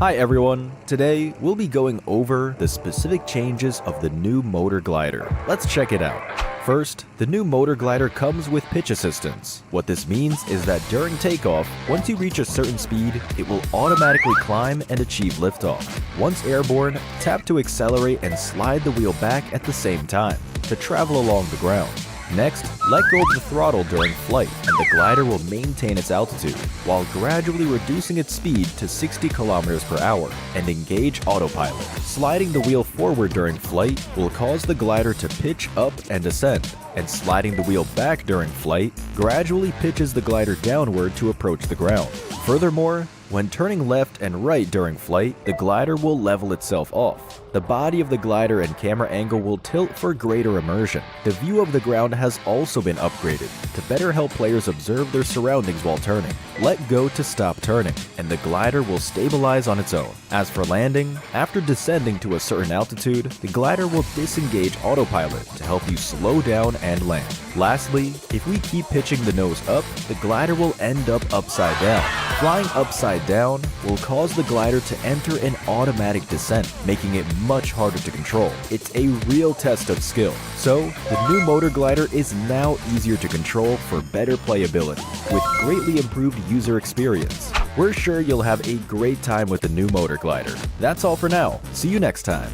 Hi everyone, today we'll be going over the specific changes of the new motor glider. Let's check it out. First, the new motor glider comes with pitch assistance. What this means is that during takeoff, once you reach a certain speed, it will automatically climb and achieve liftoff. Once airborne, tap to accelerate and slide the wheel back at the same time to travel along the ground. Next, let go of the throttle during flight and the glider will maintain its altitude while gradually reducing its speed to 60 km per hour and engage autopilot. Sliding the wheel forward during flight will cause the glider to pitch up and ascend, and sliding the wheel back during flight gradually pitches the glider downward to approach the ground. Furthermore, when turning left and right during flight, the glider will level itself off. The body of the glider and camera angle will tilt for greater immersion. The view of the ground has also been upgraded to better help players observe their surroundings while turning. Let go to stop turning, and the glider will stabilize on its own. As for landing, after descending to a certain altitude, the glider will disengage autopilot to help you slow down and land. Lastly, if we keep pitching the nose up, the glider will end up upside down. Flying upside down will cause the glider to enter an automatic descent, making it much harder to control. It's a real test of skill. So, the new motor glider is now easier to control for better playability, with greatly improved user experience. We're sure you'll have a great time with the new motor glider. That's all for now. See you next time.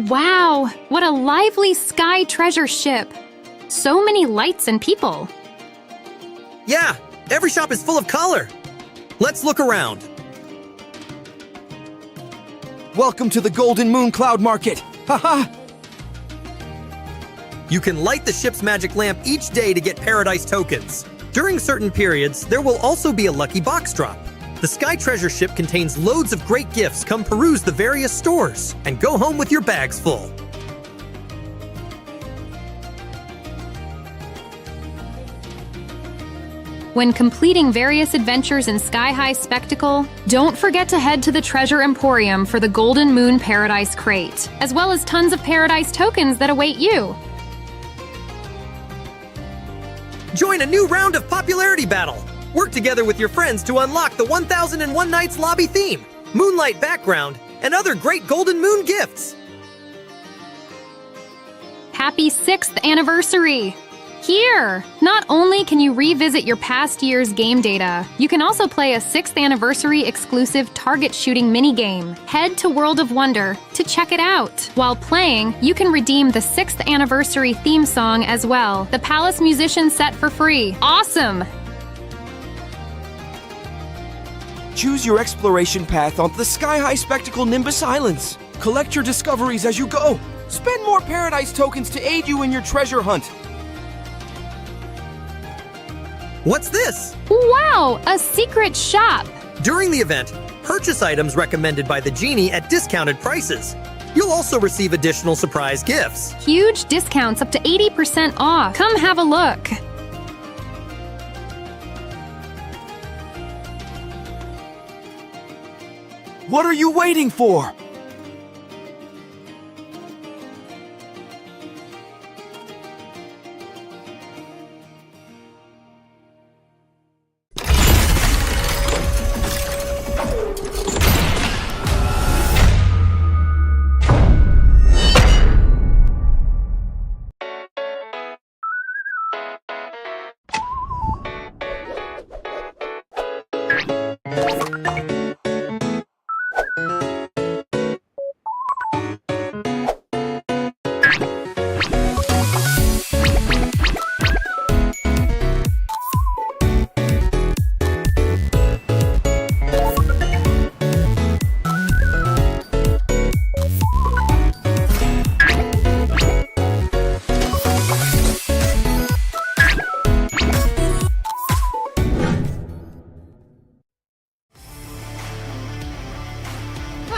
Wow, what a lively sky treasure ship! So many lights and people. Yeah, every shop is full of color. Let's look around. Welcome to the Golden Moon Cloud Market. Haha! You can light the ship's magic lamp each day to get Paradise tokens. During certain periods, there will also be a lucky box drop. The Sky Treasure Ship contains loads of great gifts. Come peruse the various stores and go home with your bags full. When completing various adventures in Sky High Spectacle, don't forget to head to the Treasure Emporium for the Golden Moon Paradise Crate, as well as tons of Paradise tokens that await you. Join a new round of popularity battle. Work together with your friends to unlock the 1001 Nights lobby theme, moonlight background, and other great Golden Moon gifts. Happy 6th anniversary! Here! Not only can you revisit your past year's game data, you can also play a 6th anniversary exclusive target shooting minigame. Head to World of Wonder to check it out. While playing, you can redeem the 6th anniversary theme song as well, the Palace Musician set for free. Awesome! Choose your exploration path onto the Sky High Spectacle Nimbus Islands. Collect your discoveries as you go. Spend more Paradise tokens to aid you in your treasure hunt. What's this? Wow! A secret shop! During the event, purchase items recommended by the genie at discounted prices. You'll also receive additional surprise gifts. Huge discounts up to 80% off. Come have a look. What are you waiting for?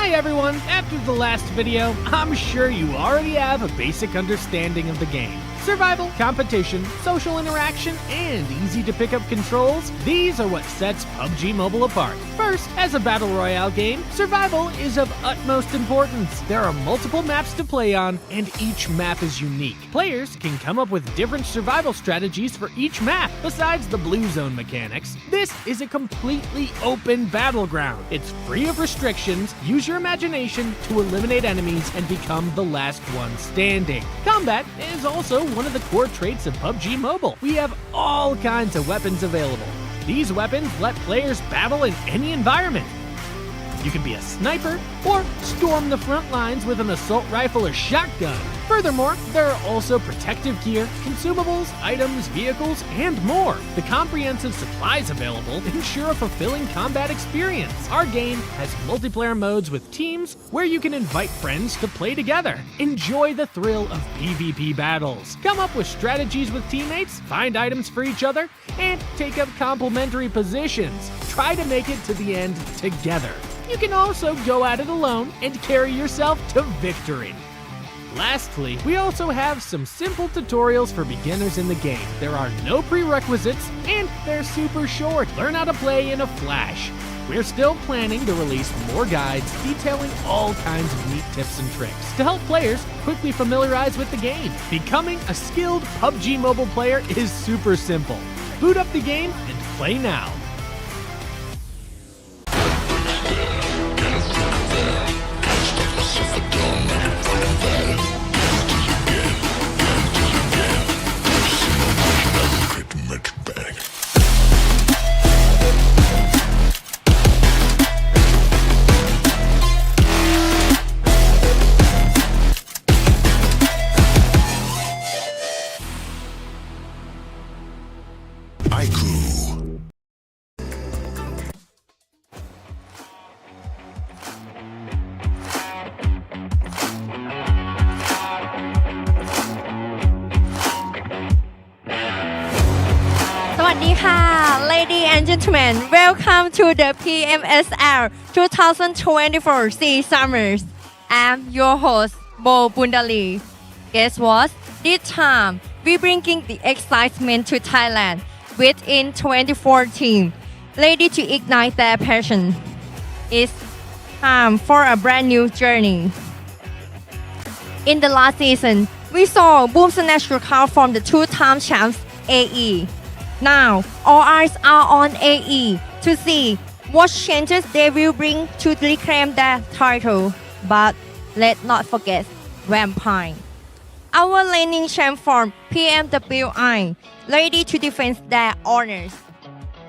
Hi everyone! After the last video, I'm sure you already have a basic understanding of the game. Survival, competition, social interaction, and easy-to-pick-up controls, these are what sets PUBG Mobile apart. First, as a battle royale game, survival is of utmost importance. There are multiple maps to play on, and each map is unique. Players can come up with different survival strategies for each map. Besides the blue zone mechanics, this is a completely open battleground. It's free of restrictions. Use your imagination to eliminate enemies and become the last one standing. Combat is also one of the core traits of PUBG Mobile. We have all kinds of weapons available. These weapons let players battle in any environment. You can be a sniper or storm the front lines with an assault rifle or shotgun. Furthermore, there are also protective gear, consumables, items, vehicles, and more. The comprehensive supplies available ensure a fulfilling combat experience. Our game has multiplayer modes with teams where you can invite friends to play together. Enjoy the thrill of PvP battles. Come up with strategies with teammates, find items for each other, and take up complementary positions. Try to make it to the end together. You can also go at it alone and carry yourself to victory. Lastly, we also have some simple tutorials for beginners in the game. There are no prerequisites, and they're super short. Learn how to play in a flash. We're still planning to release more guides detailing all kinds of neat tips and tricks to help players quickly familiarize with the game. Becoming a skilled PUBG Mobile player is super simple. Boot up the game and play now. IQOO. สวัสดีค่ะ Ladies and gentlemen, welcome to the PMSL 2024 SEA Summers. I'm your host, Bo Bundali. Guess what? This time, we bringing the excitement to Thailand within 24 teams, ready to ignite their passion. It's time for a brand new journey. In the last season, we saw Boom snatch record from the two-time champs AE. Now, all eyes are on AE to see what changes they will bring to reclaim their title. But let's not forget Vampire. Our reigning champ from PMWI, ready to defend their honors.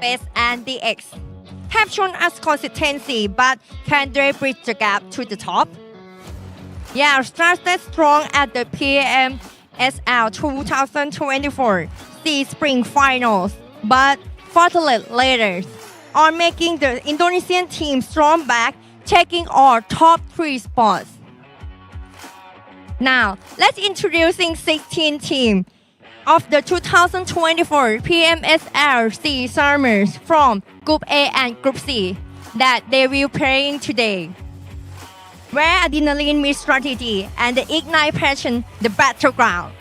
FaZe and DX have shown us consistency, but can they bridge the gap to the top? Yeah, started strong at the PMSL 2024 SEA Spring Finals, but faltered later on, making the Indonesian team storm back, taking all top 3 spots. Now, let's introducing 16 teams of the 2024 PMSL SEA Summers from Group A and Group C that they will playing today. Where adrenaline meets strategy and the ignite passion, the battleground.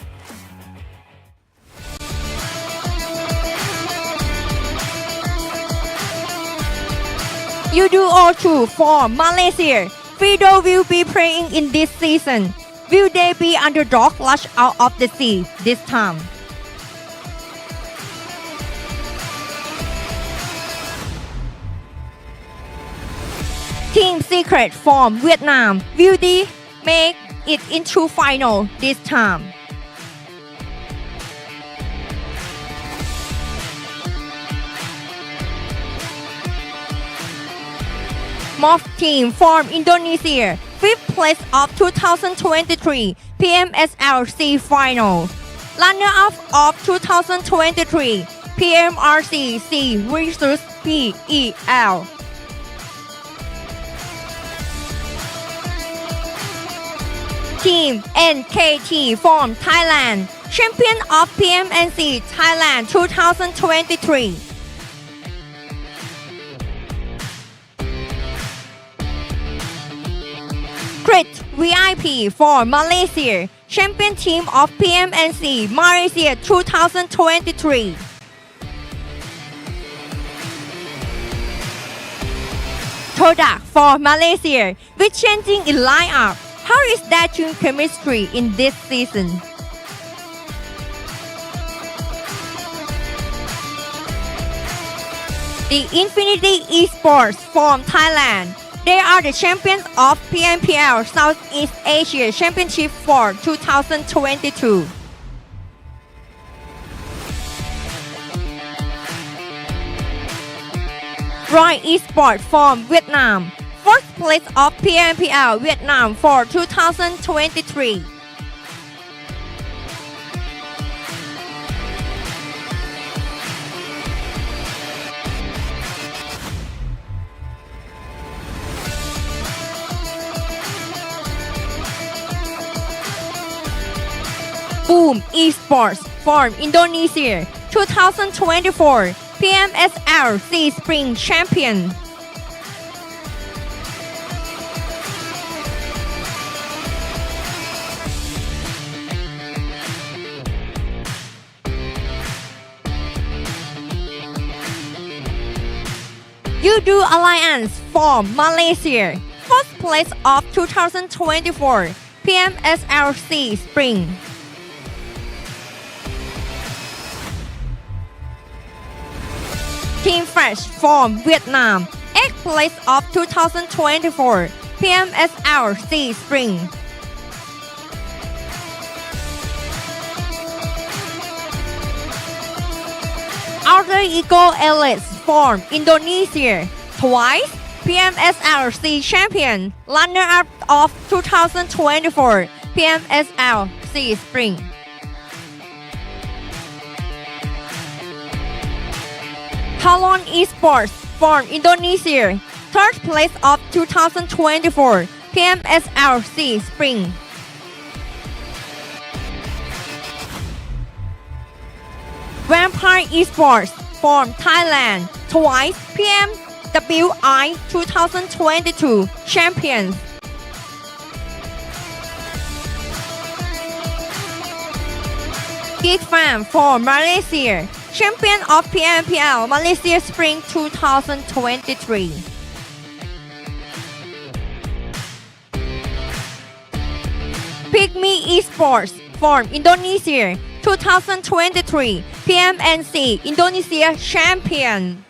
YOODO from Malaysia. YOODO will be playing in this season. Will they be underdog rush out of the sea this time? Team Secret from Vietnam. Will they make it into final this time? MORPH team from Indonesia, 5th place of 2023 PMSL SEA Final. Runner-up of 2023 PMRC SEA vs PEL. Team NKT from Thailand, champion of PMNC Thailand 2023. Street VIP for Malaysia, champion team of PMSL Malaysia 2023. TODAK for Malaysia, with changing in lineup. How is that team chemistry in this season? The Infinity Esports from Thailand. They are the champions of PMSL Southeast Asia Championship for 2022. VOIN Esports from Vietnam. First place of PMSL Vietnam for 2023. Boom Esports from Indonesia 2024 PMSL SEA Spring Champion. YOODO Alliance from Malaysia. First place of 2024 PMSL SEA Spring. Team Fresh from Vietnam, 8th place of 2024 PMSL SEA Spring. IQOO Elites from Indonesia, twice PMSL SEA Champion, runner-up of 2024 PMSL SEA Spring. TALON Esports from Indonesia, 3rd place of 2024 PMSL SEA Spring. Vampire Esports from Thailand, twice PMWI 2022 champions. GEEK from Malaysia, champion of PMSL Malaysia Spring 2023. PIGMY Esports from Indonesia 2023 PMSL Indonesia Champion.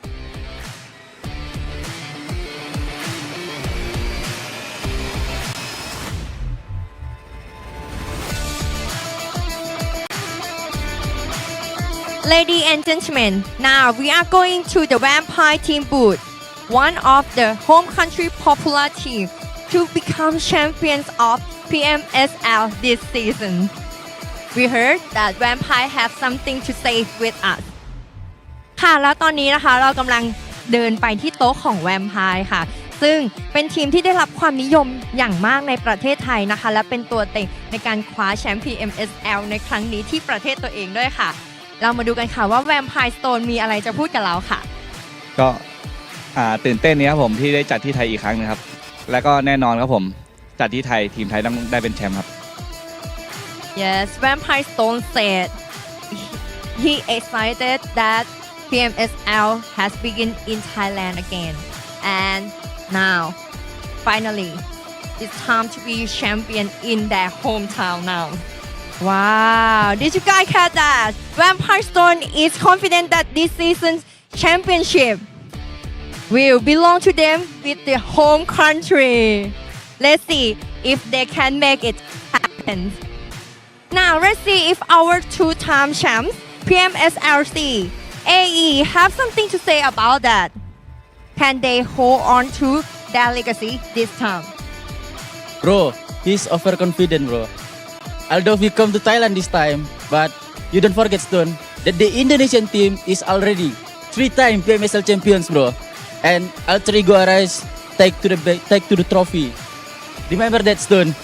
Ladies and gentlemen, now we are going to the Vampire team booth, one of the home country popular team to become champions of PMSL this season. We heard that Vampire have something to say with us. ค่ะแล้วตอนนี้นะคะเรากำลังเดินไปที่โต๊ะของ Vampire ค่ะซึ่งเป็นทีมที่ได้รับความนิยมอย่างมากในประเทศไทยนะคะและเป็นตัวเต็งในการคว้าแชมป์ PMSL ในครั้งนี้ที่ประเทศตัวเองด้วยค่ะเรามาดูกันค่ะว่า Vampire Stone มีอะไรจะพูดกับเราค่ะก็ตื่นเต้นนี้ครับผมที่ได้จัดที่ไทยอีกครั้งนะครับและก็แน่นอนครับผมจัดที่ไทยทีมไทยต้องได้เป็นแชมป์ครับ Yes, Vampire Stone said he excited that PMSL has begun in Thailand again and now finally it's time to be champion in their hometown now. Wow, did you guys catch that? Vampire Stone is confident that this season's championship will belong to them with the home country. Let's see if they can make it happen. Now let's see if our two-time champs, PMSL SEA AE, have something to say about that. Can they hold on to their legacy this time? Bro, he's overconfident, bro. Although we come to Thailand this time, but you don't forget, Stone, that the Indonesian team is already 3-time PMSL champions, bro. And Alter Ego Arise take to the trophy. Remember that, Stone?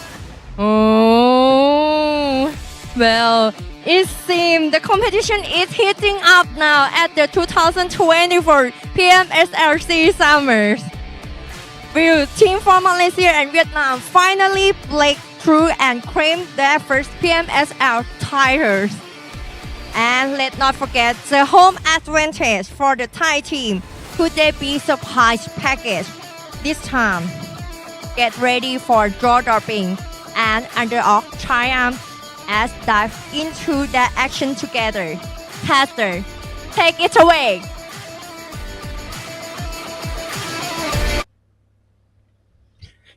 Oh, well, it seems the competition is heating up now at the 2024 PMSL SEA Summer. Will team from Malaysia and Vietnam finally break through and claim their first PMSL titles? And let's not forget the home advantage for the Thai team. Could they be surprise package this time? Get ready for jaw-dropping and underdog triumph as dive into their action together. Pastor, take it away.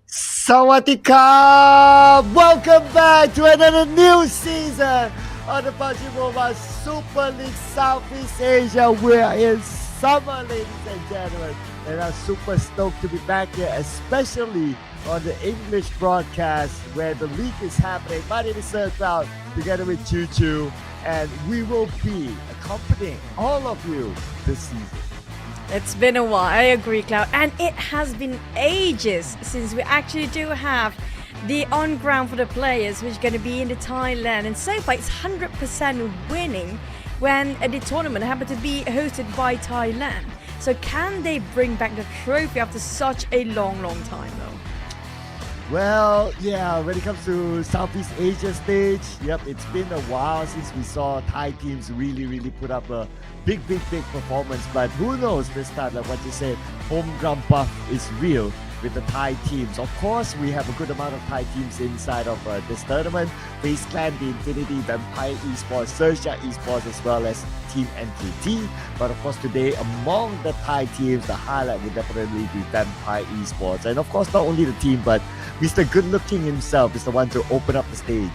Sawadee Krap! Welcome back to another new season of the PUBG Mobile Super League Southeast Asia. We are in summer, ladies and gentlemen, and I'm super stoked to be back here, especially on the English broadcast where the league is happening. My name is Sir Cloud, together with Choo Choo, and we will be accompanying all of you this season. It's been a while, I agree, Cloud, and it has been ages since we actually do have the on-ground for the players, which is going to be in the Thailand, and so far it's 100% winning when the tournament happened to be hosted by Thailand. So can they bring back the trophy after such a long time though? Well, yeah, when it comes to Southeast Asia stage, yep, it's been a while since we saw Thai teams really put up a big performance. But who knows this time, like what you said, home ground buff is real with the Thai teams. Of course, we have a good amount of Thai teams inside of this tournament. FaZe Clan, the Infinity, Vampire Esports, XERXIA Esports, as well as Team NKT. But of course, today, among the Thai teams, the highlight would definitely be Vampire Esports. And of course, not only the team, but Mr. Good Looking himself is the one to open up the stage.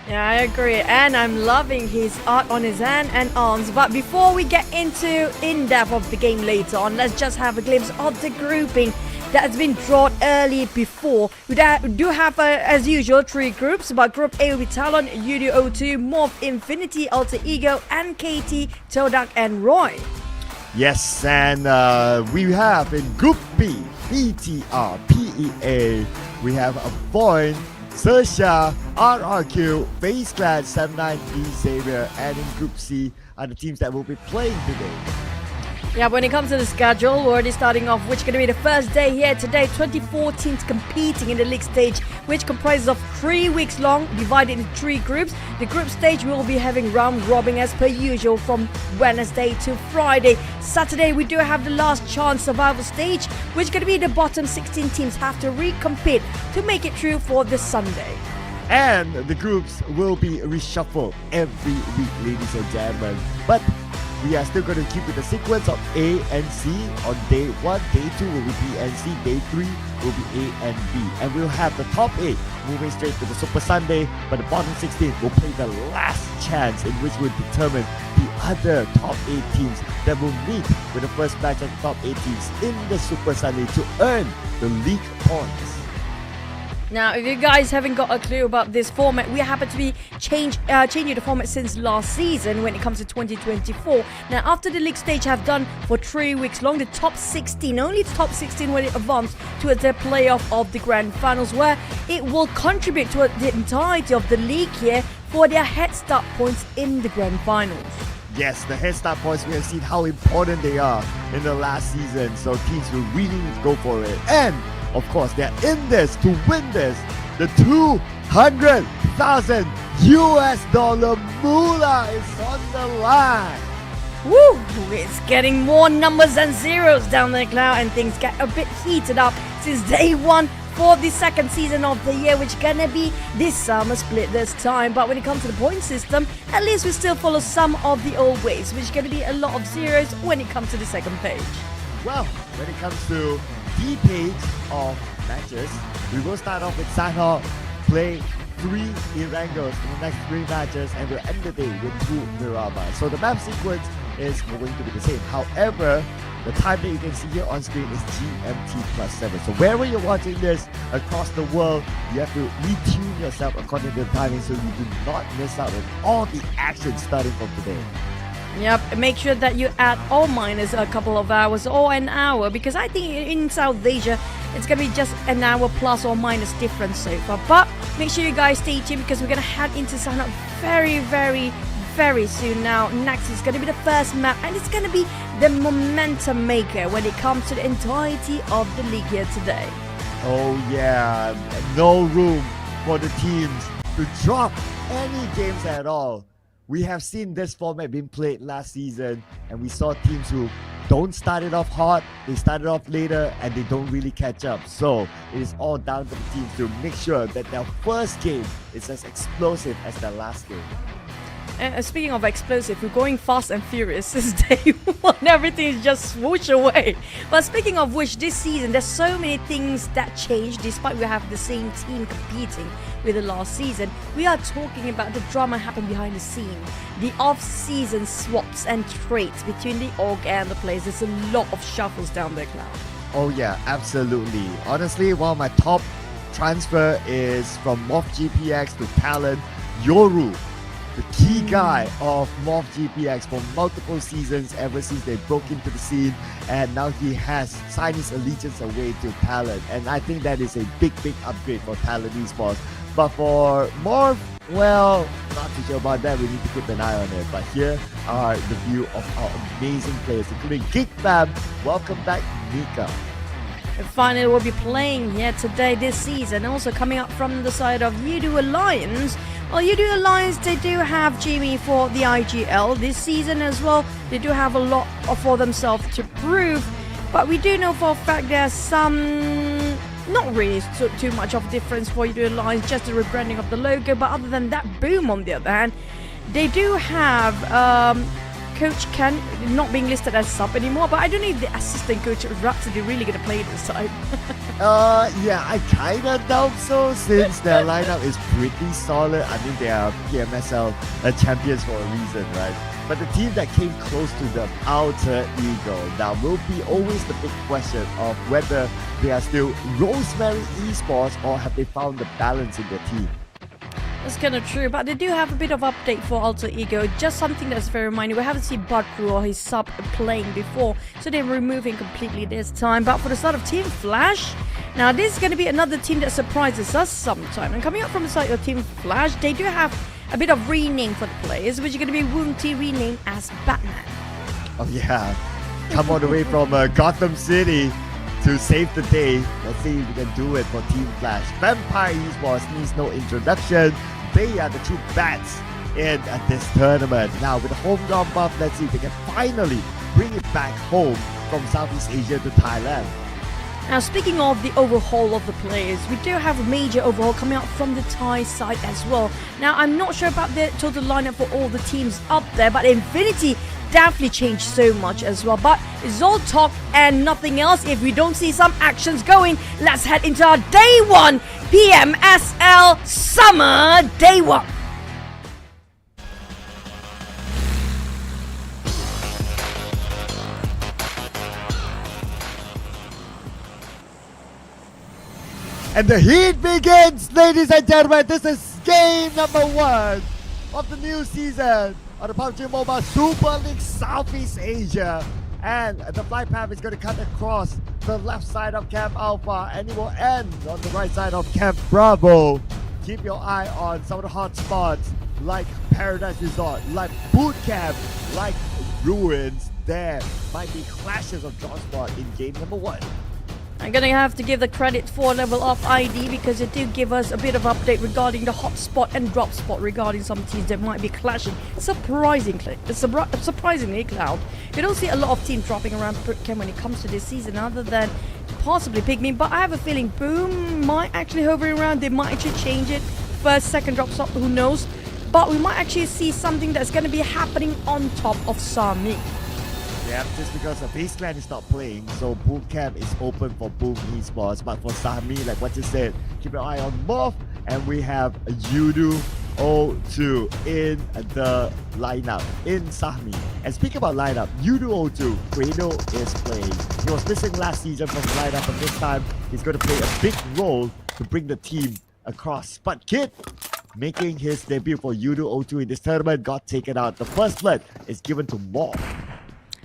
Yeah, I agree, and I'm loving his art on his hand and arms. But before we get into in-depth of the game later on, let's just have a glimpse of the grouping that has been drawn early before. We do have, as usual, 3 groups, but Group A will be TALON, YOODO, O2, MORPH, Infinity, Alter Ego, NKT, TODAK, and ROY. Yes, and we have in Group B, BTR, PEA, we have a VOIN, XERXIA, RRQ, FaZe Clan, 79B, Xavier, and in Group C are the teams that will be playing today. Yeah, when it comes to the schedule, we're already starting off, which is going to be the first day here today. 24 teams competing in the league stage, which comprises of 3 weeks long, divided into 3 groups. The group stage will be having round robin as per usual from Wednesday to Friday. Saturday, we do have the last chance survival stage, which is going to be the bottom 16 teams have to recompete to make it through for the Sunday. And the groups will be reshuffled every week, ladies and gentlemen. But we are still going to keep with the sequence of A and C. On day 1, day 2 will be B and C, day 3 will be A and B. And we'll have the top 8 moving straight to the Super Sunday, but the bottom 16 will play the last chance, in which will determine the other top 8 teams that will meet with the first match of the top 8 teams in the Super Sunday to earn the league points. Now, if you guys haven't got a clue about this format, we happen to be changing the format since last season when it comes to 2024. Now, after the league stage have done for 3 weeks long, the top 16, only the top 16 will advance to the playoff of the grand finals, where it will contribute to the entirety of the league here for their head start points in the grand finals. Yes, the head start points, we have seen how important they are in the last season, so teams will really need to go for it. And of course, they're in this to win this. The $200,000 moolah is on the line. Woo! It's getting more numbers and zeros down there, Cloud, and things get a bit heated up since day 1 for the second season of the year, which is gonna be this summer split this time. But when it comes to the point system, at least we still follow some of the old ways, which is gonna be a lot of zeros when it comes to the second page. Well, when it comes to the page of matches, we will start off with Sanho playing 3 Irangos in the next 3 matches, and we'll end the day with 2 Mirama. So the map sequence is going to be the same. However, the time that you can see here on screen is GMT+7. So wherever you're watching this across the world, you have to retune yourself according to the timing so you do not miss out on all the action starting from today. Yep, make sure that you add all minus a couple of hours or an hour, because I think in South Asia it's gonna be just an hour plus or minus difference so far. But make sure you guys stay tuned, because we're gonna head into some very very soon now. Next is going to be the first map, and it's going to be the momentum maker when it comes to the entirety of the league here today. Oh yeah, no room for the teams to drop any games at all. We have seen this format being played last season, and we saw teams who don't start it off hot, they started off later, and they don't really catch up. So it is all down to the teams to make sure that their first game is as explosive as their last game. Speaking of explosive, we're going fast and furious this day one. Everything is just swoosh away. But speaking of which, this season there's so many things that changed despite we have the same team competing with the last season. We are talking about the drama happened behind the scene, the off-season swaps and trades between the org and the players. There's a lot of shuffles down there, Cloud. Oh yeah, absolutely. Honestly, one of my top transfer is from MORPH GPX to TALON, YOODO, the key guy of MORPH GPX for multiple seasons ever since they broke into the scene, and now he has signed his allegiance away to TALON, and I think that is a big upgrade for TALON Esports. But for MORPH, well, not too sure about that. We need to keep an eye on it. But here are the view of our amazing players, including GEEK Fam. Welcome back, Mika. And finally, we'll be playing here today this season. Also coming up from the side of YOODO Alliance. Well, YOODO Alliance, they do have Jimmy for the IGL this season as well. They do have a lot for themselves to prove. But we do know for a fact there's some... not really too much of a difference for YOODO Alliance, just the rebranding of the logo. But other than that, Boom on the other hand, they do have Coach Ken not being listed as sub anymore, but I don't know if the assistant coach Rhapsody really gonna play this time. Yeah, I kinda doubt so, since their lineup is pretty solid. I mean, they are PMSL champions for a reason, right? But the team that came close to them, Alter Ego, now will be always the big question of whether they are still Rosemary Esports or have they found the balance in their team. That's kind of true, but they do have a bit of update for Alter Ego. Just something that's very minor. We haven't seen BARUZ or his sub playing before, so they're removing completely this time. But for the start of Team Flash, now this is going to be another team that surprises us sometime. And coming up from the side of Team Flash, they do have a bit of rename for the players, which is going to be WOONT renamed as Batman. Oh yeah, come all the way from Gotham City to save the day. Let's see if we can do it for Team Flash. Vampire Esports needs no introduction. They are the true bats in this tournament. Now with the homegrown buff, let's see if they can finally bring it back home from Southeast Asia to Thailand. Now speaking of the overhaul of the players, we do have a major overhaul coming out from the Thai side as well. Now I'm not sure about the total lineup for all the teams up there, but Infinity definitely changed so much as well. But it's all talk and nothing else. If we don't see some actions going, let's head into our day one PMSL Summer Day 1. And the heat begins, ladies and gentlemen. This is game number 1 of the new season of the PUBG Mobile Super League Southeast Asia. And the flight path is going to cut across the left side of Camp Alpha, and it will end on the right side of Camp Bravo. Keep your eye on some of the hot spots like Paradise Resort, like Boot Camp, like Ruins. There might be clashes of draw spot in game number 1. I'm gonna have to give the credit for Level Up ID because it did give us a bit of update regarding the hot spot and drop spot regarding some teams that might be clashing. Surprisingly, Cloud. You don't see a lot of teams dropping around Bootcamp when it comes to this season, other than possibly PIGMY. But I have a feeling Boom might actually hover around. They might actually change it. First, second drop spot, who knows? But we might actually see something that's gonna be happening on top of Sami. Yeah, just because the FaZe Clan is not playing, so Bootcamp is open for Boom Esports. But for Sami, like what you said, keep your eye on MORPH, and we have YOODO 02 in the lineup in Sami. And speaking about lineup, YOODO 02, Fredo is playing. He was missing last season from the lineup, but this time he's going to play a big role to bring the team across. But Kid, making his debut for YOODO 02 in this tournament, got taken out. The first blood is given to MORPH.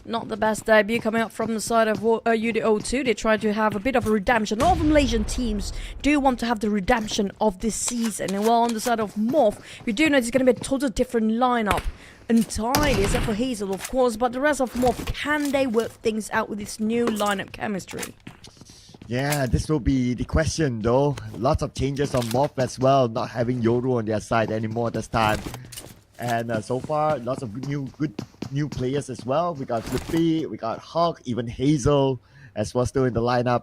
Not the best debut coming up from the side of YOODO. They try to have a bit of a redemption. All of the Malaysian teams do want to have the redemption of this season. And while on the side of MORPH, we do know it's going to be a total different lineup entirely, except for Hazel, of course. But the rest of MORPH, can they work things out with this new lineup chemistry? Yeah, this will be the question though. Lots of changes on MORPH as well, not having YOODO on their side anymore this time. And so far, lots of good new players as well. We got Flippy, we got Hawk, even Hazel as well still in the lineup.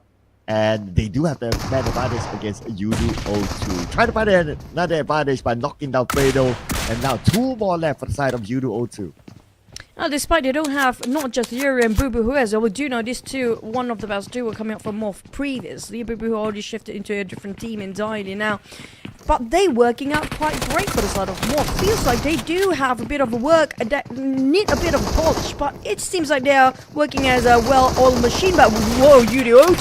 And they do have the man advantage against YOODO. Trying to find another advantage by knocking down Fredo. And now 2 more left for the side of YOODO. Despite they don't have not just Yuri and Boo Boo who has, we do know these two, one of the best duo coming up from MORPH previously. Boo Boo already shifted into a different team entirely now. But they working out quite great for the side of MORPH. Feels like they do have a bit of work that need a bit of polish, but it seems like they are working as a well-oiled machine. But whoa, YOODO,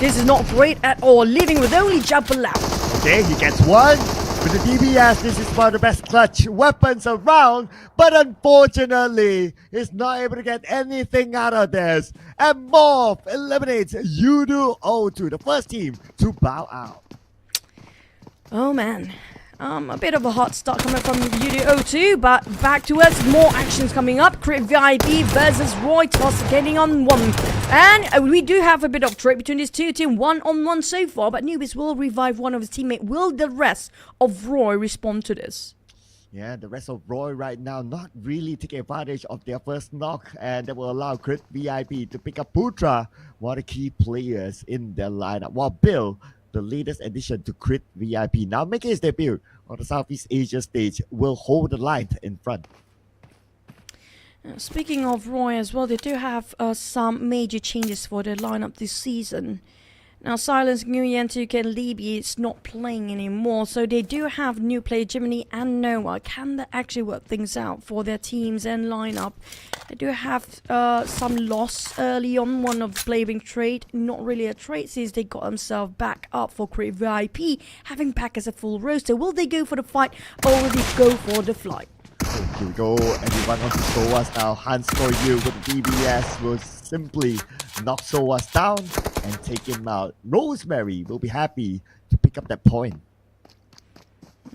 this is not great at all, leaving with only Jump allowed. Okay, he gets one. With the DBS, this is one of the best clutch weapons around, but unfortunately, he's not able to get anything out of this. And MORPH eliminates YOODO, the first team to bow out. Oh man, a bit of a hot start coming from YOODO, but back to us, more actions coming up. Crit VIP versus Roy Toss getting on one. And we do have a bit of trade between these two teams, 1-on-1 so far, but Newbies will revive one of his teammates. Will the rest of Roy respond to this? Yeah, the rest of Roy right now not really taking advantage of their first knock, and that will allow Crit VIP to pick up Putra, one of the key players in their lineup, while Bill, the latest addition to Crit VIP, now making his debut on the Southeast Asia stage, will hold the line in front. Speaking of Roy as well, they do have some major changes for their lineup this season. Now, Silence, Nguyen, Tuke, and Libby is not playing anymore, so they do have new player Jiminy and Noah. Can they actually work things out for their teams and lineup? They do have some loss early on, one of the player being trade. Not really a trade since they got themselves back up for Create VIP, having back as a full roster. Will they go for the fight or will they go for the flight? Here we go, everyone wants to Soas now. Hans for you with the DBS will simply knock Soas down and take him out. Rosemary will be happy to pick up that point.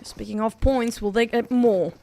Speaking of points, will they get more?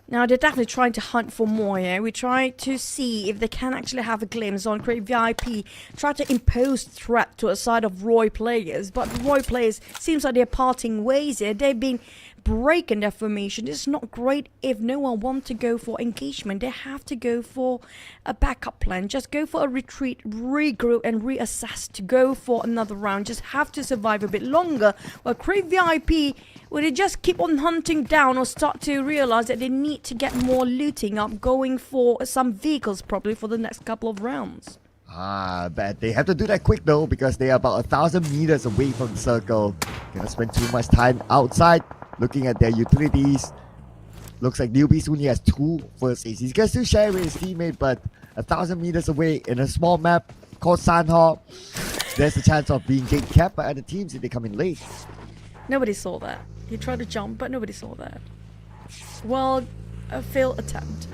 Now, they're definitely trying to hunt for more here. We try to see if they can actually have a glimpse on Create VIP. Try to impose threat to a side of Roy players. But Roy players, seems like they're parting ways here. They've been breaking their formation. It's not great if no one wants to go for engagement. They have to go for a backup plan. Just go for a retreat, regroup and reassess to go for another round. Just have to survive a bit longer. Well, Create VIP, will they just keep on hunting down or start to realize that they need to get more looting up, going for some vehicles probably for the next couple of rounds? But they have to do that quick though, because they are about 1,000 meters away from the circle. Gonna spend too much time outside looking at their utilities. Looks like Newbies only has 2 first aids. He gets to share with his teammate, but 1,000 meters away in a small map called Sanhok, there's a chance of being gate capped by other teams if they come in late. Nobody saw that. He tried to jump, but nobody saw that. Well, a failed attempt.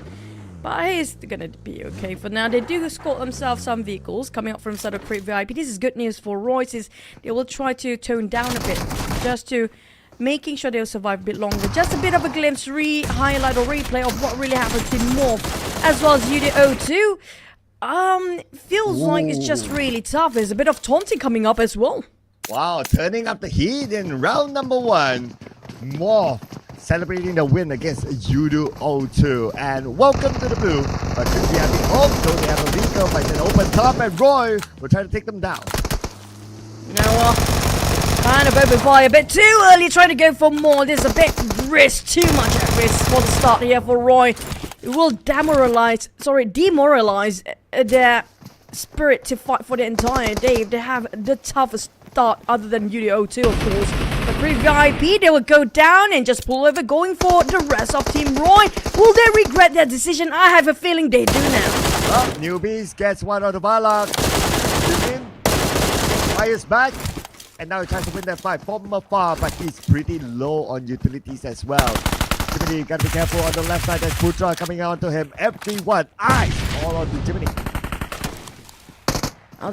But it's gonna be okay for now. They do score themselves some vehicles coming up from side of Create VIP. This is good news for Royce. They will try to tone down a bit, just to making sure they'll survive a bit longer. Just a bit of a glimpse, highlight or replay of what really happened to MORPH as well as YOODO. Feels like it's just really tough. There's a bit of taunting coming up as well. Wow, turning up the heat in round number 1. MORPH celebrating the win against YOODO. And welcome to the blue. But could be having home, so they have a vehicle by an open top, and Roy will try to take them down. Now, kind of open fire a bit too early, trying to go for more. There's a bit risk, too much at risk for the start here for Roy. It will demoralize their spirit to fight for the entire day if they have the toughest start other than YOODO, of course. But Create VIP, they will go down and just pull over, going for the rest of Team Roy. Will they regret their decision? I have a feeling they do now. Well, Newbies gets one out of Balak. Fires back. And now he tries to win that fight from afar, but he's pretty low on utilities as well. Jiminy, gotta be careful on the left side. There's Putra coming on to him. Everyone, eyes all on to Jiminy.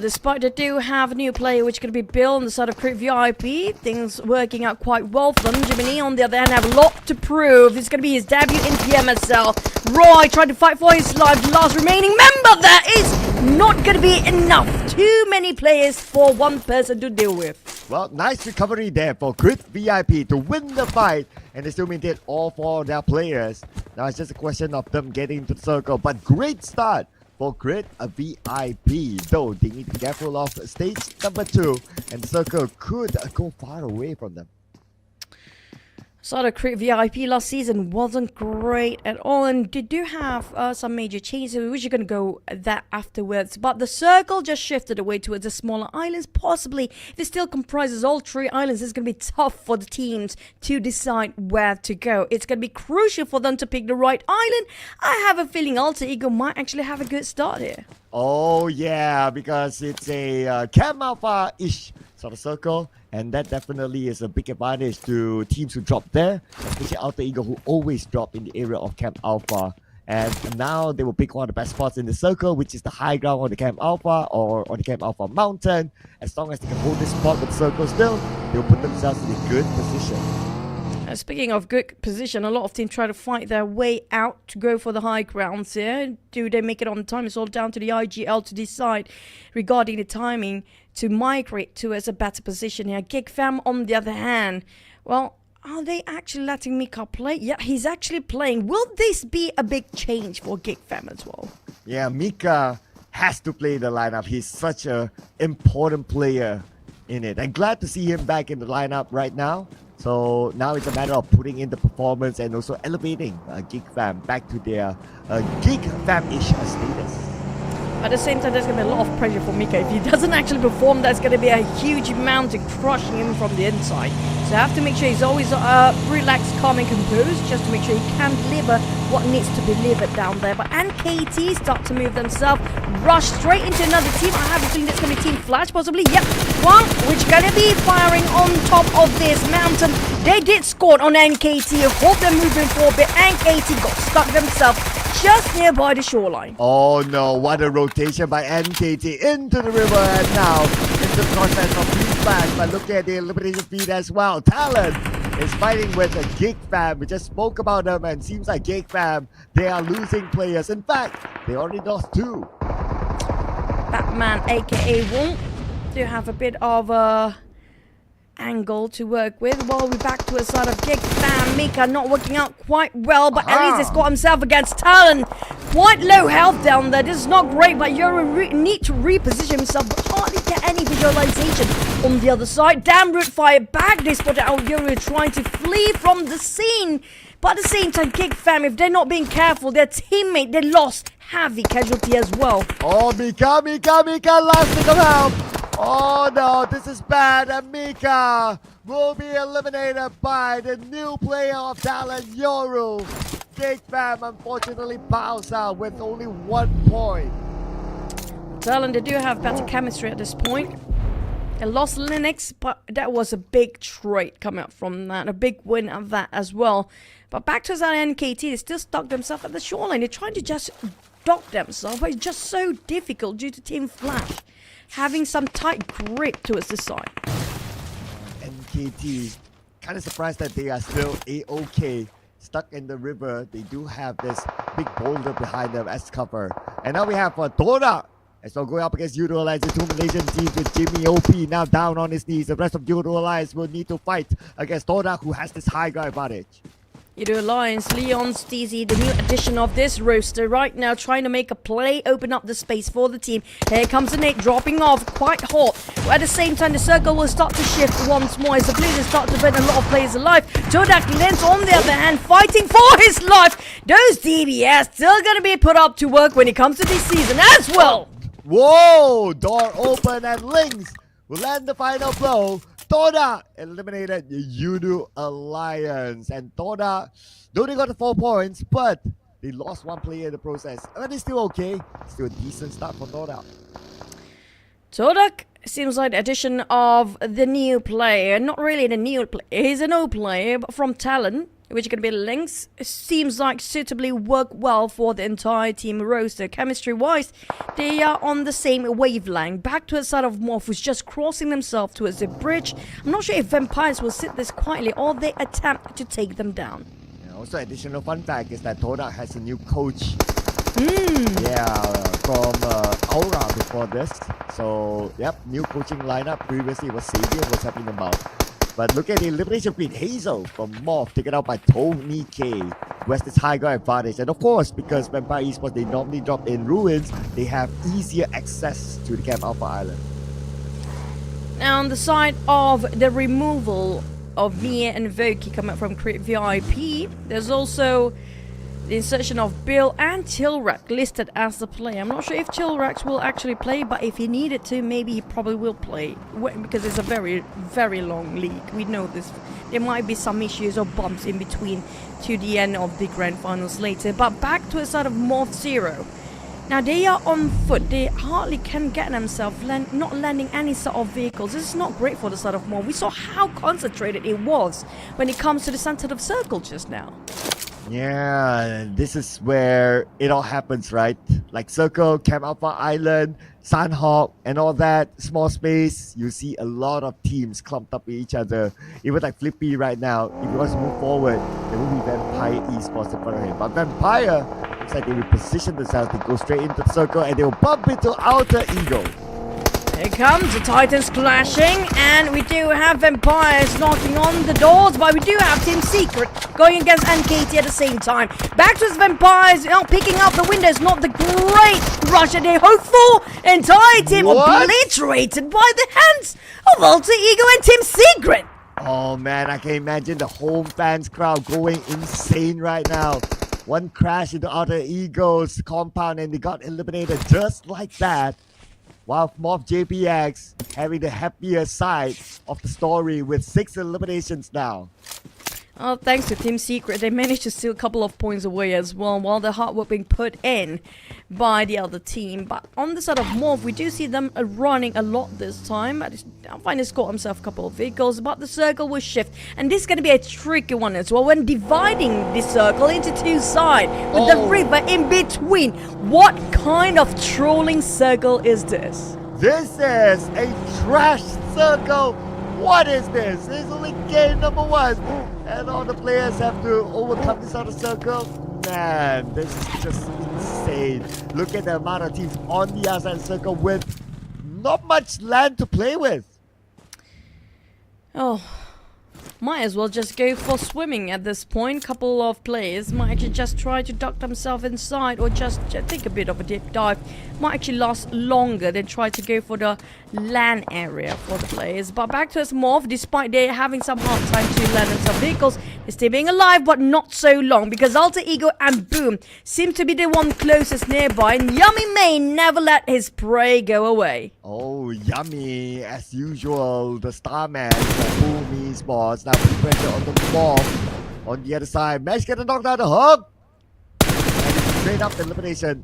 Despite they do have a new player which is going to be built on the side of Crit VIP, things working out quite well for them. Jiminy, on the other hand, have a lot to prove. It's going to be his debut in PMSL. Roy trying to fight for his life, last remaining member. That is not going to be enough. Too many players for one person to deal with. Well, nice recovery there for Crit VIP to win the fight, and they still maintain all 4 of their players. Now it's just a question of them getting into the circle, but great start for Crit VIP, though they need to be careful of stage number 2, and the circle could go far away from them. So the Crit VIP last season wasn't great at all, and they do have some major changes, which are going to go that afterwards. But the circle just shifted away towards the smaller islands. Possibly, if it still comprises all 3 islands, it's going to be tough for the teams to decide where to go. It's going to be crucial for them to pick the right island. I have a feeling Alter Ego might actually have a good start here. Oh yeah, because it's a Camp Alpha-ish sort of circle, and that definitely is a big advantage to teams who drop there, especially Alter Ego, who always drop in the area of Camp Alpha. And now they will pick one of the best spots in the circle, which is the high ground on the Camp Alpha or on the Camp Alpha mountain. As long as they can hold this spot with the circle still, they'll put themselves in a good position. Speaking of good position, a lot of teams try to fight their way out to go for the high grounds here. Do they make it on time? It's all down to the IGL to decide regarding the timing to migrate towards a better position here. GEEK Fam, on the other hand, well, are they actually letting Mika play? Yeah, he's actually playing. Will this be a big change for GEEK Fam as well? Yeah, Mika has to play the lineup. He's such an important player in it. I'm glad to see him back in the lineup right now. So now it's a matter of putting in the performance and also elevating GEEK Fam back to their GEEK Fam-ish status. At the same time, there's going to be a lot of pressure for Mika. If he doesn't actually perform, there's going to be a huge mountain crushing him from the inside. So I have to make sure he's always relaxed, calm and composed, just to make sure he can deliver what needs to be delivered down there. But NKT start to move themselves, rush straight into another team. I have a feeling that's going to be Team Flash, possibly. Yep, one which going to be firing on top of this mountain. They did score on NKT. I hope they're moving forward, but NKT got stuck themselves just nearby the shoreline. Oh no, what a rotation by NKT into the river, and now into the process of Team Flash. But look at the elimination feed as well. TALON is fighting with a GEEK Fam. We just spoke about them, and seems like GEEK Fam, they are losing players. In fact, they already lost 2. Batman, aka Won't, do have a bit of a angle to work with. While we're back to a side of GEEK Fam. Mika not working out quite well, but at least he's got himself against TALON. Quite low health down there. This is not great, but Yoru need to reposition himself, but hardly get any visualization on the other side. Damn root fire back. They spotted out Yoru trying to flee from the scene. But at the same time, GEEK Fam, if they're not being careful, their teammate, they lost heavy casualty as well. Oh, Mika, last bit of help. Oh no, this is bad, and Mika will be eliminated by the new player of TALON, Yoru. GEEK Fam unfortunately bows out with only 1 point. TALON, they do have better chemistry at this point. They lost Linux, but that was a big trade coming up from that, a big win of that as well. But back to NKT, they still stuck themselves at the shoreline. They're trying to just dock themselves, but it's just so difficult due to Team Flash having some tight grip towards the side. NKT, kind of surprised that they are still A-OK. Stuck in the river. They do have this big boulder behind them as cover. And now we have TODAK as well, going up against YOODO Alliance, the 2 Malaysian teams with Jimmy OP now down on his knees. The rest of YOODO Alliance will need to fight against TODAK, who has this high ground advantage. YOODO Alliance, Leon Steezy, the new addition of this roster right now, trying to make a play, open up the space for the team. Here comes the Nate dropping off quite hot. At the same time, the circle will start to shift once more as the Blizzard start to burn a lot of players alive. TODAK Lens, on the other hand, fighting for his life. Those DBS still going to be put up to work when it comes to this season as well. Whoa! Door open and Lynx will land the final blow. TODAK eliminated the YOODO Alliance. And TODAK, though they got the 4 points, but they lost 1 player in the process. But it's still okay. Still a decent start for TODAK. TODAK It seems like the addition of the new player, not really the new player, he's an old player, but from TALON, which is going to be Lynx, seems like suitably work well for the entire team roster. Chemistry-wise, they are on the same wavelength. Back to a side of MORPH, who's just crossing themselves towards the bridge. I'm not sure if Vampires will sit this quietly or they attempt to take them down. Yeah, also, additional fun fact is that TODAK has a new coach. Yeah, from Aura before this. So, yep, new coaching lineup. Previously, it was Xavier was happening about. But look at the elimination feed. Hazel from MORPH taken out by Tony K. Who has this high ground advantage. And of course, because Vampire Esports, they normally drop in ruins, they have easier access to the Camp Alpha Island. Now, on the side of the removal of Mia and Voki coming from Creep VIP, there's also the insertion of Bill and Tilrak listed as the player. I'm not sure if Tilrak will actually play, but if he needed to, maybe he probably will play, because it's a very, very long league. We know this. There might be some issues or bumps in between to the end of the grand finals later. But back to the side of MORPH Zero. Now they are on foot. They hardly can get themselves not landing any sort of vehicles. This is not great for the side of MORPH. We saw how concentrated it was when it comes to the center of circle just now. Yeah, this is where it all happens, right? Like Circle, Camp Alpha Island, Sunhawk, and all that small space. You see a lot of teams clumped up with each other. Even like Flippy right now, if he wants to move forward, there will be Vampire Esports in front of him. But Vampire, looks like they will position themselves to go straight into the circle and they will bump into Alter Ego. Here comes the Titans clashing, and we do have Vampires knocking on the doors, but we do have Team Secret going against NKT at the same time. Back to his Vampires, picking up the windows, not the great rush that they hoped for. Entire team obliterated by the hands of Alter Ego and Team Secret. Oh man, I can imagine the home fans crowd going insane right now. One crash into Alter Ego's compound and they got eliminated just like that. While MORPH JPX having the happier side of the story with 6 eliminations now. Oh, thanks to Team Secret, they managed to steal a couple of points away as well, while the hard work being put in by the other team. But on the side of MORPH, we do see them running a lot this time. I find they scored himself a couple of vehicles, but the circle will shift. And this is going to be a tricky one as well, when dividing the circle into 2 sides, with the river in between. What kind of trolling circle is this? This is a trash circle. What is this? This is only game number 1. And all the players have to overcome this other circle. Man, this is just insane. Look at the amount of teams on the outside circle with not much land to play with. Oh, might as well just go for swimming at this point. Couple of players might actually just try to duck themselves inside or just take a bit of a deep dive. Might actually last longer than try to go for the land area for the players. But back to us MORPH, despite they having some hard time to land in some vehicles, they're still being alive, but not so long, because Alter Ego and Boom seem to be the one closest nearby, and Yummy May never let his prey go away. Oh, Yummy, as usual, the Starman for Boom Esports. Now put pressure on the MORPH on the other side. Mesh gonna knock down the hook. And straight up the elimination.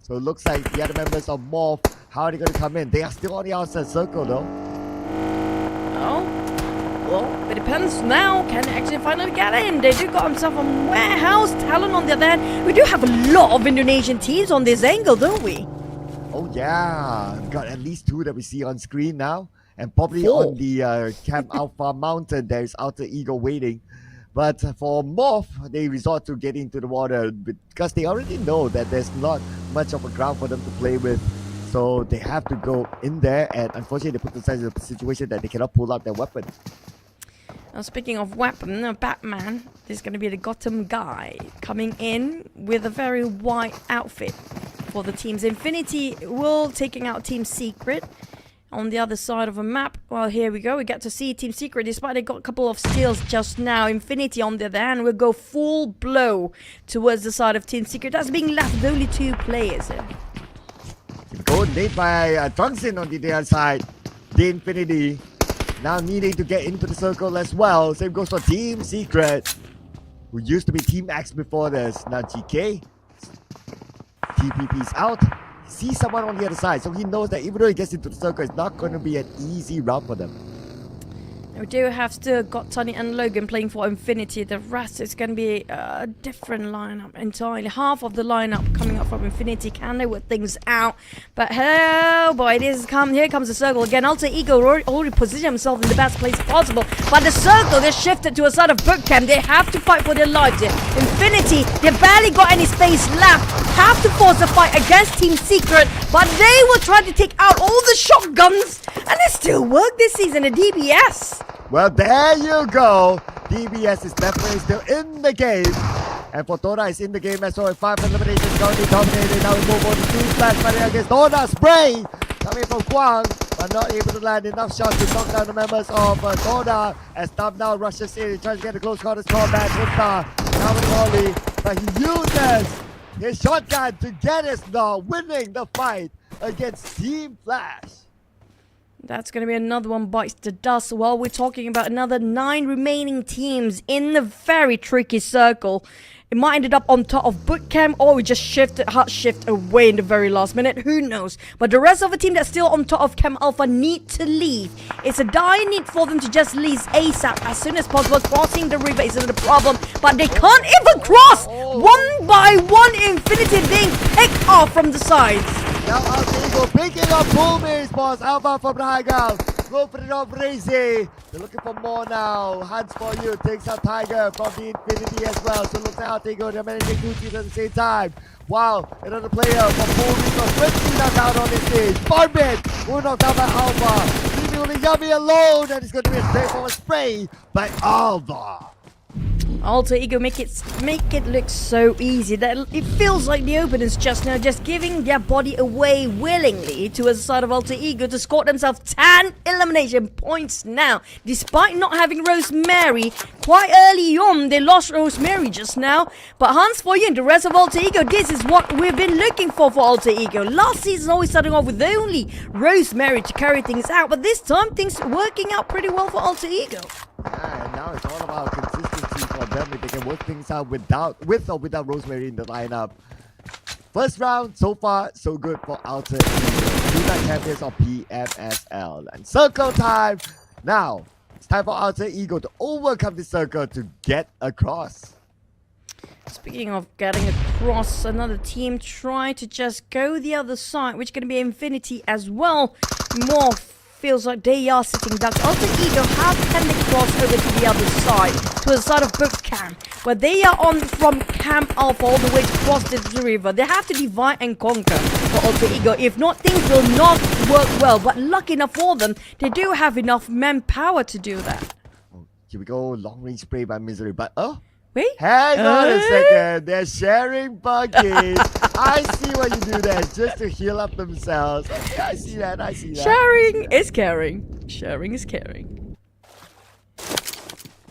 So it looks like the other members of MORPH, how are they gonna come in? They are still on the outside circle though. Oh, well, it depends now. Can they actually finally get in? They do got themselves a warehouse. TALON on the other hand. We do have a lot of Indonesian teams on this angle, don't we? Oh yeah, we've got at least 2 that we see on screen now. And probably 4. on the Camp Alpha Mountain, there is Alter Ego waiting. But for MORPH, they resort to getting into the water because they already know that there's not much of a ground for them to play with. So they have to go in there, and unfortunately, they put themselves in a situation that they cannot pull out their weapon. Now, speaking of weapon, Batman is going to be the Gotham guy coming in with a very white outfit for the teams. Infinity will taking out Team Secret on the other side of a map. Well, here we go. We get to see Team Secret, despite they got a couple of steals just now. Infinity, on the other hand, will go full blow towards the side of Team Secret. That's being left with only 2 players here. Go late by Drunken on the other side. The Infinity now needing to get into the circle as well. Same goes for Team Secret, who used to be Team X before this. Now GK. TPP's out. see someone on the other side. So he knows that even though he gets into the circle, it's not going to be an easy route for them. We do have still got Tony and Logan playing for Infinity. The rest is going to be a different lineup entirely. Half of the lineup coming up from Infinity. Can they work things out? But oh boy, here comes the circle again. Alter Ego already positioned himself in the best place possible. But the circle, they shifted to a side of bootcamp. They have to fight for their lives here. Infinity, they barely got any space left. Have to force a fight against Team Secret. But they will try to take out all the shotguns. And it still worked this season, the DBS. Well, there you go. DBS is definitely still in the game. And for TODAK is in the game as well. With 5 eliminations currently dominated. Now we move on to 2 splash fighting against TODAK. Spray coming from Kwang, but not able to land enough shots to knock down the members of TODAK. As Tam now rushes in, tries to get a close quarters combat. Hipta now with Molly, but he uses his shotgun to get us now winning the fight against Team Flash. That's going to be another one bites the dust while we're talking about another 9 remaining teams in the very tricky circle. It might ended up on top of bootcamp, or we just hard shift away in the very last minute. Who knows? But the rest of the team that's still on top of Chem Alpha need to leave. It's a dire need for them to just leave ASAP as soon as possible. Crossing the river isn't a problem, but they can't even cross. One by one, Infinity being picked off from the sides. Now Alter Ego picking up Pullman's boss. Alpha from the high ground. Go for it off Razy. They're looking for more now. Hunts for you. Takes out Tiger from the Infinity as well. So looks like Alter Ego. They're managing 2 teams at the same time. Wow. Another player from Pullman's got 20 knocked out on this stage. Barbit who knocked out by Alpha. Leaving only Yummy alone. And it's going to be a straightforward spray by Alpha. Alter Ego make it look so easy that it feels like the openers just now just giving their body away willingly to a side of Alter Ego to score themselves 10 elimination points now. Despite not having Rosemary, quite early on they lost Rosemary just now. But Hans for you and the rest of Alter Ego, this is what we've been looking for Alter Ego. Last season always starting off with only Rosemary to carry things out, but this time things are working out pretty well for Alter Ego. Yeah, and now it's all about consistency for them. If they can work things out with or without Rosemary in the lineup. First round, so far, so good for Alter Ego. TODAK champions of PMSL. And circle time. Now, it's time for Alter Ego to overcome the circle to get across. Speaking of getting across, another team try to just go the other side, which is going to be Infinity as well. MORPH feels like they are sitting ducks. Alter Ego, how can they cross over to the other side, to the side of bootcamp, where they are on from Camp Alpha all the way to cross the river. They have to divide and conquer for Alter Ego. If not, things will not work well. But lucky enough for them, they do have enough manpower to do that. Oh, here we go, long range spray by Misery, but wait, hang on a second. They're sharing buckets. I see what you do there, just to heal up themselves. Okay, I see that. Sharing is caring. Sharing is caring.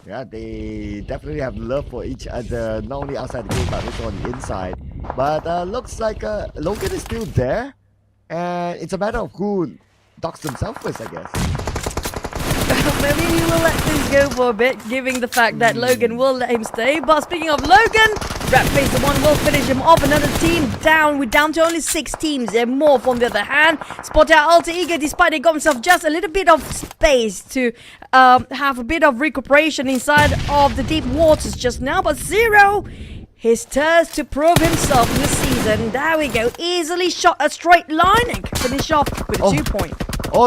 Yeah, they definitely have love for each other, not only outside the game, but also on the inside. But looks like Logan is still there. And it's a matter of who docks themselves first, I guess. Maybe he will let things go for a bit, given the fact that Logan will let him stay. But speaking of Logan, Ratface the one will finish him off. Another team down. We're down to only 6 teams. And MORPH on the other hand. Spot out Alter Ego, despite they got himself just a little bit of space to have a bit of recuperation inside of the deep waters just now. But Zero, his turn to prove himself in the season. There we go. Easily shot a straight line and finish off with a 2-point.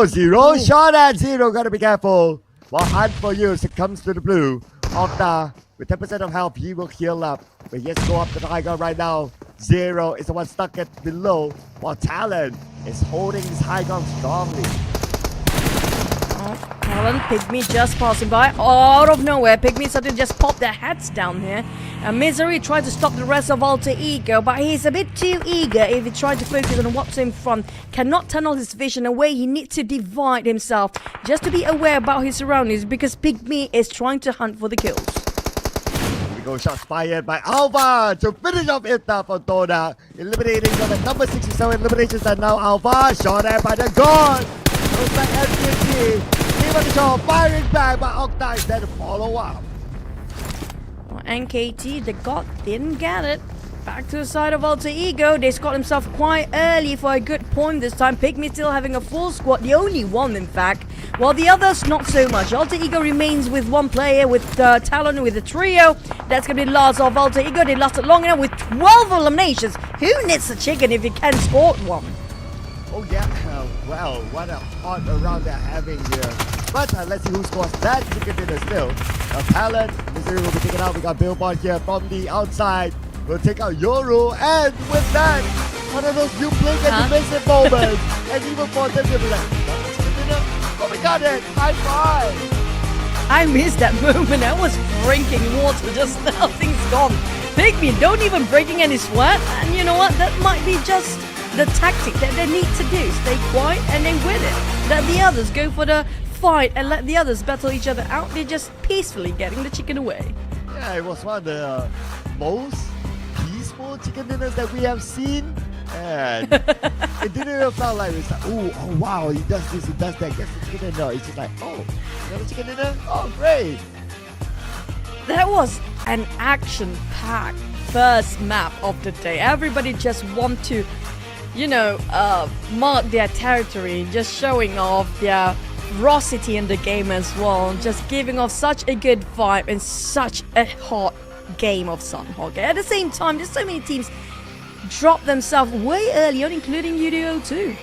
Zero shot at Zero. Gotta be careful. While Hunt for you succumbs to the blue. Octa with 10% of health, he will heal up. But he has to go up to the high ground right now. Zero is the one stuck at below, while TALON is holding his high ground strongly. TALON, PIGMY just passing by out of nowhere. PIGMY suddenly just popped their heads down here. And Misery tried to stop the rest of Alter Ego, but he's a bit too eager if he tried to focus on what's in front. Cannot tunnel his vision away. He needs to divide himself just to be aware about his surroundings, because PIGMY is trying to hunt for the kills. Here we go, shots fired by Alpha to finish off Ita for TODAK. Eliminating them at number 67 eliminations, and now Alpha shot at by the god. Looks like FGT. Give it a shot, firing back, but Octa is there to follow up. NKT, the god, didn't get it. Back to the side of Alter Ego. They scored himself quite early for a good point this time. PIGMY still having a full squad, the only one in fact, while the others not so much. Alter Ego remains with one player, with TALON, with a trio. That's going to be the last of Alter Ego. They lasted long enough with 12 eliminations. Who needs a chicken if you can score one? Oh yeah, well, what a hot round they're having here. But let's see who scores that chicken dinner still. Talon, Misery will be taken out. We got Billboard here from the outside. We'll take out YOODO, and with that, one of those you blink and you miss it moments. And even for them, they'll be like, chicken dinner? Oh, we got it! High five! I missed that moment. I was drinking water just now. Things gone. PIGMY don't even breaking any sweat. And you know what? That might be just the tactic that they need to do. Stay quiet and then win it. Let the others go for the fight and let the others battle each other out. They're just peacefully getting the chicken away. Yeah, it was one of the most peaceful chicken dinners that we have seen. And it didn't even feel like it's like, oh wow, he does this, he does that, gets the chicken dinner. No, it's just like, oh, another chicken dinner? Oh, great. That was an action-packed first map of the day. Everybody just want to, you know, mark their territory, just showing off their ferocity in the game as well, just giving off such a good vibe and such a hot game of Sun Hockey. At the same time, there's so many teams drop themselves way early on, including YOODO too.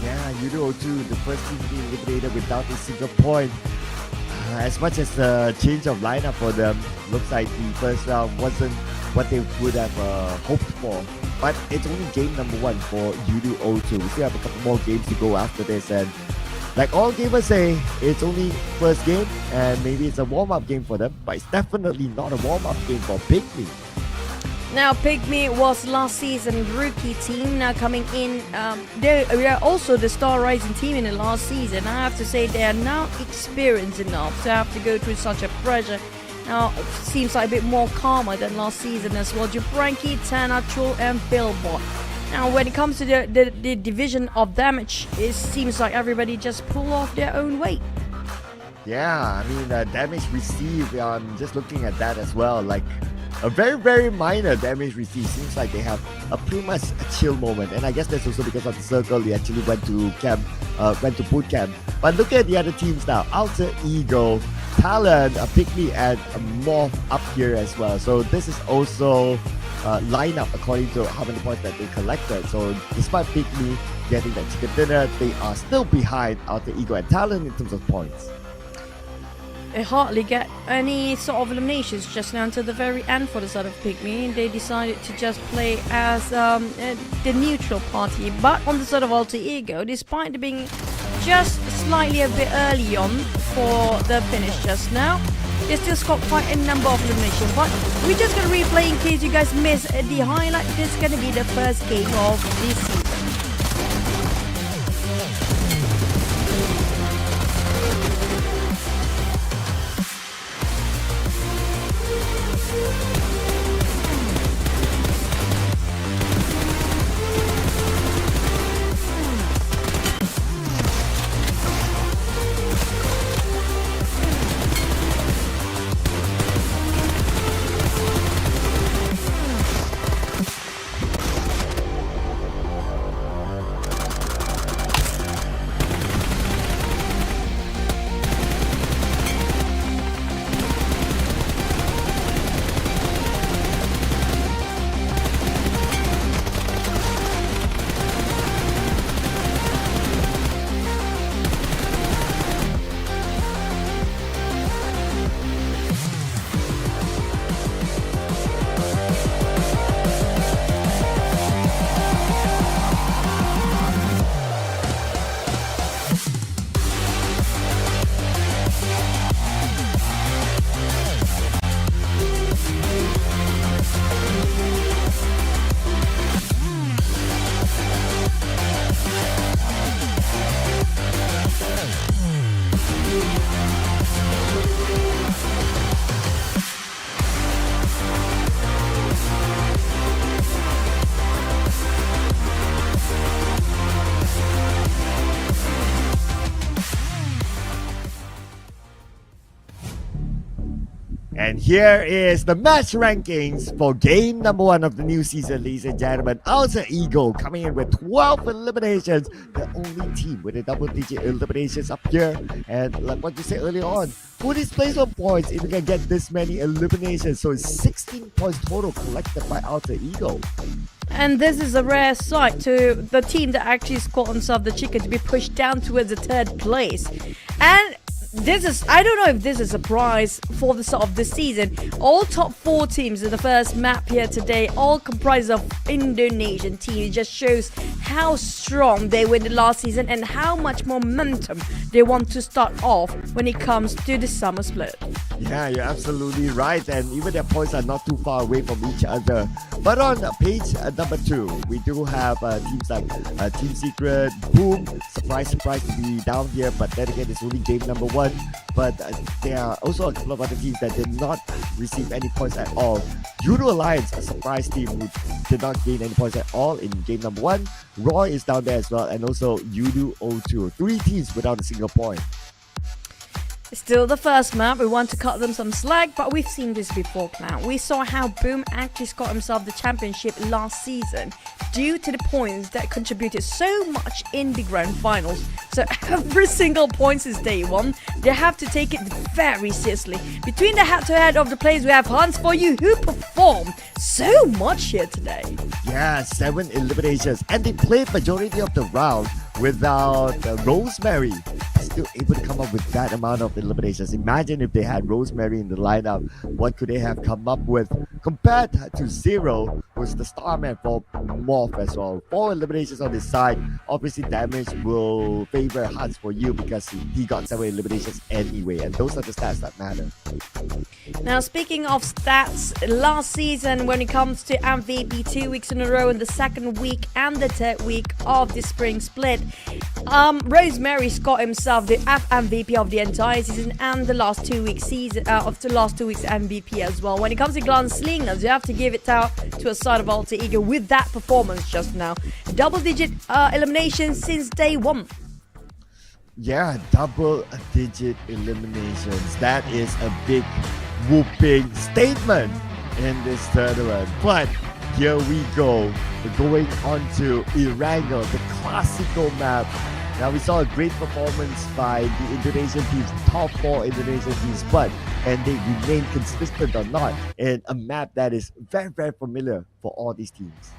Yeah, YOODO too, the first team being eliminated without a single point. As much as the change of lineup for them, looks like the first round wasn't what they would have hoped for. But it's only game number 1 for YOODO 2. We still have a couple more games to go after this, and like all gamers say, it's only first game and maybe it's a warm-up game for them, but it's definitely not a warm-up game for PIGMY. Now, PIGMY was last season rookie team. Now coming in, they are also the star rising team in the last season. I have to say they are now experienced enough to have to go through such a pressure. Now, it seems like a bit more calmer than last season as well. Jabranki, Tana, Troll, and Billboard. Now, when it comes to the division of damage, it seems like everybody just pull off their own weight. Yeah, I mean, damage received, just looking at that as well, like a very, very minor damage received. Seems like they have a pretty much a chill moment. And I guess that's also because of the circle. They actually went to camp, went to boot camp. But look at the other teams now. Alter Ego, Talon, PIGMY, and MORPH up here as well. So this is also lineup according to how many points that they collected. So despite PIGMY getting that chicken dinner, they are still behind Alter Ego and Talon in terms of points. They hardly get any sort of eliminations just now until the very end for the side of PIGMY. They decided to just play as the neutral party. But on the side of Alter Ego, despite being just slightly a bit early on for the finish just now, they still scored quite a number of eliminations. But we're just going to replay in case you guys miss the highlight. This is going to be the first game of this season. And here is the match rankings for game number 1 of the new season, ladies and gentlemen. Alter Ego coming in with 12 eliminations, the only team with a double-digit eliminations up here. And like what you said earlier on, who is placed on points if you can get this many eliminations? So it's 16 points total collected by Alter Ego. And this is a rare sight to the team that actually scored themselves the chicken to be pushed down towards the 3rd place. And this is, I don't know if this is a surprise for the start of this season. All top 4 teams in the first map here today, all comprised of Indonesian teams. It just shows how strong they were in the last season and how much momentum they want to start off when it comes to the summer split. Yeah, you're absolutely right. And even their points are not too far away from each other. But on page number 2, we do have teams like Team Secret, Boom, surprise to be down here. But then again, it's only game number 1. But there are also a couple of other teams that did not receive any points at all. YOODO Alliance, a surprise team who did not gain any points at all in game number 1. Roy is down there as well, and also YOODO O2. 3 teams without a single point. Still the first map, we want to cut them some slack, but we've seen this before, Clown. We saw how Boom actually got himself the championship last season due to the points that contributed so much in the grand finals. So every single point since day 1, they have to take it very seriously. Between the head-to-head of the players, we have Hans for you who performed so much here today. Yeah, 7 eliminations, and they played majority of the round without Rosemary. Still able to come up with that amount of eliminations. Imagine if they had Rosemary in the lineup, what could they have come up with compared to Zero, who's the star man for MORPH as well. 4 eliminations on his side. Obviously damage will favor Hans for you because he got 7 eliminations anyway, and those are the stats that matter. Now speaking of stats, last season when it comes to MVP 2 weeks in a row in the 2nd week and the 3rd week of the spring split, Rosemary got himself the MVP of the entire season and the last 2 weeks season of the last 2 weeks MVP as well. When it comes to Glanslingers, you have to give it out to a side of Alter Ego with that performance just now. Double-digit eliminations since day 1. Yeah, double-digit eliminations. That is a big whooping statement in this tournament. But here we go. We're going on to Erangel, the classical map. Now we saw a great performance by the Indonesian teams, top 4 Indonesian teams, and they remain consistent or not in a map that is very, very familiar for all these teams.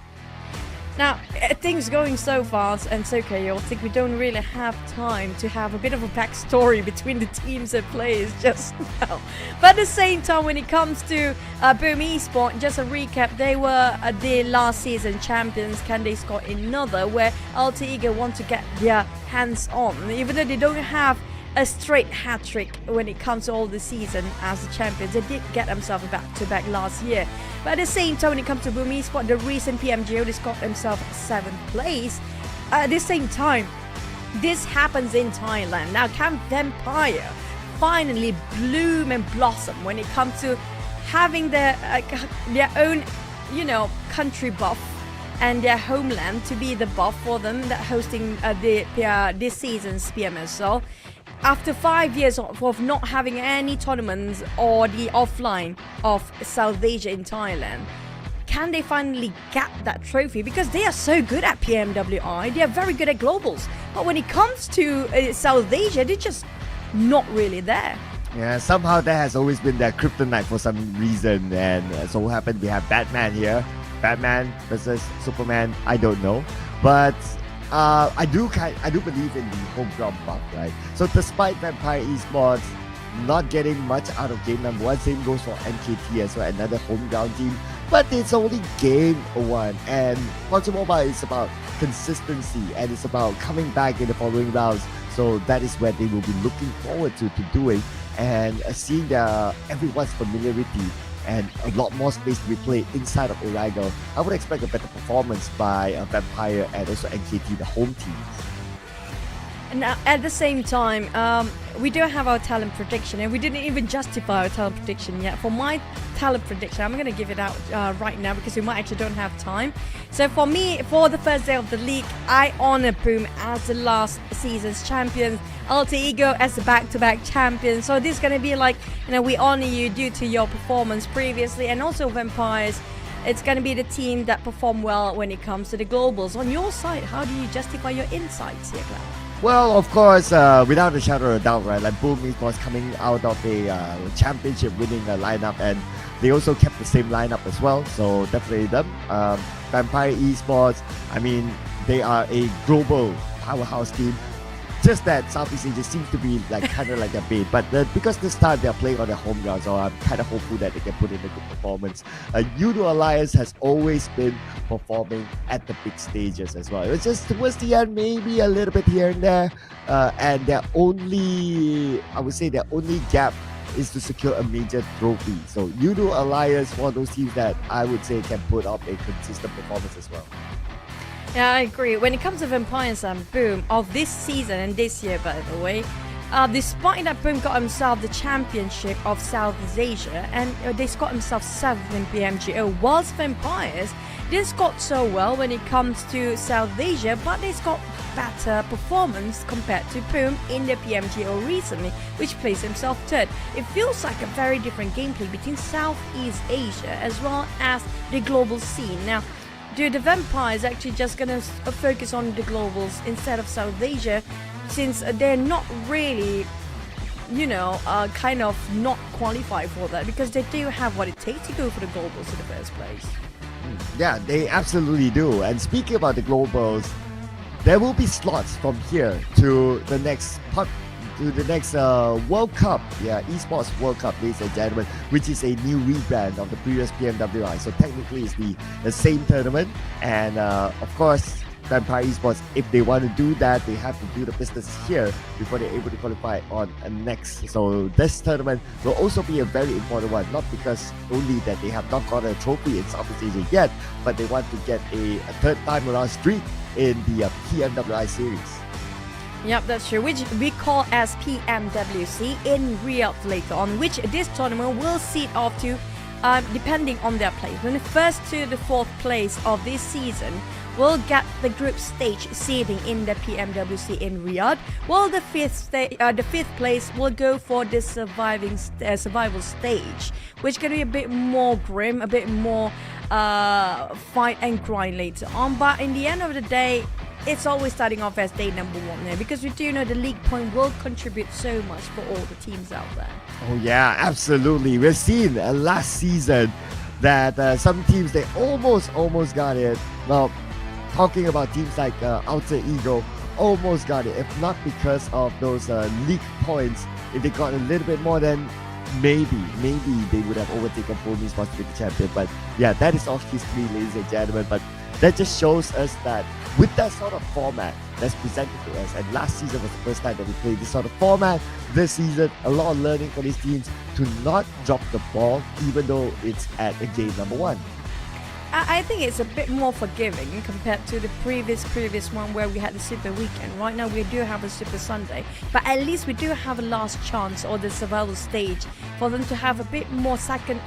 Now, things going so fast and so chaotic, we don't really have time to have a bit of a backstory between the teams and players just now. But at the same time, when it comes to Boom Esports, just a recap, they were the last season champions. Can they score another where Alter Ego want to get their hands on? Even though they don't have a straight hat-trick when it comes to all the season as the champions. They did get themselves back-to-back last year. But at the same time, when it comes to Boom Esports, the recent PMGO, they got themselves 7th place. At the same time, this happens in Thailand. Now, can Vampire finally bloom and blossom when it comes to having their own, country buff and their homeland to be the buff for them that hosting this season's PMSL? After 5 years of not having any tournaments or the offline of South Asia in Thailand, can they finally get that trophy? Because they are so good at PMWI, they are very good at globals. But when it comes to South Asia, they're just not really there. Yeah, somehow that has always been their kryptonite for some reason. And so what happened, we have Batman here. Batman versus Superman, I don't know. But I do believe in the homegrown buff, right? So despite Vampire Esports not getting much out of game number 1, same goes for MKT as well, another homegrown team. But it's only game 1, and PUBG Mobile is about consistency and it's about coming back in the following rounds. So that is where they will be looking forward to doing, and seeing everyone's familiarity and a lot more space to be played inside of Erangel. I would expect a better performance by Vampire and also NKT, the home teams. And at the same time, we do have our talent prediction, and we didn't even justify our talent prediction yet. For my talent prediction, I'm going to give it out right now because we might actually don't have time. So for me, for the first day of the league, I honor Boom as the last season's champions, Alter Ego as the back-to-back champion. So this is going to be like, we honor you due to your performance previously, and also Vampires. It's going to be the team that perform well when it comes to the globals. On your side, how do you justify your insights here, Cloud? Well, of course, without a shadow of a doubt, right? Like Boom Esports coming out of a championship winning lineup, and they also kept the same lineup as well. So definitely them. Vampire Esports, I mean, they are a global powerhouse team. Just that Southeast Asia seems to be like kind of like a bait, but because this time they're playing on their home ground, so I'm kind of hopeful that they can put in a good performance. YOODO Alliance has always been performing at the big stages as well. It's just towards the end, maybe a little bit here and there, and their only, I would say, their only gap is to secure a major trophy. So YOODO Alliance, one of those teams that I would say can put up a consistent performance as well. Yeah, I agree. When it comes to Vampires and Boom of this season and this year, by the way, despite that Boom got himself the championship of Southeast Asia, and they got himself 7th in PMGO, whilst Vampires didn't score so well when it comes to South Asia, but they got better performance compared to Boom in the PMGO recently, which placed himself 3rd. It feels like a very different gameplay between Southeast Asia as well as the global scene. Now, do the Vampires actually just gonna focus on the globals instead of South Asia, since they're not really, kind of not qualified for that, because they do have what it takes to go for the globals in the first place. Yeah, they absolutely do. And speaking about the globals, there will be slots from here to the next World Cup, Esports World Cup, ladies and gentlemen, which is a new rebrand of the previous PMWI. So technically it's the same tournament, and of course Vampire Esports, if they want to do that, they have to do the business here before they're able to qualify on next. So this tournament will also be a very important one, not because only that they have not got a trophy in Southeast Asia yet, but they want to get a third time around streak in the PMWI series. Yep, that's true, which we call as PMWC in Riyadh later on, which this tournament will seed off to depending on their placement. The first to the 4th place of this season will get the group stage seeding in the PMWC in Riyadh, while the 5th place will go for the survival stage, which can be a bit more grim, a bit more fight and grind later on. But in the end of the day, it's always starting off as day number 1 there, because we do know the league point will contribute so much for all the teams out there. Oh yeah, absolutely. We've seen last season that some teams, they almost got it. Well, talking about teams like Alter Ego, almost got it. If not because of those league points, if they got a little bit more, then maybe they would have overtaken Boom Esports to be the champion. But yeah, that is all history, ladies and gentlemen. But that just shows us that with that sort of format that's presented to us, and last season was the first time that we played this sort of format, this season, a lot of learning for these teams to not drop the ball, even though it's at a game number 1. I think it's a bit more forgiving compared to the previous one where we had the Super Weekend. Right now we do have a Super Sunday, but at least we do have a last chance or the survival stage for them to have a bit more second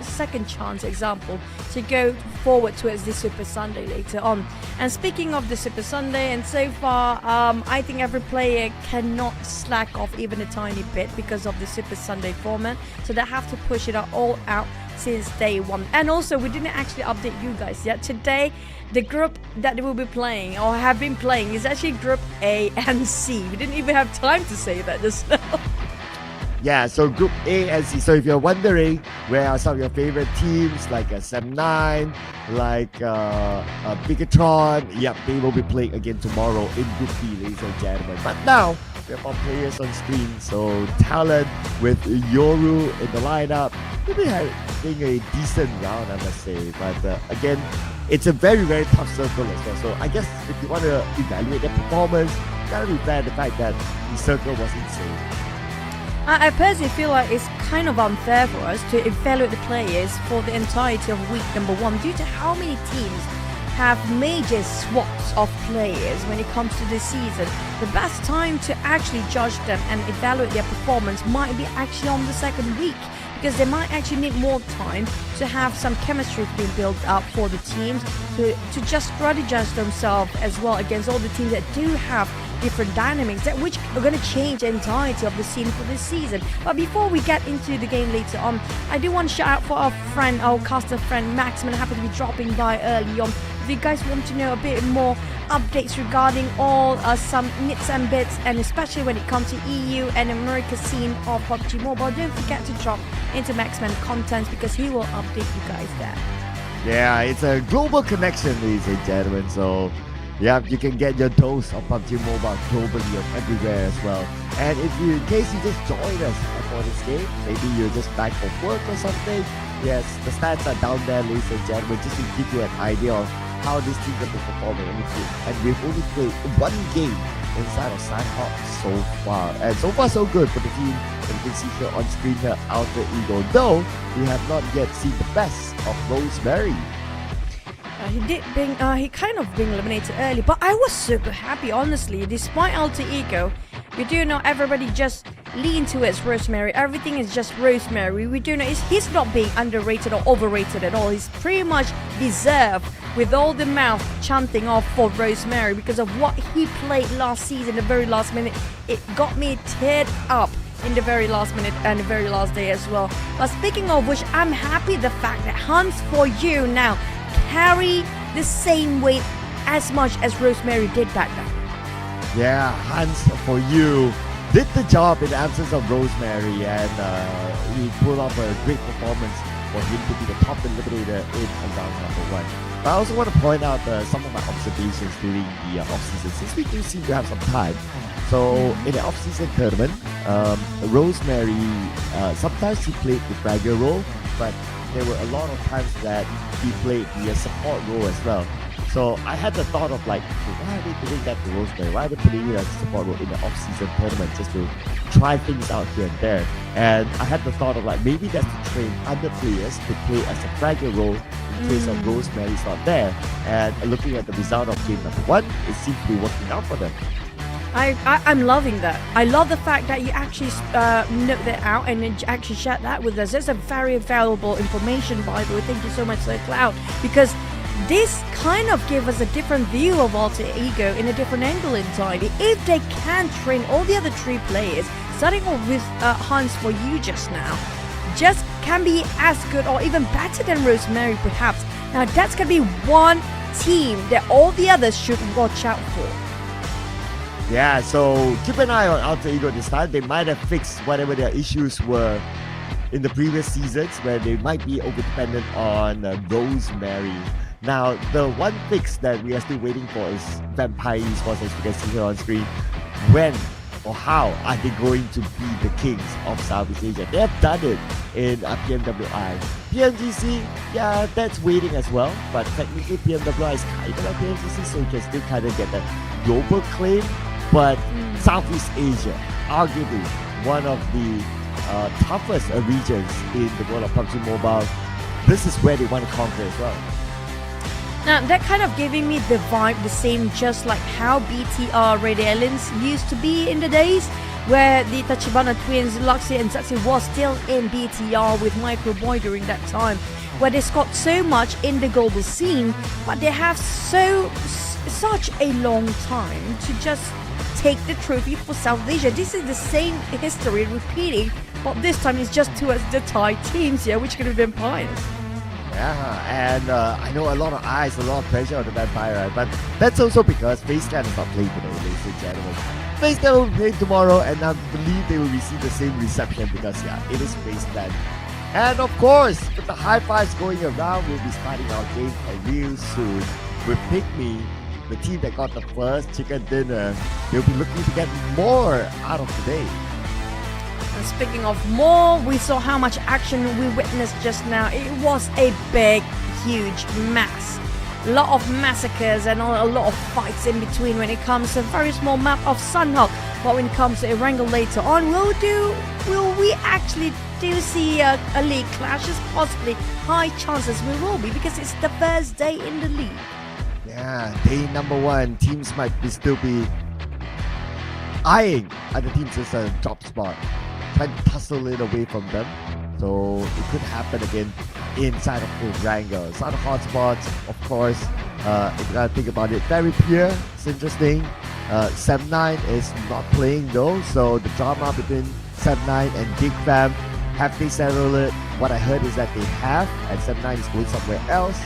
chance, example, to go forward towards the Super Sunday later on. And speaking of the Super Sunday, and so far, I think every player cannot slack off even a tiny bit because of the Super Sunday format, so they have to push it all out since day 1. And also, we didn't actually update you guys yet. Today, the group that we'll be playing or have been playing is actually Group A and C. We didn't even have time to say that just now. Yeah, so Group A and C. So if you're wondering where are some of your favorite teams like Sem9, like BIGETRON, yep, they will be playing again tomorrow in Group B, ladies and gentlemen. But now, we have our players on screen. So TALON with Yoru in the lineup. Maybe having a decent round, I must say. But again, it's a very, very tough circle as well. So I guess if you want to evaluate their performance, you gotta be fair to the fact that the circle was insane. I personally feel like it's kind of unfair for us to evaluate the players for the entirety of week number 1 due to how many teams have major swaps of players when it comes to this season, the best time to actually judge them and evaluate their performance might be actually on the second week, because they might actually need more time to have some chemistry being built up for the teams to just strategize themselves as well against all the teams that do have different dynamics that which are going to change the entirety of the scene for this season. But before we get into the game later on, I do want to shout out for our caster friend Maxman, happened to be dropping by early on. If you guys want to know a bit more updates regarding all some nits and bits, and especially when it comes to EU and America scene of PUBG Mobile, don't forget to drop into Maxman Contents because he will update you guys there. Yeah, it's a global connection, ladies and gentlemen. So, yeah, you can get your dose of PUBG Mobile globally and everywhere as well. And in case you just joined us for this game, maybe you're just back from work or something, yes, the stats are down there, ladies and gentlemen, just to give you an idea of how this team have been performing. And we've only played one game inside of Sanhok so far. And so far so good for the team. And you can see here on screen here, Alter Ego. Though, we have not yet seen the best of Rosemary. He kind of being eliminated early, but I was super happy, honestly. Despite Alter Ego, we do know everybody just lean towards Rosemary. Everything is just Rosemary. We do know he's not being underrated or overrated at all. He's pretty much deserved with all the mouth chanting off for Rosemary because of what he played last season, the very last minute. It got me teared up in the very last minute and the very last day as well. But speaking of which, I'm happy the fact that Hunts for You now carry the same weight as much as Rosemary did back then. Yeah, Hans for You did the job in the absence of Rosemary, and he pulled off a great performance for him to be the top eliminator in round number 1. But I also want to point out some of my observations during the off-season, since we do seem to have some time. So in the off-season tournament, Rosemary, sometimes he played the fragger role, but there were a lot of times that he played the support role as well. So I had the thought of like, why are they doing that to Rosemary? Why are they putting it as a support role in the off-season tournament just to try things out here and there? And I had the thought of like, maybe that's to train other players to play as a fragger role in case of Rosemary's not there. And looking at the result of game number 1, it seems to be working out for them. I'm loving that. I love the fact that you actually note that out and actually shared that with us. That's a very valuable information, by the way. Thank you so much, Sir Cloud, because this kind of gives us a different view of Alter Ego in a different angle entirely. If they can train all the other 3 players, starting off with Hans for You just now, just can be as good or even better than Rosemary perhaps. Now that's going to be one team that all the others should watch out for. Yeah, so keep an eye on Alter Ego this time. They might have fixed whatever their issues were in the previous seasons where they might be over-dependent on Rosemary. Now, the one fix that we are still waiting for is Vampire Esports, as you can see here on screen. When or how are they going to be the kings of Southeast Asia? They have done it in PMWI. PMGC, yeah, that's waiting as well. But technically, PMWI is kind of like PMGC, so you can still kind of get that global claim. But Southeast Asia, arguably one of the toughest regions in the world of PUBG Mobile, this is where they want to conquer as well. Now, that kind of giving me the vibe the same, just like how BTR Red Aliens used to be in the days where the Tachibana twins, Luxie and Satsi, was still in BTR with Microboy during that time, where they scored so much in the global scene, but they have such a long time to just take the trophy for South Asia. This is the same history repeating, but this time it's just towards the Thai teams here, which could have been Vampires. Yeah, and I know a lot of eyes, a lot of pressure on the Vampire, right? But that's also because FaZe Clan is not playing today, ladies and gentlemen. FaZe Clan will play tomorrow, and I believe they will receive the same reception because, yeah, it is FaZe Clan. And of course, with the high fives going around, we'll be starting our game real soon with PIGMY, the team that got the first chicken dinner. They'll be looking to get more out of today. And speaking of more, we saw how much action we witnessed just now. It was a big, huge mess. A lot of massacres and a lot of fights in between when it comes to a very small map of Sanhok. But when it comes to Erangel later on, will we actually do see a league clashes? Possibly. High chances we will be, because it's the first day in the league. Yeah, day number 1, teams might still be eyeing other teams as a drop spot, trying to tussle it away from them. So it could happen again inside of Erangel. It's not a hotspot, of course. If you gotta think about it, very pure. It's interesting. 7-9 is not playing though, so the drama between 7-9 and GEEK Fam, have they settled it? What I heard is that they have, and 7-9 is going somewhere else.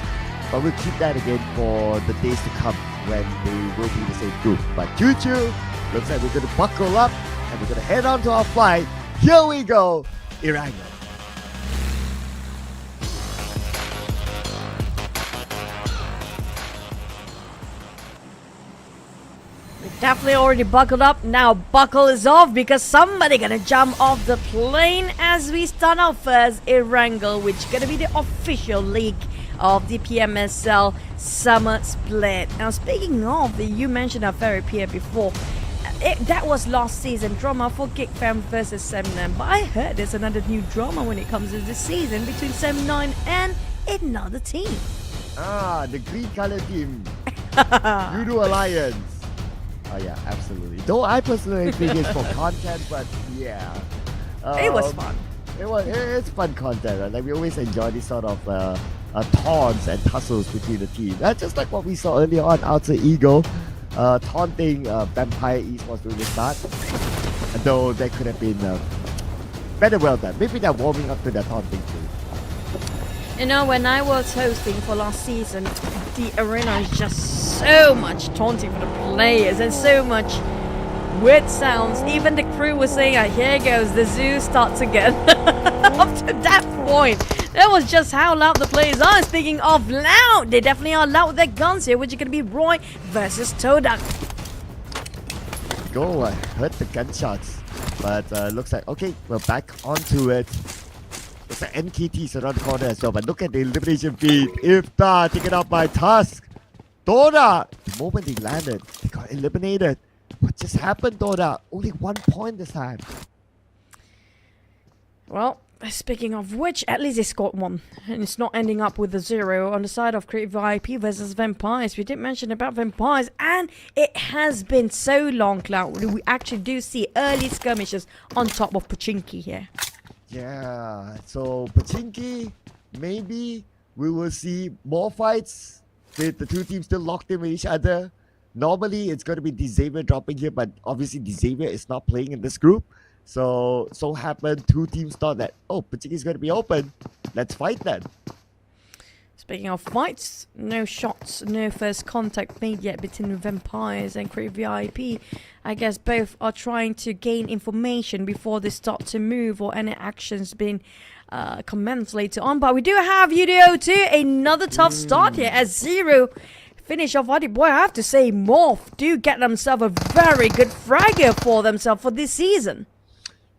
But we'll keep that again for the days to come when they will be the same group. But choo-choo, looks like we're gonna buckle up and we're gonna head on to our flight. Here we go, Erangel. Definitely already buckled up. Now buckle is off because somebody gonna jump off the plane as we start our first Erangel, which is gonna be the official league of the PMSL Summer Split. Now speaking of, you mentioned our very peer before. That was last season drama for GEEK Fam versus 7-9, but I heard there's another new drama when it comes to this season between 7-9 and another team. The green color team. YOODO Alliance. Oh yeah, absolutely. Though I personally think it's for content, but yeah. It was fun. It's fun content, right? Like we always enjoy this sort of taunts and tussles between the teams. That's just like what we saw earlier on Alter Ego taunting Vampire Esports during the start. Though that could have been better well done. Maybe they're warming up to that taunting too. You know, when I was hosting for last season, the arena is just so much taunting for the players and so much weird sounds. Even the crew was saying, here goes, the zoo starts again. Up to that point, that was just how loud the players are. Speaking of loud, they definitely are loud with their guns here, which is going to be Roy versus TODAK. Go, I heard the gunshots, but looks like, okay, we're back onto it. Looks like NKT's around the corner as well, but look at the elimination feed. Iftar taken out by Tusk. TODAK, the moment they landed, they got eliminated. What just happened, TODAK? Only 1 point this time. Well, speaking of which, at least they scored 1. And it's not ending up with a 0 on the side of Creative VIP versus Vampires. We did mention about Vampires, and it has been so long, Cloud. We actually do see early skirmishes on top of Pachinki here. Yeah, so Pachinki, maybe we will see more fights with the two teams still locked in with each other. Normally, it's going to be Xavier dropping here, but obviously Xavier is not playing in this group. So happened, two teams thought that, oh, Pachinki is going to be open. Let's fight then. Speaking of fights, no shots, no first contact made yet between Vampires and Creative VIP. I guess both are trying to gain information before they start to move or any actions being commenced later on. But we do have YOODO too, another tough start here as 0. Finish off Adi Boy. I have to say, MORPH do get themselves a very good fragger for themselves for this season.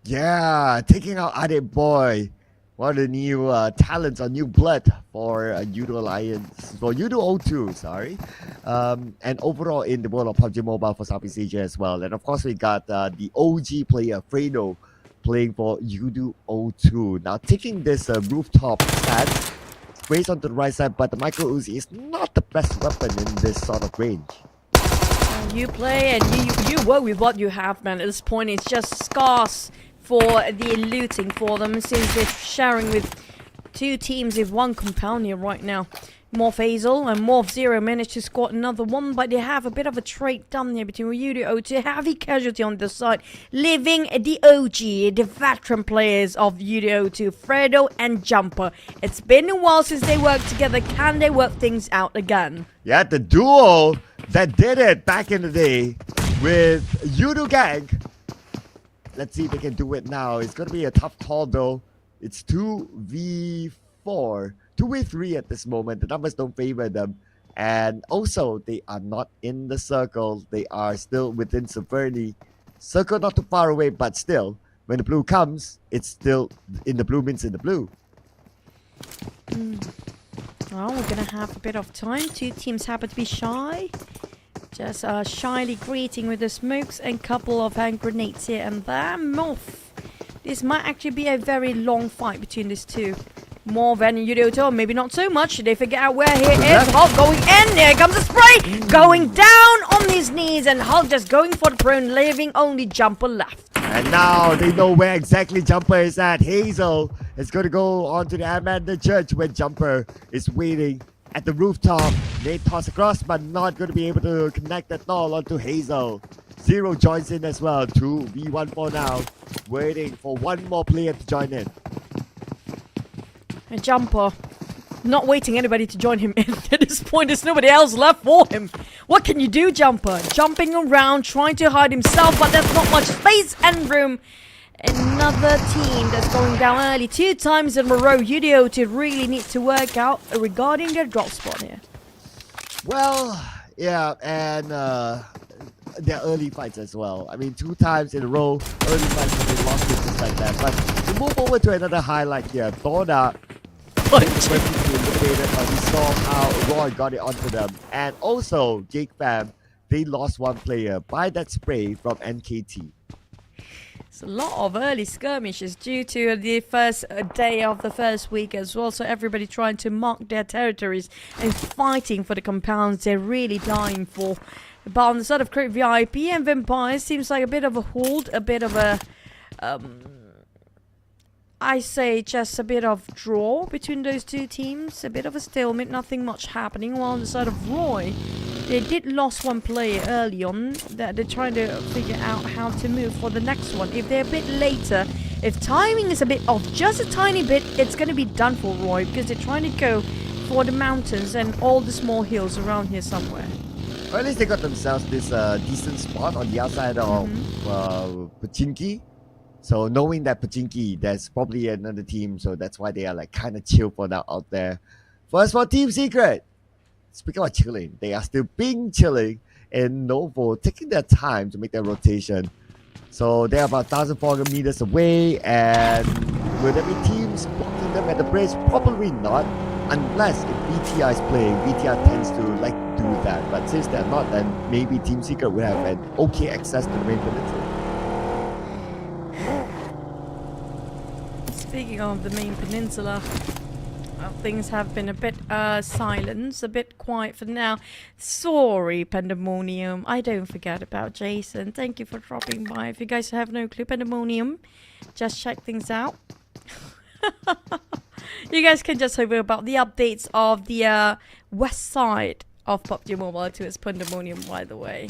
Yeah, taking out Adi Boy. One of the new talents or new blood for YOODO Alliance, for YOODO 02, sorry. And overall in the world of PUBG Mobile for Southeast Asia as well. And of course we got the OG player, Fredo, playing for YOODO 02. Now taking this rooftop stance, raised onto the right side, but the Micro Uzi is not the best weapon in this sort of range. You play and you work with what you have, man. At this point it's just scarce for the looting for them, since they're sharing with 2 teams with 1 compound here right now. MORPH Hazel and MORPH Zero managed to score another one, but they have a bit of a trade done here between YOODO 02. Heavy casualty on the side, leaving the OG, the veteran players of YOODO 02, Fredo and Jumper. It's been a while since they worked together. Can they work things out again? Yeah, the duo that did it back in the day with YOODO Gang. Let's see if they can do it now. It's going to be a tough call though. It's 2v4, 2v3 at this moment. The numbers don't favor them. And also, they are not in the circle. They are still within Severny. Circle not too far away, but still, when the blue comes, it's still in the blue, means in the blue. Well, we're going to have a bit of time. 2 teams happen to be shy. Just shyly greeting with the smokes and couple of hand grenades here and there. MORPH. This might actually be a very long fight between these two. MORPH and YOODO, maybe not so much. They figure out where he is. Hulk going in. There comes a spray. Going down on his knees. And Hulk just going for the prone, leaving only Jumper left. And now they know where exactly Jumper is at. Hazel is going to go onto the Amanda Church where Jumper is waiting at the rooftop. They toss across, but not going to be able to connect at all onto Hazel. Zero joins in as well. 2v1 for now. Waiting for one more player to join in. And Jumper, not waiting anybody to join him in. At this point, there's nobody else left for him. What can you do, Jumper? Jumping around, trying to hide himself, but there's not much space and room. Another team that's going down early 2 times in a row. YOODO to really need to work out regarding their drop spot here. Well, yeah, and their early fights as well. I mean, 2 times in a row, early fights have been lost just like that. But we move over to another highlight here. TODAK eliminated, but we saw how Roy got it onto them. And also, GEEK fam, they lost 1 player by that spray from NKT. It's a lot of early skirmishes due to the first day of the first week as well. So everybody trying to mark their territories and fighting for the compounds they're really dying for. But on the side of Crate VIP and Vampires, seems like a bit of a hold, a bit of a, I say just a bit of draw between those 2 teams. A bit of a stalemate, nothing much happening. While on the side of Roy, they did lost 1 player early on that they're trying to figure out how to move for the next one. If they're a bit later, if timing is a bit off, just a tiny bit, it's going to be done for Roy because they're trying to go for the mountains and all the small hills around here somewhere. Or at least they got themselves this decent spot on the outside of Pachinki. So knowing that Pachinki, there's probably another team, so that's why they are like kind of chill for now out there. First for Team Secret. Speaking of chilling, they are still being chilling in Novo, taking their time to make their rotation. So they're about 1,400 meters away, and will there be teams blocking them at the bridge? Probably not, unless if VTR is playing. VTR tends to like do that, but since they're not, then maybe Team Secret will have an okay access to the main peninsula. Speaking of the main peninsula, well, things have been a bit silent, a bit quiet for now. Sorry, Pandemonium. I don't forget about Jason. Thank you for dropping by. If you guys have no clue, Pandemonium, just check things out. You guys can just hear about the updates of the west side of PUBG Mobile to its Pandemonium, by the way.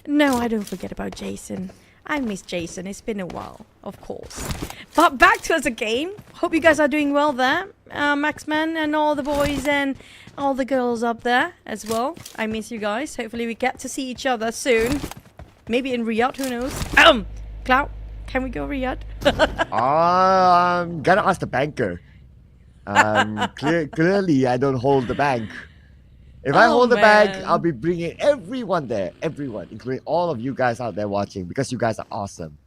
No, I don't forget about Jason. I miss Jason. It's been a while, of course. But back to us a game. Hope you guys are doing well there. Maxman and all the boys and all the girls up there as well. I miss you guys. Hopefully we get to see each other soon. Maybe in Riyadh, who knows? Cloud, can we go Riyadh? I'm gonna ask the banker. Clearly, I don't hold the bank. If I hold the bag, I'll be bringing everyone there. Everyone, including all of you guys out there watching, because you guys are awesome.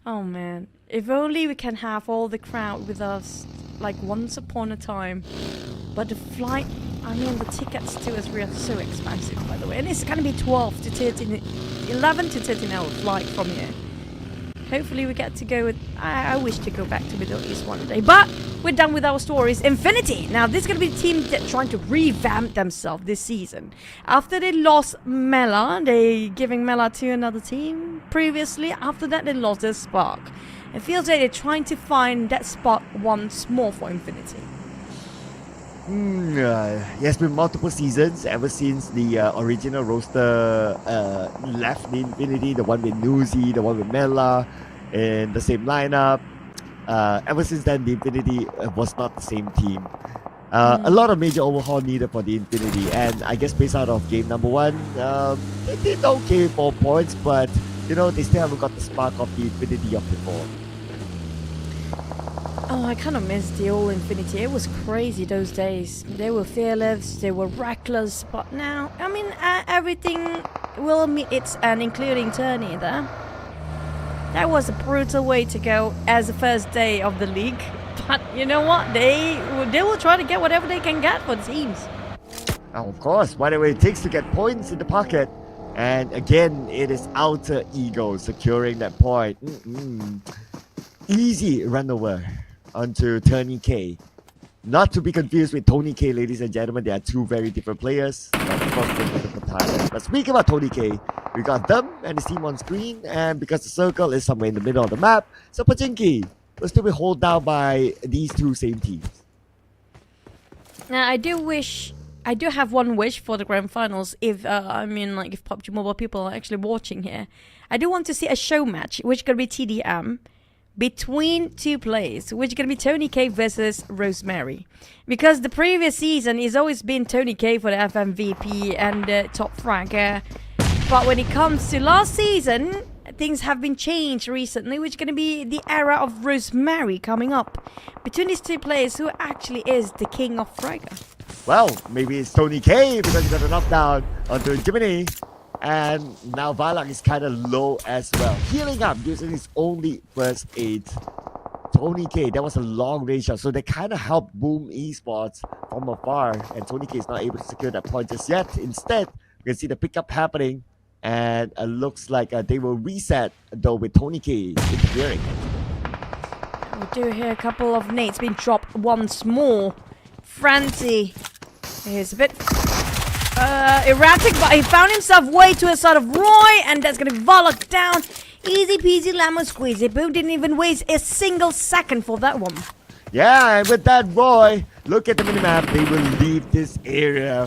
Oh man, if only we can have all the crowd with us like once upon a time. But the flight, I mean the tickets to Israel are so expensive, by the way. And it's gonna be 11 to 13 hour flight from here. Hopefully we get to go with, I wish to go back to Middle East one day. But we're done with our stories. Infinity. Now this is going to be a team that trying to revamp themselves this season. After they lost Mela, they giving Mela to another team previously. After that they lost their spark. It feels like they're trying to find that spark once more for Infinity. It's been multiple seasons ever since the original roster left the Infinity, the one with Nuzi, the one with Mela, in the same lineup. Ever since then, the Infinity was not the same team. A lot of major overhaul needed for the Infinity, and I guess based out of game number 1, they did okay for points, but you know, they still haven't got the spark of the Infinity of before. Oh, I kind of miss the old Infinity. It was crazy those days. They were fearless, they were reckless, but now, I mean, everything will meet its end, including Turney there. That was a brutal way to go as the first day of the league. But you know what? They will try to get whatever they can get for the teams. Oh, of course, whatever it takes to get points in the pocket. And again, it is Alter Ego securing that point. Easy run over. onto Tony K. Not to be confused with Tony K, ladies and gentlemen. They are two very different players. But of course, they're from Thailand. But speaking about Tony K, we got them and his team on screen. And because the circle is somewhere in the middle of the map, so Pachinki will still be held down by these two same teams. Now, I do have one wish for the grand finals. If if PUBG Mobile people are actually watching here, I do want to see a show match, which is gonna be TDM, between two players, which is gonna be Tony K versus Rosemary, because the previous season has always been Tony K for the FMVP and top fragger, but when it comes to last season, things have been changed recently, which is going to be the era of Rosemary coming up between these two players. Who actually is the king of fragger? Well, maybe it's Tony K because he got a knockdown onto Jiminy. And now Valak is kind of low as well. Healing up using his only first aid. Tony K, that was a long range shot. So they kind of helped Boom Esports from afar. And Tony K is not able to secure that point just yet. Instead, we can see the pickup happening. And it looks like they will reset, though, with Tony K interfering. We do hear a couple of nades being dropped once more. Francie is a bit erratic, but he found himself way to the side of Roy, and that's going to be Valak down. Easy peasy lemon squeezy. Boom didn't even waste a single second for that one. Yeah, and with that, Roy, look at the minimap. They will leave this area.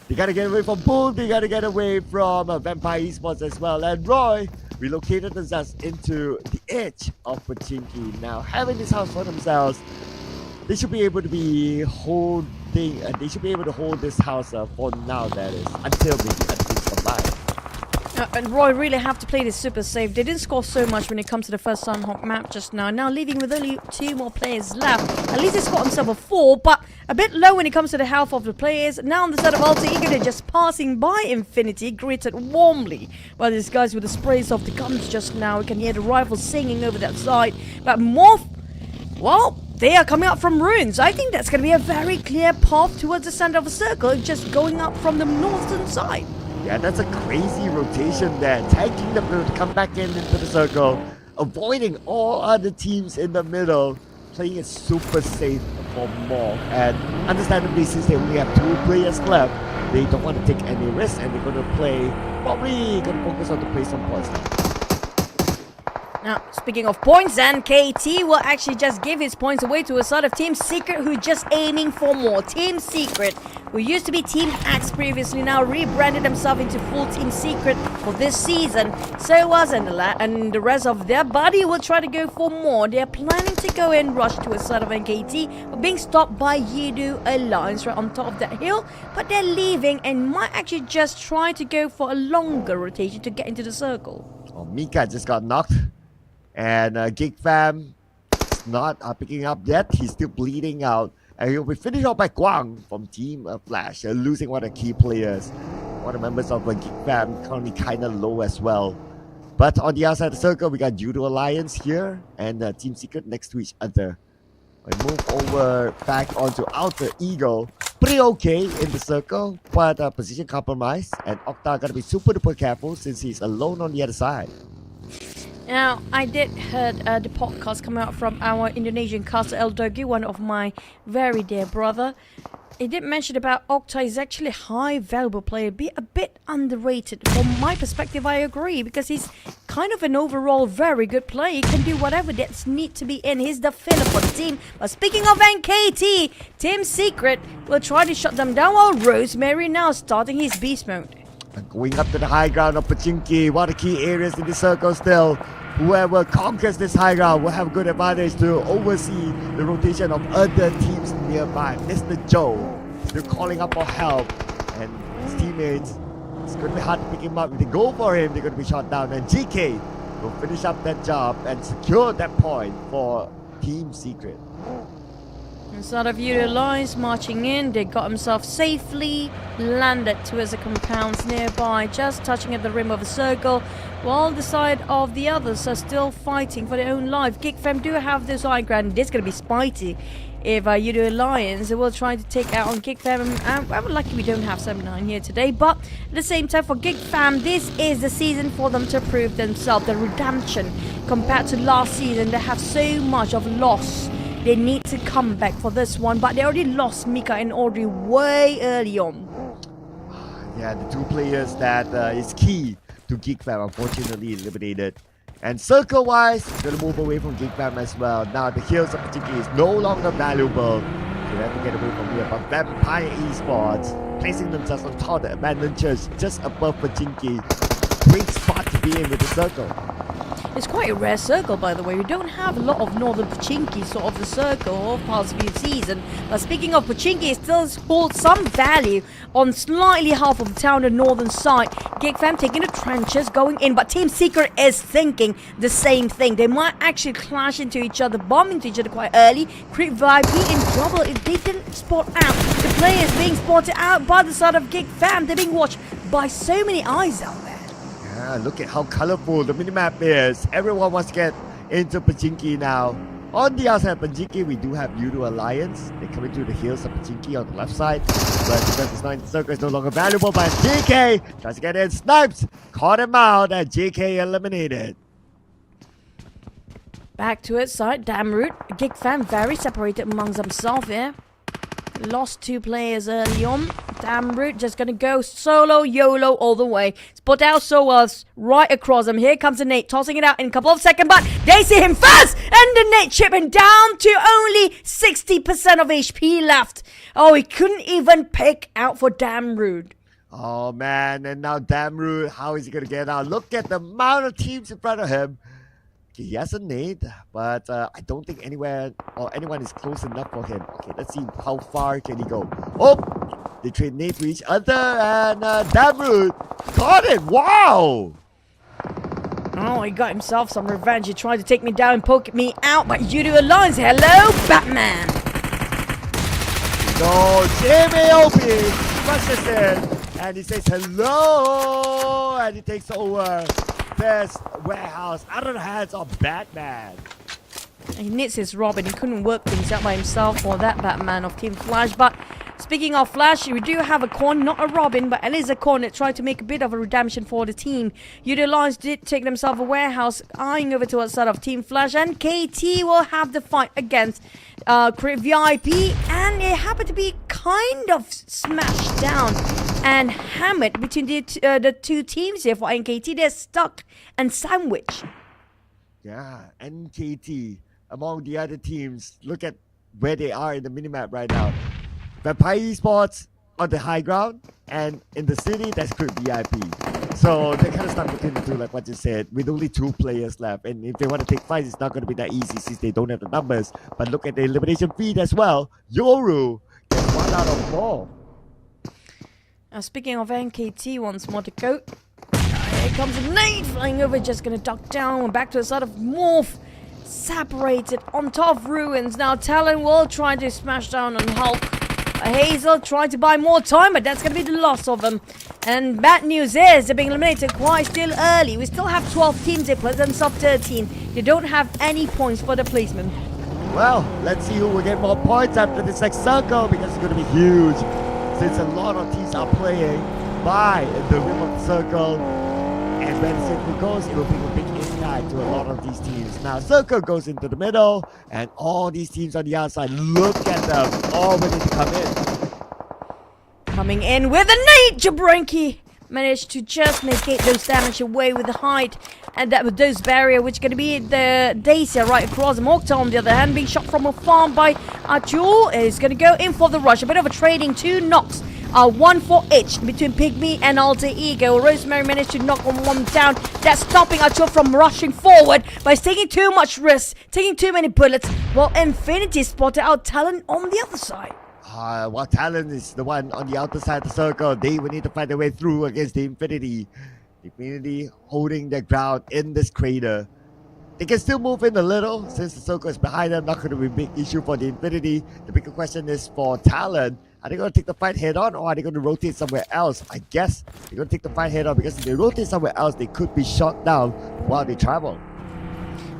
They gotta get away from Boom, they gotta get away from Vampire Esports as well. And Roy relocated themselves into the edge of Pachinki. Now, having this house for themselves, they should be able to be holding, they should be able to hold this house for now, that is, until maybe things combine. And Roy really have to play this super safe. They didn't score so much when it comes to the first Sunhawk map just now. Now leaving with only 2 more players left. At least he's got himself a 4, but a bit low when it comes to the health of the players. Now on the side of Alter Ego, just passing by Infinity, greeted warmly by these guys with the sprays of the guns just now. We can hear the rifles singing over that side. But MORPH, well, they are coming up from ruins. I think that's going to be a very clear path towards the center of the circle, just going up from the northern side. Yeah, that's a crazy rotation there. Tagging them to come back into the circle, avoiding all other teams in the middle, playing it super safe for MORPH. And understandably, since they only have 2 players left, they don't want to take any risks, and they're going to play, probably going to focus on to play some points. Now, speaking of points, and KT will actually just give his points away to a side of Team Secret, who just aiming for more. Team Secret, who used to be Team Axe previously, now rebranded themselves into full Team Secret for this season. So was and the rest of their body will try to go for more. They're planning to go and rush to a side of NKT, but being stopped by YOODO Alliance right on top of that hill. But they're leaving and might actually just try to go for a longer rotation to get into the circle. Oh, Mika just got knocked. And GEEK fam is not picking up yet. He's still bleeding out. And he'll be finished off by Guang from Team Flash, losing one of the key players. One of the members of GEEK fam currently kind of low as well. But on the outside of the circle, we got YOODO Alliance here and Team Secret next to each other. We move over back onto Alter Ego. Pretty okay in the circle, but position compromise. And Octa gotta be super duper careful since he's alone on the other side. Now, I did heard the podcast come out from our Indonesian caster El Dogi, one of my very dear brother. He did mention about Octa is actually a high valuable player, be a bit underrated. From my perspective, I agree, because he's kind of an overall very good player. He can do whatever that's need to be in. He's the filler for the team. But speaking of NKT, Team Secret will try to shut them down, while Rosemary now starting his beast mode. Going up to the high ground of Pachinki, one of the key areas in the circle still. Whoever conquers this high ground will have good advantage to oversee the rotation of other teams nearby. Mr. Joe still calling up for help, and his teammates, it's going to be hard to pick him up. If they go for him, they're going to be shot down, and GK will finish up that job and secure that point for Team Secret. Inside of YOODO Alliance marching in, they got themselves safely landed towards the compounds nearby, just touching at the rim of a circle, while the side of the others are still fighting for their own life. GEEK fam do have this high ground. This is going to be spicy if YOODO Alliance will try to take out on GEEK fam. I'm lucky we don't have 7-9 here today, but at the same time for GEEK fam, this is the season for them to prove themselves, the redemption compared to last season. They have so much of loss They need to come back for this one, but they already lost Mika and Audrey way early on. Yeah, the two players that is key to GEEK Fam unfortunately eliminated. And circle-wise, gonna move away from GEEK Fam as well. Now the heals of Pachinki is no longer valuable. They have to get away from here. But Vampire Esports placing themselves on top of the abandoned church just above Pachinki. Great spot to be in with the circle. It's quite a rare circle, by the way. We don't have a lot of Northern Pachinki sort of the circle of past few seasons. But speaking of Pachinki, it still holds some value on slightly half of the town, the northern side. GEEK Fam taking the trenches, going in, but Team Secret is thinking the same thing. They might actually clash into each other, bomb into each other quite early. Creep VIP in trouble if they didn't spot out. The players being spotted out by the side of GEEK Fam. They're being watched by so many eyes out there. Yeah, look at how colorful the minimap is. Everyone wants to get into Pachinki now. On the outside of Pachinki, we do have YOODO Alliance. They're coming through the hills of Pachinki on the left side. But because it's not in the circle, it's no longer valuable. But GK tries to get in, snipes, caught him out, and GK eliminated. Back to its side, Damroot. GEEK Fam very separated amongst themselves here. Lost two players early on. Damroot just gonna go solo YOLO all the way. Spot out Soas right across him. Here comes the nade, tossing it out in a couple of seconds, but they see him first! And the nade chipping down to only 60% of HP left. Oh, he couldn't even pick out for Damroot. Oh man, and now Damroot, how is he gonna get out? Look at the amount of teams in front of him. He has a nade, but I don't think anywhere or anyone is close enough for him. Okay, let's see how far can he go. Oh, they trade nade to each other, and Damroot got it. Wow! Oh, he got himself some revenge. He tried to take me down and poke me out, but YOODO Alliance. Hello, Batman. So Jimmy Opie rushes in, and he says hello, and he takes over this warehouse out of the hands of Batman. He needs his Robin. He couldn't work things out by himself for that Batman of Team Flash. But speaking of Flash, we do have a Corn, not a Robin, but it is a Corn that tried to make a bit of a redemption for the team. YOODO Alliance did take themselves a warehouse, eyeing over towards the side of Team Flash, and KT will have the fight against VIP, and it happened to be kind of smashed down and hammered between the two teams here for NKT. They're stuck and sandwiched. Yeah, NKT among the other teams. Look at where they are in the minimap right now. Vampire Esports on the high ground, and in the city, that's Crit VIP. So they're kind of stuck between the two, like what you said, with only two players left. And if they want to take fights, it's not going to be that easy since they don't have the numbers. But look at the elimination feed as well. Yoru gets 1 out of 4. Now, speaking of NKT, once more to go. Here comes a nade flying over, just gonna duck down. Back to the side of MORPH. Separated on top of ruins. Now, TALON will try to smash down on Hulk. Hazel trying to buy more time, but that's gonna be the loss of them. And bad news is they're being eliminated quite still early. We still have 12 teams. They play themselves 13. They don't have any points for the placement. Well, let's see who will get more points after this next circle, because it's going to be huge. Since a lot of teams are playing by the rim of the circle, and when the circle goes, it will bring a big impact to a lot of these teams. Now, circle goes into the middle, and all these teams on the outside, look at them, all ready to come in. Coming in with a nade, Jabranki managed to just negate those damage away with the height, and that with those barrier, which is going to be the Dacia right across. Mokhtar, on the other hand, being shot from afar by IQOO, is going to go in for the rush. A bit of a trading, 2 knocks. 1 for each between PIGMY and Alter Ego. Rosemary managed to knock on one down. That's stopping IQOO from rushing forward by taking too much risk, taking too many bullets, while Infinity spotted out TALON on the other side. While TALON is the one on the outer side of the circle, they will need to find their way through against the Infinity. The Infinity holding their ground in this crater. They can still move in a little since the circle is behind them. Not going to be a big issue for the Infinity. The bigger question is for TALON. Are they going to take the fight head on, or are they going to rotate somewhere else? I guess they're going to take the fight head on, because if they rotate somewhere else, they could be shot down while they travel.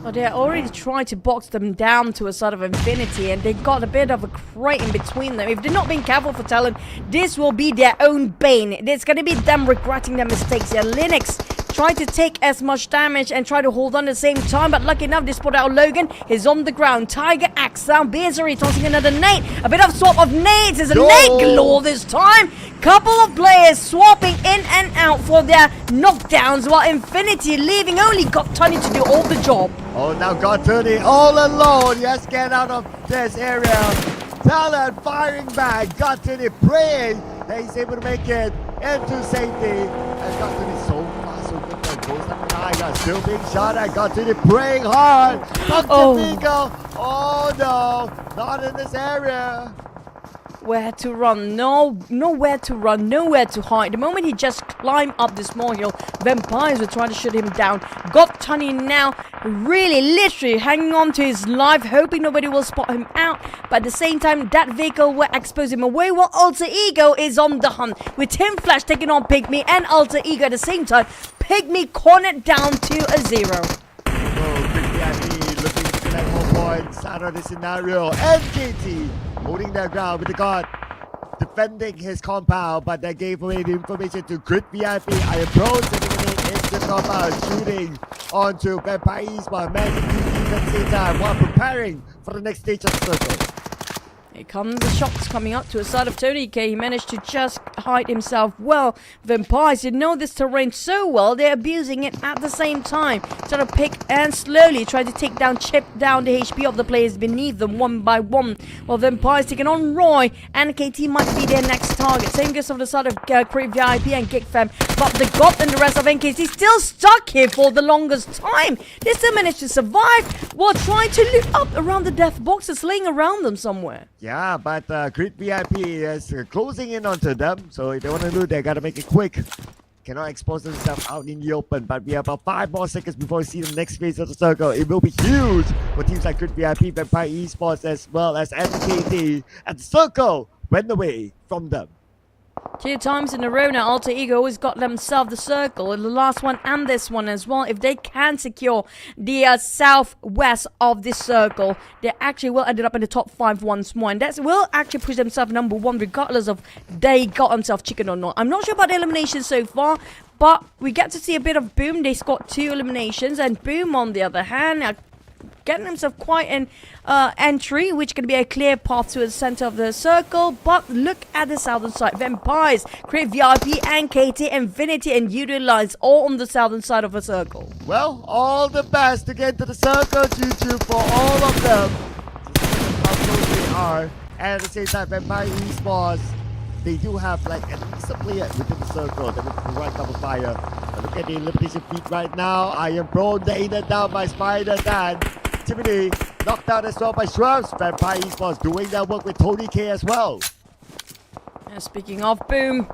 Well, they're already trying to box them down to a sort of Infinity, and they got a bit of a crate in between them. If they're not being careful for TALON, this will be their own bane. It's going to be them regretting their mistakes. Yeah, Linux try to take as much damage and try to hold on at the same time, but lucky enough, they spot out Logan. He's on the ground. Tiger acts down. BSRE tossing another nade. A bit of swap of nades. There's a nade galore this time. Couple of players swapping in and out for their knockdowns, while Infinity leaving only got Tony to do all the job. Oh, now got 30 all alone. Yes, get out of this area. TALON firing back. Got 30 praying that he's able to make it into safety. And got 30 so fast, so good. There goes number 9. Still being shot at. Got 30 praying hard. Up to Vigo. Oh no, not in this area. Where to run? Nowhere to run, nowhere to hide. The moment he just climbed up this small hill, vampires were trying to shoot him down. Got Tony now, really, literally hanging on to his life, hoping nobody will spot him out. But at the same time, that vehicle will expose him away, while Alter Ego is on the hunt. With Tim Flash taking on Pygmy and Alter Ego at the same time, Pygmy cornered down to a 0. PMSL looking to collect more points out of this scenario. NKT holding their ground with the god defending his compound, but they gave away the information to Grid VIP. I approach the into the compound, shooting onto Vampire Esports, managing to keep at the same time while preparing for the next stage of the circle. Here comes the shots coming up to the side of Tony K. He managed to just hide himself well. Vampires, you know this terrain so well, they're abusing it at the same time. Trying to pick and slowly try to chip down the HP of the players beneath them one by one. While Vampires taking on Roy, and KT might be their next target. Same goes on the side of Crave VIP and GEEK Fam. But the God and the rest of NKT still stuck here for the longest time. They still managed to survive while trying to loot up around the death boxes laying around them somewhere. Yeah, but Grid VIP is closing in onto them, so if they want to loot, they gotta make it quick. Cannot expose themselves out in the open, but we have about 5 more seconds before we see the next phase of the circle. It will be huge for teams like Grid VIP, Vampire Esports, as well as NKT, and the circle went away from them. 2 times in a row now, Alter Ego always got themselves the circle, the last one and this one as well. If they can secure the southwest of this circle, they actually will end up in the top 5 once more, and that will actually push themselves number 1 regardless of they got themselves chicken or not. I'm not sure about the elimination so far, but we get to see a bit of Boom. They scored 2 eliminations, and Boom on the other hand getting himself quite an entry, which can be a clear path to the center of the circle. But look at the southern side. Vampires, Crave VIP, and KT, Infinity, and YOODO lines all on the southern side of the circle. Well, all the best to get to the circle, Choo-choo, for all of them. How close they are. And at the same time, Vampire Esports, they do have like at least a player within the circle that will provide cover fire. But look at the elimination feed right now. I am prone, taken down by Spider Dan. Timothy knocked out as well by Shrubs. Vampire Esports doing their work with Tony K as well. And speaking of Boom,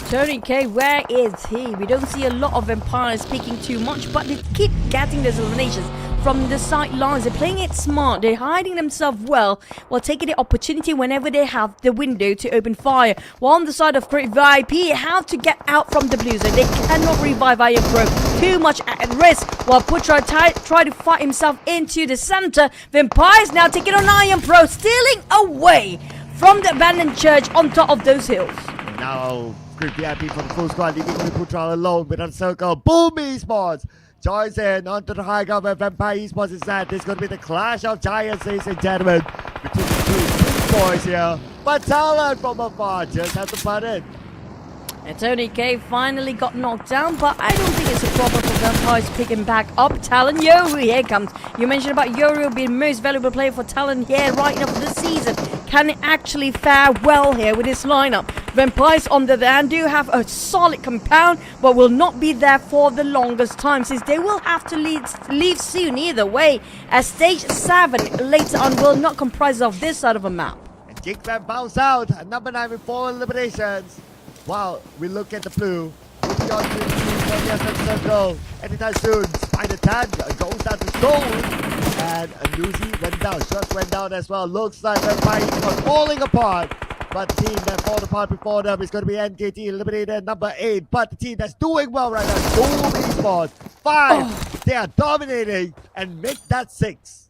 Tony K, where is he? We don't see a lot of Vampires speaking too much, but they keep getting those eliminations from the sidelines. They're playing it smart. They're hiding themselves well while taking the opportunity whenever they have the window to open fire. While on the side of Great VIP, have to get out from the blue zone. They cannot revive Iron Pro. Too much at risk. While Putra try to fight himself into the center. Vampires now taking on Iron Pro, stealing away from the abandoned church on top of those hills. And now Great VIP from the full squad, leaving only Putra alone without a circle. Boom Esports joins in onto the high ground where Vampire Esports is at. This is going to be the clash of giants, ladies and gentlemen, between the 2 big boys here. But TALON from afar just has to put it. And Tony K finally got knocked down, but I don't think it's a problem for Vampires picking back up. TALON, Yoru, here comes. You mentioned about Yoru being the most valuable player for TALON here right now for this season. Can it actually fare well here with this lineup? Vampires on the other hand do have a solid compound, but will not be there for the longest time, since they will have to leave soon either way, as stage 7 later on will not comprise of this side of a map. And GEEK Fam bounce out at number 9 with 4 eliminations. While we look at the blue, moving on to the circle. Anytime soon, Spider Tan goes down to Stone. And Nuzi went down, Shots went down as well. Looks like Vampire Esports falling apart. But the team that fought apart before them is going to be NKT, eliminated at number 8. But the team that's doing well right now, Boom Esports, 5. They are dominating and make that 6.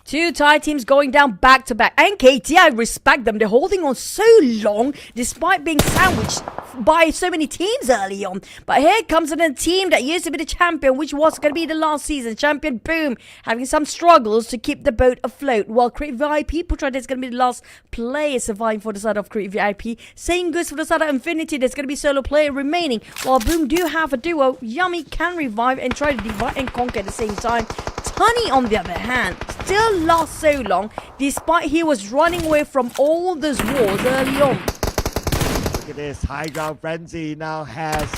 2 Thai teams going down back to back. And KT, I respect them. They're holding on so long despite being sandwiched by so many teams early on. But here comes a team that used to be the champion, which was going to be the last season champion. Boom, having some struggles to keep the boat afloat. While Create VIP portrayed is going to be the last player surviving for the side of Create VIP. Same goes for the side of Infinity. There's going to be solo player remaining. While Boom do have a duo, Yummy can revive and try to divide and conquer at the same time. Tunny, on the other hand, still lost so long, despite he was running away from all those wars early on. Look at this, high ground frenzy now has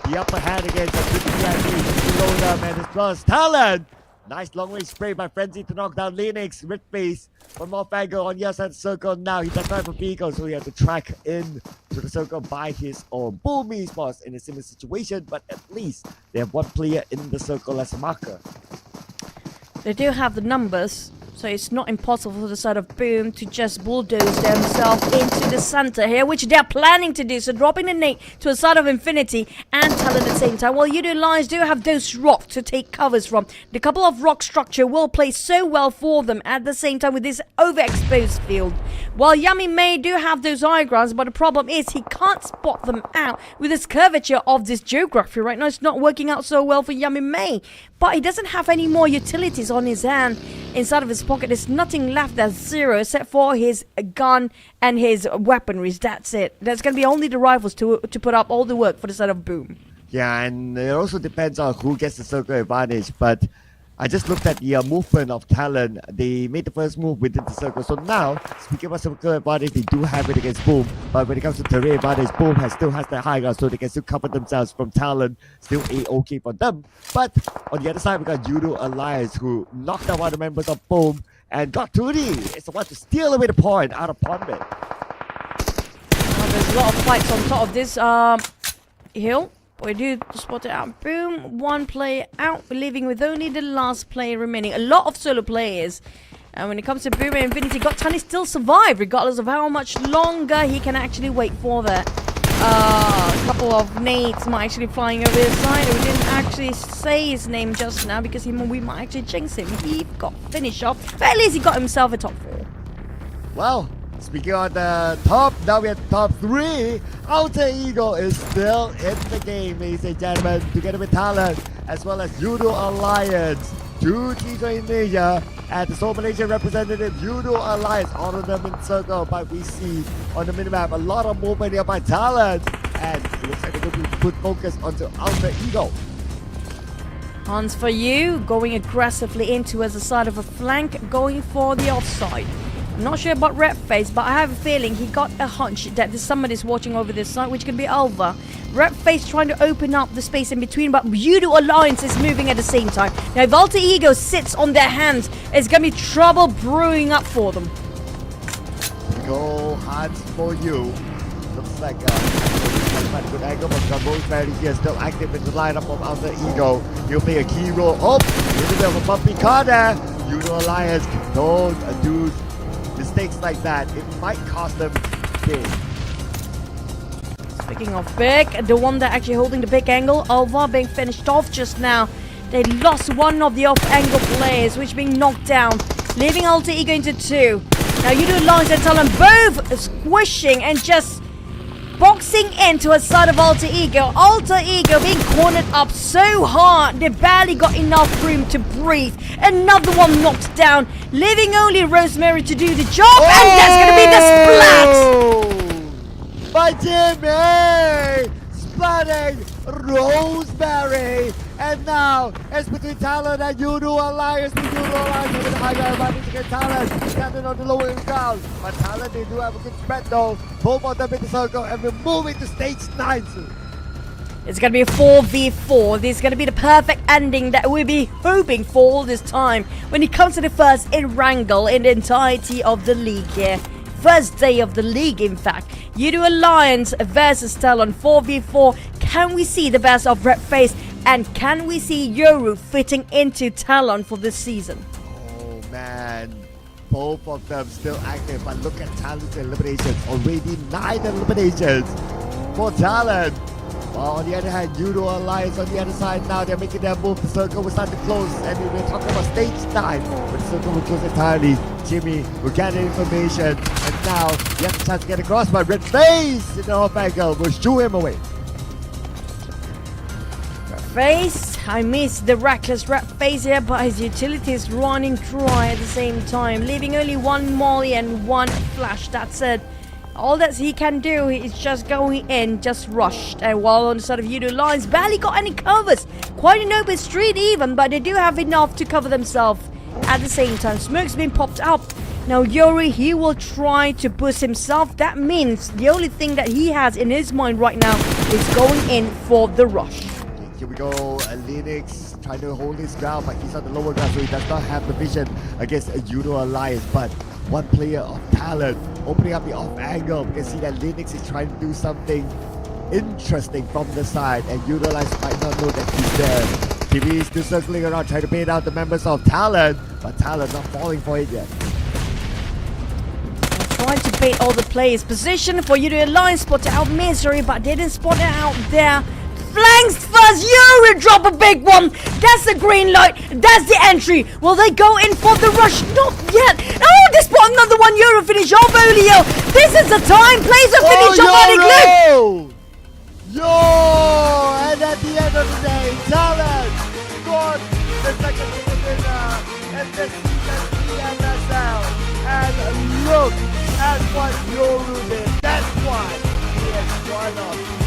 the upper hand against the VIP below them, and as well as TALON. Nice long range spray by Frenzy to knock down Linux. Red face from MORPH angle on the other side of the circle. Now he does not have a vehicle, so he has to track in to the circle by his own. Boom Esports in a similar situation, but at least they have one player in the circle as a marker. They do have the numbers, so it's not impossible for the side of Boom to just bulldoze themselves into the center here, which they're planning to do. So dropping the nade to the side of Infinity and TALON at the same time. While YOODO Lions do have those rocks to take covers from. The couple of rock structure will play so well for them at the same time with this overexposed field. While Yummy May do have those high grounds, but the problem is he can't spot them out with this curvature of this geography. Right now it's not working out so well for Yummy May. But he doesn't have any more utilities on his hand. Inside of his pocket, there's nothing left that's zero except for his gun and his weaponry. That's it. That's going to be only the rifles to put up all the work for the side of Boom. Yeah, and it also depends on who gets the circle advantage. But I just looked at the movement of TALON. They made the first move within the circle. So now, speaking about circle advantage, they do have it against Boom. But when it comes to terrain advantage, Boom still has the high ground, so they can still cover themselves from TALON. Still A-OK for them. But on the other side, we got YOODO Alliance, who knocked out one of the members of Boom. And got Tootie is the one to steal away the point out of Pondbit. There's a lot of fights on top of this hill. We do spot it out. Boom, one player out, leaving with only the last player remaining. A lot of solo players. And when it comes to Boom and Infinity, got Tunny still survive, regardless of how much longer he can actually wait for that. A couple of nades might actually flying over his side. We didn't actually say his name just now because we might actually jinx him. He got finished off, but at least he got himself a top 4. Well, speaking on the top, now we have top 3. Alter Ego is still in the game, ladies and gentlemen, together with TALON, as well as YOODO Alliance. 2 teams from Indonesia, and the Seoul Malaysia representative, YOODO Alliance, all of them in circle. But we see on the minimap a lot of movement here by TALON, and it looks like they're going to put focus onto Alter Ego. Hans for you, going aggressively into as a side of a flank, going for the offside. I'm not sure about Red Face, but I have a feeling he got a hunch that there's somebody's watching over this side, which could be Alva. Red Face trying to open up the space in between, but YOODO Alliance is moving at the same time. Now, if Alter Ego sits on their hands, it's going to be trouble brewing up for them. Go Hans for you. Looks like a good angle, but Rosemary here still active in the lineup of Alter Ego. He'll play a key role. Oh, a little bit of a bumpy car there. YOODO Alliance don't do mistakes like that. It might cost them big. Speaking of big, the one that actually holding the big angle, Alva being finished off just now. They lost one of the off-angle players, which being knocked down, leaving Alter Ego into 2. Now YOODO Alliance and TALON both squishing and just boxing into a side of Alter Ego. Alter Ego being cornered up so hard, they barely got enough room to breathe. Another one knocked down, leaving only Rosemary to do the job, and that's going to be the splat! By Jimmy! Splatting Rosemary! And now, it's between TALON and YOODO Alliance. YOODO Alliance with a higher advantage against TALON. Standing on the lower ground. But TALON, they do have a good spread though. Both of them in the circle, and we're moving to stage 9 soon. It's going to be a 4v4. This is going to be the perfect ending that we'll be hoping for all this time when it comes to the first in wrangle in the entirety of the league here. First day of the league, in fact. YOODO Alliance versus TALON 4v4. Can we see the best of Red Face? And can we see Yoru fitting into TALON for this season? Oh man, both of them still active, but look at TALON's eliminations. Already 9 eliminations for TALON. While on the other hand, YOODO Alliance on the other side now, they're making their move. The circle will start to close, and we're talking about stage 9. But the circle will close entirely. Jimmy will gather information, and now he has a chance to get across, but Red FaZe in the off angle will shoo him away. FaZe, I miss the reckless Red FaZe here, but his utility is running dry at the same time, leaving only one molly and one flash. That's it. All that he can do is just going in, just rushed. And while on the side of YOODO Alliance, barely got any covers. Quite an open street even, but they do have enough to cover themselves. At the same time, smoke's been popped up. Now Yuri, he will try to boost himself. That means the only thing that he has in his mind right now is going in for the rush. Here we go, Linux trying to hold his ground, but he's on the lower ground, so he does not have the vision against a YOODO Alliance. But one player of talent opening up the off angle. We can see that Linux is trying to do something interesting from the side, and YOODO Alliance might not know that he's there. TV is still circling around, trying to bait out the members of TALON, but TALON not falling for it yet. Trying to bait all the players. Position for YOODO Alliance, spotted out Misery, but didn't spot it out there. Flanks first, Yuri drop a big one. That's the green light. That's the entry. Will they go in for the rush? Not yet. Oh, they spot another one. Yuri finish off Olio. This is the time. Plays a finish off on Igloo. Yo! And at the end of the day, TALON scored the second winner in this season PMSL. And look at what Yoru did. That's why he is one of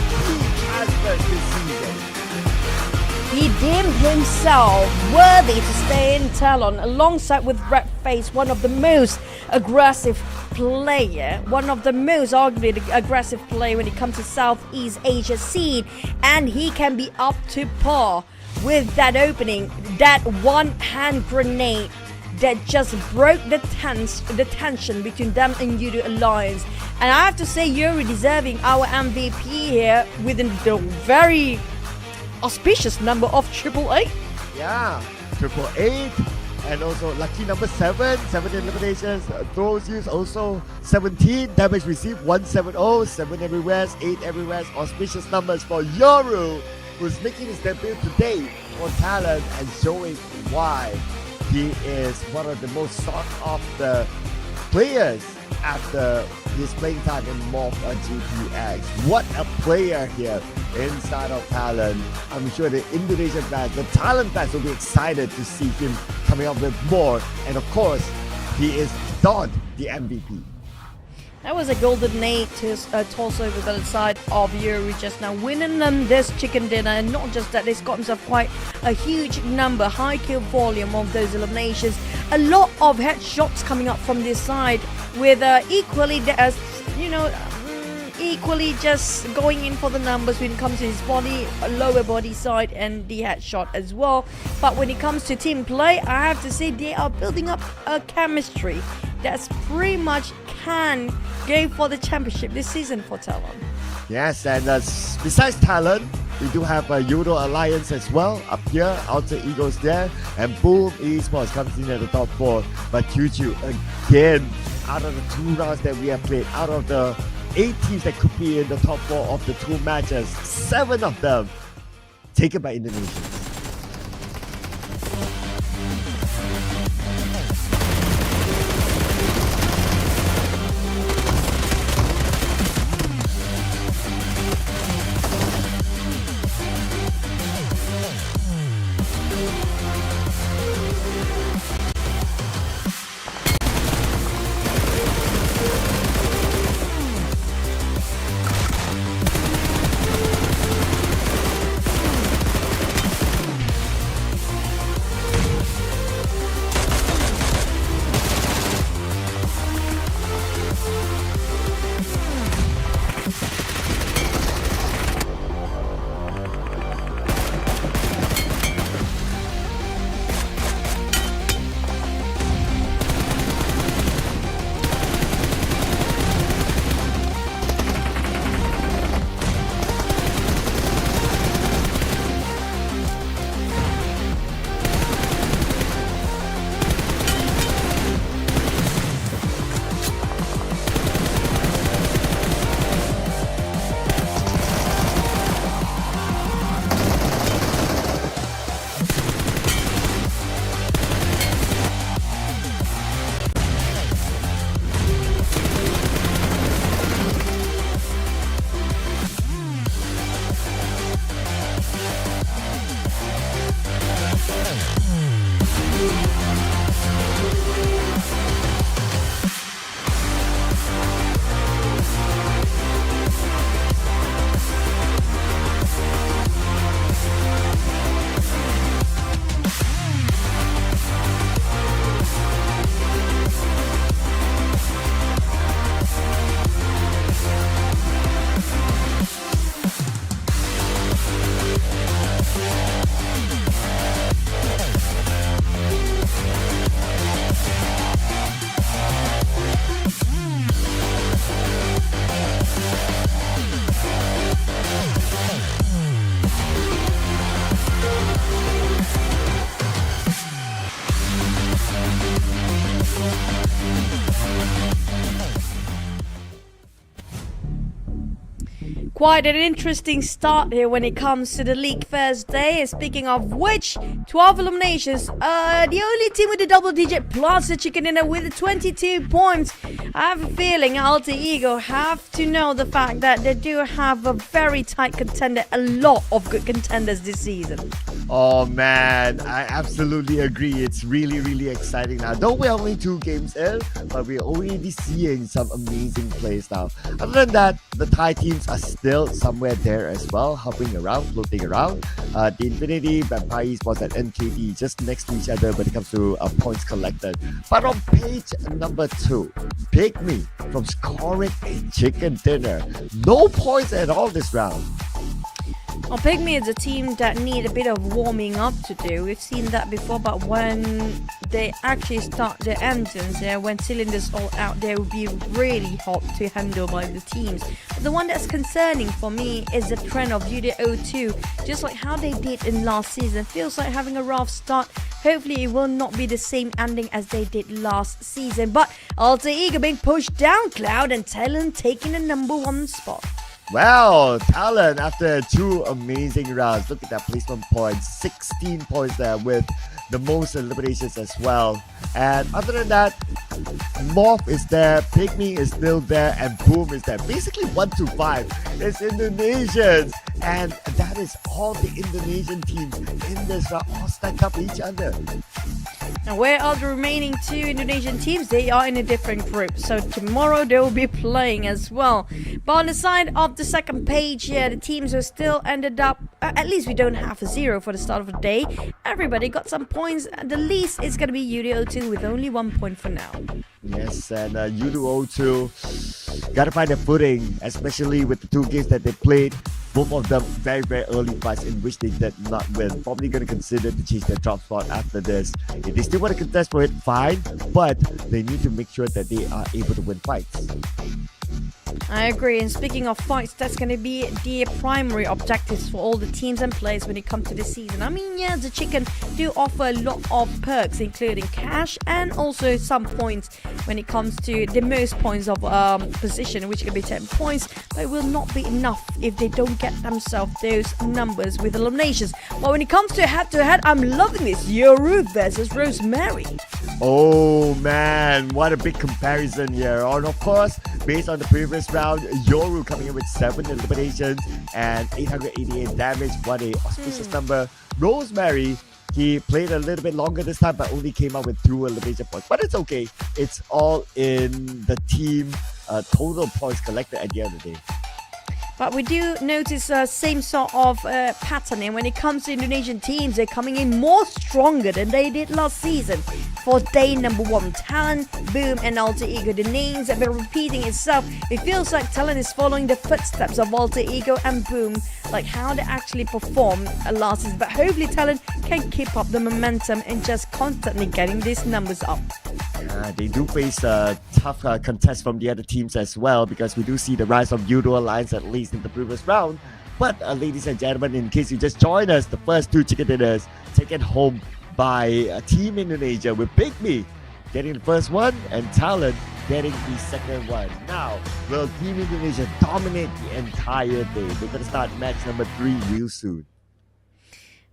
He deemed himself worthy to stay in TALON alongside with Red FaZe, one of the most aggressive player, one of the most arguably aggressive player when it comes to Southeast Asia scene, and he can be up to par with that opening, that one hand grenade that just broke the tension between them and YOODO Alliance. And I have to say, Yuri deserving our MVP here within the very auspicious number of 888. Yeah, 888. And also lucky number 7 eliminations, throws used also 17, damage received 170, 7 everywhere, 8 everywhere, auspicious numbers for Yoru, who's making his debut today for TALON and showing why he is one of the most sought after players after his playing time in MORPH GTX. What a player here inside of TALON. I'm sure the Indonesian fans, the TALON fans will be excited to see him coming up with more. And of course, he is Don, the MVP. That was a golden nade to toss over the side of Yuri just now, winning them this chicken dinner. And not just that, he's got himself quite a huge number, high kill volume of those eliminations. A lot of headshots coming up from this side with equally, equally just going in for the numbers when it comes to his body, lower body side, and the headshot as well. But when it comes to team play, I have to say they are building up a chemistry that's pretty much can go for the championship this season for TALON. Yes, and besides TALON, we do have a YOODO Alliance as well up here. Alter Ego's there, and Boom Esports comes in at the top 4. But Juju again, out of the 2 rounds that we have played, out of the 8 teams that could be in the top 4 of the 2 matches, 7 of them taken by Indonesians. Quite an interesting start here when it comes to the league first day. Speaking of which, 12 eliminations. The only team with a double-digit plus the chicken dinner with 22 points. I have a feeling Alter Ego have to know the fact that they do have a very tight contender, a lot of good contenders this season. Oh man, I absolutely agree. It's really, really exciting now. Though we're only 2 games in, but we're already seeing some amazing plays now. Other than that, the Thai teams are still somewhere there as well, hopping around, floating around. The Infinity, Vampire Esports, and NKD just next to each other when it comes to points collected. But on page number 2, PIGMY from scoring a chicken dinner. No points at all this round. Well, PIGMY is a team that need a bit of warming up to do. We've seen that before, but when they actually start their engines, when cylinders all out, they will be really hot to handle by the teams. But the one that's concerning for me is the trend of YOODO, just like how they did in last season. Feels like having a rough start. Hopefully it will not be the same ending as they did last season. But Alter Ego being pushed down, Cloud and Talon taking the #1 spot. Well, Talon, after 2 amazing rounds, look at that placement points, 16 points there with the most eliminations as well. And other than that, MORPH is there, PIGMY is still there, and Boom is there. Basically 1 to 5 is Indonesians, and that is all the Indonesian teams in this round, all stacked up each other. And where are the remaining 2 Indonesian teams? They are in a different group. So tomorrow they will be playing as well. But on the side of the second page here, the teams are still ended up, at least we don't have a 0 for the start of the day. Everybody got some points. The least is going to be YOODO with only 1 point for now. Yes, and YOODO gotta find a footing, especially with the 2 games that they played. Both of them very, very early fights in which they did not win. Probably going to consider to change their drop spot after this. If they still want to contest for it, fine. But they need to make sure that they are able to win fights. I agree. And speaking of fights, that's going to be the primary objectives for all the teams and players when it comes to this season. I mean, yeah, the chicken do offer a lot of perks, including cash and also some points when it comes to the most points of position, which can be 10 points. But it will not be enough if they don't get themselves those numbers with eliminations. But when it comes to head-to-head, I'm loving this. YOODO versus Rosemary. Oh man, what a big comparison here. And of course, based on the previous round, YOODO coming in with 7 eliminations and 888 damage. What a auspicious number. Rosemary, he played a little bit longer this time, but only came out with 2 elimination points. But it's okay. It's all in the team total points collected at the end of the day. But we do notice same sort of patterning when it comes to Indonesian teams. They're coming in more stronger than they did last season. For day #1, Talon, Boom, and Alter Ego. The names have been repeating itself. It feels like Talon is following the footsteps of Alter Ego and Boom, like how they actually performed last season. But hopefully Talon can keep up the momentum and just constantly getting these numbers up. They do face a tough contest from the other teams as well, because we do see the rise of YOODO Alliance at least in the previous round. But ladies and gentlemen, in case you just joined us, the first 2 chicken dinners taken home by Team Indonesia, with PIGMY getting the first one and Talon getting the second one. Now, will Team Indonesia dominate the entire day? We're going to start match number 3 real soon.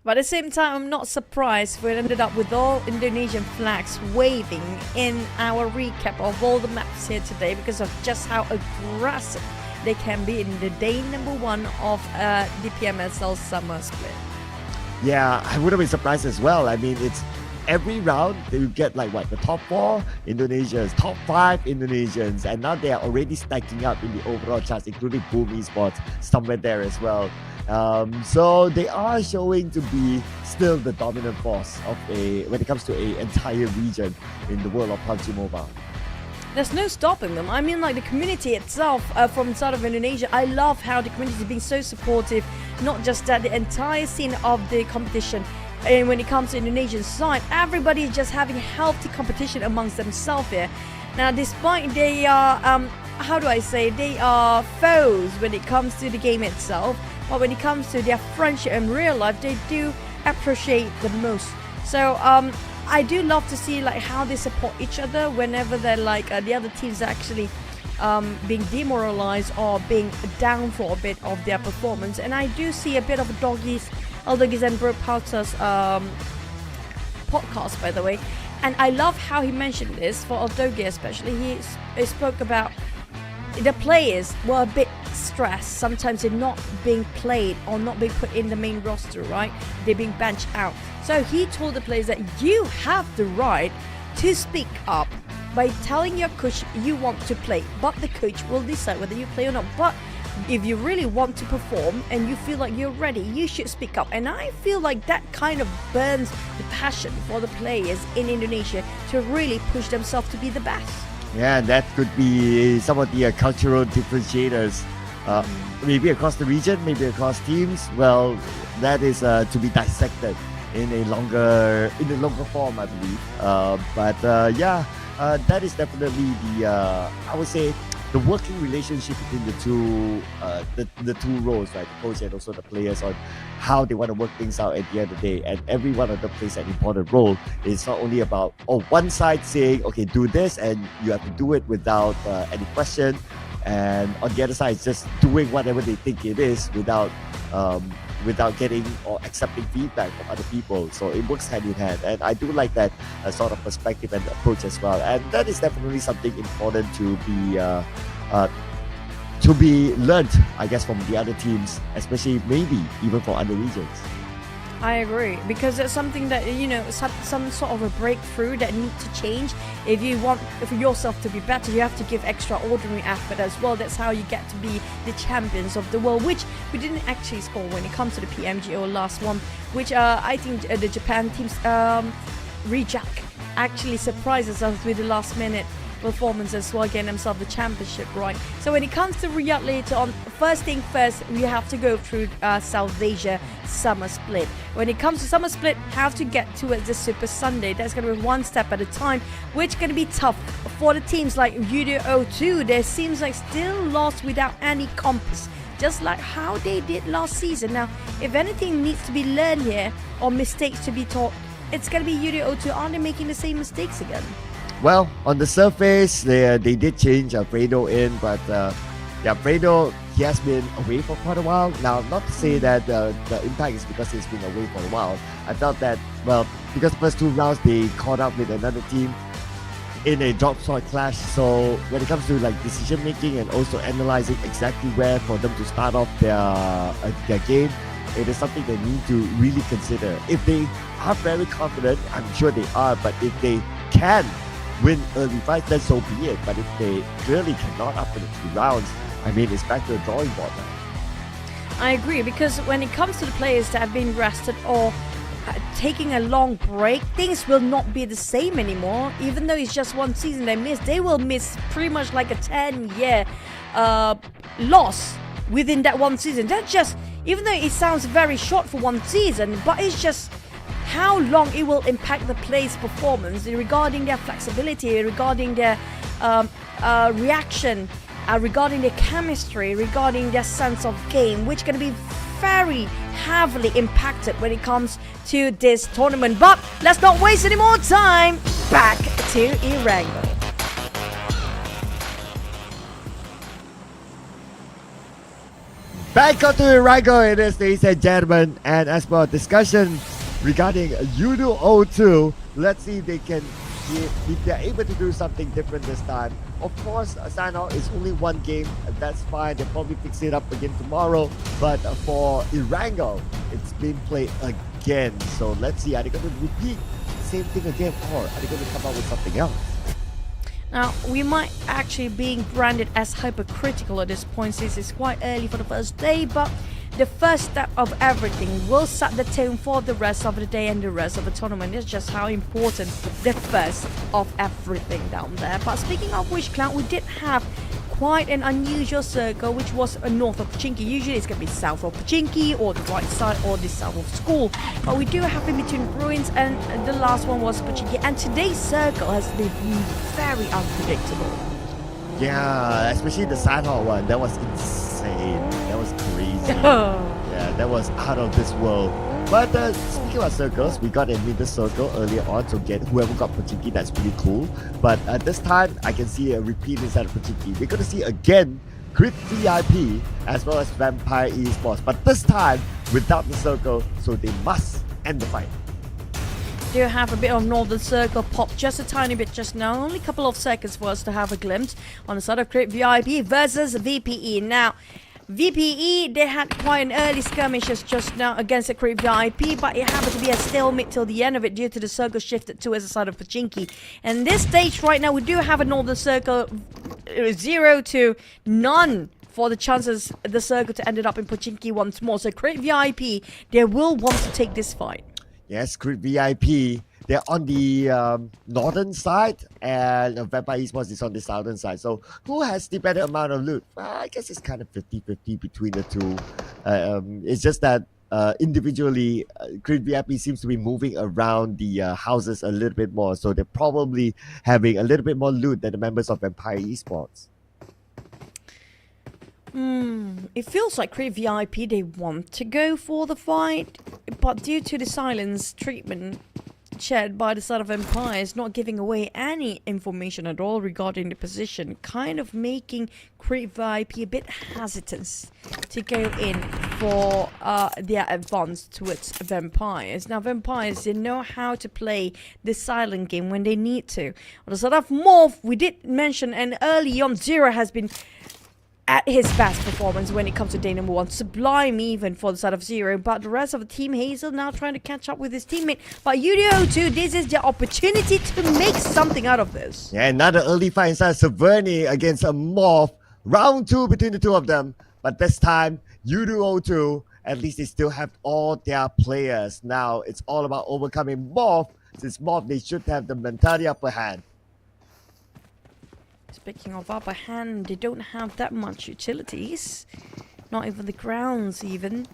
But at the same time, I'm not surprised we ended up with all Indonesian flags waving in our recap of all the maps here today, because of just how aggressive they can be in the day #1 of the PMSL Summer split. Yeah, I wouldn't be surprised as well. I mean, it's every round they get like what, the top 4 Indonesians, top 5 Indonesians, and now they are already stacking up in the overall charts, including Boom Esports somewhere there as well. So they are showing to be still the dominant force of when it comes to an entire region in the world of PUBG Mobile. There's no stopping them. I mean, like the community itself from inside of Indonesia, I love how the community is being so supportive. Not just that, the entire scene of the competition. And when it comes to Indonesian side, everybody is just having healthy competition amongst themselves here. Now, despite they are, how do I say, they are foes when it comes to the game itself, but when it comes to their friendship in real life, they do appreciate the most. So, I do love to see like how they support each other whenever they're like the other teams are actually being demoralized or being down for a bit of their performance. And I do see a bit of Doggies and Bro Powter's podcast, by the way. And I love how he mentioned this for Aldogi especially. He spoke about the players were a bit stressed. Sometimes they're not being played or not being put in the main roster, right? They're being benched out. So he told the players that you have the right to speak up by telling your coach you want to play, but the coach will decide whether you play or not. But if you really want to perform and you feel like you're ready, you should speak up. And I feel like that kind of burns the passion for the players in Indonesia to really push themselves to be the best. Yeah, that could be some of the cultural differentiators. Maybe across the region, maybe across teams. Well, that is to be dissected in a longer form, I believe. That is definitely I would say the working relationship between the two roles, right? The coach and also the players, on how they want to work things out at the end of the day. And every one of them plays an important role. It's not only about one side saying, okay, do this, and you have to do it without any question. And on the other side, it's just doing whatever they think it is without getting or accepting feedback from other people. So it works hand in hand, and I do like that sort of perspective and approach as well. And that is definitely something important to be learned, I guess, from the other teams, especially maybe even for other regions. I agree, because it's something that, you know, some sort of a breakthrough that needs to change. If you want for yourself to be better, you have to give extraordinary effort as well. That's how you get to be the champions of the world, which we didn't actually score when it comes to the PMGO last one, which I think the Japan team's Rejak actually surprises us with the last minute performance as well, getting themselves the championship right. So when it comes to Riyadh later on, first thing first, we have to go through South Asia Summer Split. When it comes to Summer Split, have to get towards the Super Sunday. That's going to be one step at a time, which is going to be tough for the teams like YOODO O2. They seems like still lost without any compass, just like how they did last season. Now, if anything needs to be learned here or mistakes to be taught, it's going to be YOODO O2. Aren't they making the same mistakes again? Well, on the surface, they did change Fredo in, but Fredo, he has been away for quite a while. Now, not to say that the impact is because he's been away for a while. I felt that, well, because the first two rounds, they caught up with another team in a drop shot clash. So when it comes to like decision making and also analyzing exactly where for them to start off their game, it is something they need to really consider. If they are very confident, I'm sure they are, but if they can win early fights, then so be it. But if they really cannot after the two rounds, I mean, it's back to the drawing board now. I agree, because when it comes to the players that have been rested or taking a long break, things will not be the same anymore. Even though it's just one season they missed, they will miss pretty much like a 10-year loss within that one season. That's just, even though it sounds very short for one season, but it's just how long it will impact the players' performance regarding their flexibility, regarding their reaction, regarding their chemistry, regarding their sense of game, which is going to be very heavily impacted when it comes to this tournament. But let's not waste any more time. Back to Erangel. Back up to Erangel it is, ladies and gentlemen. And as for our discussion regarding YOODO O2, let's see if they can, if they're able to do something different this time. Of course, Sanhok is only one game, and that's fine. They'll probably fix it up again tomorrow. But for Erangel, it's been played again. So let's see, are they going to repeat the same thing again, or are they going to come up with something else? Now, we might actually being branded as hypercritical at this point, since it's quite early for the first day, but the first step of everything will set the tone for the rest of the day and the rest of the tournament. It's just how important the first of everything down there. But speaking of which, Cloud, we did have quite an unusual circle, which was north of Pochinki. Usually it's going to be south of Pochinki, or the right side, or the south of school. But we do have in between ruins, and the last one was Pochinki. And today's circle has been very unpredictable. Yeah, especially the Sanhok one. That was insane. That was crazy. Yeah, that was out of this world. But speaking about circles, we got a middle circle earlier on to get whoever got Pachinki. That's pretty cool. But this time, I can see a repeat inside of Pachinki. We're going to see again Grid VIP as well as Vampire Esports. But this time, without the circle, so they must end the fight. Do have a bit of Northern Circle pop just a tiny bit just now. Only a couple of seconds for us to have a glimpse on the side of Grid VIP versus VPE. Now, VPE, they had quite an early skirmishes just now against the Creep VIP, but it happened to be a stalemate till the end of it due to the circle shifted towards the side of Pachinki. And this stage right now, we do have a Northern Circle 0 to none for the chances the circle to end up in Pachinki once more. So Creep VIP, they will want to take this fight. Yes, Grid VIP, they're on the northern side, and Vampire Esports is on the southern side. So who has the better amount of loot? I guess it's kind of 50-50 between the two. It's just that individually, Grid VIP seems to be moving around the houses a little bit more. So they're probably having a little bit more loot than the members of Vampire Esports. It feels like Creep VIP, they want to go for the fight, but due to the silence treatment shared by the side of Empires, not giving away any information at all regarding the position, kind of making Creep VIP a bit hesitant to go in for their advance towards Vampires. Now, Vampires, they know how to play the silent game when they need to. On the side of MORPH, we did mention, and early on, Zero has been at his best performance when it comes to day number 1. Sublime even for the side of Zero, but the rest of the team, Hazel now trying to catch up with his teammate. But YOODO too, this is their opportunity to make something out of this. Yeah, another early fight inside Severny against a MORPH. Round 2 between the two of them. But this time, YOODO 2, at least they still have all their players. Now, it's all about overcoming MORPH. Since MORPH, they should have the mentality upper hand. Speaking of upper hand, they don't have that much utilities. Not even the grounds even.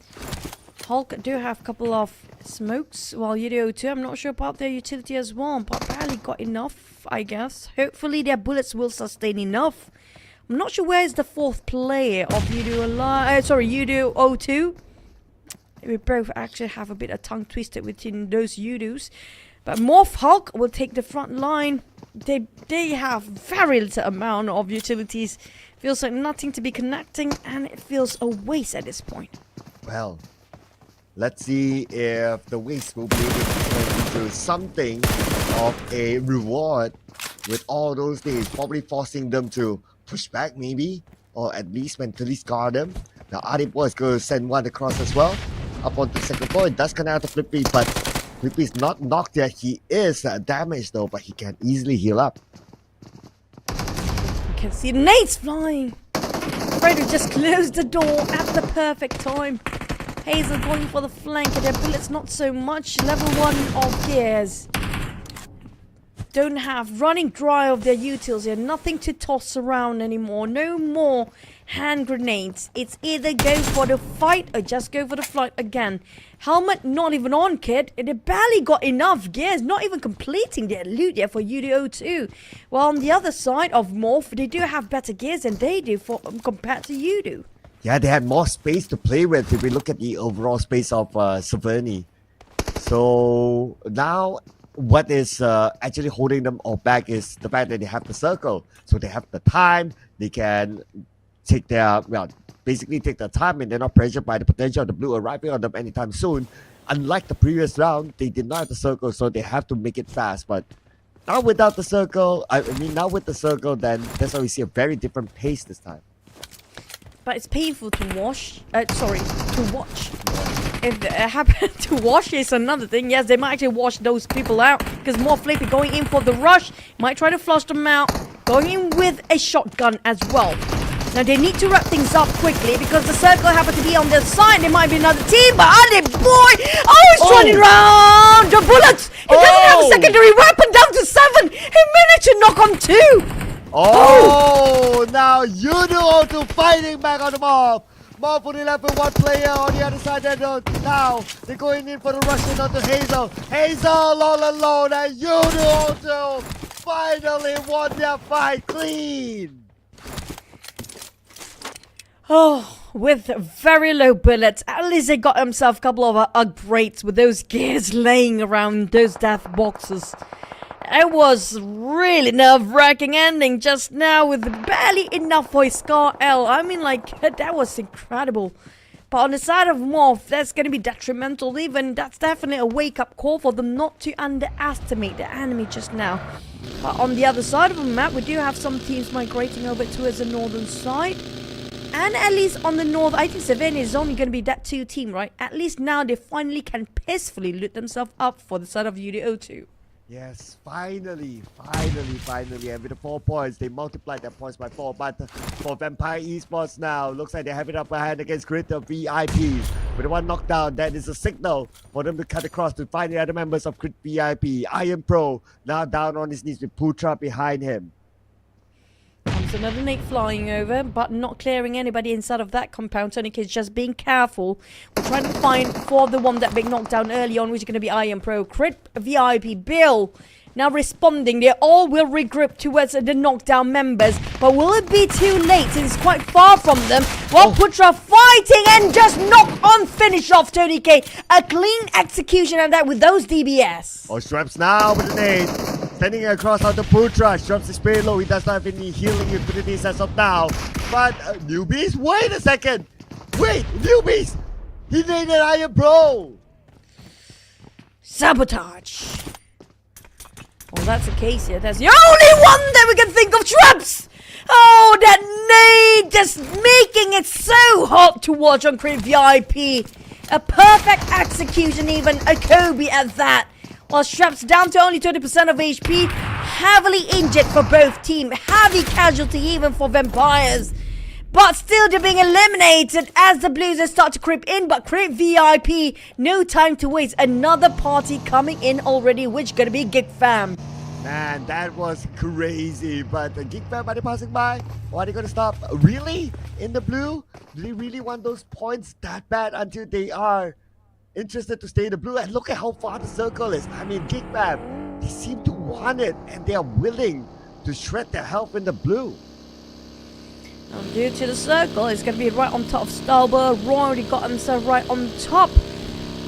Hulk do have a couple of smokes, while YOODO too, I'm not sure about their utility as well, but barely got enough, I guess. Hopefully their bullets will sustain enough. I'm not sure where is the fourth player of YOODO 2. We both actually have a bit of tongue twisted between those YOODOs. But MORPH Hulk will take the front line. They have very little amount of utilities. Feels like nothing to be connecting, and it feels a waste at this point. Well, let's see if the waste will be able to turn into something of a reward with all those days, probably forcing them to push back maybe, or at least mentally scar them. Now Adipo is going to send one across as well, up onto the second floor. It does connect out to Flippy, but Flippy is not knocked yet. He is damaged though, but he can easily heal up. You can see the nades flying. Fredo just closed the door at the perfect time. Hazel going for the flank, and their bullets not so much. Level 1 of gears. Don't have running dry of their utils here. Nothing to toss around anymore. No more hand grenades. It's either go for the fight or just go for the flight again. Helmet not even on, kid. They barely got enough gears. Not even completing their loot yet for YOODO 2. Well, on the other side of MORPH, they do have better gears than they do compared to YOODO. Yeah, they had more space to play with if we look at the overall space of Severny. So now what is actually holding them all back is the fact that they have the circle. So they have the time, they can take their, basically take their time, and they're not pressured by the potential of the blue arriving on them anytime soon. Unlike the previous round, they did not have the circle, so they have to make it fast. But now without the circle, now with the circle, then that's why we see a very different pace this time. But it's painful to watch. To watch. If they happen to wash is another thing. Yes, they might actually wash those people out, because more Flippy going in for the rush. Might try to flush them out. Going in with a shotgun as well. Now they need to wrap things up quickly, because the circle happen to be on their side. There might be another team, but Ali boy! Oh, he's running around the bullets! He doesn't have a secondary weapon, down to 7! He managed to knock on 2! Now YOODO 2 fighting back on the MORPH. MORPH only left with one player on the other side. Now they're going in for the rush in onto Hazel. Hazel all alone, and YOODO 2 finally won their fight clean. Oh, with very low bullets. At least they got himself a couple of upgrades with those gears laying around those death boxes. It was really nerve-wracking ending just now with barely enough for his Scar L. I mean, like, that was incredible. But on the side of MORPH, that's going to be detrimental. Even that's definitely a wake-up call for them not to underestimate the enemy just now. But on the other side of the map, we do have some teams migrating over towards the northern side. And at least on the north, I think Savannah is only going to be that 2 team, right? At least now they finally can peacefully loot themselves up for the side of YOODO. Yes, finally. And with the 4 points, they multiplied their points by 4. But for Vampire Esports now, looks like they have it up ahead against Grid VIP. With the 1 knockdown, that is a signal for them to cut across to find the other members of Grid VIP. Iron Pro now down on his knees with Putra behind him. Comes another nade flying over, but not clearing anybody inside of that compound. Tonic is just being careful. We're trying to find for the one that big knockdown early on, which is going to be Iron Pro. Crit VIP Bill now responding. They all will regroup towards the knockdown members, but will it be too late since it's quite far from them? Well, Putra fighting and just knock on finish off Tony K. A clean execution and that with those DBS. Oh, Straps now with the nade. Sending it across out to Putra. Straps is very low. He does not have any healing abilities as of now. But Newbies, wait a second. Wait, Newbies. He naded Iron Pro. Sabotage. Well, that's the case here. That's the only one that we can think of. Traps! Oh, that nade just making it so hot to watch on Crit VIP. A perfect execution, even a Kobe at that. While Straps down to only 20% of HP. Heavily injured for both teams. Heavy casualty even for Vampires. But still they're being eliminated as the Blues start to creep in. But Crit VIP, no time to waste. Another party coming in already, which gonna be GEEK Fam. Man, that was crazy. But GEEK Fam, are they passing by? Or are they gonna stop? Really? In the blue? Do they really want those points that bad until they are interested to stay in the blue? And look at how far the circle is. I mean, GEEK Fam, they seem to want it. And they are willing to shred their health in the blue. Now, due to the circle, it's going to be right on top of Stalber. Roy already got himself right on top.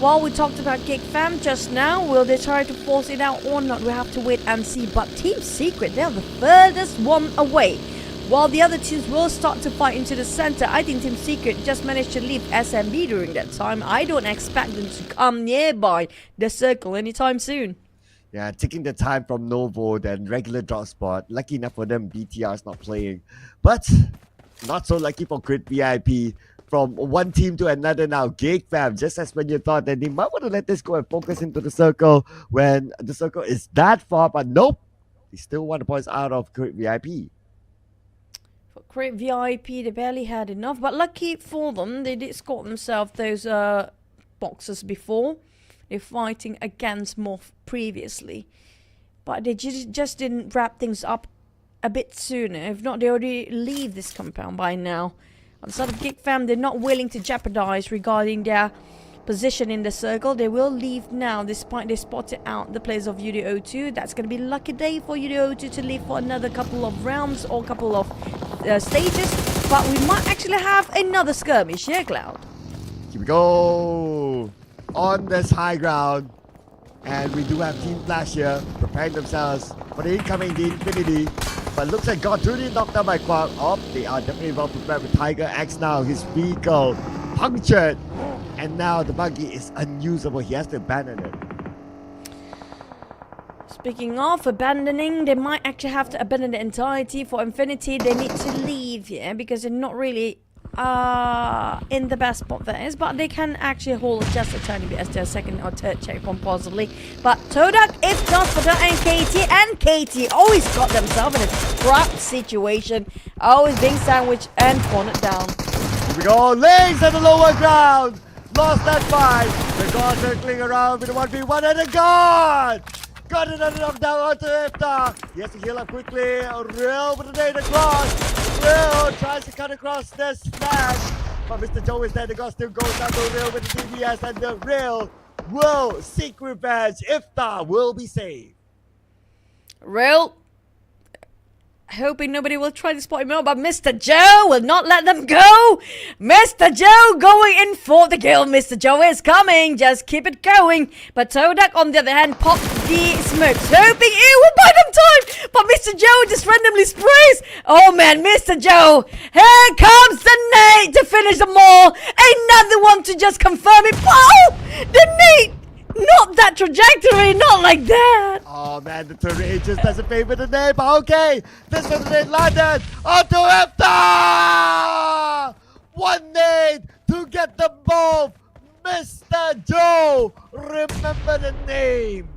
While we talked about GEEK Fam just now, will they try to force it out or not? We have to wait and see. But Team Secret, they're the furthest one away. While the other teams will start to fight into the center, I think Team Secret just managed to leave SMB during that time. I don't expect them to come nearby the circle anytime soon. Yeah, taking the time from Novo and regular drop spot. Lucky enough for them, BTR is not playing. But not so lucky for Crit VIP. From one team to another now, GEEK Fam, just as when you thought that they might want to let this go and focus into the circle when the circle is that far, but nope. They still want the points out of Crit VIP. For Crit VIP, they barely had enough, but lucky for them, they did score themselves those boxes before. They're fighting against MORPH previously. But they just didn't wrap things up a bit sooner. If not, they already leave this compound by now. On the side of GEEK Fam, they're not willing to jeopardize regarding their position in the circle. They will leave now, despite they spotted out the players of YOODO. That's going to be a lucky day for YOODO to leave for another couple of rounds or couple of stages. But we might actually have another skirmish here, Cloud. Here we go. On this high ground. And we do have Team Flash here preparing themselves for the incoming Infinity. But looks like got truly knocked out by Quark. Oh, they are definitely well prepared with Tiger X now. His vehicle punctured. And now the buggy is unusable. He has to abandon it. Speaking of abandoning, they might actually have to abandon the entirety. For Infinity, they need to leave here because they're not really in the best spot there is, but they can actually hold just a tiny bit as their second or third checkpoint possibly. But TODAK, if not for that, and KT always got themselves in a trap situation, always being sandwiched and cornered down. Here we go, Lynx at the lower ground, lost that fight. The God circling around with the 1v1 and the God! Got another knockdown onto Iftar. He has to heal up quickly. Real with the nade across. Real tries to cut across the slash. But Mr. Joe is there. The God still goes down to Real with the DBS. And the Real will seek revenge. Iftar will be saved. Real hoping nobody will try to spot him out, but Mr. Joe will not let them go. Mr. Joe going in for the kill. Mr. Joe is coming. Just keep it going. But TODAK, on the other hand, popped the smokes, hoping it will buy them time. But Mr. Joe just randomly sprays. Oh man, Mr. Joe. Here comes the nade to finish them all. Another one to just confirm it. Oh, the nade. Not that trajectory, not like that. Oh man, the turret just doesn't favor the name, but okay. This one nade landed onto Efta! One nade to get them both. Mr. Joe, remember the name.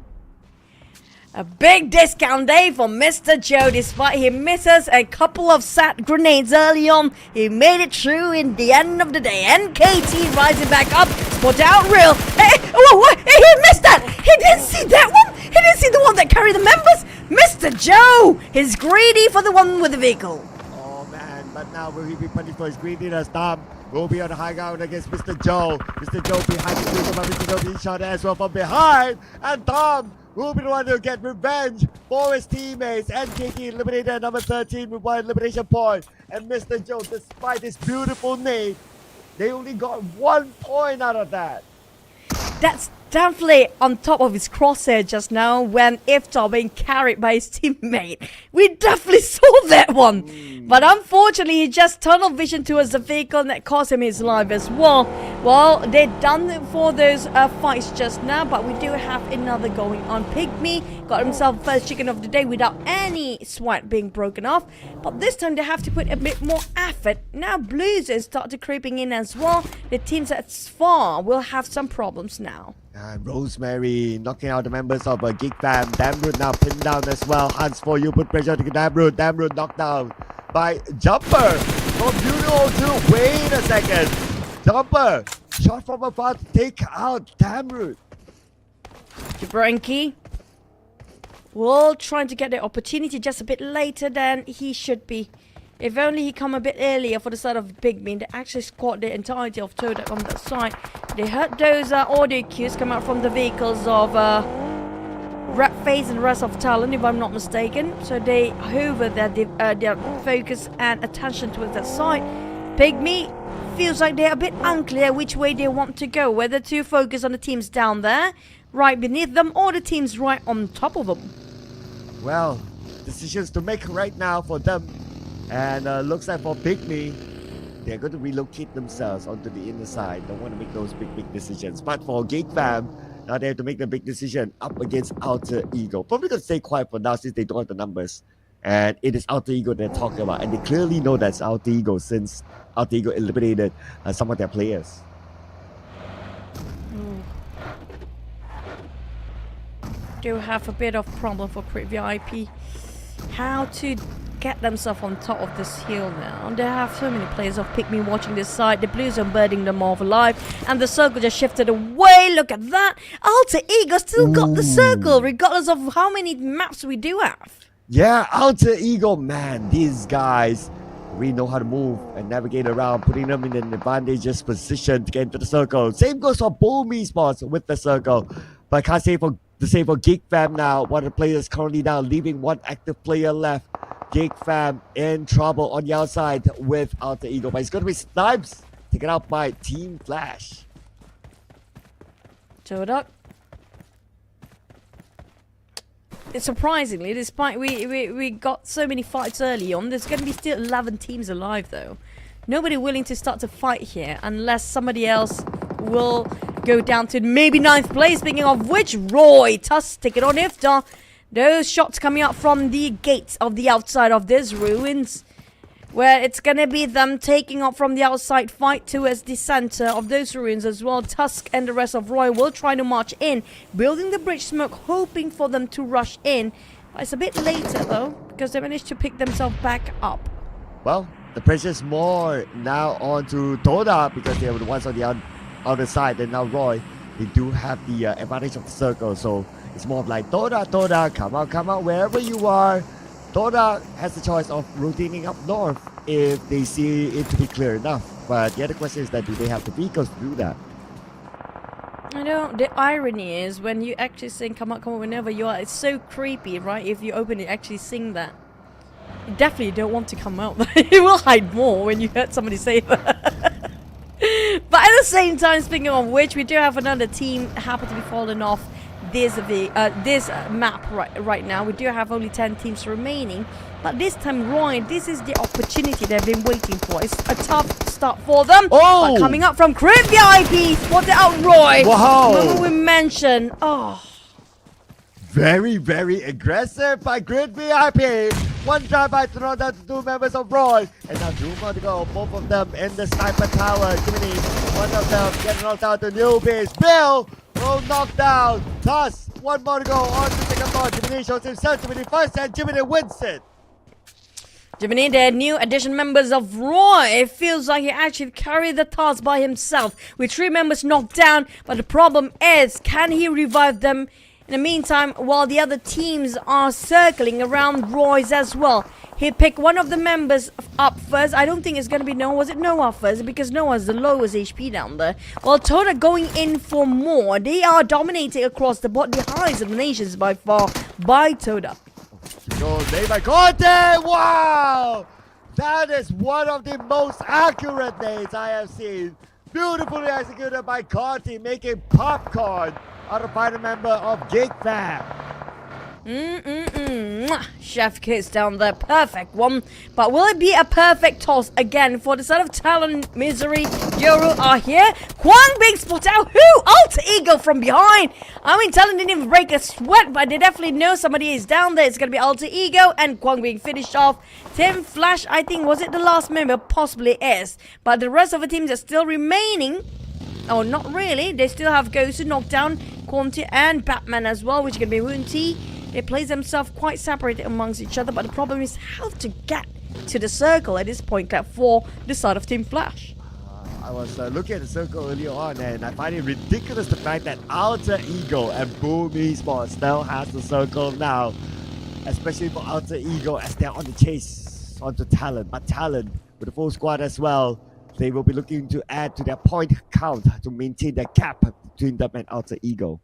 A big discount day for Mr. Joe. Despite he misses a couple of sat grenades early on, he made it through in the end of the day. NKT rising back up, spot out real. Hey, what? Hey, he missed that. He didn't see that one. He didn't see the one that carried the members. Mr. Joe, he's greedy for the one with the vehicle. Oh man, but now will he be punished for his greediness? Tom will be on the high ground against Mr. Joe. Mr. Joe behind the vehicle, but Mr. Joe being shot as well from behind. And Tom will be the one to get revenge for his teammates. NKT eliminated at number 13 with 1 elimination point. And Mr. Joe, despite his beautiful name, they only got 1 point out of that. That's definitely on top of his crosshair just now when Iftar being carried by his teammate. We definitely saw that one. But unfortunately, he just tunnel vision towards the vehicle and that cost him his life as well. Well, they're done for those fights just now, but we do have another going on. PIGMY got himself first chicken of the day without any sweat being broken off. But this time they have to put a bit more effort. Now Blues is started creeping in as well. The teams that's far will have some problems now. And Rosemary knocking out the members of GEEK fam. Damroot now pinned down as well. Hunts for you, put pressure to Damroot. Damroot knocked down by Jumper from YOODO to wait a second. Jumper shot from afar to take out Damroot. Jabranki will trying to get the opportunity just a bit later than he should be. If only he come a bit earlier for the side of PIGMY. They actually squad the entirety of TODAK on that side. They heard those audio cues come out from the vehicles of FaZe and the rest of TALON, if I'm not mistaken. So they hover their focus and attention towards that side. PIGMY feels like they're a bit unclear which way they want to go. Whether to focus on the teams down there, right beneath them, or the teams right on top of them. Well, decisions to make right now for them. And looks like for PIGMY, they're going to relocate themselves onto the inner side. Don't want to make those big decisions. But for GEEK fam, now they have to make the big decision up against Alter Ego. Probably going to stay quiet for now since they don't have the numbers. And it is Alter Ego they're talking about. And they clearly know that's Alter Ego since Alter Ego eliminated some of their players. Do have a bit of problem for VIP. How to get themselves on top of this hill now. They have so many players of PIGMY watching this side. The Blues are burning them off alive. And the circle just shifted away. Look at that. Alter Ego still got the circle regardless of how many maps we do have. Yeah, Alter Ego, man. These guys really know how to move and navigate around, putting them in an advantageous position to get into the circle. Same goes for PMSL Esports with the circle. But I can't say for the same for GEEK fam now. One of the players currently now leaving one active player left. GEEK fam in trouble on the outside with Alter Ego, but it's going to be Snipes taken out by Team Flash. TODAK. Surprisingly, despite we got so many fights early on, there's going to be still 11 teams alive though. Nobody willing to start to fight here unless somebody else will go down to maybe 9th place. Speaking of which, Roy Tusk take it on Iftar. Those shots coming out from the gates of the outside of these ruins, where it's gonna be them taking off from the outside fight towards the center of those ruins as well. Tusk and the rest of Roy will try to march in, building the bridge smoke, hoping for them to rush in. But it's a bit later though, because they managed to pick themselves back up. Well, the pressure's more now on to TODAK because they were the ones on the other side, and now Roy, they do have the advantage of the circle, so it's more of like TODAK, come out wherever you are. TODAK has the choice of rotating up north if they see it to be clear enough. But the other question is that do they have the vehicles to do that? I know, the irony is when you actually sing come out whenever you are, it's so creepy, right? If you open it, actually sing that. You definitely don't want to come out. You will hide more when you heard somebody say that. But at the same time, speaking of which, we do have another team happen to be falling off this map right now. We do have only 10 teams remaining. But this time, Roy, this is the opportunity they've been waiting for. It's a tough start for them. Oh! But coming up from Crib VIP, spotted out Roy. Wow! Remember we mentioned, Very, very aggressive by Grid VIP. One drive-by to knock down the two members of Roy. And now two more to go. Both of them in the sniper tower. Jiminy, one of them getting knocked out to newbies. Bill will knock down. Thus, one more to go on the second floor. Jiminy shows himself. Jiminy first and Jiminy wins it. Jiminy, the new addition members of Roy. It feels like he actually carried the task by himself. With 3 members knocked down. But the problem is, can he revive them? In the meantime, while the other teams are circling around Roy's as well, he picked one of the members up first. I don't think it's going to be Noah. Was it Noah first? Because Noah's the lowest HP down there. While TODAK going in for more. They are dominating across the board. The highest of the nations by far by TODAK. Goes made by Conte. Wow! That is one of the most accurate nades I have seen. Beautifully executed by Conte, making popcorn out of final member of GEEK fam. Chef Kiss down there, perfect one. But will it be a perfect toss again for the side of Talon? Misery, YOODO are here. Kwang being spotted out. Who? Alter Ego from behind. I mean, Talon didn't even break a sweat, but they definitely know somebody is down there. It's going to be Alter Ego and Kwang being finished off. Team Flash, I think, was it the last member? Possibly is. But the rest of the teams are still remaining. Oh, not really. They still have Ghost to knock down Quanti and Batman as well, which is going to be Woonty. They play themselves quite separated amongst each other, but the problem is how to get to the circle at this point for the side of Team Flash. I was looking at the circle earlier on, and I find it ridiculous the fact that Alter Ego and Boom Esports still has the circle now, especially for Alter Ego as they're on the chase onto Talon. But Talon with the full squad as well, they will be looking to add to their point count to maintain the gap between them and Alter Ego.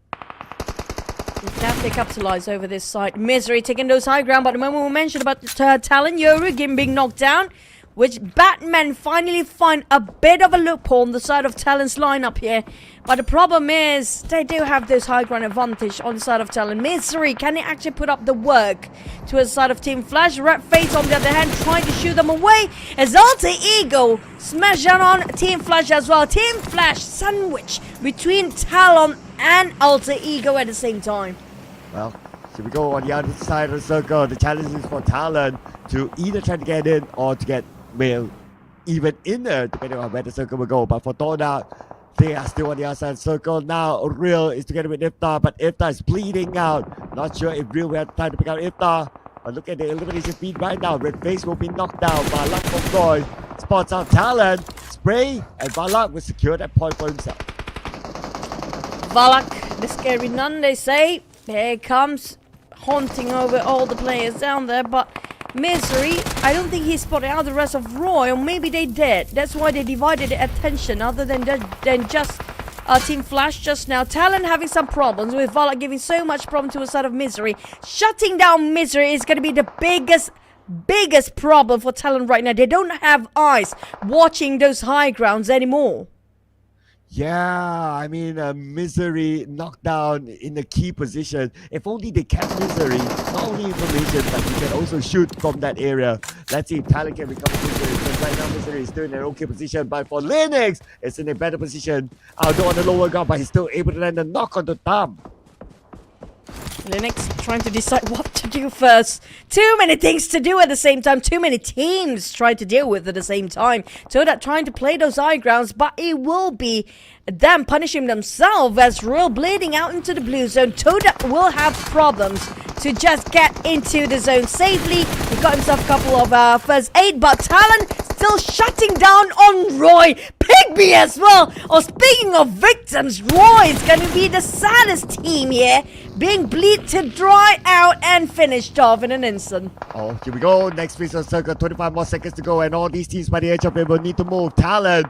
Can they capitalize over this side? Misery taking those high ground, but the moment we mentioned about Talon, YOODO being knocked down, which Batman finally find a bit of a loophole on the side of Talon's lineup here. But the problem is, they do have this high ground advantage on the side of Talon. Misery, can they actually put up the work to the side of Team Flash? Red Face on the other hand trying to shoot them away as Alter Ego smash down on Team Flash as well. Team Flash sandwich between Talon and Alter Ego at the same time. Well, here we go on the other side of the circle. The challenge is for Talon to either try to get in or to get even in there, depending on where the circle will go. But for TODAK, they are still on the outside circle now. Real is together with Iftar, but Iftar is bleeding out. Not sure if Real will have time to pick out Iftar. But look at the elimination feed right now. Red Face will be knocked down. Balak from Roy spots out Talon. Spray, and Balak will secure that point for himself. Balak, the scary nun, they say. Here comes haunting over all the players down there, but Misery, I don't think he spotted out the rest of Roy, or maybe they did. That's why they divided the attention other than just Team Flash just now. Talon having some problems with Valak giving so much problem to the side of Misery. Shutting down Misery is going to be the biggest problem for Talon right now. They don't have eyes watching those high grounds anymore. Yeah, I mean, Misery knocked down in a key position. If only they kept Misery, not only information, but he can also shoot from that area. Let's see if Talon can recover Misery. Because right now, Misery is still in an okay position. But for Linux, it's in a better position. Although on the lower ground, but he's still able to land a knock on the thumb. Linux trying to decide what to do first. Too many things to do at the same time. Too many teams trying to deal with at the same time. TODAK trying to play those high grounds, but it will be them punishing themselves as Real bleeding out into the blue zone. TODAK will have problems to just get into the zone safely. He got himself a couple of first aid, but Talon still shutting down on Roy. PIGMY as well. Oh, speaking of victims, Roy is going to be the saddest team here, being bleed to dry out and finished off in an instant. Oh, here we go. Next piece of circle. 25 more seconds to go, and all these teams by the edge of it will need to move. Talon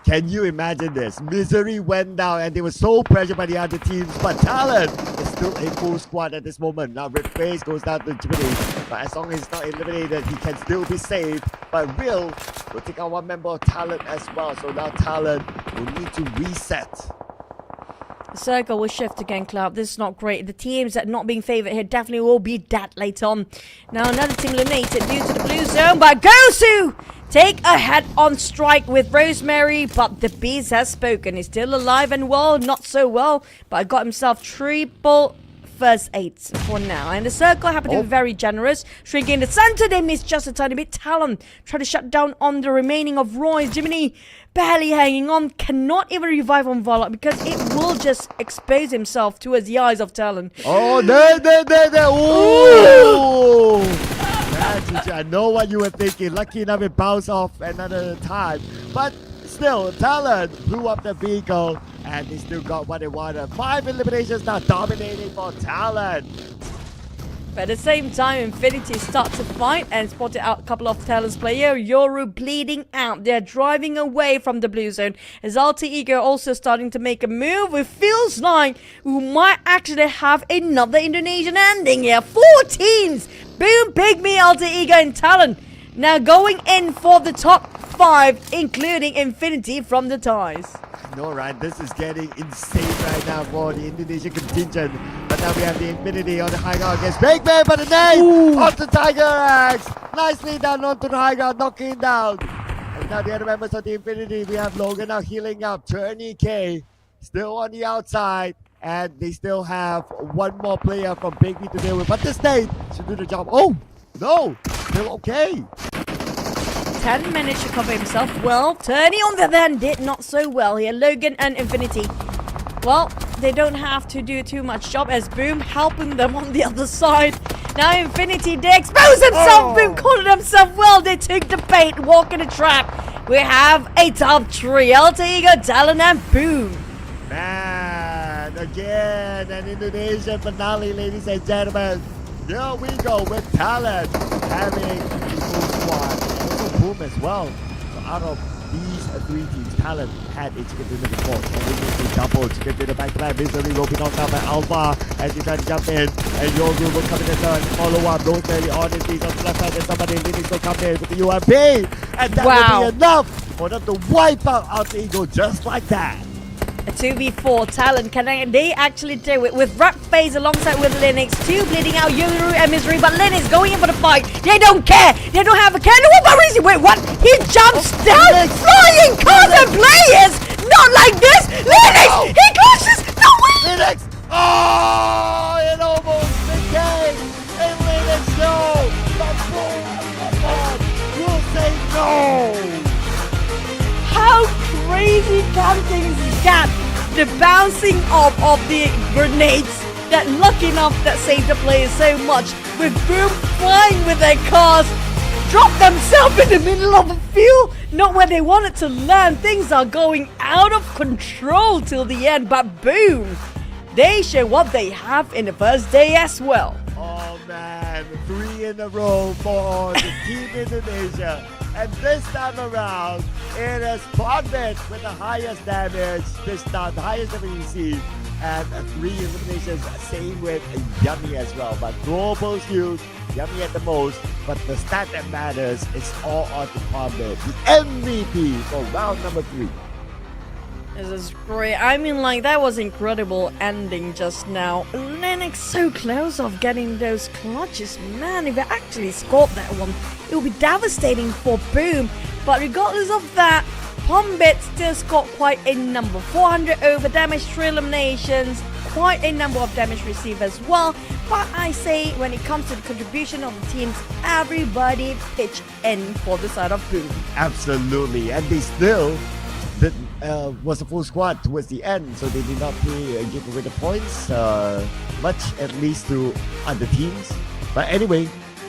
Can you imagine this? Misery went down and they were so pressured by the other teams, but TALON is still a full squad at this moment. Now Red FaZe goes down to Jiminy, but as long as he's not eliminated, he can still be saved. But Will will take out one member of TALON as well, so now TALON will need to reset. The circle will shift again, Cloud. This is not great. The teams that are not being favored here definitely will be that later on. Now another team eliminated due to the blue zone, but Gosu take a head-on strike with Rosemary, but the beast has spoken. He's still alive and well, not so well, but got himself triple first aids for now. And the circle happened to be very generous. Shrinking the center, they missed just a tiny bit. TALON try to shut down on the remaining of Roy's. Jiminy barely hanging on, cannot even revive on Varlock because it will just expose himself towards the eyes of TALON. Oh, there. Ooh! I know what you were thinking. Lucky enough it bounced off another time. But still, TALON blew up the vehicle and they still got what they wanted. 5 eliminations now dominating for TALON. But at the same time, Infinity start to fight and spotted out a couple of TALON's players. YOODO bleeding out. They're driving away from the blue zone. As Alter Ego also starting to make a move. It feels like we might actually have another Indonesian ending here. 4 teams. Boom, PIGMY, Alter Ego, and TALON. Now going in for the top 5, including Infinity from the ties. No, right? This is getting insane right now for the Indonesian contingent. But now we have the Infinity on the high ground against PIGMY, but the name of the Tiger Axe. Nicely down onto the high ground, knocking it down. And now the other members of the Infinity, we have Logan now healing up. Journey K still on the outside. And they still have one more player from PIGMY to deal with. But this Nate should do the job. Oh, no. Still okay. 10 managed to cover himself well. Turney on the other hand did not so well here. Logan and Infinity. Well, they don't have to do too much job as Boom helping them on the other side. Now Infinity, they expose himself. Boom caught himself well. They took the bait, walk in the trap. We have a top 3. Alter Ego, TALON, and Boom. Man, again, an Indonesian finale, ladies and gentlemen. Here we go with TALON having a full squad. And also Boom as well. So out of these 3 teams, TALON had a chicken dinner before. And they missed a double chicken dinner back to back. Misery will be knocked out by Alpha as he tries to jump in. And YOODO will come in and follow up. Rosemary on his knees on the left side. And somebody needs to come in with the UMP. And that will be enough for them to wipe out Alter Ego just like that. A 2v4 TALON, can they actually do it with Red FaZe alongside with Linux? 2 bleeding out YOODO and Misery, but Linux going in for the fight. They don't care. They don't have a care. No, what is he? Wait, what? He jumps down, flying cars and players. Not like this. Linux, he crashes. No way. Linux. Oh, it almost became a Linux show. The full will say no. How crazy can things get? The bouncing of the grenades that lucky enough that saved the players so much. With Boom flying with their cars, drop themselves in the middle of a field, not where they wanted to land. Things are going out of control till the end, but Boom, they show what they have in the first day as well. Oh man, 3 in a row for the Team Indonesia. And this time around, it is Bonded with the highest damage this time, the highest damage received. And 3 eliminations, same with Yummy as well. But global skills, Yummy at the most. But the stat that matters is all on the Bonded, the MVP for round number 3. This is great. I mean, like, that was incredible ending just now. Linux so close of getting those clutches. Man, if they actually scored that one, it would be devastating for Boom. But regardless of that, Pombit still scored quite a number. 400 over damage, 3 eliminations, quite a number of damage received as well. But I say, when it comes to the contribution of the teams, everybody pitch in for the side of Boom. Absolutely. And they still was a full squad towards the end, so they did not give away the points much, at least to other teams. But anyway,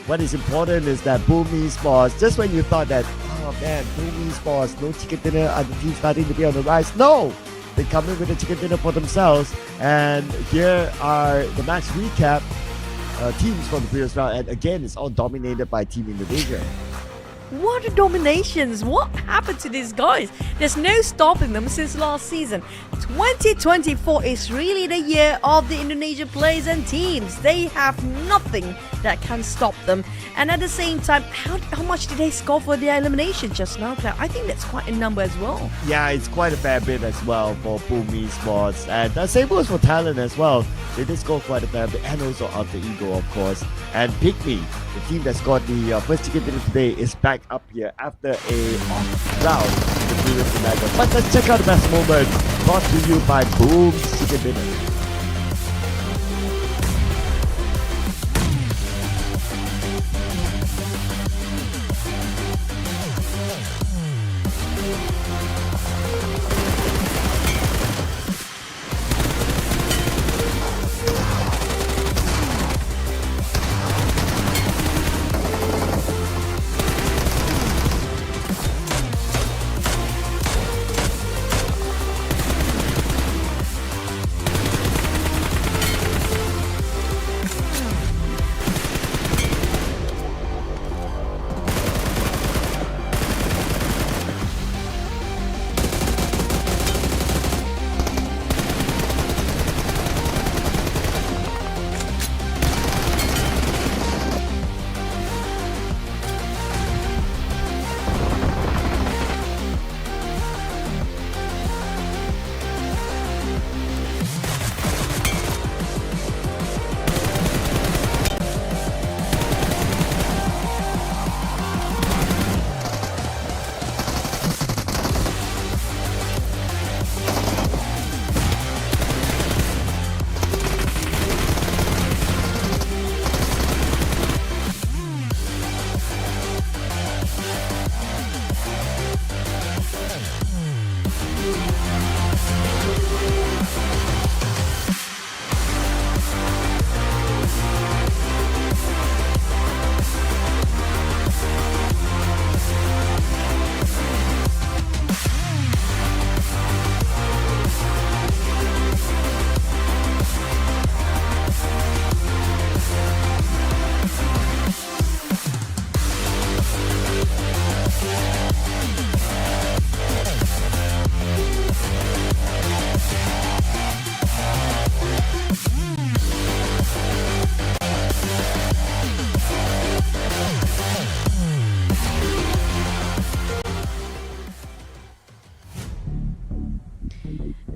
what is important is that Boom Esports, just when you thought that, oh man, Boom Esports, no chicken dinner, other teams starting to be on the rise, no! They come in with a chicken dinner for themselves. And here are the match recap teams from the previous round. And again, it's all dominated by Team Indonesia. What are dominations? What happened to these guys? There's no stopping them since last season. 2024 is really the year of the Indonesian players and teams. They have nothing that can stop them. And at the same time, how much did they score for their elimination just now, Claire? I think that's quite a number as well. Yeah, it's quite a fair bit as well for PMSL Esports. And the same goes for TALON as well. They did score quite a fair bit. And also Alter Ego, of course. And PIGMY, the team that scored the first chicken dinner today, is back up here after a off round in the previous match. But let's check out the best moment brought to you by Boom Chicken Dinner.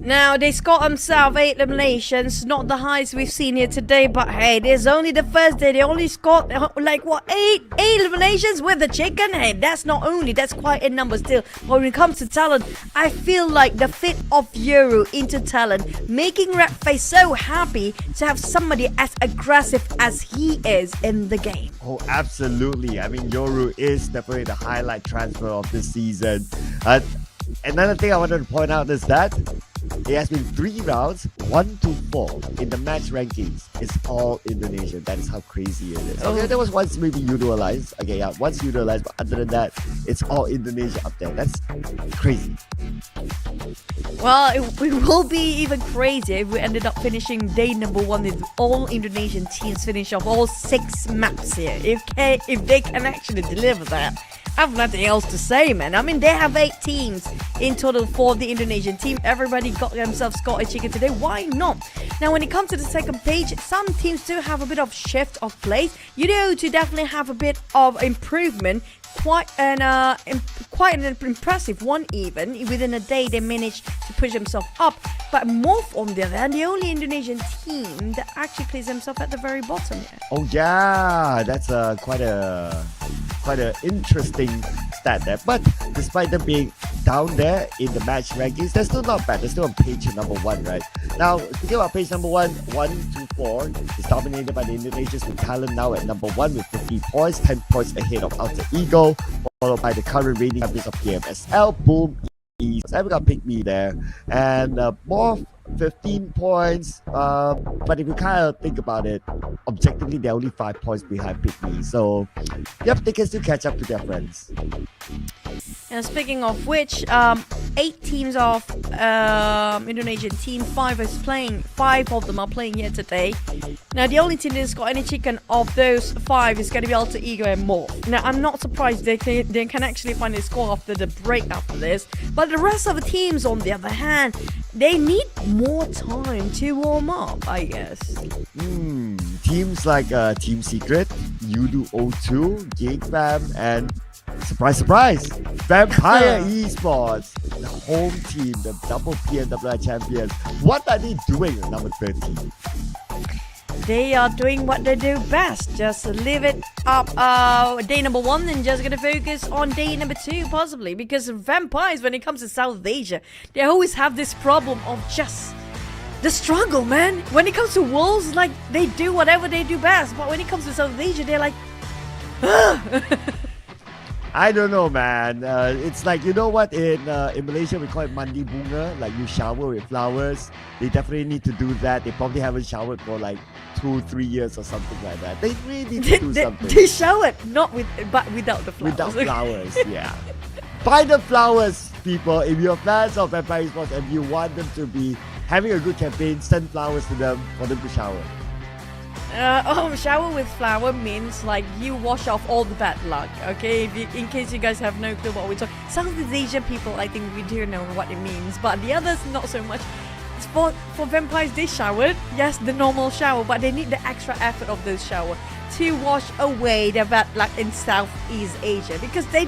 Now, they scored themselves 8 eliminations, not the highest we've seen here today, but hey, there's only the first day. They only scored, like, what, 8 eliminations with the chicken? Hey, that's quite a number still. But when it comes to talent, I feel like the fit of YOODO into talent, making RedFaZe so happy to have somebody as aggressive as he is in the game. Oh, absolutely. I mean, YOODO is definitely the highlight transfer of this season. Another thing I wanted to point out is that it has been 3 rounds, 1 to 4 in the match rankings. It's all Indonesian. That is how crazy it is. Okay, there was once maybe YOODO Alliance. Okay, yeah, once YOODO Alliance, but other than that, it's all Indonesia up there. That's crazy. Well, it will be even crazier if we ended up finishing day number 1 with all Indonesian teams finish off all 6 maps here. If they can actually deliver that, I have nothing else to say, man. I mean, they have 8 teams in total for the Indonesian team. Everybody got themselves Scottish chicken today. Why not? Now, when it comes to the second page, some teams do have a bit of shift of play. YOODO to definitely have a bit of improvement. Quite an impressive one even. Within a day, they managed to push themselves up. But MORPH, on the other hand, the only Indonesian team that actually plays themselves at the very bottom here. Oh yeah, that's quite an interesting stat there. But despite them being down there in the match rankings, they're still not bad. They're still on page number 1, right? Now, speaking about page number 1, 1 to 4 is dominated by the Indonesians, with TALON now at number 1 with 50 points, 10 points ahead of Alter Ego, followed by the current reigning champions of PMSL, Boom, and we got PIGMY there, and MORPH 15 points, but if you kind of think about it, objectively they're only 5 points behind PIGMY, so yep, they can still catch up to their friends. And speaking of which, 8 teams of Indonesian team, 5 is playing. 5 of them are playing here today. Now, the only team that's got any chicken of those 5 is going to be Alter Ego and MORPH. Now, I'm not surprised they can actually find a score after the break after this. But the rest of the teams, on the other hand, they need more time to warm up, I guess. Teams like Team Secret, YOODO O2, GEEK Fam, and surprise, surprise, Vampire Esports, the home team, the double PMSL champions. What are they doing at number 13? They are doing what they do best. Just leave it up day number 1 and just gonna focus on day number 2 possibly. Because vampires, when it comes to South Asia, they always have this problem of just the struggle, man. When it comes to Wolves, like, they do whatever they do best. But when it comes to South Asia, they're like, I don't know, man. It's like, you know what, in Malaysia we call it mandi bunga, like you shower with flowers. They definitely need to do that. They probably haven't showered for like 2-3 years or something like that. They really need to do something. They showered, but without the flowers. Without flowers, yeah. Buy the flowers, people. If you're fans of Vampire Esports and you want them to be having a good campaign, send flowers to them for them to shower. Shower with flower means like you wash off all the bad luck, okay? In case you guys have no clue what we're talking. Southeast Asian people, I think we do know what it means, but the others not so much. For vampires, they showered, yes, the normal shower, but they need the extra effort of those shower to wash away the bad luck in Southeast Asia, because they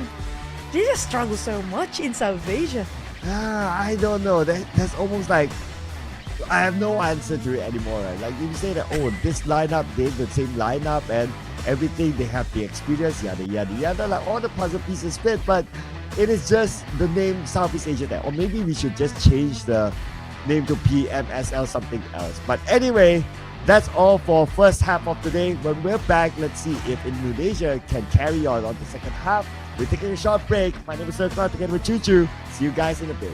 just struggle so much in South Asia. I don't know. That's almost like I have no answer to it anymore. Right? Like you say that, oh, this lineup, they have the same lineup and everything, they have the experience, yada yada yada, like all the puzzle pieces fit, but it is just the name Southeast Asia there. Or maybe we should just change the name to PMSL something else. But anyway, that's all for first half of today. When we're back, let's see if Indonesia can carry on the second half. We're taking a short break. My name is Circle together with Choo Choo. See you guys in a bit.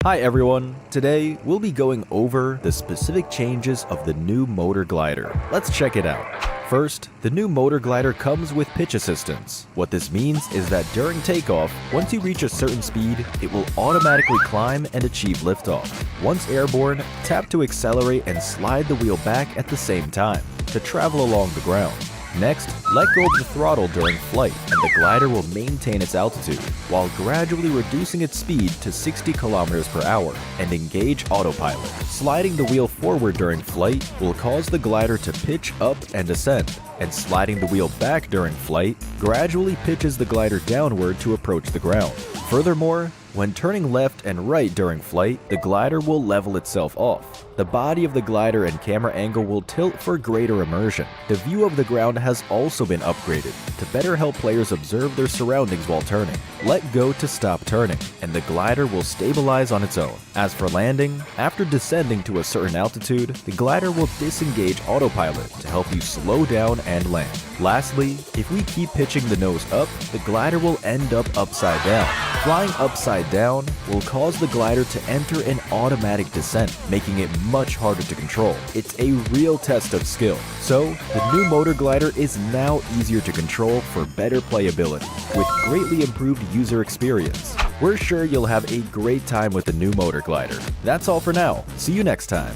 Hi everyone, today we'll be going over the specific changes of the new motor glider. Let's check it out. First, the new motor glider comes with pitch assistance. What this means is that during takeoff, once you reach a certain speed, it will automatically climb and achieve liftoff. Once airborne, tap to accelerate and slide the wheel back at the same time to travel along the ground. Next, let go of the throttle during flight and the glider will maintain its altitude while gradually reducing its speed to 60 km per hour and engage autopilot. Sliding the wheel forward during flight will cause the glider to pitch up and ascend, and sliding the wheel back during flight gradually pitches the glider downward to approach the ground. Furthermore, when turning left and right during flight, the glider will level itself off. The body of the glider and camera angle will tilt for greater immersion. The view of the ground has also been upgraded to better help players observe their surroundings while turning. Let go to stop turning, and the glider will stabilize on its own. As for landing, after descending to a certain altitude, the glider will disengage autopilot to help you slow down and land. Lastly, if we keep pitching the nose up, the glider will end up upside down. Flying upside down will cause the glider to enter an automatic descent, making it much harder to control. It's a real test of skill. So, the new motor glider is now easier to control for better playability, with greatly improved user experience. We're sure you'll have a great time with the new motor glider. That's all for now. See you next time.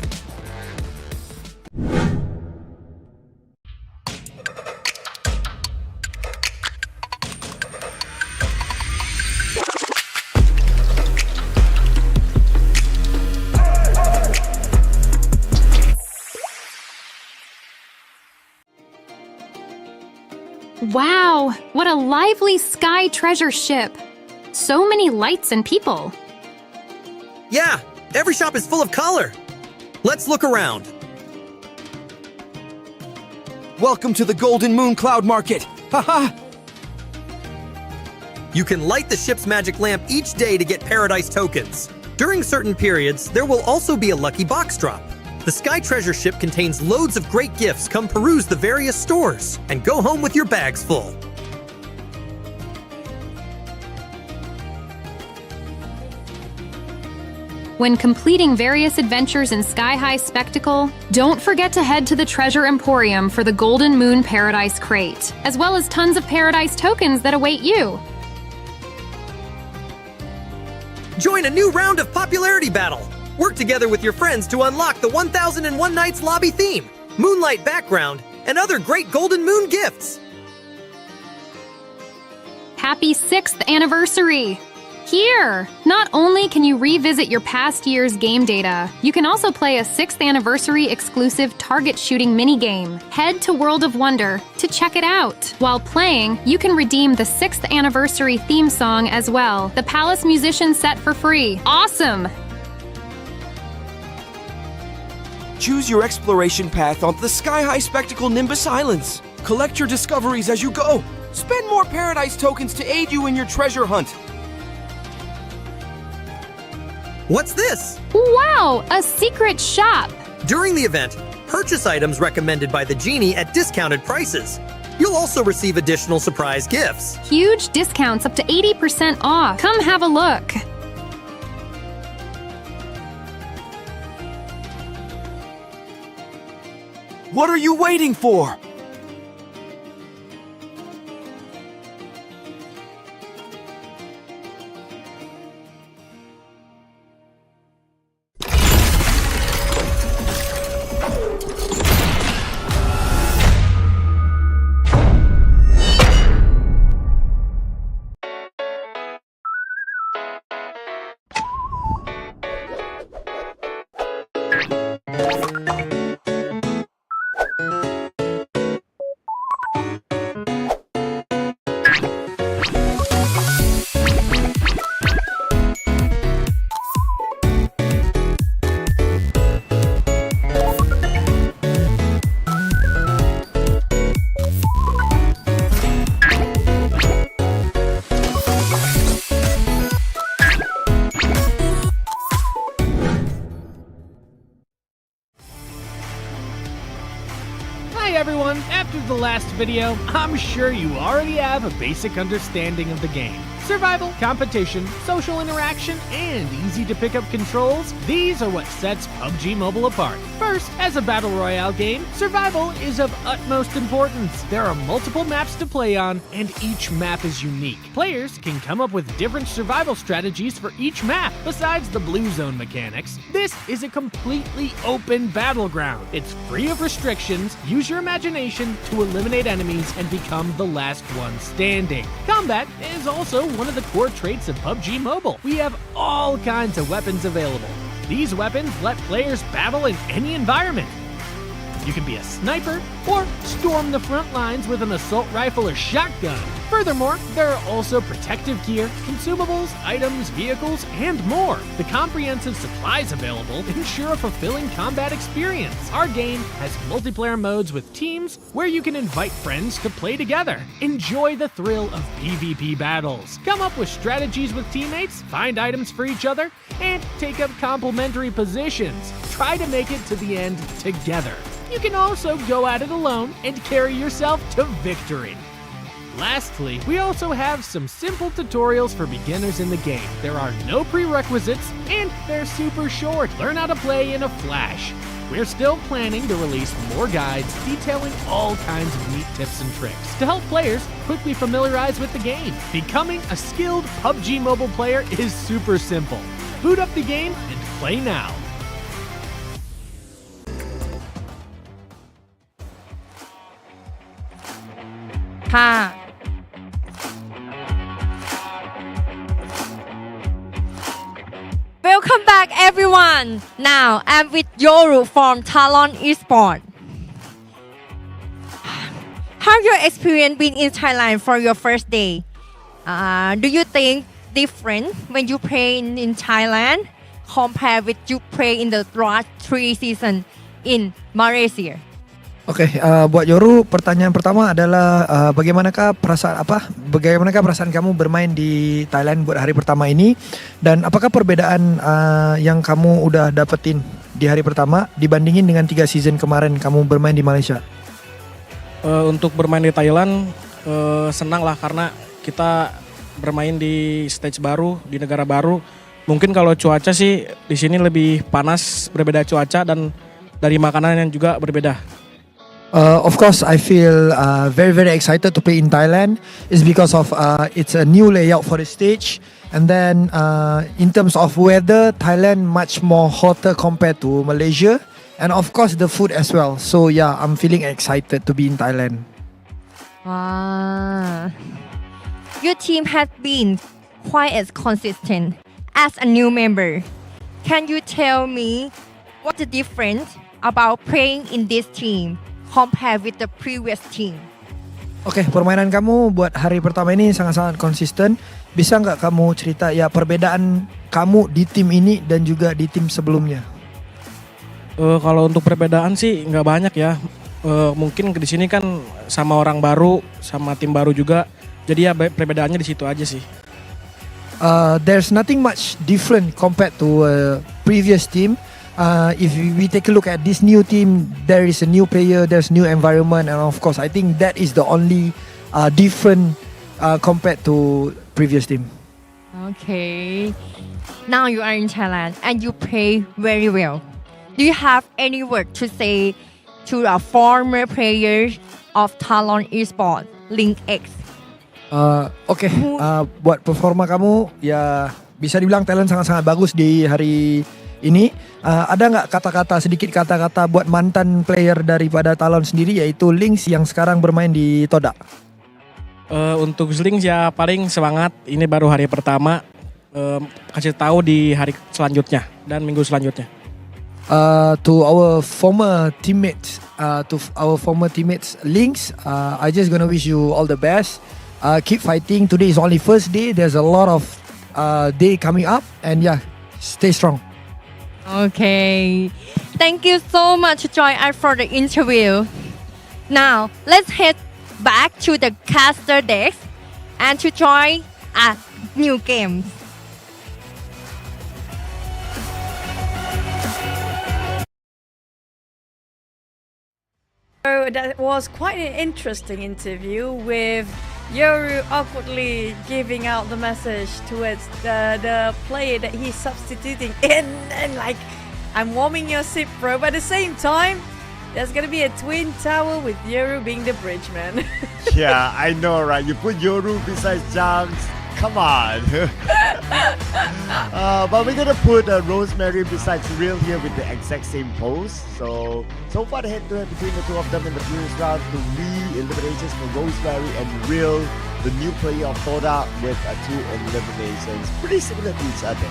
Wow, what a lively sky treasure ship! So many lights and people. Yeah, every shop is full of color. Let's look around. Welcome to the Golden Moon Cloud Market. Haha! You can light the ship's magic lamp each day to get paradise tokens. During certain periods, there will also be a lucky box drop. The Sky Treasure Ship contains loads of great gifts. Come peruse the various stores and go home with your bags full. When completing various adventures in Sky High Spectacle, don't forget to head to the Treasure Emporium for the Golden Moon Paradise Crate, as well as tons of Paradise tokens that await you. Join a new round of popularity battle. Work together with your friends to unlock the 1001 Nights lobby theme, moonlight background, and other great Golden Moon gifts. Happy 6th anniversary! Here! Not only can you revisit your past year's game data, you can also play a 6th anniversary exclusive target shooting minigame. Head to World of Wonder to check it out. While playing, you can redeem the 6th anniversary theme song as well, the Palace Musician set for free. Awesome! Choose your exploration path on the sky-high spectacle Nimbus Islands. Collect your discoveries as you go. Spend more Paradise tokens to aid you in your treasure hunt. What's this? Wow! A secret shop! During the event, purchase items recommended by the genie at discounted prices. You'll also receive additional surprise gifts. Huge discounts up to 80% off. Come have a look. What are you waiting for? Hi everyone, after the last video, I'm sure you already have a basic understanding of the game. Survival, competition, social interaction, and easy to pick up controls, these are what sets PUBG Mobile apart. First, as a battle royale game, survival is of utmost importance. There are multiple maps to play on, and each map is unique. Players can come up with different survival strategies for each map. Besides the blue zone mechanics, this is a completely open battleground. It's free of restrictions. Use your imagination to eliminate enemies and become the last one standing. Combat is also one of the core traits of PUBG Mobile. We have all kinds of weapons available. These weapons let players battle in any environment. You can be a sniper or storm the front lines with an assault rifle or shotgun. Furthermore, there are also protective gear, consumables, items, vehicles, and more. The comprehensive supplies available ensure a fulfilling combat experience. Our game has multiplayer modes with teams where you can invite friends to play together. Enjoy the thrill of PvP battles. Come up with strategies with teammates, find items for each other, and take up complementary positions. Try to make it to the end together. You can also go at it alone and carry yourself to victory. Lastly, we also have some simple tutorials for beginners in the game. There are no prerequisites, and they're super short. Learn how to play in a flash. We're still planning to release more guides detailing all kinds of neat tips and tricks to help players quickly familiarize with the game. Becoming a skilled PUBG Mobile player is super simple. Boot up the game and play now. Ha. Welcome back, everyone. Now I'm with YOODO from TALON Esports. How your experience been in Thailand for your first day? Do you think different when you play in Thailand compared with you play in the last 3 seasons in Malaysia? Oke, buat Yoru, pertanyaan pertama adalah bagaimanakah perasaan kamu bermain di Thailand buat hari pertama ini, dan apakah perbedaan yang kamu udah dapetin di hari pertama dibandingin dengan 3 season kemarin kamu bermain di Malaysia? Untuk bermain di Thailand senang lah, karena kita bermain di stage baru, di negara baru. Mungkin kalau cuaca sih di sini lebih panas, berbeda cuaca, dan dari makanan yang juga berbeda. Of course, I feel very excited to play in Thailand. It's because of it's a new layout for the stage, and then in terms of weather, Thailand much more hotter compared to Malaysia, and of course the food as well. So yeah, I'm feeling excited to be in Thailand. Wow. Your team has been quite as consistent as a new member. Can you tell me what's the difference about playing in this team compared with the previous team? Oke, permainan kamu buat hari pertama ini sangat-sangat konsisten. Bisa nggak kamu cerita ya perbedaan kamu di tim ini dan juga di tim sebelumnya? Kalau untuk perbedaan sih nggak banyak ya. Mungkin di sini kan sama orang baru, sama tim baru juga. Jadi ya perbedaannya di situ aja sih. There's nothing much different compared to previous team. If we take a look at this new team, there is a new player, there's new environment, and of course I think that is the only different compared to previous team. Okay. Now you are in Thailand and you play very well. Do you have any word to say to a former player of TALON Esports, Link X? Oke, buat performa kamu ya bisa dibilang talent sangat-sangat bagus di hari ini. Ada nggak sedikit kata-kata buat mantan player daripada TALON sendiri, yaitu Lynx yang sekarang bermain di TODAK? Untuk Lynx ya paling semangat, ini baru hari pertama, kasih tahu di hari selanjutnya dan minggu selanjutnya. To our former teammates, Lynx, I just gonna wish you all the best. Keep fighting. Today is only first day. There's a lot of day coming up, and yeah, stay strong. Okay. Thank you so much, Joy, for the interview. Now, let's head back to the caster deck and to join a new game. So that was quite an interesting interview with Yoru awkwardly giving out the message towards the player that he's substituting in, and like, I'm warming your seat, bro. But at the same time, there's gonna be a twin tower with Yoru being the bridge man. Yeah, I know, right? You put Yoru beside Junks. Come on. But we're gonna put Rosemary beside Real here with the exact same pose. So far the head-to-head between the two of them in the previous round, 3 eliminations for Rosemary and Real, the new player of TODAK with 2 eliminations. Pretty similar to each other.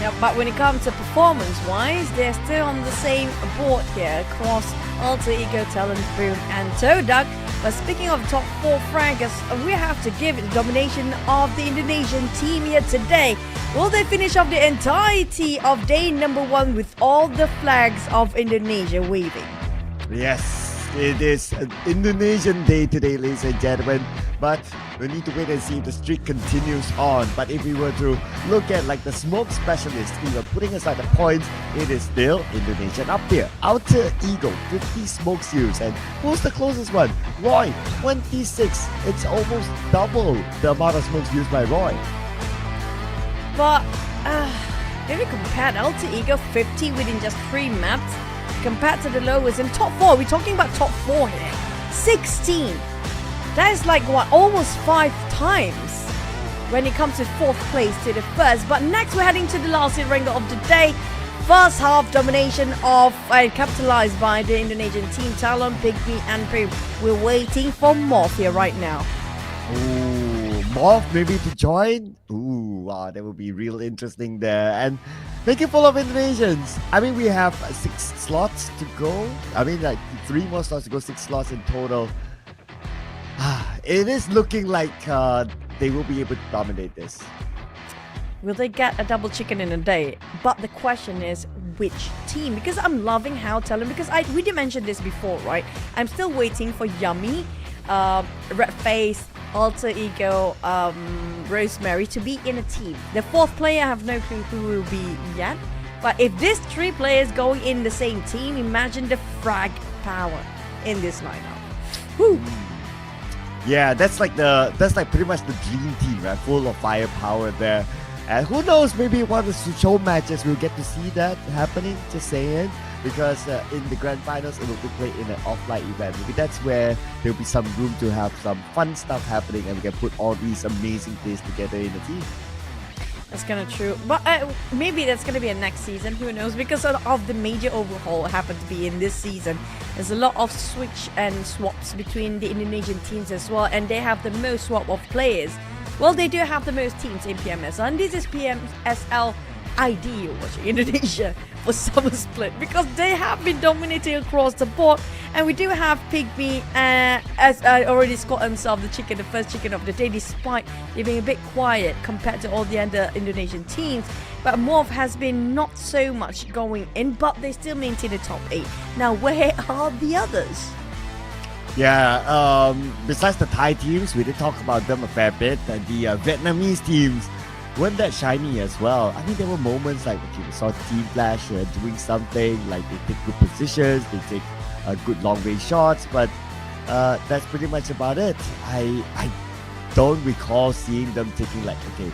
Yeah, but when it comes to performance-wise, they're still on the same board here across Alter Ego, TALON, BOOM, and TODAK. But speaking of top 4 fraggers, we have to give it the domination of the Indonesian team here today. Will they finish off the entirety of day number 1 with all the flags of Indonesia waving? Yes, it is an Indonesian day today, ladies and gentlemen. But we need to wait and see if the streak continues on. But if we were to look at like the smoke specialist, even putting aside the points, it is still Indonesian up there. Outer Ego, 50 smokes used. And who's the closest one? Roy, 26. It's almost double the amount of smokes used by Roy. But if we compare Alter Ego 50 within just 3 maps, compared to the lowest in top 4, we're talking about top 4 here, 16. That is like what, almost 5 times when it comes to 4th place to the 1st. But next we're heading to the last hit ringer of the day. First half domination of capitalized by the Indonesian team, TALON, PIGMY, and PRIM. We're waiting for MORPH here right now. Ooh, MORPH maybe to join? Ooh, wow, that would be real interesting there. And make it full of Indonesians. I mean, we have 6 slots to go. I mean, like 3 more slots to go, 6 slots in total. It is looking like they will be able to dominate this. Will they get a double chicken in a day? But the question is, which team? Because I'm loving how TALON, because we did mention this before, right? I'm still waiting for Yummy, Red Face, Alter Ego, Rosemary to be in a team. The 4th player, I have no clue who will be yet. But if these 3 players going in the same team, imagine the frag power in this lineup. Woo! Yeah, that's like pretty much the dream team, right? Full of firepower there. And who knows, maybe one of the show matches we'll get to see that happening, just saying. Because in the grand finals, it will be played in an offline event. Maybe that's where there'll be some room to have some fun stuff happening and we can put all these amazing players together in a team. That's kind of true. But maybe that's going to be a next season. Who knows? Because of the major overhaul happened to be in this season. There's a lot of switch and swaps between the Indonesian teams as well. And they have the most swap of players. Well, they do have the most teams in PMSL. And this is PMSL ideal watching Indonesia for summer split. Because they have been dominating across the board. And we do have PIGMY as already scored himself the first chicken of the day, despite being a bit quiet compared to all the other Indonesian teams. But MORPH has been not so much going in, but they still maintain the top 8. Now, where are the others? Yeah, besides the Thai teams, we did talk about them a fair bit. And the Vietnamese teams weren't that shiny as well. I mean, there were moments like, okay, we saw Team Flash doing something, like they take good positions, they take good long-range shots, but that's pretty much about it. I don't recall seeing them taking like, okay,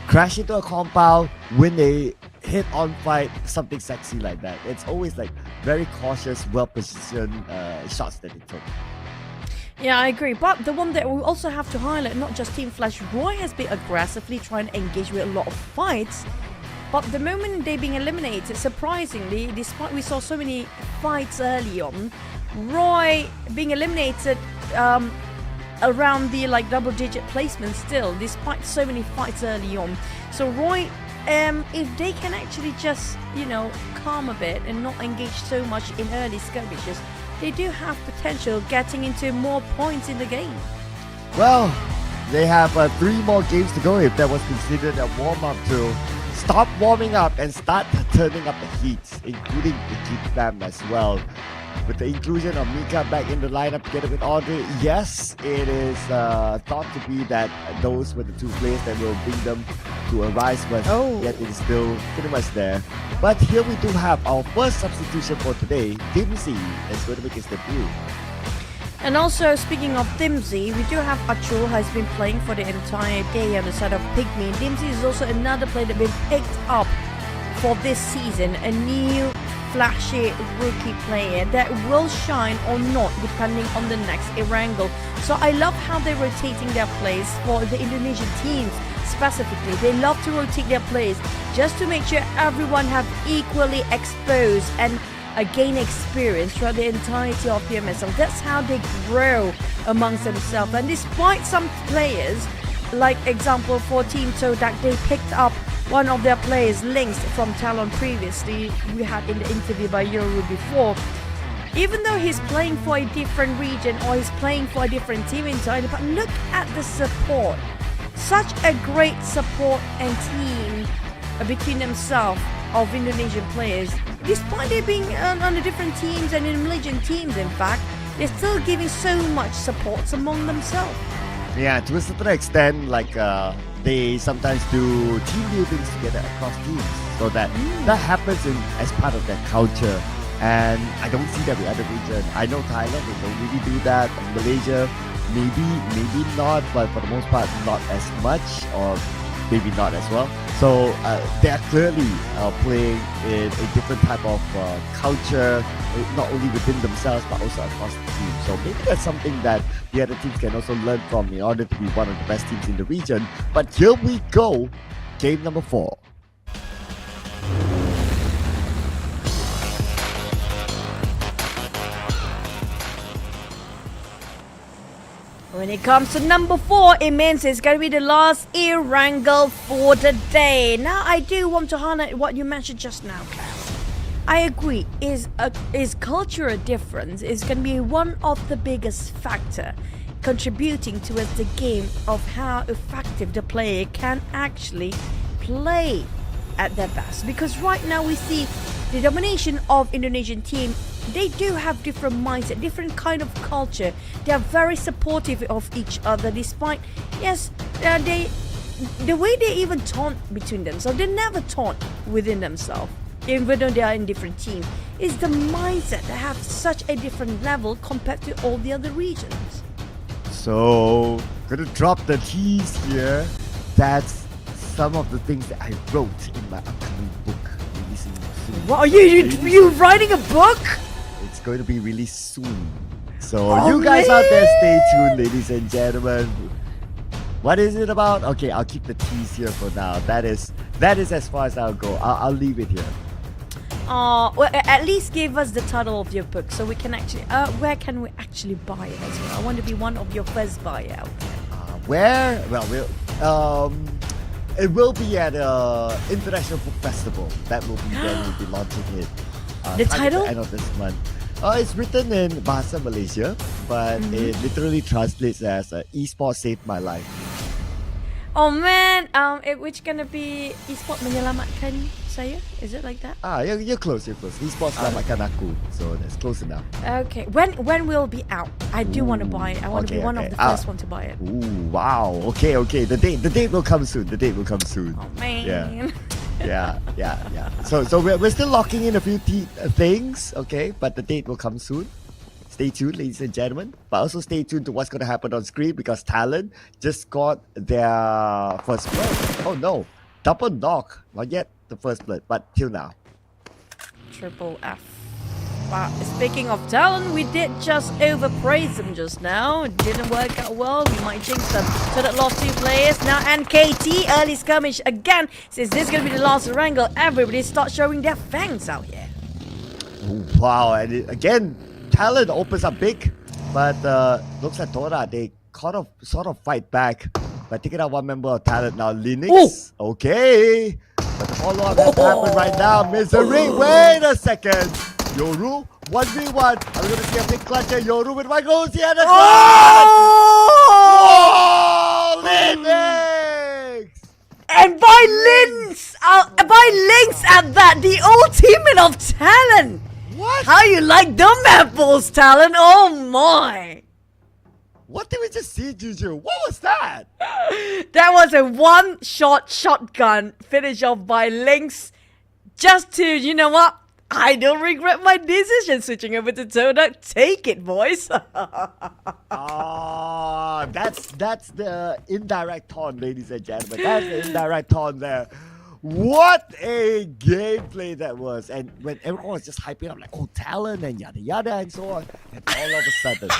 crash into a compound, win a hit-on fight, something sexy like that. It's always like very cautious, well-positioned shots that they took. Yeah, I agree. But the one that we also have to highlight, not just Team Flash, Roy has been aggressively trying to engage with a lot of fights. But the moment they being eliminated, surprisingly, despite we saw so many fights early on, Roy being eliminated around the like double-digit placement still, despite so many fights early on. So Roy, if they can actually just, calm a bit and not engage so much in early skirmishes, they do have potential getting into more points in the game. Well, they have 3 more games to go if that was considered a warm-up to stop warming up and start turning up the heat, including the GEEK fam as well. With the inclusion of Mika back in the lineup together with Audrey, yes, it is thought to be that those were the 2 players that will bring them to a rise, but yet it is still pretty much there. But here we do have our first substitution for today. Dimsy is going to make his debut. And also, speaking of Dimsy, we do have Achul who has been playing for the entire day on the side of PIGMY. Dimsy is also another player that been picked up for this season, a new flashy rookie player that will shine or not depending on the next Erangel. So I love how they're rotating their players for the Indonesian teams specifically. They love to rotate their players just to make sure everyone have equally exposed and gain experience throughout the entirety of PMSL. That's how they grow amongst themselves. And despite some players, like example for Team TODAK, they picked up one of their players, Lynx from TALON previously. We had in the interview by YOODO before. Even though he's playing for a different region or he's playing for a different team in Thailand, but look at the support. Such a great support and team between themselves of Indonesian players. Despite they being on the different teams and in Malaysian teams, in fact, they're still giving so much support among themselves. Yeah, to a certain extent, like they sometimes do team buildings together across teams, so that happens as part of their culture. And I don't see that with other regions. I know Thailand, they don't really do that. Malaysia, maybe not, but for the most part, not as much, or maybe not as well. So they are clearly playing in a different type of culture, not only within themselves but also across the team. So maybe that's something that the other teams can also learn from in order to be one of the best teams in the region. But here we go, game number 4. When it comes to number 4, it means it's going to be the last Erangel for the day. Now, I do want to highlight what you mentioned just now, Cass. I agree, is cultural difference is going to be one of the biggest factor contributing towards the game of how effective the player can actually play at their best. Because right now we see the domination of Indonesian team. They do have different mindset, different kind of culture. They are very supportive of each other, despite, yes, the way they even taunt between themselves. They never taunt within themselves, even though they are in different teams. It's the mindset that have such a different level compared to all the other regions. So, gonna drop the tease here. That's some of the things that I wrote in my upcoming book releasing soon. What are you writing a book? It's going to be released soon. So you guys out there, stay tuned, ladies and gentlemen. What is it about? Okay, I'll keep the tease here for now. That is as far as I'll go. I'll leave it here. Well, at least give us the title of your book so we can actually. Where can we actually buy it as well? I want to be one of your first buyout. Where? Well, it will be at International Book Festival. That will be when we'll be launching it. The title? At the end of this month. It's written in Bahasa Malaysia, but it literally translates as Esports Saved My Life. Oh man, which gonna be Esports Menyelamatkan Saya? Is it like that? You're close. Esports Selamatkan Aku. So that's close enough. Okay, when will it be out? I do want to buy it. I want to be one of the first one to buy it. Ooh, wow. Okay. The date will come soon. Oh man. Yeah. So we're still locking in a few things, okay? But the date will come soon. Stay tuned, ladies and gentlemen. But also stay tuned to what's going to happen on screen, because Talon just got their first blood. Oh no, double knock. Not yet the first blood, but till now. Triple F. But speaking of Talon, we did just overpraise them just now. It didn't work out well. We might jinx them. So that lost 2 players. Now NKT, early skirmish again. Since this is going to be the last wrangle, everybody start showing their fangs out here. Oh, wow, and again, Talon opens up big. But looks like TODAK, they sort of fight back. But taking out one member of Talon now, Linux. Ooh. Okay. But the follow-up has to happen right now. Misery, wait a second. YOODO, 1v1. Are we going to see a big clutch here? YOODO with 1 goal. Yeah, that's Linux! And by Lynx at that, the ultimate of Talon. What? How you like them apples, Talon? Oh my. What did we just see, Juju? What was that? That was a one-shot shotgun finish off by Lynx. Just to, you know what? I don't regret my decision switching over to TODAK. Take it, boys. That's the indirect taunt, ladies and gentlemen. That's the indirect taunt there. What a gameplay that was. And when everyone was just hyping up like, oh, TALON and yada yada and so on, and all of a sudden,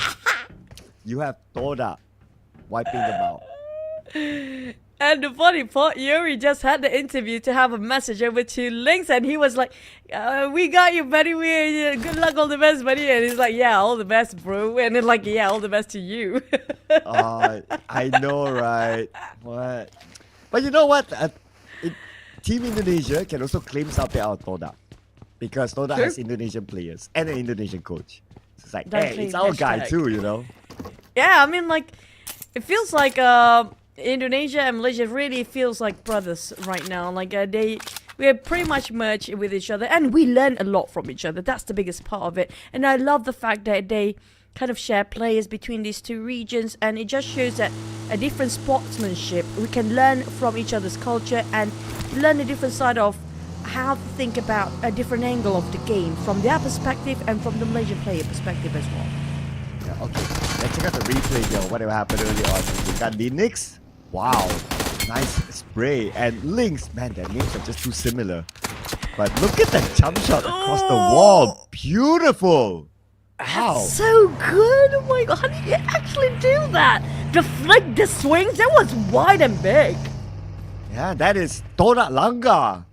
you have TODAK wiping them out. And the funny part, Yuri just had the interview to have a message over to Lynx, and he was like, we got you, buddy. Good luck, all the best, buddy. And he's like, yeah, all the best, bro. And then like, yeah, all the best to you. I know, right? What? But you know what? Team Indonesia can also claim something out of TODAK. Because TODAK has Indonesian players and an Indonesian coach. So it's like, hey, it's our guy too, you know? Yeah, I mean, like, it feels like Indonesia and Malaysia really feels like brothers right now. Like we are pretty much merged with each other, and we learn a lot from each other. That's the biggest part of it. And I love the fact that they kind of share players between these two regions, and it just shows that a different sportsmanship. We can learn from each other's culture and learn a different side of how to think about a different angle of the game from their perspective and from the Malaysian player perspective as well. Yeah, okay. Let's check out the replay, yo. Whatever happened early on. We got Linux. Wow, nice spray. And Lynx, man, their names are just too similar. But look at that jump shot across the wall. Beautiful. Wow. That's so good. Oh my god, how did you actually do that? The swings, that was wide and big. Yeah, that is TODAK Langgar.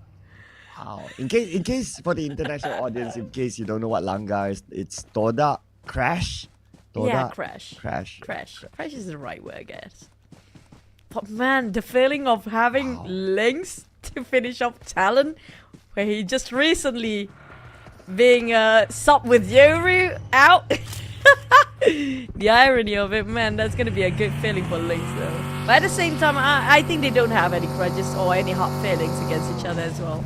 Wow. In case for the international audience, in case you don't know what Langgar is, it's TODAK Crash. TODAK, yeah, Crash is the right word, I guess. But man, the feeling of having Lynx to finish off TALON, where he just recently being subbed with Yuri out. The irony of it, man, that's gonna be a good feeling for Lynx though. But at the same time, I think they don't have any grudges or any hard feelings against each other as well.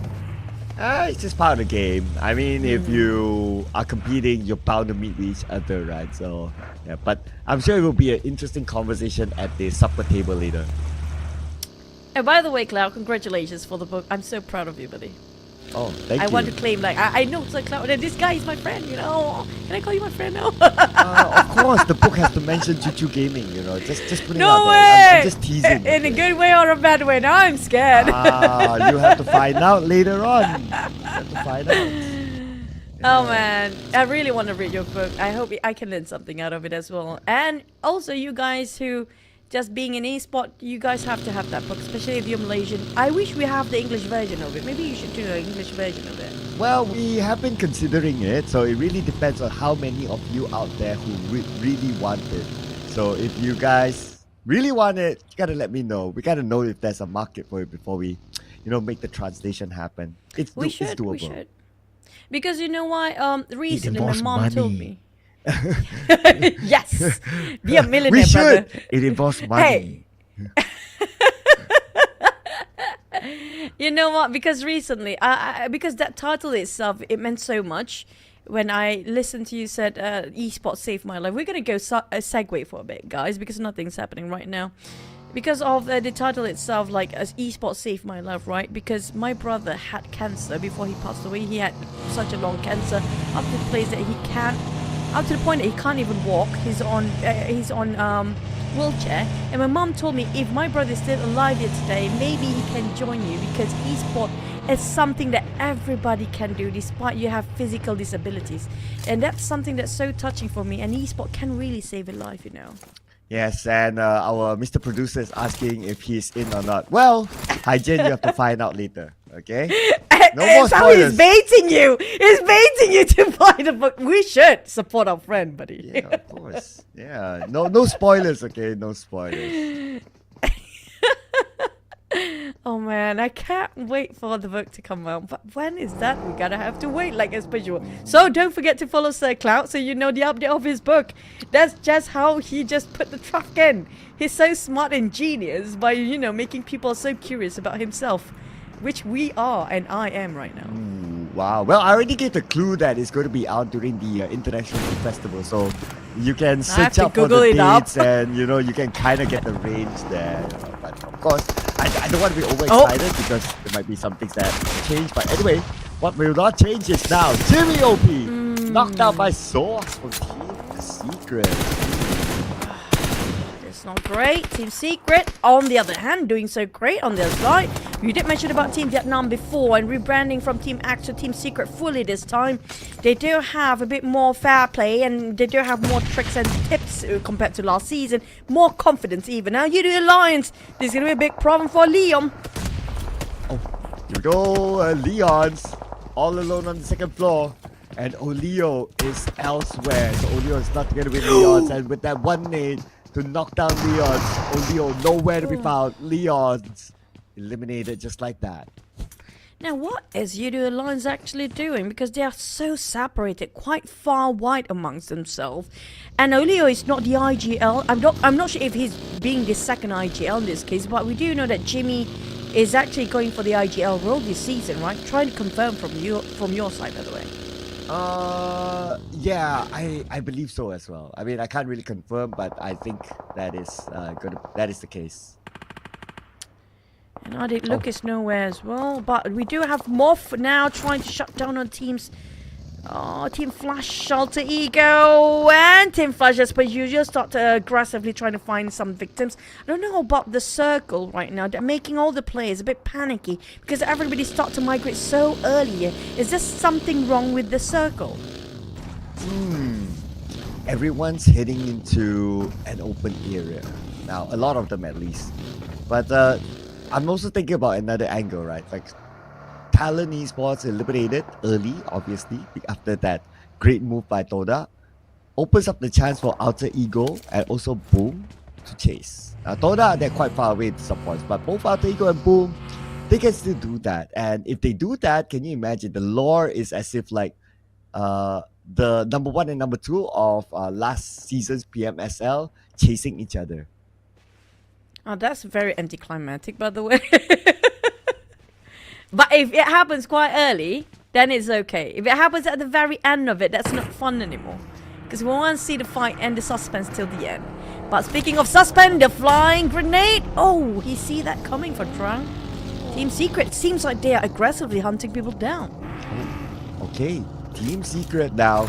It's just part of the game. I mean, if you are competing, you're bound to meet each other, right? So, yeah, but I'm sure it will be an interesting conversation at the supper table later. And by the way, Cloud, congratulations for the book. I'm so proud of you, buddy. Oh, thank you. I want to claim, like, I know it's like Cloud, this guy is my friend, you know. Can I call you my friend now? Of course, the book has to mention Choo Gaming, you know. Just putting it out way! there. I'm just teasing. In a good way or a bad way? Now I'm scared. You have to find out later on. You have to find out. Oh man, I really want to read your book. I hope I can learn something out of it as well. And also, you guys who just being an esport, you guys have to have that book, especially if you're Malaysian. I wish we have the English version of it. Maybe you should do an English version of it. Well, we have been considering it, so it really depends on how many of you out there who really want it. So if you guys really want it, you gotta let me know. We gotta know if there's a market for it before we, make the translation happen. It's doable. We should. Because you know why? Recently my mom told me. Yes, be a millionaire, we should. Brother. It involves money. Hey. You know what? Because recently, because that title itself, it meant so much. When I listened to you said, "Esports saved my life." We're gonna go segue for a bit, guys, because nothing's happening right now. Because of the title itself, like as esports saved my life, right? Because my brother had cancer before he passed away. He had such a long cancer up to the place that up to the point that he can't even walk. He's on wheelchair. And my mom told me, if my brother is still alive here today, maybe he can join you, because esport is something that everybody can do despite you have physical disabilities. And that's something that's so touching for me. And esport can really save a life, you know. Yes, and our Mr. Producer is asking if he's in or not. Well, Hygiene, you have to find out later, okay? No more spoilers. He's baiting you. He's baiting you to buy the book. We should support our friend, buddy. Yeah, of course. Yeah, no spoilers, okay? No spoilers. Oh man, I can't wait for the book to come out. But when is that? We gotta have to wait, like as usual. So don't forget to follow Sir Cloud so you know the update of his book. That's just how he just put the truck in. He's so smart and genius by, making people so curious about himself, which we are and I am right now. Ooh, wow. Well, I already gave the clue that it's going to be out during the International Film Festival. So you can search up for the dates and, you can kind of get the range there. But of course, I don't want to be overexcited because there might be some things that change. But anyway, What will not change is now Jimmy OP knocked out by Source from Team Secret. It's not great. Team Secret, on the other hand, doing so great on their side. You did mention about Team Vietnam before and rebranding from Team Axe to Team Secret fully this time. They do have a bit more fair play and they do have more tricks and tips compared to last season. More confidence even. Now YOODO Alliance, this is going to be a big problem for Leon. Oh, here we go. Leon's all alone on the second floor. And Olio is elsewhere. So Olio is not going to win Leon's. And with that one nade to knock down Leon's, Olio nowhere to be found. Leon's eliminated just like that. Now, what is YOODO Alliance actually doing? Because they are so separated, quite far wide amongst themselves. And Olio is not the IGL. I'm not sure if he's being the second IGL in this case, but we do know that Jimmy is actually going for the IGL role this season, right? Try to confirm from your side, by the way. Yeah, I believe so as well. I mean, I can't really confirm, but I think that is the case. And Luke is nowhere as well, but we do have MORPH now trying to shut down on teams. Oh, Team Flash, Alter Ego, and Team Flash, as per usual, start aggressively trying to find some victims. I don't know about the circle right now. They're making all the players a bit panicky because everybody start to migrate so early. Is there something wrong with the circle? Everyone's heading into an open area. Now, a lot of them at least. But I'm also thinking about another angle, right? Like, TALON Esports eliminated early, obviously, after that great move by TODAK. Opens up the chance for Alter Ego and also Boom to chase. Now, TODAK, they're quite far away to some points, but both Alter Ego and Boom, they can still do that. And if they do that, can you imagine? The lore is as if like the number 1 and number 2 of last season's PMSL chasing each other. Oh, that's very anticlimactic, by the way. But if it happens quite early, then it's okay. If it happens at the very end of it, that's not fun anymore. Because we want to see the fight and the suspense till the end. But speaking of suspense, the flying grenade. Oh, he see that coming for Trang. Team Secret seems like they are aggressively hunting people down. Okay, Team Secret now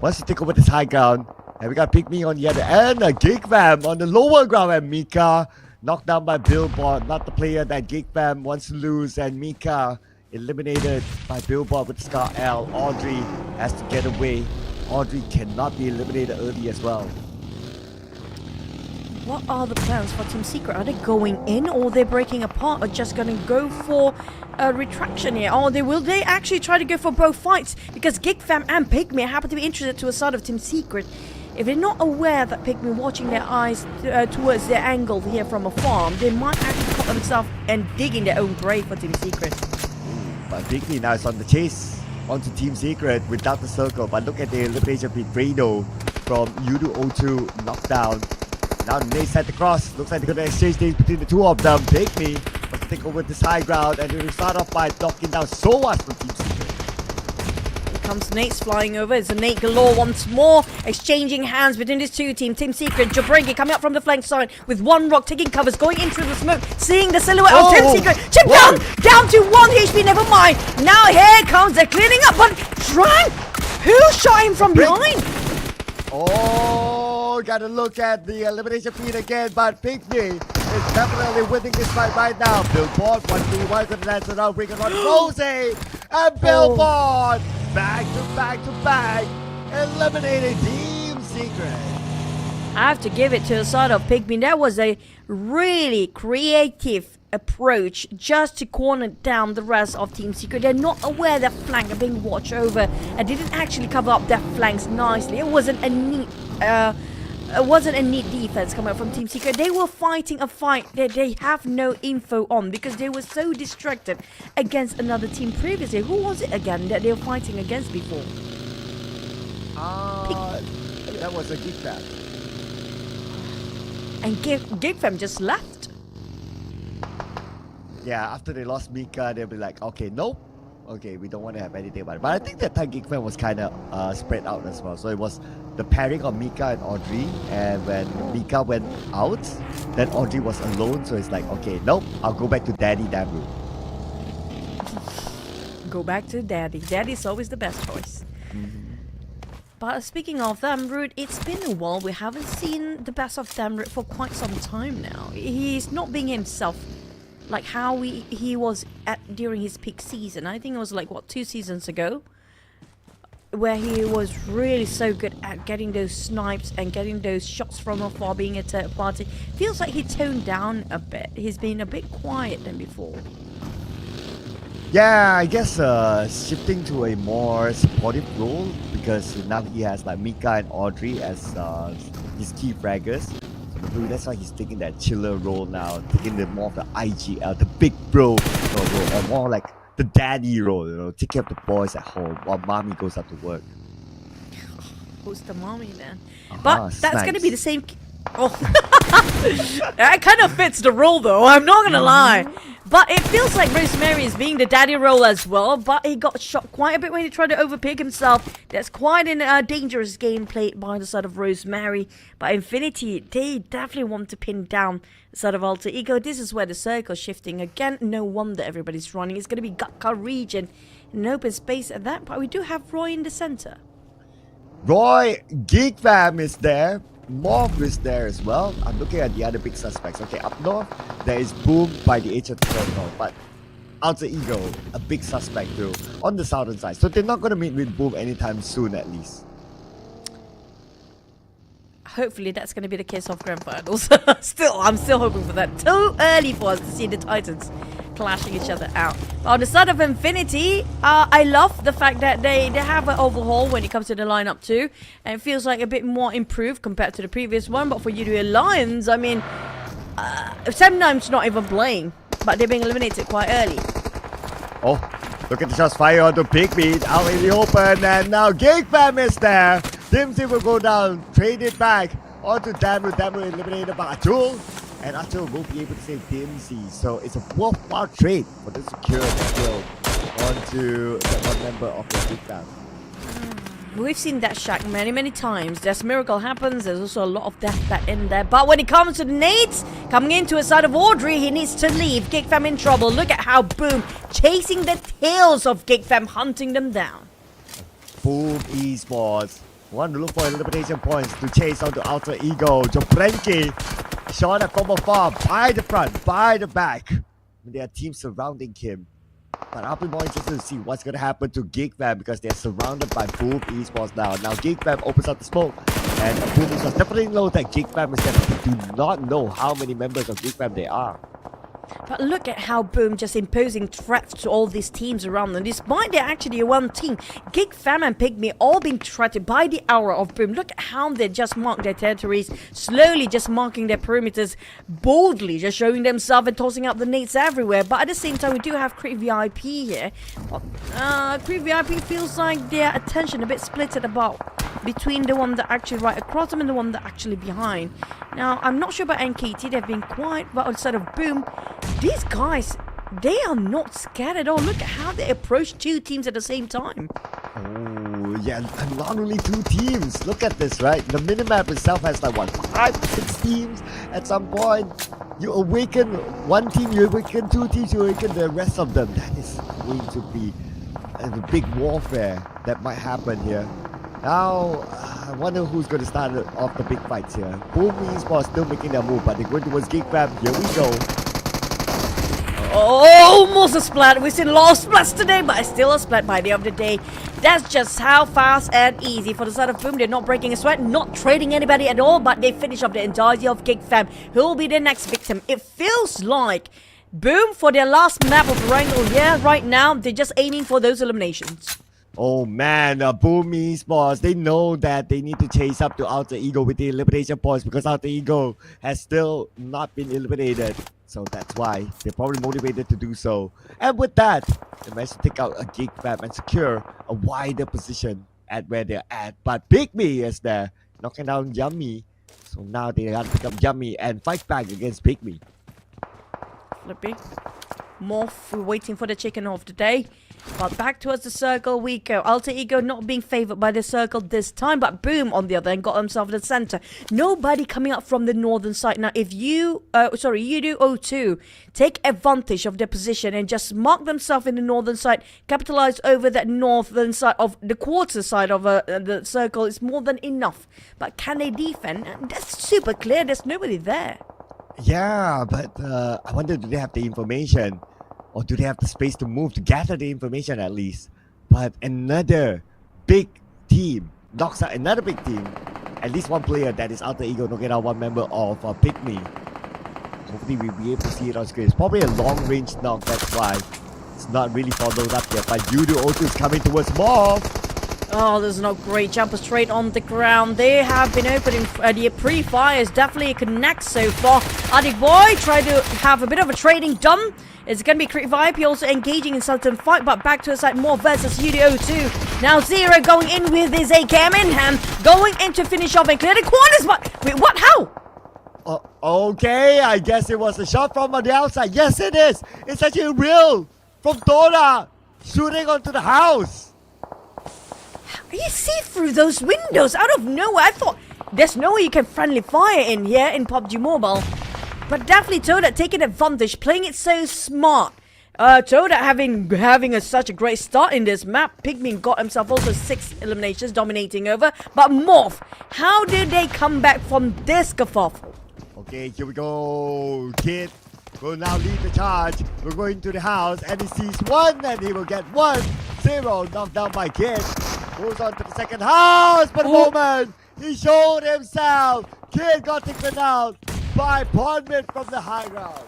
wants to take over this high ground. And we got PIGMY on the other end, GEEK Fam on the lower ground, and Mika knocked down by Billboard, not the player that GEEK Fam wants to lose, and Mika eliminated by Billboard with Scar L. Audrey has to get away. Audrey cannot be eliminated early as well. What are the plans for Team Secret? Are they going in, or are they breaking apart, or just going to go for a retraction here? Or will they actually try to go for both fights? Because GEEK Fam and PIGMY happen to be interested to a side of Team Secret. If they're not aware that PIGMY watching their eyes towards their angle here from a farm, they might actually cut themselves and dig in their own grave for Team Secret. But PIGMY now is on the chase onto Team Secret without the circle. But look at the elimination with Fredo from YOODO 02 knockdown. Now the nade set across. Looks like they're going to exchange names between the two of them. PIGMY wants to take over this high ground, and they will start off by knocking down so much from Team Secret. Comes Nate's flying over. It's a Nate galore once more. Exchanging hands between these two teams. Team Secret, Jabrinki coming up from the flank side with one rock taking covers, going into the smoke, seeing the silhouette of Team Secret. Chip down to 1 HP, never mind. Now here comes the cleaning up, but Trang, who shot him from behind? Oh, gotta look at the elimination feed again, but PIGMY is definitely winning this fight right now. Billboard, 1v1, gonna dance around, bring it on Rose, and Billboard, back to back, eliminating Team Secret. I have to give it to the side of PIGMY. That was a really creative approach just to corner down the rest of Team Secret. They're not aware their flank are being watched over and didn't actually cover up their flanks nicely. It wasn't a neat defense coming up from Team Secret. They were fighting a fight that they have no info on because they were so distracted against another team previously. Who was it again that they were fighting against before? That was a GEEK Fam. And GEEK Fam just left. Yeah, after they lost Mika, they'll be like, okay, nope. Okay, we don't want to have anything about it. But I think that time GEEK Fam was kind of spread out as well. So it was the pairing of Mika and Audrey. And when Mika went out, then Audrey was alone. So it's like, okay, nope, I'll go back to Daddy Damu. Go back to Daddy. Daddy's always the best choice. But speaking of Damrud, it's been a while. We haven't seen the best of Damrud for quite some time now. He's not being himself like how he was during his peak season. I think it was like, what, 2 seasons ago? Where he was really so good at getting those snipes and getting those shots from afar, being a third party. Feels like he toned down a bit. He's been a bit quiet than before. Yeah, I guess shifting to a more supportive role because now he has like Mika and Audrey as his key fraggers. So maybe that's why he's taking that chiller role now, taking the more of the IGL, the big bro role, or more like the daddy role, you know, take care of the boys at home while mommy goes out to work. Who's the mommy then? But that's nice. gonna be the same. Oh, that kind of fits the role though. I'm not gonna lie. But it feels like Rosemary is being the daddy role as well. But he got shot quite a bit when he tried to overpick himself. That's quite a dangerous game played by the side of Rosemary. But Infinity, they definitely want to pin down the side of Alter Ego. This is where the circle's shifting again. No wonder everybody's running. It's going to be Gatka region in an open space at that. But we do have Roy in the center. Roy, Geek Fam is there. MORPH is there as well. I'm looking at the other big suspects. Okay, up north, there is Boom by the age of 12, but Alter Ego, a big suspect too, on the southern side. So they're not going to meet with Boom anytime soon at least. Hopefully that's going to be the case of Grand Finals. I'm still hoping for that. Too early for us to see the Titans clashing each other out. But on the side of Infinity, I love the fact that they have an overhaul when it comes to the lineup too. And it feels like a bit more improved compared to the previous one. But for YOODO Alliance, I mean, sometimes not even playing. But they're being eliminated quite early. Oh, look at the shots fired onto PIGMY out in the open. And now Geek Fam is there. Dimsy will go down, trade it back onto Damrud. Damrud eliminated by Atul. And Atul will be able to save Dimsy. So it's a worthwhile trade for the secure kill onto that one member of the Geek Fam. We've seen that Shack many times. There's miracle happens. There's also a lot of death back in there. But when it comes to the nades, coming into a side of Audrey, he needs to leave. Geek Fam in trouble. Look at how Boom chasing the tails of Geek Fam, hunting them down. Boom Esports want to look for elimination points to chase onto Alter Ego. Joprenki shot at from afar, by the front, by the back. There are teams surrounding him. But I'll be more interested to see what's going to happen to Geek Fam because they're surrounded by Boom Esports now. Now Geek Fam opens up the smoke and Boom Esports definitely know that Geek Fam is there. They do not know how many members of Geek Fam there are. But look at how Boom just imposing threats to all these teams around them. Despite they're actually one team, Geek Fam and PIGMY all been threatened by the aura of Boom. Look at how they just mark their territories, slowly just marking their perimeters, boldly just showing themselves and tossing out the nades everywhere. But at the same time, we do have Creep VIP here. Creep VIP feels like their attention a bit splitted about between the one that actually right across them and the one that actually behind. Now, I'm not sure about NKT. They've been quiet, but outside of Boom, these guys, they are not scared at all. Look at how they approach 2 teams at the same time. Oh, yeah, and not only 2 teams. Look at this, right? The minimap itself has like, what, 5, 6 teams at some point. You awaken 1 team, you awaken 2 teams, you awaken the rest of them. That is going to be a big warfare that might happen here. Now, I wonder who's going to start off the big fights here. Boom Esports still making their move, but they're going towards Geek Fam. Here we go. Almost a splat. We've seen a lot of splats today, but it's still a splat by the end of the day. That's just how fast and easy for the side of Boom. They're not breaking a sweat, not trading anybody at all, but they finish off the entirety of Geek Fam, who will be the next victim. It feels like Boom, for their last map of Wrangle here, right now, they're just aiming for those eliminations. Oh man, Boom Esports, they know that they need to chase up to Alter Ego with the elimination points because Alter Ego has still not been eliminated. So that's why they're probably motivated to do so. And with that, they managed to take out a Geek Fam and secure a wider position at where they're at. But PIGMY is there, knocking down Yummy. So now they got to pick up Yummy and fight back against PIGMY. Flippy. MORPH, we're waiting for the chicken of the day. But back towards the circle we go. Alter Ego not being favored by the circle this time, but Boom on the other end got himself in the center. Nobody coming up from the northern side. Now, if you, YOODO take advantage of their position and just mark themselves in the northern side, capitalize over that northern side of the quarter side of the circle, is more than enough. But can they defend? That's super clear. There's nobody there. Yeah, but I wonder, do they have the information? Or do they have the space to move to gather the information at least? But another big team knocks out another big team. At least one player, that is Alter Ego, knocking out one member of PIGMY. Hopefully we'll be able to see it on screen. It's probably a long range knock, that's why it's not really followed up yet. But YOODO also is coming towards MORPH. Oh, there's no great jumper straight on the ground. They have been opening the pre-fires. Definitely a connect so far. Boy tried to have a bit of a trading done. It's going to be Crit VIP also engaging in certain fight, but back to the side, MORPH versus YOODO. Now Zero going in with his AKM in hand, going in to finish off and clear the corners, but wait, what? How? Okay, I guess it was a shot from on the outside. Yes, it is. It's actually real from TODAK shooting onto the house. You see through those windows out of nowhere. I thought there's no way you can friendly fire in here in PUBG Mobile. But definitely TODAK taking advantage, playing it so smart. TODAK having such a great start in this map. PIGMY got himself also 6 eliminations, dominating over. But MORPH, how did they come back from this kerfuffle? Okay, here we go. Kid will now lead the charge. We're going to the house and he sees one and he will get 1-0 knocked down by Kid. Goes on to the second house, but moment he showed himself. Kid got taken out by Pondmit from the high ground.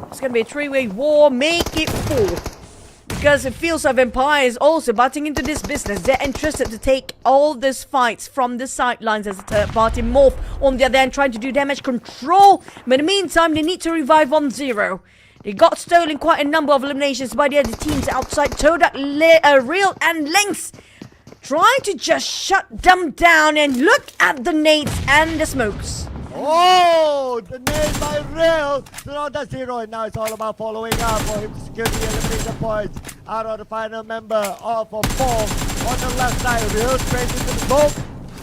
It's going to be a 3-way war. Make it 4. Because the Fields of Empire is also butting into this business. They're interested to take all these fights from the sidelines as a third party. MORPH on the other end trying to do damage control. But in the meantime, they need to revive on Zero. They got stolen quite a number of eliminations by the other teams outside. TODAK, Real and Lynx trying to just shut them down. And look at the nades and the smokes. Oh, the name by Real. So that's Zero, and now it's all about following up for him to secure the elimination points out of the final member of MORPH. On the left side, Real straight into the smoke,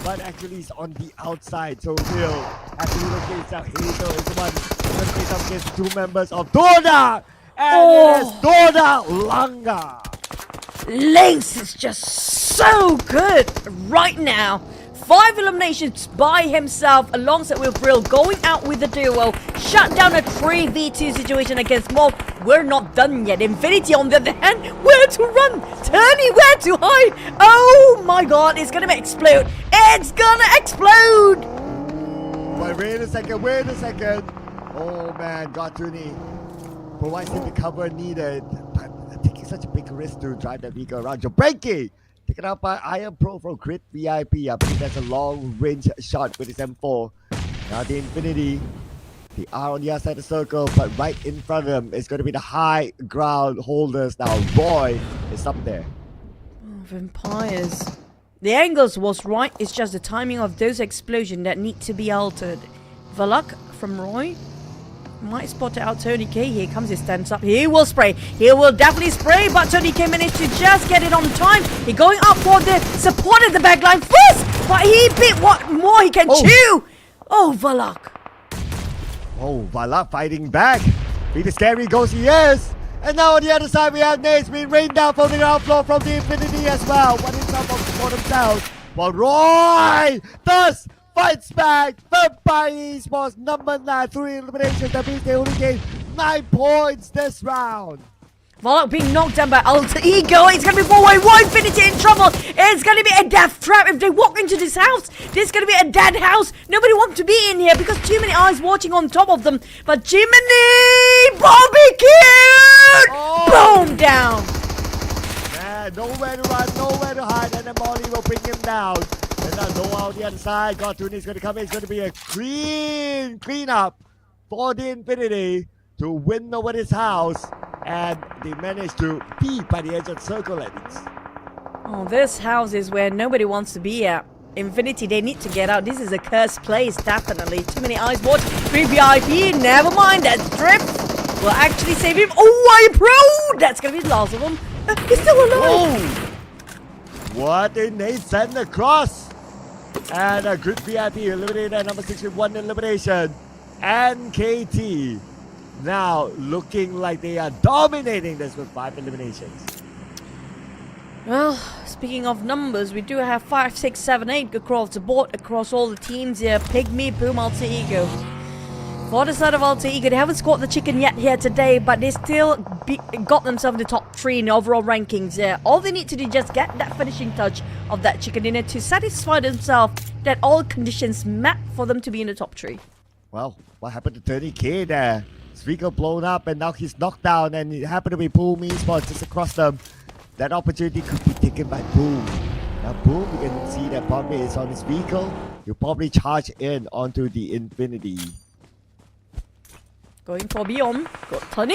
but actually he's on the outside. So Real has to relocate out. Hazel is the one going to face up against the 2 members of TODAK, and it is TODAK Langa. Lynx is just so good right now. 5 eliminations by himself alongside with Real, going out with the duo. Shut down a 3v2 situation against MORPH. We're not done yet. Infinity on the other hand, where to run? Turney, where to hide? Oh my god, it's gonna explode. It's gonna explode. But wait a second. Oh man, Gotuni provides him the cover needed. But taking such a big risk to drive that vehicle around. Jabranki taken out by Iron Pro from Crit VIP. I believe that's a long range shot with his M4. Now the Infinity, they are on the other side of the circle, but right in front of them is going to be the high ground holders. Now Roy is up there. Oh, Vampires. The angles was right, it's just the timing of those explosions that need to be altered. Valak from Roy might spot out Tony K. Here comes his stance up. He will spray. He will definitely spray, but Tony K managed to just get it on time. He going up for the support at the back line first, but he bit what more he can chew. Oh, Valak. Oh, Valak fighting back. Be the scary ghost he is. And now on the other side, we have nades being rained down from the ground floor from the Infinity as well. What is up for themselves? While Roy does fights back. Infinity Esports number 9, 3 eliminations. That means they only gained 9 points this round. Valak being knocked down by Alter Ego. It's going to be 4-way. Infinity in trouble. It's going to be a death trap if they walk into this house. This is going to be a dead house. Nobody wants to be in here because too many eyes watching on top of them. But Jiminy barbecued. Boom, down. Man, nowhere to run, nowhere to hide, and then Molly will bring him down. And now Noah on the other side. Cartoon is going to come in. It's going to be a clean up for the Infinity to win over this house. And they managed to be by the edge of the circle at least. Oh, this house is where nobody wants to be at. Infinity, they need to get out. This is a cursed place, definitely. Too many eyes watch. Free VIP, never mind that strip. will actually save him. Oh, Pro! That's gonna be the last of them. He's still alive. Whoa! What a nade send across. And a good VIP eliminated at number 6 with 1 elimination. And KT now looking like they are dominating this with 5 eliminations. Well, speaking of numbers, we do have 5, 6, 7, 8 across the board, across all the teams here. PIGMY, Boom, Alter Ego. For the side of Alter Ego, they haven't scored the chicken yet here today, but they still got themselves in the top 3 in the overall rankings here. All they need to do is just get that finishing touch of that chicken dinner to satisfy themselves that all conditions met for them to be in the top 3. Well, what happened to 30k there? Speaker blown up and now he's knocked down, and it happened to be PMSL Esports just across them. That opportunity could be taken by Boom. Now Boom, you can see that probably is on his vehicle. He'll probably charge in onto the Infinity. Going for Beyond. Got Tony.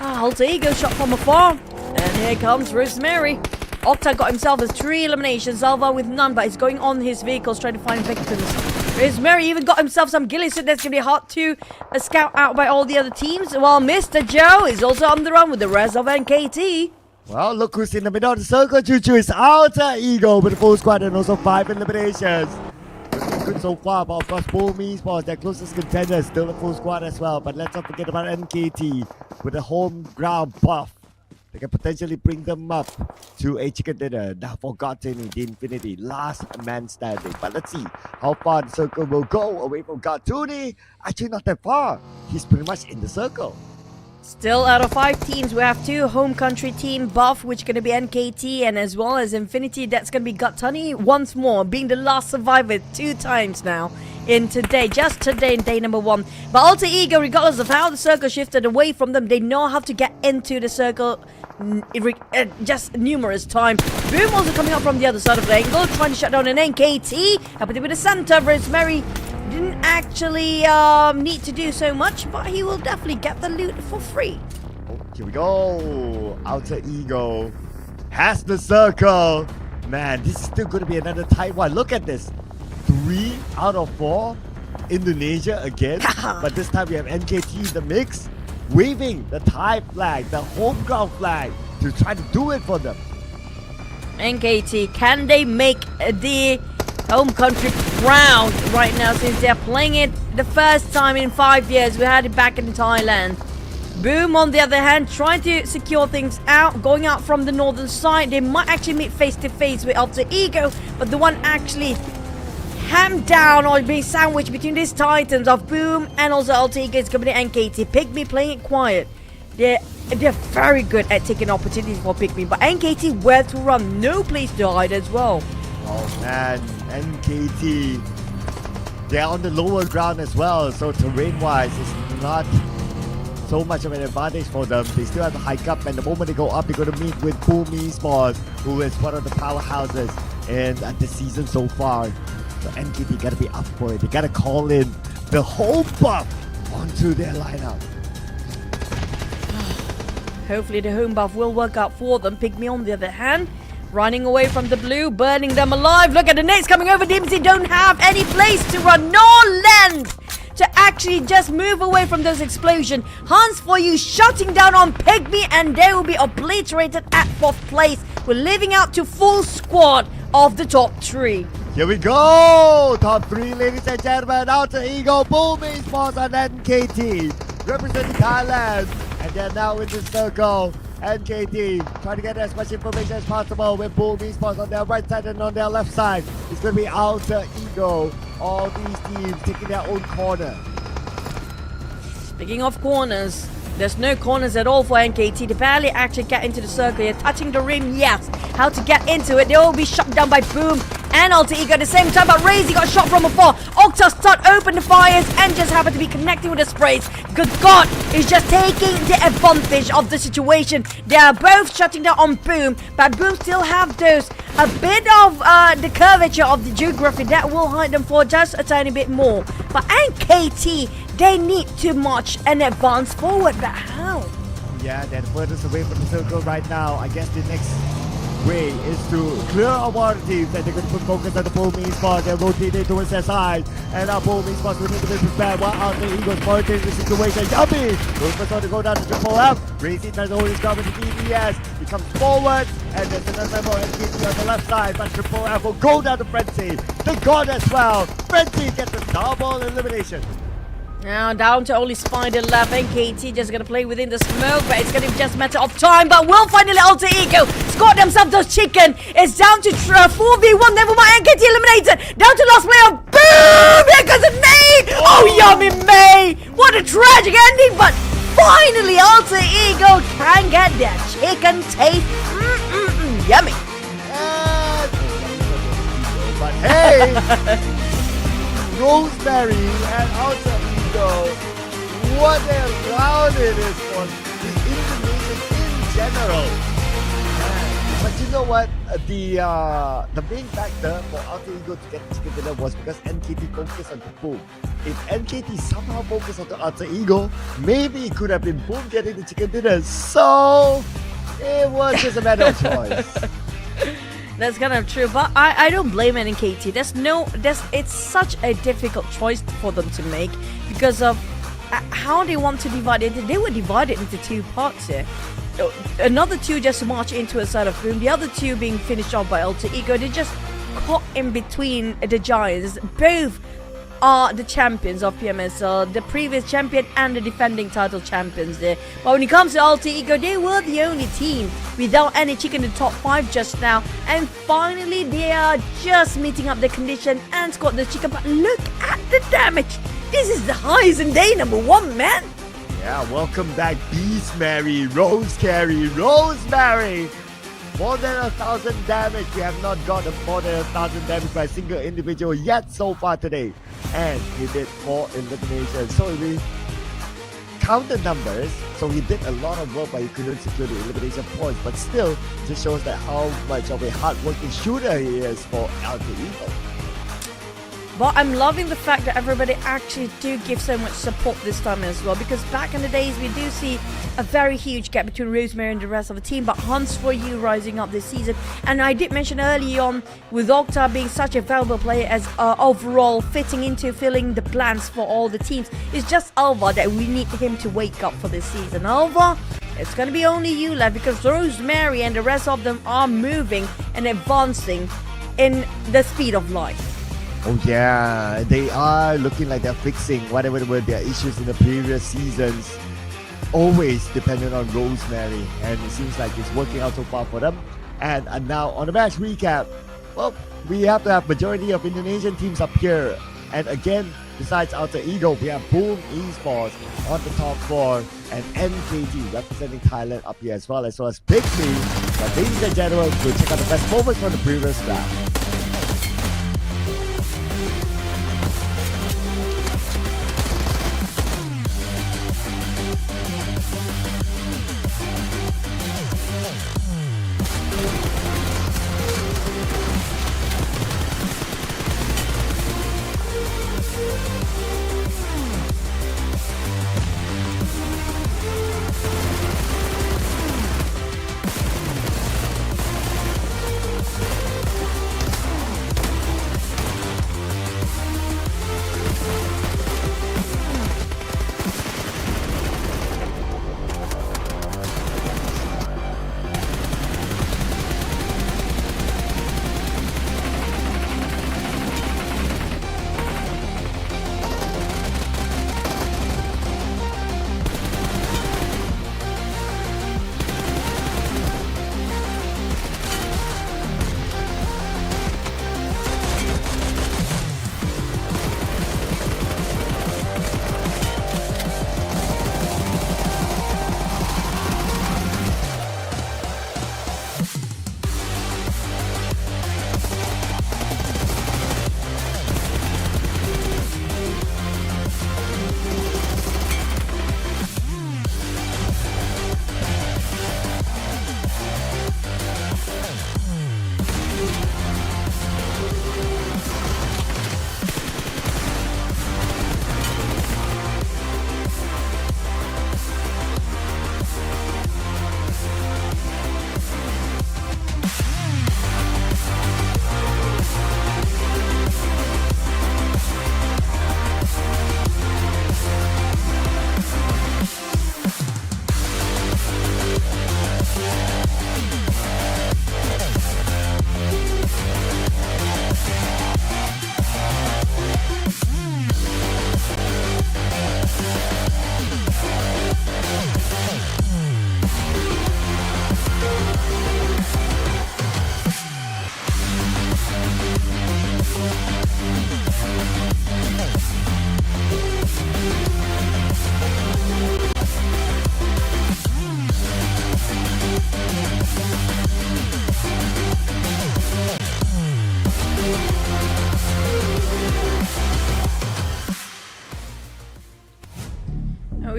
Alter Ego shot from afar. And here comes Rosemary. Octa got himself his 3 eliminations. Alva with none, but he's going on his vehicles trying to find victims. Rosemary even got himself some ghillies, so that's going to be hard to scout out by all the other teams. While Mr. Joe is also on the run with the rest of NKT. Well, look who's in the middle of the circle. Choo-choo is Alter Ego with a full squad and also 5 eliminations. Good so far, but of course PMSL Esports, their closest contender, still a full squad as well. But let's not forget about NKT with a home ground buff. They can potentially bring them up to a chicken dinner. Now forgotten in the Infinity, last man standing. But let's see how far the circle will go away from Gatuni. Actually not that far. He's pretty much in the circle. Still out of 5 teams, we have 2 home country team buff, which is going to be NKT, and as well as Infinity, that's going to be Gatani once more, being the last survivor 2 times now in today, just today in day number 1. But Alter Ego, regardless of how the circle shifted away from them, they know how to get into the circle just numerous times. Boom also coming up from the other side of the angle, trying to shut down an NKT. Happened to be the center, Rosemary didn't actually need to do so much, but he will definitely get the loot for free. Oh, here we go. Alter Ego has the circle. Man, this is still going to be another tight one. Look at this. 3 out of 4. Indonesia again. But this time we have NKT in the mix, waving the Thai flag, the home ground flag, to try to do it for them. NKT, can they make the home country proud right now, since they're playing it the first time in 5 years? We had it back in Thailand. Boom, on the other hand, trying to secure things out, going out from the northern side. They might actually meet face to face with Alter Ego, but the one actually hammed down or being sandwiched between these titans of Boom and also Alter Ego is going to be NKT. PIGMY playing it quiet. They're very good at taking opportunities for PIGMY, but NKT where to run, no place to hide as well. Oh man, NKT, they're on the lower ground as well, so terrain-wise, it's not so much of an advantage for them. They still have to hike up, and the moment they go up, they're going to meet with PMSL Esports, who is one of the powerhouses in the season so far. So NKT got to be up for it. They got to call in the whole buff onto their lineup. Hopefully the home buff will work out for them. PIGMY on the other hand, running away from the blue, burning them alive. Look at the nades coming over. DMC don't have any place to run, nor land to actually just move away from those explosions. Hans for you shutting down on PIGMY, and they will be obliterated at 4th place. We're leaving out to full squad of the top 3. Here we go! Top 3, ladies and gentlemen. Alter Ego, PMSL Esports, and NKT representing Thailand. And they're now in the circle. NKT trying to get as much information as possible with PMSL Esports on their right side and on their left side. It's going to be Alter Ego. All these teams taking their own corner. Speaking of corners, there's no corners at all for NKT. They barely actually get into the circle. You're touching the rim, yes. How to get into it? They will be shut down by Boom and Alter Ego at the same time, but Razy got shot from afar. Octa start open the fires and just happen to be connecting with the sprays. Good God, is just taking the advantage of the situation. They are both shutting down on Boom, but Boom still have those a bit of the curvature of the geography that will hide them for just a tiny bit more. But NKT, they need to march and advance forward, but how? Yeah, they're the furthest away from the circle right now. I guess the next way is to clear out one of the teams, and they're going to put focus on the PMSL Esports. They're rotating towards their side, and now PMSL Esports will need to be prepared while out the Eagles monitoring the situation. Yummy! Goes for to go down to Triple F. Razy tries to hold his ground with the DBS. He comes forward, and there's another member of NKT on the left side, but Triple F will go down to Frenzy. They got as well. Frenzy gets a double elimination. Now down to only Spider left. NKT just gonna play within the smoke, but it's gonna be just a matter of time. But will finally Alter Ego score themselves those chicken. It's down to 4v1. Never mind, NKT eliminated. Down to last player. Boom! Here goes a nade. Oh, Yummy May! What a tragic ending, but finally Alter Ego can get their chicken taste. Yummy. But hey, Rosemary and Alter Ego, what a round it is for the Indonesians in general. But you know what? The main factor for Alter Ego to get the chicken dinner was because NKT focused on the Boom. If NKT somehow focused on the Alter Ego, maybe it could have been Boom getting the chicken dinner. So it was just a matter of choice. That's kind of true, but I don't blame NKT. It's such a difficult choice for them to make because of how they want to divide it. They were divided into two parts here. Another two just march into a side of Boom. The other two being finished off by Alter Ego. They just caught in between the giants. Both are the champions of PMSL, the previous champion and the defending title champions there. But when it comes to Alter Ego, they were the only team without any chicken in the top 5 just now. And finally, they are just meeting up the condition and scored the chicken. But look at the damage. This is the highest in day number 1, man. Yeah, welcome back, Beast Mary, Rose Carry, Rosemary. More than 1,000 damage. We have not got more than 1,000 damage by a single individual yet so far today. And he did 4 eliminations. So if we count the numbers, so he did a lot of work, but he couldn't secure the elimination points. But still, it just shows that how much of a hard-working shooter he is for Alter Ego. But I'm loving the fact that everybody actually do give so much support this time as well, because back in the days we do see a very huge gap between Rosemary and the rest of the team, but Hunts for You rising up this season. And I did mention early on with Octa being such a valuable player as overall fitting into filling the plans for all the teams. It's just Alva that we need him to wake up for this season. Alva, it's gonna be only you left because Rosemary and the rest of them are moving and advancing in the speed of light. Oh yeah, they are looking like they're fixing whatever were their issues in the previous seasons. Always dependent on Rosemary, and it seems like it's working out so far for them. And now on the match recap, well, we have to have majority of Indonesian teams up here. And again, besides Alter Ego, we have Boom Esports on the top 4 and NKT representing Thailand up here as well as PIGMY. But ladies and gentlemen, we'll check out the best moments from the previous round.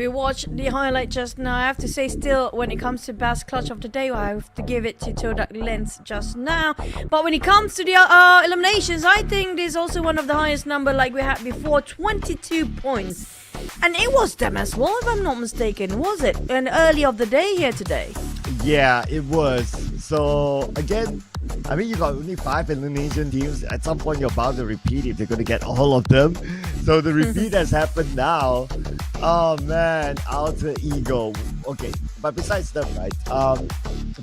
we watched the highlight just now. I have to say, still, when it comes to best clutch of the day, I have to give it to TODAK Lens just now. But when it comes to the eliminations, I think there's also one of the highest number like we had before, 22 points. And it was them as well, if I'm not mistaken, was it? And early of the day here today. Yeah, it was. So again, I mean, you got only 5 Indonesian teams. At some point, you're bound to repeat if they're going to get all of them. So the repeat has happened now. Oh man, Alter Ego. Okay, but besides them, right?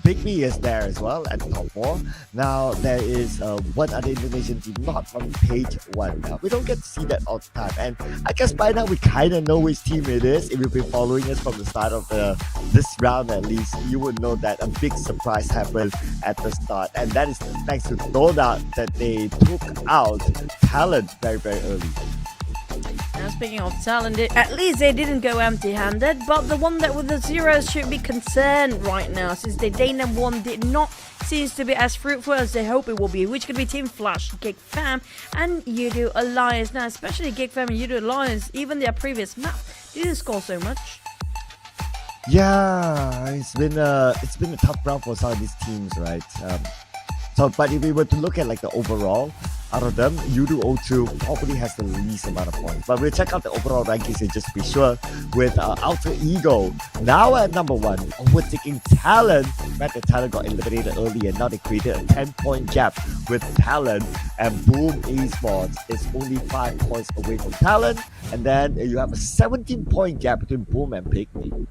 PIGMY is there as well at the top 4. Now there is one other Indonesian team, not from page 1. Now we don't get to see that all the time, and I guess by now we kind of know which team it is. If you've been following us from the start of this round, at least you would know that a big surprise happened at the start, and that is thanks to TODAK that they took out TALON very early. Now speaking of talent, at least they didn't go empty-handed, but the one that with the zeros should be concerned right now, since the day number 1 did not seems to be as fruitful as they hope it will be, which could be Team Flash, GEEK Fam, and YOODO Alliance. Now, especially GEEK Fam and YOODO Alliance, even their previous map didn't score so much. Yeah, it's been a tough round for some of these teams, right? But if we were to look at like the overall, out of them, YOODO02 probably has the least amount of points. But we'll check out the overall rankings here just to be sure. With Alter Ego now at number 1, overtaking TALON. Matt, the TALON got eliminated early, and now they created a 10-point gap with TALON. And Boom Esports is only 5 points away from TALON. And then you have a 17-point gap between Boom and PIGMY.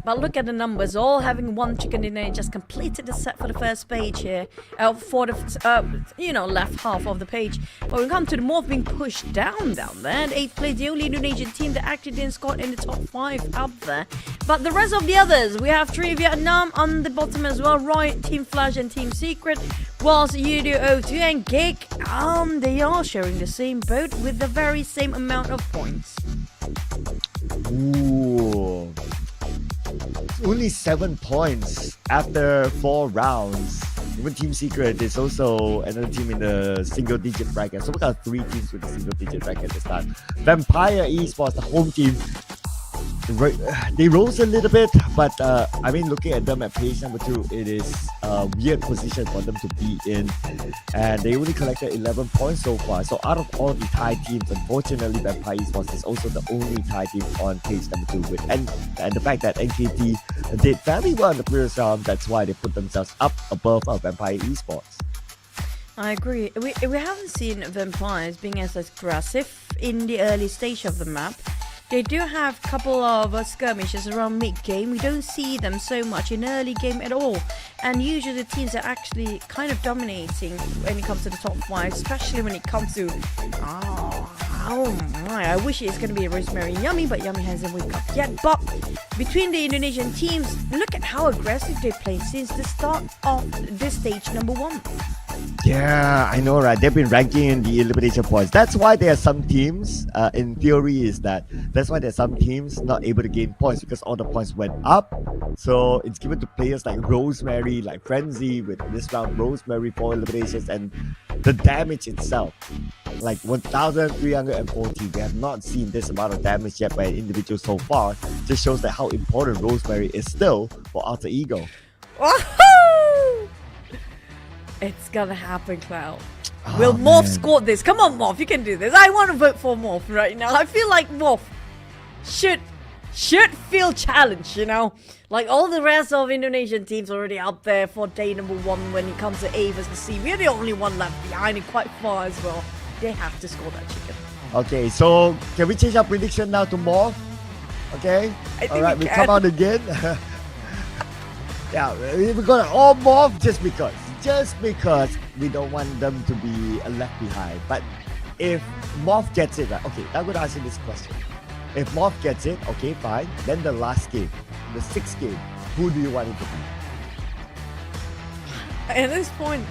But look at the numbers, all having 1 chicken dinner, just completed the set for the first page here, for the left half of the page. But when we come to the MORPH being pushed down there, and 8th place, the only Indonesian team that actually didn't score in the top 5 up there. But the rest of the others, we have 3 Vietnam on the bottom as well, Roy, Team Flash and Team Secret, whilst YOODO02 and GEEK, they are sharing the same boat with the very same amount of points. Ooh. Only 7 points after 4 rounds. Even Team Secret is also another team in the single-digit bracket. So we got 3 teams with the single-digit bracket at the start. Vampire Esports, the home team, they rose a little bit, but I mean, looking at them at page number 2, it is a weird position for them to be in, and they only collected 11 points so far. So out of all the Thai teams, unfortunately, Vampire Esports is also the only Thai team on page number 2. With and the fact that NKT did fairly well in the previous round, that's why they put themselves up above Vampire Esports. I agree. We haven't seen Vampires being as aggressive in the early stage of the map. They do have a couple of skirmishes around mid-game. We don't see them so much in early game at all. And usually the teams are actually kind of dominating when it comes to the top 5, especially when it comes to... Oh my, I wish it's going to be Rosemary and Yummy, but Yummy hasn't woken up yet. But between the Indonesian teams, look at how aggressive they played since the start of this stage number 1. Yeah, I know, right? They've been ranking in the elimination points. That's why there are some teams, in theory, that's why there are some teams not able to gain points, because all the points went up. So it's given to players like Rosemary, like Frenzy, with this round, Rosemary 4 eliminations, and the damage itself. Like 1,340. We have not seen this amount of damage yet by an individual so far. Just shows that how important Rosemary is still for Alter Ego. Woohoo! It's gonna happen, Cloud. Will MORPH score this? Come on, MORPH, you can do this. I want to vote for MORPH right now. I feel like MORPH should feel challenged, you know? Like all the rest of Indonesian teams already out there for day number 1 when it comes to A versus C. We're the only one left behind and quite far as well. They have to score that chicken. Okay, so can we change our prediction now to MORPH? Okay? Alright, we come out again. Yeah, we're gonna all MORPH just because we don't want them to be left behind. But if MORPH gets it right, okay, I'm gonna ask you this question. If MORPH gets it, okay, fine. Then the last game, the 6th game, who do you want it to be? At this point,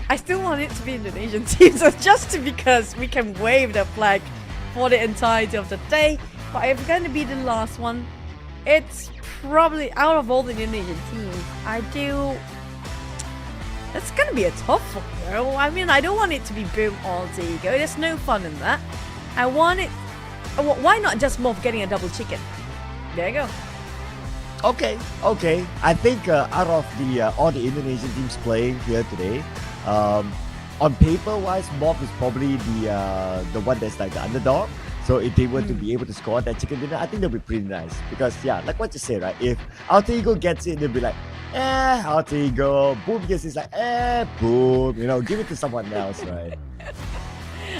I still want it to be Indonesian teams, just because we can wave the flag for the entirety of the day. But if it's going to be the last one, it's probably out of all the Indonesian teams. It's going to be a tough one, though. I mean, I don't want it to be Boom Alter Ego. There's no fun in that. I want it... Why not just MORPH getting a double chicken? There you go. Okay. I think out of the all the Indonesian teams playing here today, on paper wise, MORPH is probably the one that's like the underdog. So if they were to be able to score that chicken dinner, I think that'll be pretty nice. Because yeah, like what you say, right? If Alter Ego gets it, they'll be like, Alter Ego. Boom gets it, it's like, boom. You know, give it to someone else, right?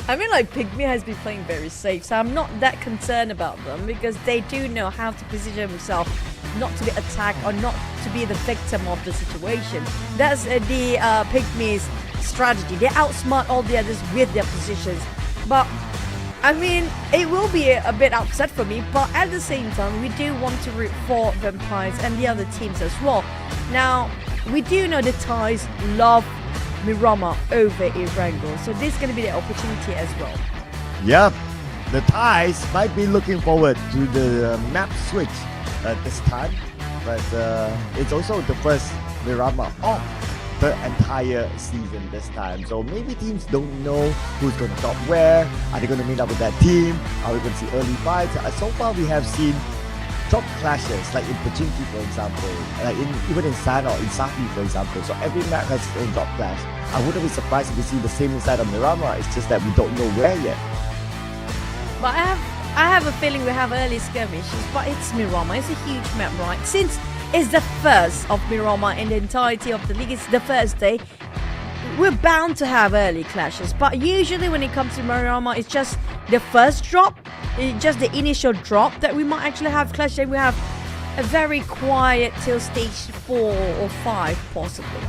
I mean, like, PIGMY has been playing very safe, so I'm not that concerned about them because they do know how to position themselves not to be attacked or not to be the victim of the situation. That's the PIGMY's strategy. They outsmart all the others with their positions. But I mean, it will be a bit upset for me, but at the same time, we do want to root for Vampires and the other teams as well. Now, we do know the Thais love Miramar over Erangel, so this is going to be the opportunity as well. Yep, the Thais might be looking forward to the map switch this time, but it's also the first Miramar of the entire season this time. So maybe teams don't know who's going to drop where. Are they going to meet up with that team? Are we going to see early fights? So far we have seen drop clashes, like in Pachinki for example, like even in San or in Safi for example. So every map has its own drop clash. I wouldn't be surprised if we see the same inside of Miramar. It's just that we don't know where yet. But I have a feeling we have early skirmishes, but it's Miramar. It's a huge map, right? Since it's the first of Miramar in the entirety of the league, it's the first day, we're bound to have early clashes. But usually when it comes to Miramar, it's just the first drop, it's just the initial drop that we might actually have clash, and we have a very quiet till stage 4 or 5 possibly.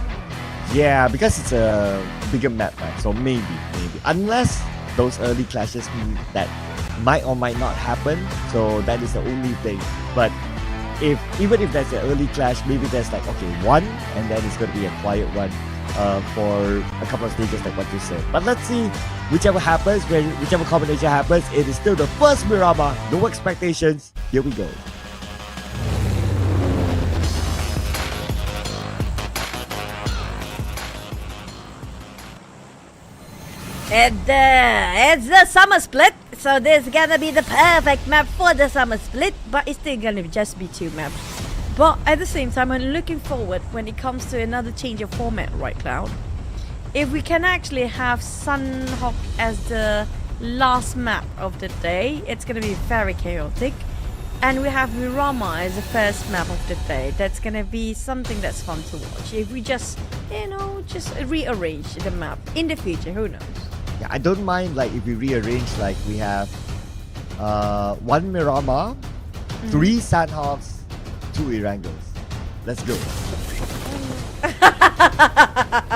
Yeah, because it's a bigger map, right? So maybe. Unless those early clashes mean that might or might not happen. So that is the only thing. But even if there's an early clash, maybe there's like, okay, one, and then it's going to be a quiet one for a couple of stages like what you said. But let's see, whichever happens, whichever combination happens, it is still the first Miramar. No expectations. Here we go. It's the summer split, so this is gonna be the perfect map for the summer split, but it's still gonna just be 2 maps. But at the same time, I'm looking forward when it comes to another change of format, right, Cloud? If we can actually have Sunhawk as the last map of the day, it's gonna be very chaotic. And we have Miramar as the first map of the day. That's gonna be something that's fun to watch. If we just, just rearrange the map in the future, who knows? Yeah, I don't mind like if we rearrange, like we have 1 Miramar, 3 Sandhawks, 2 Erangels. Let's go.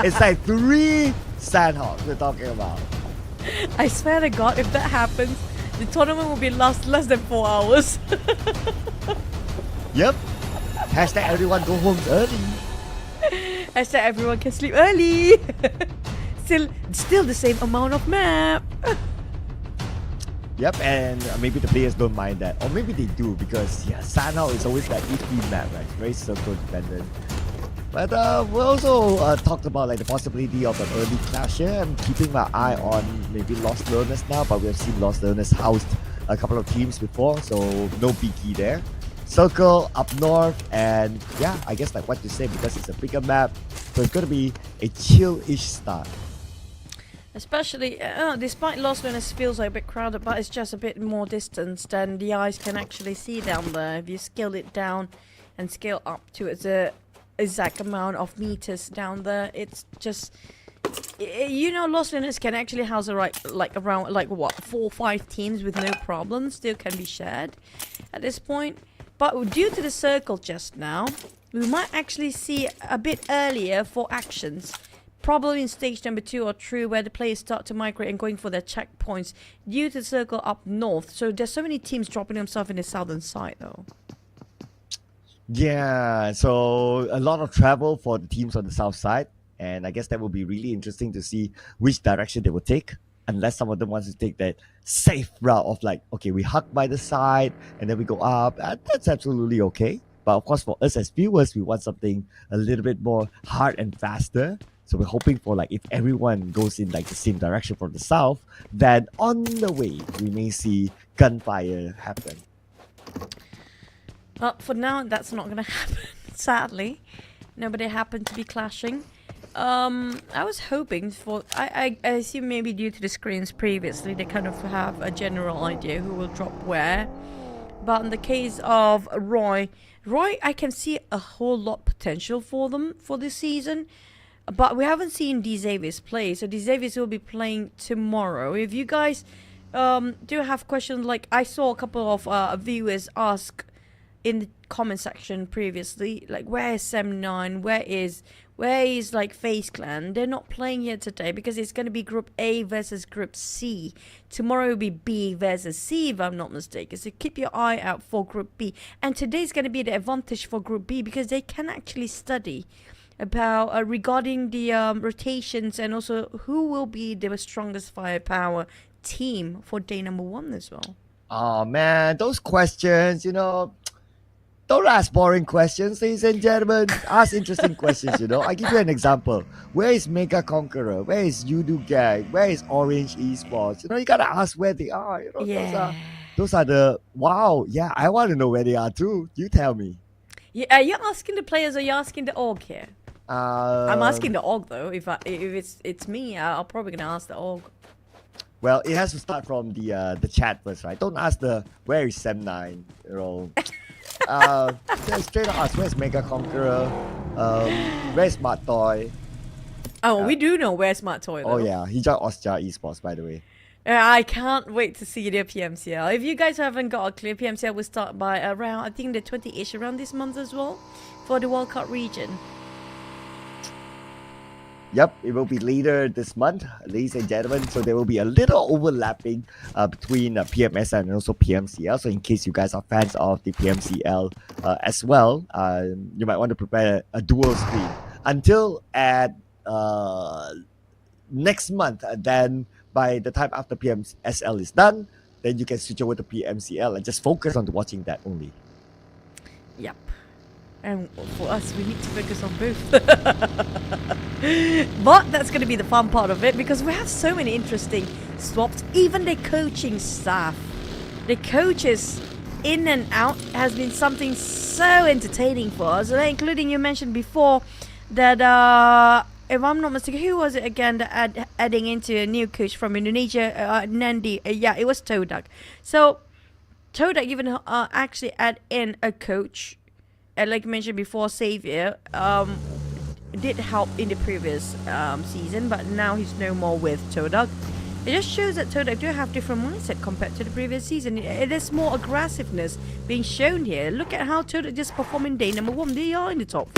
It's like 3 Sandhawks we're talking about. I swear to God, if that happens, the tournament will be less than 4 hours. Yep. Hashtag everyone go home early. Hashtag everyone can sleep early. Still the same amount of map. Yep, and maybe the players don't mind that. Or maybe they do, because yeah, Sanhao is always that EP map, right? Very circle dependent. But we also talked about like the possibility of an early clash here. I'm keeping my eye on maybe Lost Learners now, but we have seen Lost Learners housed a couple of teams before, so no biggie there. Circle up north, and yeah, I guess like what you said, because it's a bigger map, so it's gonna be a chill-ish start. Especially, despite Lost Learners feels like a bit crowded, but it's just a bit more distance than the eyes can actually see down there. If you scale it down and scale up to its exact amount of meters down there, it's just, Lost Learners can actually house around 4 or 5 teams with no problem, still can be shared at this point. But due to the circle just now, we might actually see a bit earlier for actions. Probably in stage number 2 or 3, where the players start to migrate and going for their checkpoints due to the circle up north. So there's so many teams dropping themselves in the southern side though. Yeah, so a lot of travel for the teams on the south side, and I guess that will be really interesting to see which direction they will take, unless some of them wants to take that safe route of like, okay, we hug by the side and then we go up. That's absolutely okay. But of course, for us as viewers, we want something a little bit more hard and faster. So we're hoping for like if everyone goes in like the same direction from the south, then on the way we may see gunfire happen. For now, that's not going to happen, sadly. Nobody happened to be clashing. I was hoping for... I assume maybe due to the screens previously, they kind of have a general idea who will drop where. But in the case of Roy, I can see a whole lot potential for them for this season. But we haven't seen DZavis play, so DZavis will be playing tomorrow. If you guys do have questions, like I saw a couple of viewers ask in the comment section previously, like where is Sem9, where is like FaZe Clan? They're not playing here today because it's going to be Group A versus Group C. Tomorrow will be B versus C, if I'm not mistaken. So keep your eye out for Group B. And today's going to be the advantage for Group B because they can actually study about regarding the rotations and also who will be the strongest firepower team for day number 1 as well. Oh man, those questions, don't ask boring questions, ladies and gentlemen. Ask interesting questions, I give you an example. Where is Mega Conqueror? Where is YOODO Gang? Where is Orange Esports? You gotta ask where they are. Yeah. Those are the... Wow, yeah, I want to know where they are too. You tell me. Yeah, are you asking the players or are you asking the org here? I'm asking the org though. If it's me, I'll probably gonna ask the org. Well, it has to start from the chat first, right? Don't ask the where is Sem9, just straight up ask where's Mega Conqueror, where's Smart Toy. Oh, we do know where's Smart Toy though. Oh yeah, he joined Austria Esports, by the way. I can't wait to see their PMCL. If you guys haven't got a clear, PMCL will start by around, I think the 20-ish around this month as well for the World Cup region. Yep, it will be later this month, ladies and gentlemen. So there will be a little overlapping between PMSL and also PMCL. So in case you guys are fans of the PMCL as well, you might want to prepare a dual screen until at next month. Then by the time after PMSL is done, then you can switch over to PMCL and just focus on watching that only. Yep. And for us, we need to focus on both. But that's going to be the fun part of it because we have so many interesting swaps. Even the coaching staff, the coaches in and out has been something so entertaining for us. Including, you mentioned before that, if I'm not mistaken, who was it again that adding into a new coach from Indonesia? Nandi. Yeah, it was TODAK. So TODAK even actually add in a coach. And like mentioned before, Xavier did help in the previous season, but now he's no more with TODAK. It just shows that TODAK do have different mindset compared to the previous season. There's more aggressiveness being shown here. Look at how TODAK just performing day number 1. They are in the top.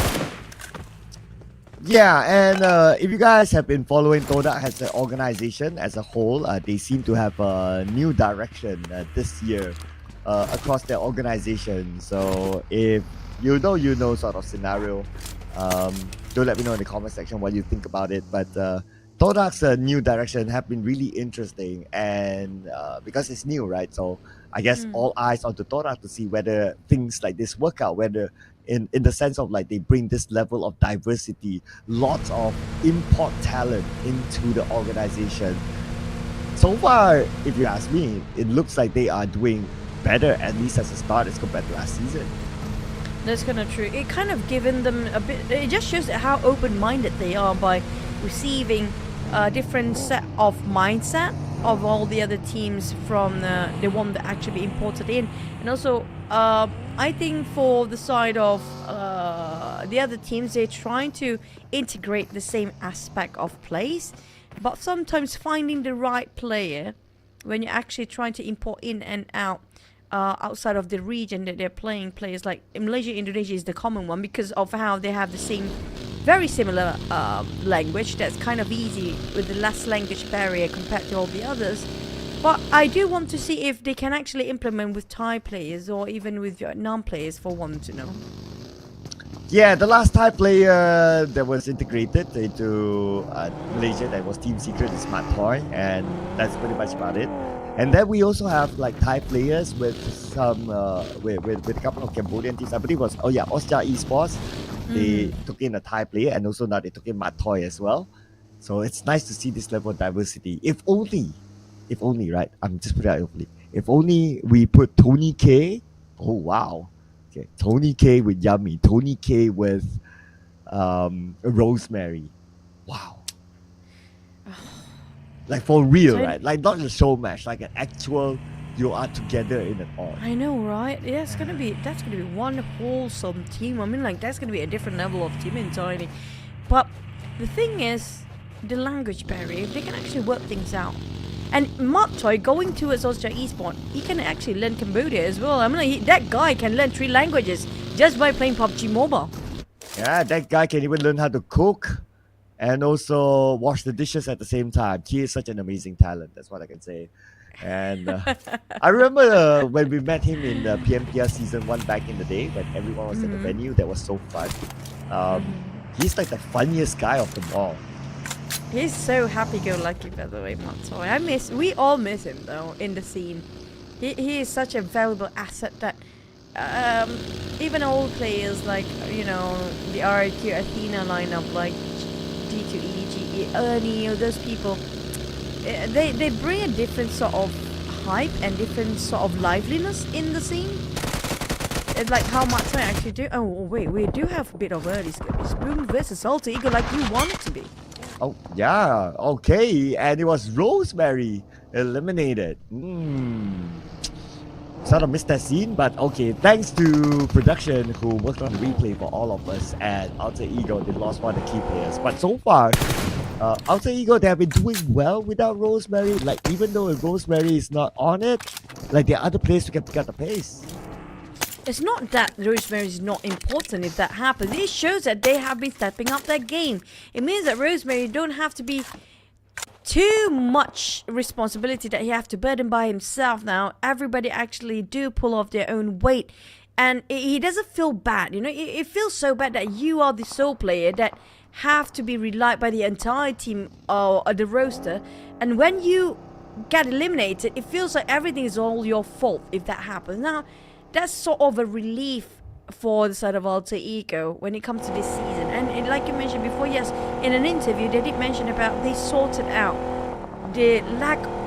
Yeah, and if you guys have been following TODAK as an organization as a whole, they seem to have a new direction this year across their organization. So if you know sort of scenario, do let me know in the comment section what you think about it. But TODAK's new direction have been really interesting, and because it's new, right? So I guess all eyes onto TODAK to see whether things like this work out, whether in the sense of like they bring this level of diversity, lots of import talent into the organization. So far, if you ask me, it looks like they are doing better, at least as a start, as compared to last season. That's kind of true. It kind of given them a bit. It just shows how open-minded they are by receiving a different set of mindset of all the other teams from the one that actually imported in. And also, I think for the side of the other teams, they're trying to integrate the same aspect of plays, but sometimes finding the right player when you're actually trying to import in and out. Outside of the region that they're playing, players like Malaysia, Indonesia is the common one because of how they have the same, very similar language. That's kind of easy with the less language barrier compared to all the others. But I do want to see if they can actually implement with Thai players or even with Vietnam players for one to know. Yeah, the last Thai player that was integrated into Malaysia that was Team Secret is Smart Toy, and that's pretty much about it. And then we also have like Thai players with some with a couple of Cambodian teams. I believe it was Austria Esports. They took in a Thai player, and also now they took in Matoy as well. So it's nice to see this level of diversity. If only, right? I'm just putting it out hopefully. If only we put Tony K. Oh wow, Okay, Tony K with Yummy, Tony K with Rosemary. Wow. Like for real, right? Like not a show match, like an actual you are together in an all. I know, right? Yeah, that's gonna be one wholesome team. I mean, like that's gonna be a different level of team entirely. But the thing is, the language barrier. If they can actually work things out, and MORPH going towards Infinity Esports, he can actually learn Cambodia as well. I mean, that guy can learn 3 languages just by playing PUBG Mobile. Yeah, that guy can even learn how to cook and also wash the dishes at the same time. He is such an amazing talent. That's what I can say. And I remember when we met him in the PMPL Season 1 back in the day when everyone was at the venue. That was so fun. He's like the funniest guy of them all. He's so happy-go-lucky, by the way, MORPH. We all miss him, though, in the scene. He is such a valuable asset that even old players like, you know, the IQOO Athena lineup, like D2E, GE, Ernie, those people, they bring a different sort of hype and different sort of liveliness in the scene. It's like how much I actually do. Oh, wait, we do have a bit of early skirmish. Boom versus Alter Ego like you want it to be. Oh, yeah, okay. And it was Rosemary eliminated. Sort of missed that scene, but okay. Thanks to production who worked on the replay for all of us. And Alter Ego, they lost one of the key players. But so far, Alter Ego, they have been doing well without Rosemary. Like, even though Rosemary is not on it, like, there are other players who can pick up the pace. It's not that Rosemary is not important if that happens. It shows that they have been stepping up their game. It means that Rosemary don't have to be too much responsibility that he have to burden by himself now. Everybody actually do pull off their own weight. And he doesn't feel bad, you know. It feels so bad that you are the sole player that have to be relied by the entire team or the roster. And when you get eliminated, it feels like everything is all your fault if that happens. Now, that's sort of a relief for the side of Alter Ego when it comes to this season. And like you mentioned before, yes, in an interview they did mention about they sorted out the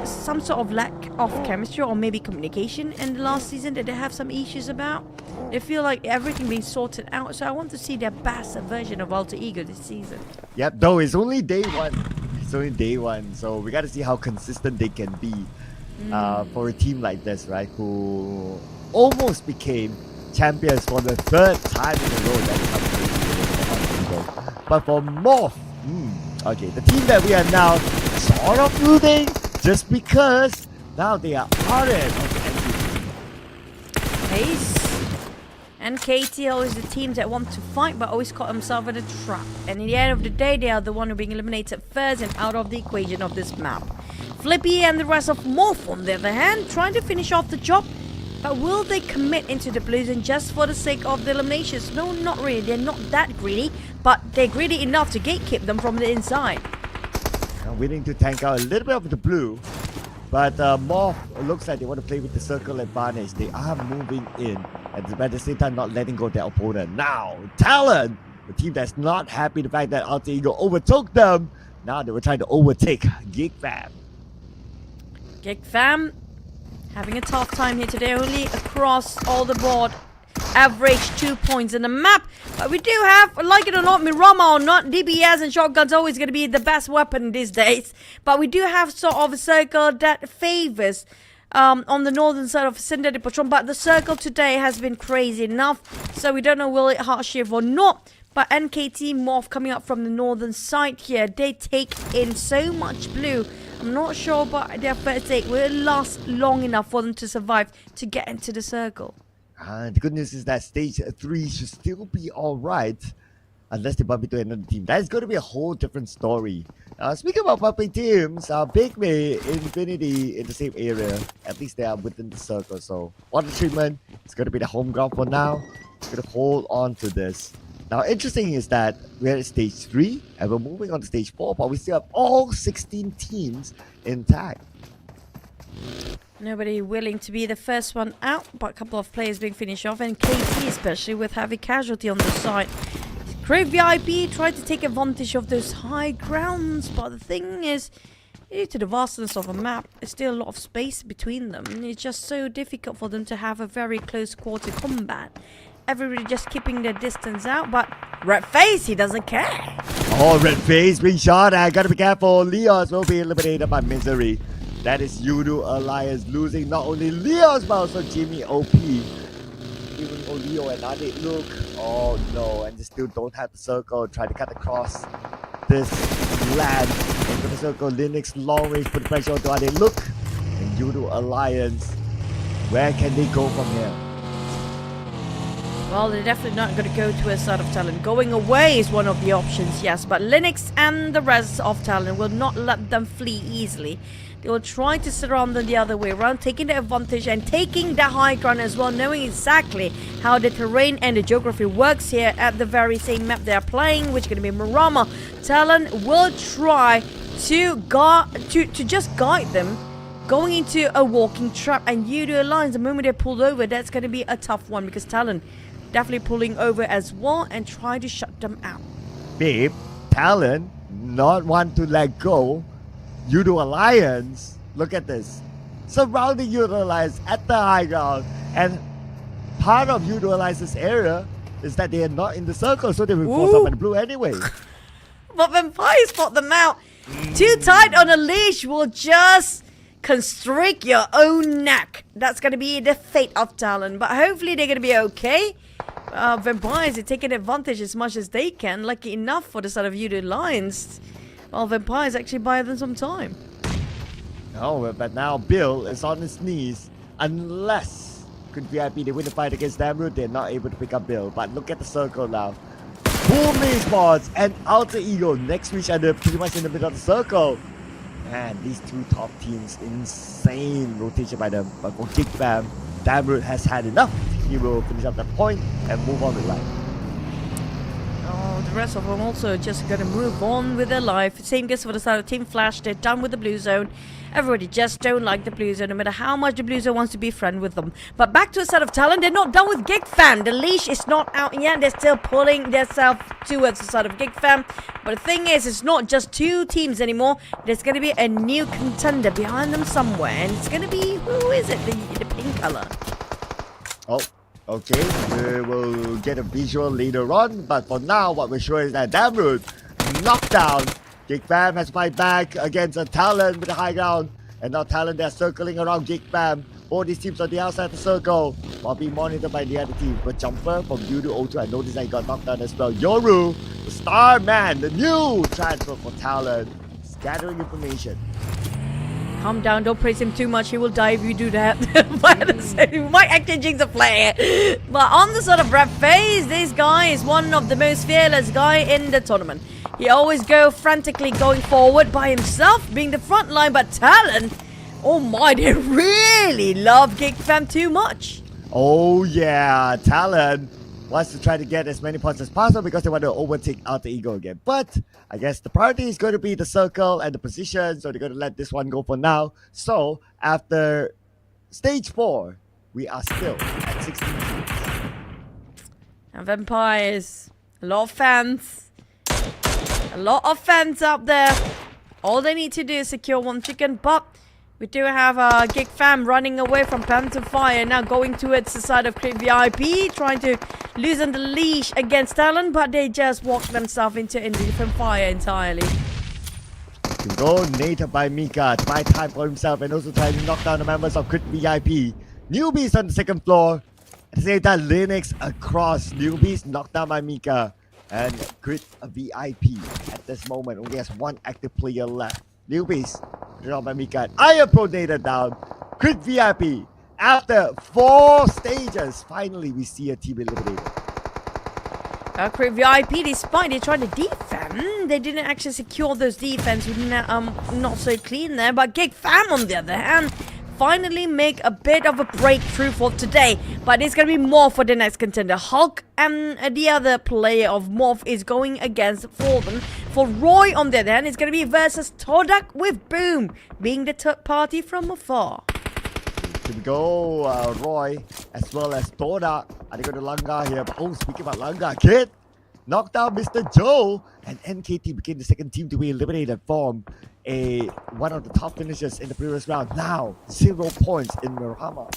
some sort of lack of chemistry or maybe communication in the last season that they have some issues about. They feel like everything being sorted out. So I want to see their best version of Alter Ego this season. Yep, though it's only day 1. It's only day 1, so we got to see how consistent they can be for a team like this, right? Who almost became champions for the 3rd time in a row. But for MORPH, okay, the team that we are now sort of losing just because now they are out of the FaZe and KT always the teams that want to fight but always caught themselves in a trap. And in the end of the day, they are the one who are being eliminated first and out of the equation of this map. Flippy and the rest of MORPH, on the other hand, trying to finish off the job. But will they commit into the Blues just for the sake of the eliminations? No, not really. They're not that greedy, but they're greedy enough to gatekeep them from the inside. Willing to tank out a little bit of the blue, but MORPH looks like they want to play with the circle advantage. They are moving in, and at the same time not letting go their opponent. Now, TALON, the team that's not happy the fact that Alter Ego overtook them. Now they were trying to overtake GEEK Fam. GEEK Fam having a tough time here today, only across all the board. Average 2 points in the map. But we do have, like it or not, Mirama or not, DBS and shotgun's always going to be the best weapon these days. But we do have sort of a circle that favors on the northern side of Infinity Esports. But the circle today has been crazy enough. So we don't know will it hard shift or not. But NKT MORPH coming up from the northern side here. They take in so much blue. I'm not sure, but their first take will last long enough for them to survive to get into the circle. The good news is that stage 3 should still be alright, unless they bump into another team. That's going to be a whole different story. Speaking about bumping teams, PIGMY, Infinity in the same area. At least they are within the circle. So water treatment is going to be the home ground for now. It's going to hold on to this. Now, interesting is that we're at stage 3 and we're moving on to stage 4, but we still have all 16 teams intact. Nobody willing to be the first one out, but a couple of players being finished off, and KT especially with heavy casualty on the side. Great VIP tried to take advantage of those high grounds, but the thing is, due to the vastness of a map, there's still a lot of space between them, and it's just so difficult for them to have a very close quarter combat. everybody just keeping their distance out, but Red FaZe, he doesn't care. Oh, Red FaZe being shot at. Gotta be careful. Leos will be eliminated by Misery. That is YOODO Alliance losing not only Leos but also Jimmy OP. Even Olio and Ade look. Oh no, and they still don't have the circle. Try to cut across this land into the circle. Linux long range put pressure onto Ade look. And YOODO Alliance. Where can they go from here? Well, they're definitely not going to go to a side of Talon. Going away is one of the options, yes, but Linux and the rest of Talon will not let them flee easily. They will try to surround them the other way around, taking the advantage and taking the high ground as well, knowing exactly how the terrain and the geography works here at the very same map they are playing, which is going to be Murama. Talon will try to just guide them, going into a walking trap, and YOODO Alliance, the moment they pulled over, that's going to be a tough one because Talon definitely pulling over as well and try to shut them out. Babe, Talon not want to let go. YOODO Alliance, look at this, surrounding YOODO Alliance at the high ground, and part of YOODO Alliance's area is that they are not in the circle, so they will force up at the blue anyway. But Vampire spot them out. Too tight on a leash will just constrict your own neck. That's going to be the fate of Talon, but hopefully they're going to be okay. Vampires are taking advantage as much as they can. Lucky enough for the side of YOODO Alliance. Well, Vampires actually buy them some time. Oh, but now Bill is on his knees. Unless could VIP they win the fight against Damroot, they're not able to pick up Bill. But look at the circle now. PMSL Esports and Alter Ego next to each other, pretty much in the middle of the circle. Man, these two top teams, insane rotation by them. But for GEEK Fam, Damroot has had enough. He will finish up that point and move on with life. Oh, the rest of them also just gonna move on with their life. Same goes for the side of Team Flash. They're done with the blue zone. Everybody just don't like the blue zone, no matter how much the blue zone wants to be friend with them. But back to the side of Talon, they're not done with GEEK Fam. The leash is not out yet. They're still pulling themselves towards the side of GEEK Fam. But the thing is, it's not just two teams anymore. There's gonna be a new contender behind them somewhere, and it's gonna be, who is it? The pink color. Oh, okay. We will get a visual later on, but for now, what we're sure is that Damroot knocked down. GEEK Fam has to fight back against a Talon with the high ground. And now Talon, they're circling around GEEK Fam. All these teams on the outside of the circle while being monitored by the other team. But Jumper from YOODO O2, I noticed that he got knocked down as well. Yoru, the star man, the new transfer for Talon, scattering information. Calm down, don't praise him too much, he will die if you do that. You might actually jinx a player. But on the sort of Red FaZe, this guy is one of the most fearless guy in the tournament. He always go frantically going forward by himself, being the front line, but Talon, oh my, they really love GEEK Fam too much. Oh yeah, Talon wants to try to get as many points as possible because they want to overtake Alter Ego again. But I guess the priority is going to be the circle and the position, so they're going to let this one go for now. So after stage 4, we are still at 16 teams. And Vampires, a lot of fans. A lot of fans up there. All they need to do is secure one chicken, but we do have GEEK Fam running away from Phantom Fire, now going towards the side of Creep VIP, trying to loosen the leash against Talon, but they just walked themselves into Infinity Fire entirely. To go native by Mika to buy time for himself and also trying to knock down the members of Crit VIP. Newbies on the second floor. At the same time, Linux across. Newbies knocked down by Mika. And Crit VIP at this moment only has one active player left. Newbies, drawn by Mika. Iron Pronator down. Crit VIP. After 4 stages, finally we see a team eliminated. Crit VIP, despite they tried to defend, they didn't actually secure those defense. Not so clean there. But GEEK Fam, on the other hand, finally make a bit of a breakthrough for today. But it's going to be more for the next contender. Hulk and the other player of MORPH is going against Fulton. For Roy, on the other hand, it's going to be versus TODAK with Boom being the third party from afar. Here we go, Roy, as well as TODAK. Are they going to Langa here? Oh, speaking about Langa, Kid knocked down Mr. Joe, and NKT became the second team to be eliminated from one of the top finishers in the previous round. Now, 0 points in Mirama.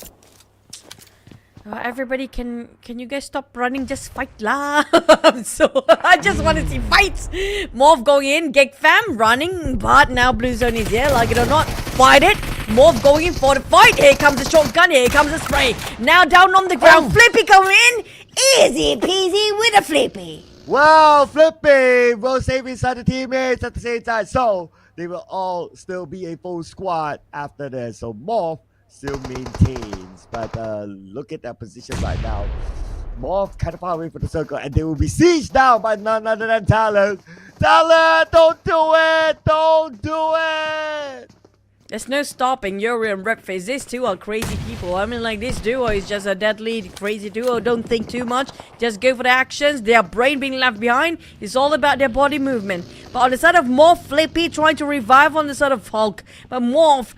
Everybody, can you guys stop running? Just fight lah. So I just want to see fights. Morph going in, Geek fam running, but now Blue Zone is here. Like it or not, fight it. Morph going in for the fight. Here comes the shotgun. Here comes the spray. Now down on the ground, Flippy coming in. Easy peasy with a Flippy. Well, Flippy will save his other teammates at the same time, so they will all still be a full squad after this. So Morph still maintains, but look at that position right now. Morph kind of far away from the circle, and they will be sieged down by none other than TALON. TALON, don't do it! Don't do it! There's no stopping Yuri and Redface. These two are crazy people. I mean, like, this duo is just a deadly, crazy duo. Don't think too much. Just go for the actions. Their brain being left behind. It's all about their body movement. But on the side of Morph, Flippy trying to revive on the side of Hulk. But Morph,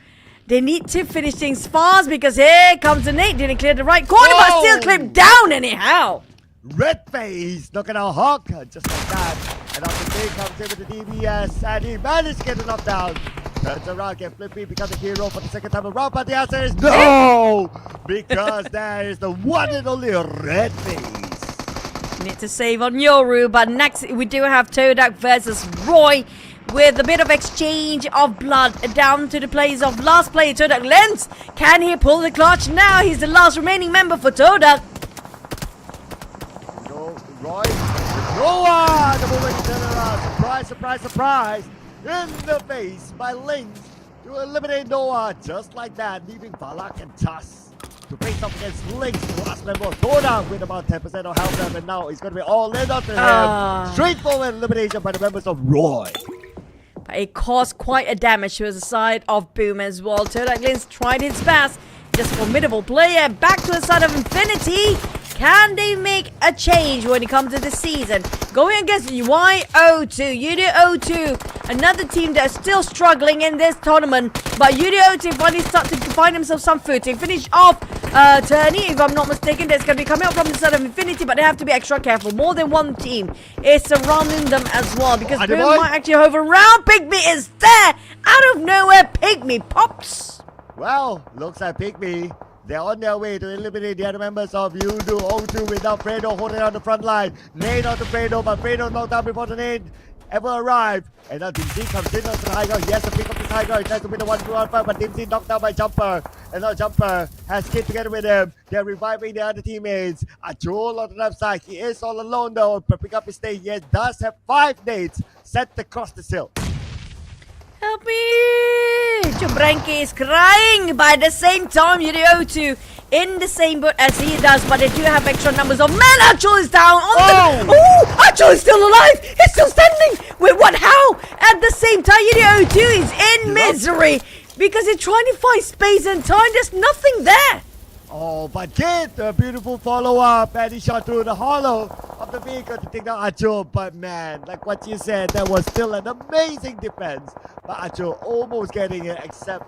they need to finish things fast because here comes the nade. Didn't clear the right corner, but still clipped down anyhow. Redface knocking out Hawk just like that. And after Day comes in with the DBS, and he managed to get the knockdown. Turns around, can Flippy become the hero for the second time around? But the answer is no! Because there is the one and only Redface. Need to save on Yoru, but next we do have TODAK versus Roy with a bit of exchange of blood down to the place of last player, TODAK Lens. Can he pull the clutch now? He's the last remaining member for TODAK. No, Roy, Noah! The moment he turned around, surprise, surprise, surprise! In the face by Lynx to eliminate Noah just like that, leaving Valak and Tuss to face off against Lynx, last member of TODAK with about 10% of health left, and now he's going to be all in onto him. Straightforward elimination by the members of Roy. But it caused quite a damage to the side of Boom as well. TODAK Lens tried his best. Just formidable player. Back to the side of Infinity. Can they make a change when it comes to the season? Going against YOODO, YOODO, another team that is still struggling in this tournament. But YOODO finally starting to find themselves some footing. Finish off Turney, if I'm not mistaken. That's going to be coming up from the side of Infinity, but they have to be extra careful. More than one team is surrounding them as well, because Boom might actually hover around. PIGMY is there! Out of nowhere, PIGMY pops! Well, looks like PIGMY, they're on their way to eliminate the other members of YOODO. O2 without Fredo holding on the front line. Nade onto Fredo, but Fredo knocked out before the nade ever arrived. And now DMZ comes in onto the high ground. He has to pick up the high ground. He tries to win the 1-2-1 fight, but DMZ knocked down by Jumper. And now Jumper has Kid together with him. They're reviving the other teammates. Ajul on the left side. He is all alone though, but pick up his stay. He does have 5 nades set across the sill. Help me! Chubranki is crying, but at the same time, YOODO in the same boat as he does, but they do have extra numbers of men. Achul is down on the... Oh! Achul is still alive! He's still standing! Wait, what? How? At the same time, YOODO is in misery because he's trying to find space and time. There's nothing there. Oh, but Kid, a beautiful follow-up, and he shot through the hollow of the vehicle to take down Achul. But man, like what you said, that was still an amazing defense. But Achul almost getting it, except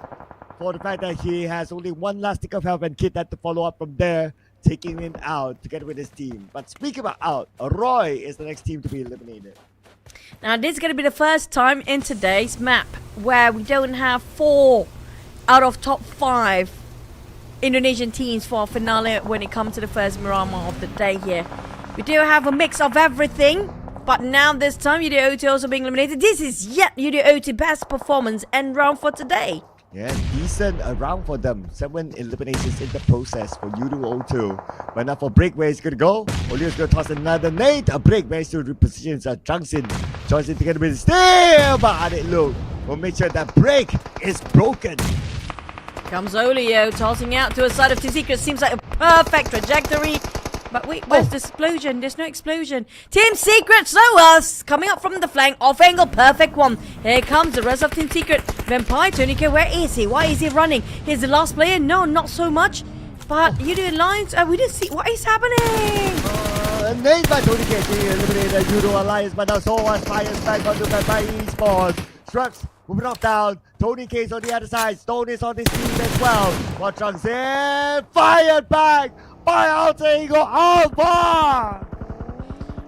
for the fact that he has only one last tick of health, and Kid had to follow up from there, taking him out together with his team. But speaking about out, Roy is the next team to be eliminated. Now, this is going to be the first time in today's map where we don't have 4 out of top 5 Indonesian teams for finale when it comes to the first Miramar of the day here. We do have a mix of everything, but now this time YOODO also being eliminated. This is yet YOODO's best performance and round for today. Yeah, decent round for them. 7 eliminations in the process for YOODO. But now for Break, where he's going to go. Olio's going to toss another nade. A Break, where he's to reposition Changsin. Changsin together with Steel, but it look. We'll make sure that Break is broken. Comes Olio tossing out to a side of Team Secret. Seems like a perfect trajectory. But wait, where's the explosion? There's no explosion. Team Secret, so us coming up from the flank, off angle, perfect one. Here comes the rest of Team Secret. Vampire, Tonika, where is he? Why is he running? He's the last player. No, not so much. But YOODO Alliance, we didn't see what is happening. Nade by Tonika to eliminate the YOODO Alliance, but now so much fires back onto Vampire Esports. Struts moving off down. Tony K's on the other side. Stone is on his team as well. What Trunks in? Fired back by Alter Ego Alpha!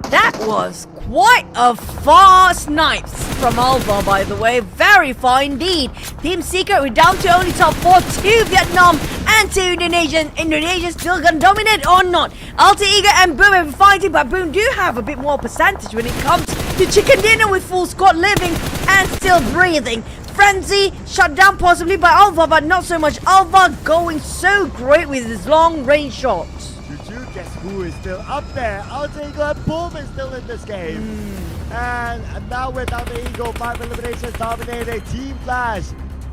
That was quite a fast snipe from Alpha, by the way. Very fine indeed. Team Secret, we're down to only top 4. 2 Vietnam and to Indonesian. Indonesia still gonna dominate or not? Alter Ego and Boom have been fighting, but Boom do have a bit more percentage when it comes to chicken dinner with full squad living and still breathing. Frenzy shut down possibly by Alva, but not so much. Alva going so great with his long range shots. Juju, guess who is still up there? Alter Ego and Boom is still in this game. And now with Alter Ego, 5 eliminations dominated. Team Flash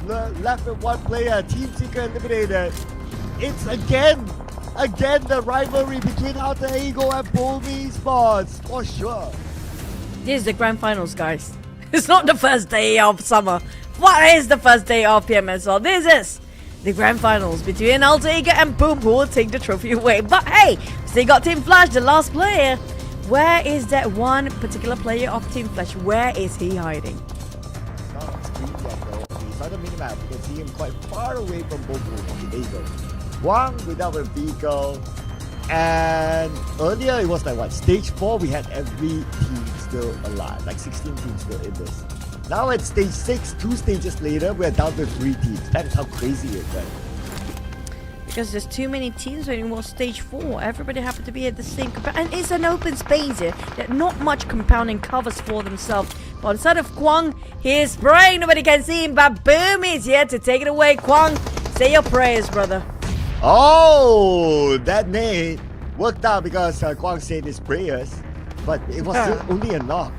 left with 1 player. Team Seeker eliminated. It's again the rivalry between Alter Ego and Boom Esports for sure. This is the grand finals, guys. It's not the first day of summer. What is the first day of PMSL? This is the grand finals between Alter Ego and Boom, who will take the trophy away. But hey, still got Team Flash, the last player. Where is that one particular player of Team Flash? Where is he hiding? Not on screen yet though. He's on the minimap. You can see him quite far away from Boom on the Eagle. Wang without a vehicle. And earlier it was like what? Stage 4 we had every team still alive. Like 16 teams still in this. Now at stage 6, 2 stages later, we're down to 3 teams. That is how crazy it is, right? Because there's too many teams when it was stage 4. Everybody happened to be at the same and it's an open space here that not much compounding covers for themselves. But instead of Kwang, he's spraying. Nobody can see him, but Boom is here to take it away. Kwang, say your prayers, brother. Oh, that nade worked out because Kwang said his prayers, but it was still only a knock.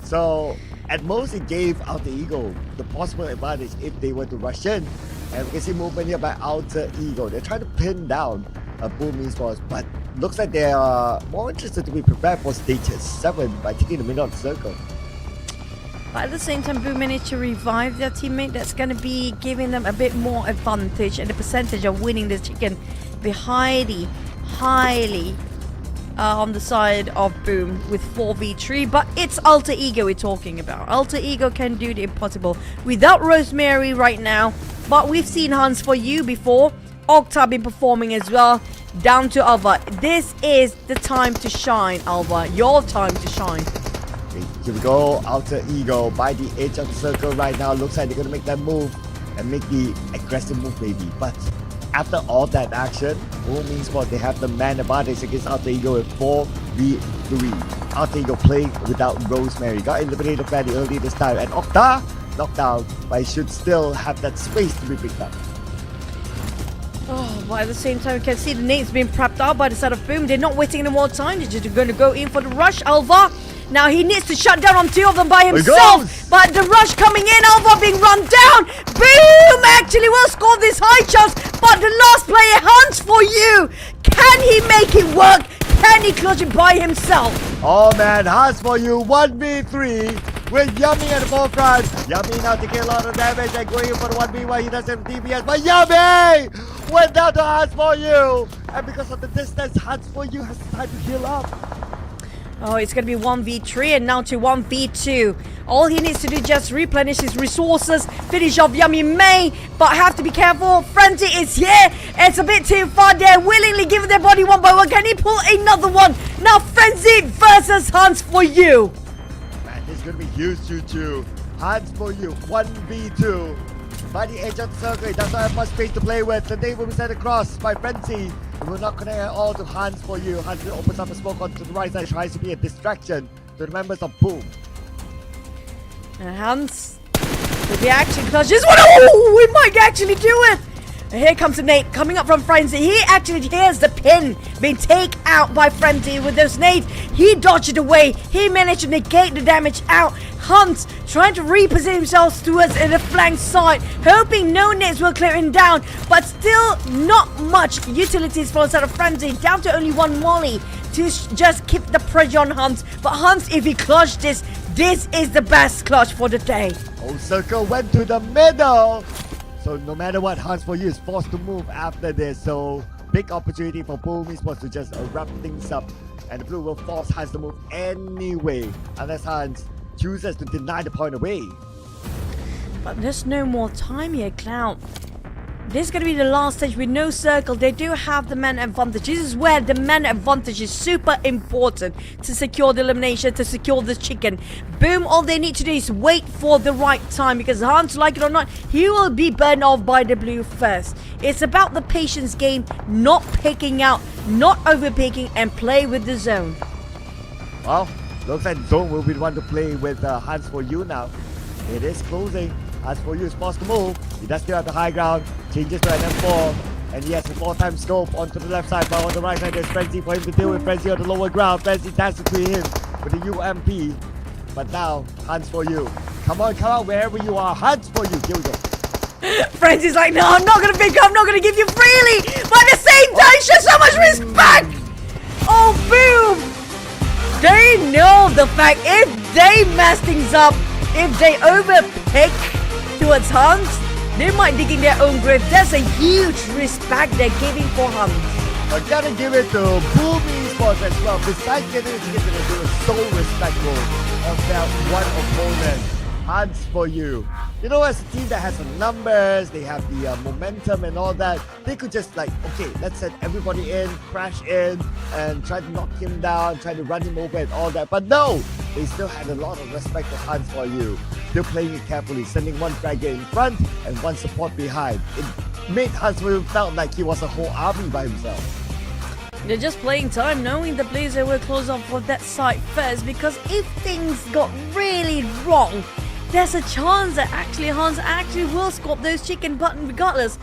So at most it gave Alter Ego the possible advantage if they were to rush in. And we can see movement here by Alter Ego. They're trying to pin down Boom Esports, but looks like they are more interested to be prepared for stage 7 by taking the middle of the circle. But at the same time, Boom managed to revive their teammate. That's going to be giving them a bit more advantage, and the percentage of winning this chicken be highly on the side of Boom with 4v3. But it's Alter Ego we're talking about. Alter Ego can do the impossible without Rosemary right now. But we've seen Hans for You before. Octa been performing as well. Down to Alva. This is the time to shine, Alva. Your time to shine. Okay, here we go. Alter Ego by the edge of the circle right now. Looks like they're going to make that move and make the aggressive move maybe. But after all that action, Boom Esports, they have the man advantage against Alter Ego with 4v3. Alter Ego playing without Rosemary. Got eliminated fairly early this time. And Octa knocked down, but he should still have that space to be picked up. Oh, but at the same time, you can see the nades being prepped out by the side of Boom. They're not wasting any more time. They're just going to go in for the rush. Alva, now he needs to shut down on 2 of them by himself. But the rush coming in, Alva being run down. Boom actually will score this high chance. But the last player hunts for You. Can he make it work? Can he clutch it by himself? Oh man, Hans for You 1v3. With Yummy at the forefront. Yummy now taking a lot of damage and going in for the 1v1. He doesn't have DPS, but Yummy went down to Hans for You. And because of the distance, Hans for You has time to heal up. Oh, it's going to be 1v3 and now to 1v2. All he needs to do is just replenish his resources, finish off Yummy May, but have to be careful. Frenzy is here. It's a bit too far. They're willingly giving their body one by one. Can he pull another one? Now Frenzy versus Hans for You. It's gonna be huge, Choo-Choo. Hans for You, 1v2. By the edge of the circle, he does not have much space to play with. The nade will be sent across by Frenzy. It will not connect at all to Hans for You. Hans will open up a smoke onto the right side, tries to be a distraction to the members of Boom. And Hans with the action clutches. Oh, we might actually do it. And here comes the nade coming up from Frenzy. He actually hears the pin being taken out by Frenzy with those nades. He dodged it away. He managed to negate the damage out. Hans trying to reposition himself towards the flank side, hoping no nades will clear him down, but still not much utilities for the side of Frenzy. Down to only 1 molly to just keep the pressure on Hans. But Hans, if he clutched this is the best clutch for the day. Whole circle went to the middle. So no matter what, Hans for You is forced to move after this. So big opportunity for Boom Esports to just wrap things up. And the blue will force Hans to move anyway, unless Hans chooses to deny the point away. But there's no more time here, Clown. This is going to be the last stage with no circle. They do have the man advantage. This is where the man advantage is super important to secure the elimination, to secure the chicken. Boom, all they need to do is wait for the right time, because Hans, like it or not, he will be burned off by the blue first. It's about the patience game, not picking out, not overpicking, and play with the zone. Well, looks like Zone will be the one to play with Hans for you now. It is closing. Hans for you is forced to move. He does still have the high ground. Changes to an M4. And he has a 4-time scope onto the left side. But on the right side, there's Frenzy for him to deal with. Frenzy on the lower ground. Frenzy dashes to him with the UMP. But now, Hans for you. Come on, wherever you are. Hans for you. Here we go. Frenzy's like, no, I'm not going to pick up. I'm not going to give you freely. But at the same time, show so much respect. Oh, boom. They know the fact if they mess things up, if they overpick towards Hans, they might dig in their own grave. That's a huge respect they're giving for Hans. I gotta give it to BOOM Esports as well. Besides getting the tickets, they were so respectful of that one opponent. Hans for you. You know, as a team that has the numbers, they have the momentum and all that, they could just like, okay, let's set everybody in, crash in, and try to knock him down, try to run him over and all that. But no, they still had a lot of respect for Hans for you. Still playing it carefully, sending one fragger in front and one support behind. It made Hans for you felt like he was a whole army by himself. They're just playing time, knowing the Blazer will close off for that side first, because if things got really wrong, there's a chance that Hans actually will scope those chicken button regardless.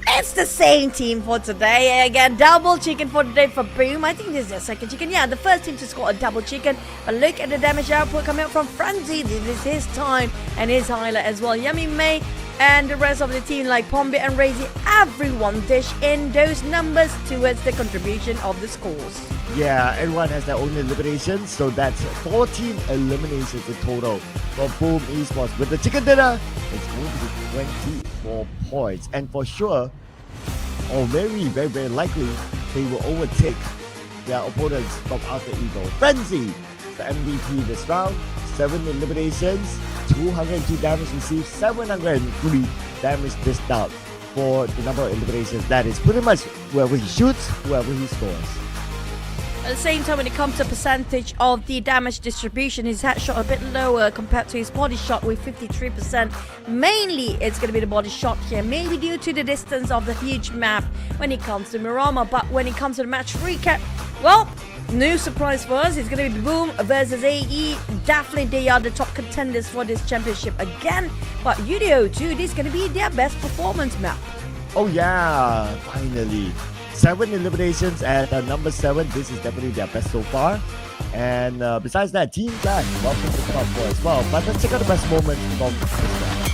It's the same team for today. Again, double chicken for today for Boom. I think this is their second chicken. Yeah, the first team to score a double chicken. But look at the damage output coming out from Frenzy. This is his time and his highlight as well. Yummy May and the rest of the team like Pombe and Razy, everyone dish in those numbers towards the contribution of the scores. Yeah, everyone has their own eliminations, so that's 14 eliminations in total for BOOM Esports. With the chicken dinner, it's going to be 24 points. And for sure, or very likely, they will overtake their opponents from Outer Eagle. Frenzy, the MVP this round, 7 eliminations, 202 damage received, 703 damage dished out for the number of eliminations. That is pretty much whoever he shoots, whoever he scores. At the same time, when it comes to percentage of the damage distribution, his headshot a bit lower compared to his body shot with 53%. Mainly, it's going to be the body shot here, maybe due to the distance of the huge map when it comes to Miramar. But when it comes to the match recap, well, no surprise for us. It's going to be Boom versus AE. Definitely, they are the top contenders for this championship again. But YOODO too, this is going to be their best performance map. Oh yeah, finally. 7 eliminations at number 7. This is definitely their best so far. And besides that, Team Clash, welcome to the top 4 as well. But let's check out the best moments from this round.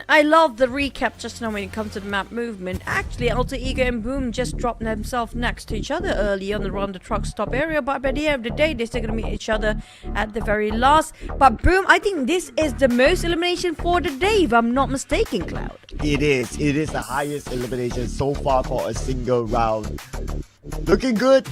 I love the recap just now when it comes to the map movement. Actually, Alter Ego and Boom just dropped themselves next to each other early on around the truck stop area, but by the end of the day, they're still gonna meet each other at the very last. But Boom, I think this is the most elimination for the day, if I'm not mistaken, Cloud. It is the highest elimination so far for a single round. Looking good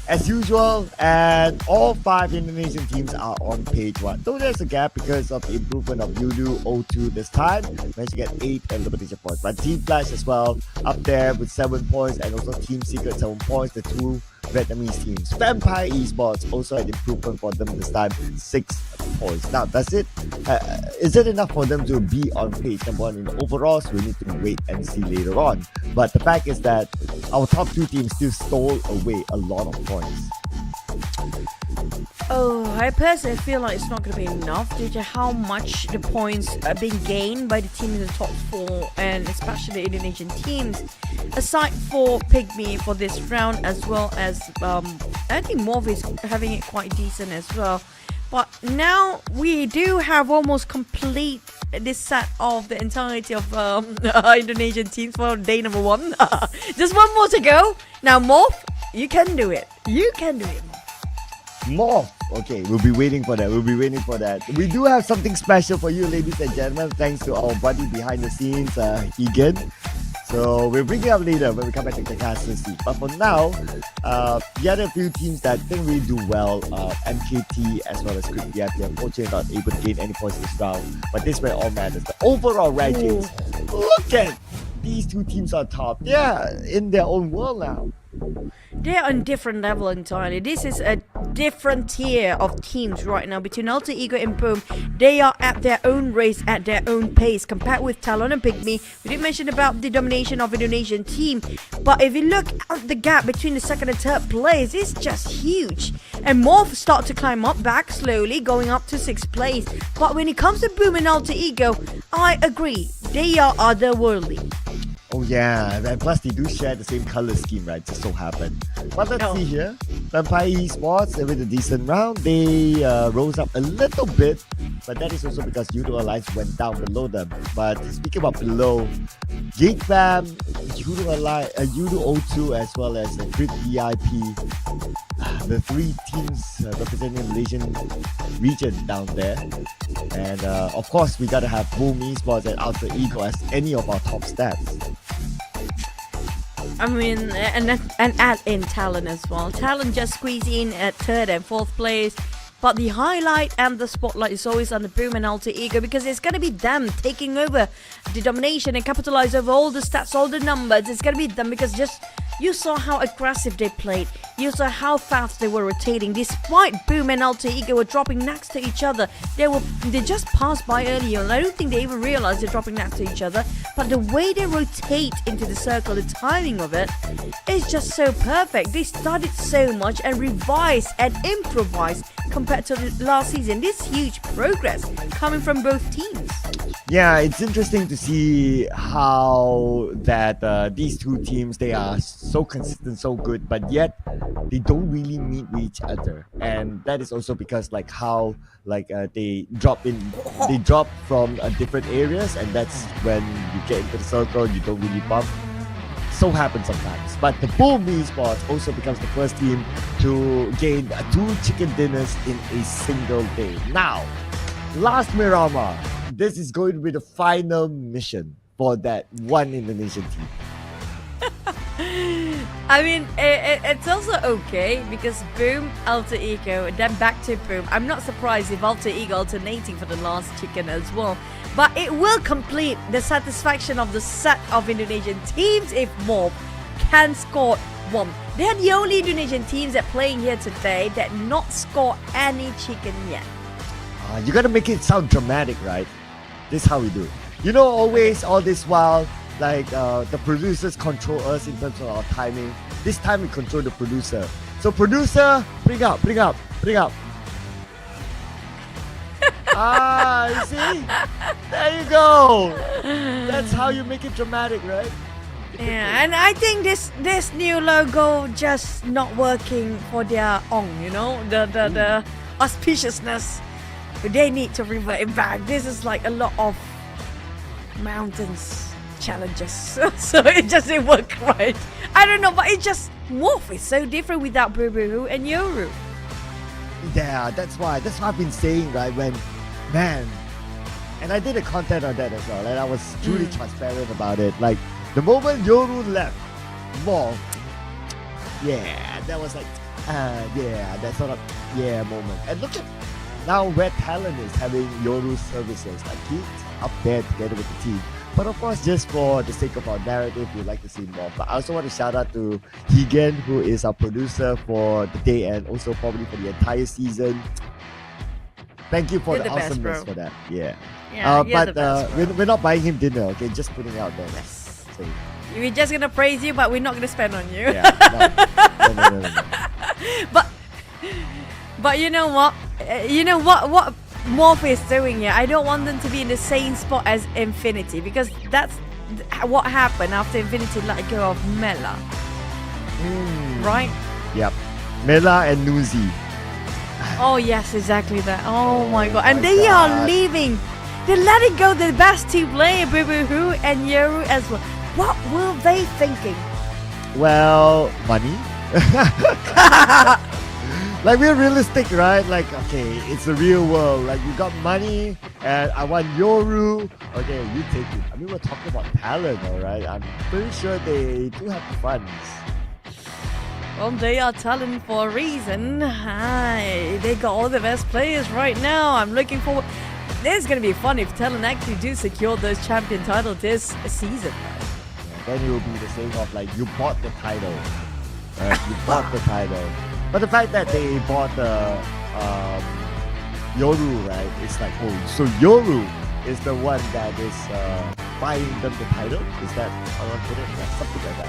as usual, and all 5 Indonesian teams are on page 1. Though there's a gap because of the improvement of YOODO O2 this time, managed to get 8 elimination points. But Team Flash as well, up there with 7 points, and also Team Secret 7 points, the 2 Vietnamese teams. Vampire Esports also had improvement for them this time, 6 points. Now, is it enough for them to be on page number 1 in the overalls? We need to wait and see later on. But the fact is that our top 2 teams still stole away a lot of points. Oh, I personally feel like it's not going to be enough due to how much the points are being gained by the team in the top 4, and especially the Indonesian teams. Aside for PIGMY for this round, as well as I think MORPH is having it quite decent as well. But now we do have almost complete this set of the entirety of Indonesian teams for day number 1. Just one more to go. Now MORPH, you can do it. You can do it. MORPH. Okay, we'll be waiting for that. We do have something special for you, ladies and gentlemen, thanks to our buddy behind the scenes, Egan. So we'll bring it up later when we come back to the Castle Seat. But for now, the other few teams that didn't really do well, MKT as well as Quick VIP, unfortunately not able to gain any points this round. But this way all matters. The overall rankings, look at these 2 teams on top. They're in their own world now. They're on different level entirely. This is a different tier of teams right now between Alter Ego and Boom. They are at their own race, at their own pace, compared with TALON and PIGMY. We did mention about the domination of Indonesian team, but if you look at the gap between the second and third place, it's just huge. And MORPH start to climb up back slowly, going up to 6th place. But when it comes to Boom and Alter Ego, I agree, they are otherworldly. Oh yeah, and plus they do share the same color scheme, right? Just so happened. But let's see here. Vampire Esports with a decent round. They rose up a little bit, but that is also because YOODO Alliance went down below them. But speaking about below, GEEK Fam, YOODO Alliance, YOODO O2 as well as Grid VIP, the 3 teams representing the Malaysian region down there. And of course, we gotta have Boom Esports and Alter Ego as any of our top stats. I mean, and add in TALON as well. TALON just squeezed in at 3rd and 4th place. But the highlight and the spotlight is always on the Boom and Alter Ego, because it's going to be them taking over the domination and capitalize over all the stats, all the numbers. It's going to be them, because just you saw how aggressive they played. You saw how fast they were rotating. Despite Boom and Alter Ego were dropping next to each other, they just passed by earlier, and I don't think they even realized they're dropping next to each other. But the way they rotate into the circle, the timing of it is just so perfect. They studied so much and revised and improvised compared to last season. This huge progress coming from both teams. Yeah, it's interesting to see how that these 2 teams, they are so consistent, so good, but yet they don't really meet with each other. And that is also because they drop from different areas, and that's when you get into the circle, you don't really bump. So happens sometimes. But the Boom Esports also becomes the first team to gain 2 chicken dinners in a single day. Now, last Miramar, this is going to be the final mission for that one Indonesian team. I mean, it's also okay because Boom, Alter Ego, and then back to Boom. I'm not surprised if Alter Ego alternating for the last chicken as well. But it will complete the satisfaction of the set of Indonesian teams if MORPH can score 1. They are the only Indonesian teams that playing here today that not score any chicken yet. You gotta make it sound dramatic, right? This is how we do it. You know, always, all this while, the producers control us in terms of our timing. This time we control the producer. So producer, bring up. You see? There you go. That's how you make it dramatic, right? Yeah, and I think this new logo just not working for their own, you know? The auspiciousness. They need to revert it back. This is like a lot of mountains challenges. So it just didn't work right. I don't know, but it just MORPH is so different without BARUZ and YOODO. Yeah, that's why I've been saying, right, when, man, and I did a content on that as well, and I was truly transparent about it. Like, the moment YOODO left MORPH, yeah, that was like, yeah, that sort of, yeah, moment. And look at now where TALON is having YOODO's services. Like, he's up there together with the team. But of course, just for the sake of our narrative, we'd like to see more. But I also want to shout out to Keegan, who is our producer for the day and also probably for the entire season. Thank you for You're the the best, awesomeness bro. for that. Yeah. Yeah, you're the best, bro. we're not buying him dinner, okay? Just putting it out there. Yes. So, We're just gonna praise you, but we're not gonna spend on you. yeah. No. But you know what? What MORPH is doing here. I don't want them to be in the same spot as Infinity, because that's what happened after Infinity let go of Mela. Right? Yep. Mela and Nuzi. Oh yes, exactly that. Oh my god. And they are leaving. They're letting go the best two players, BARUZ and YOODO as well. What were they thinking? Well, money. Like, we're realistic, right? Like, okay, it's the real world. Like, you got money, and I want YOODO. Okay, you take it. I mean, we're talking about talent, alright? I'm pretty sure they do have the funds. Well, they are talent for a reason. They got all the best players right now. I'm looking forward. This is going to be fun if Talon actually do secure those champion titles this season. Yeah, then it will be the saying of, like, you bought the title. Right? You bought the title. But the fact that they bought the YOODO, right? It's like, oh, so YOODO is the one that is buying them the title? Is that how I want to put it? Yeah, something like that.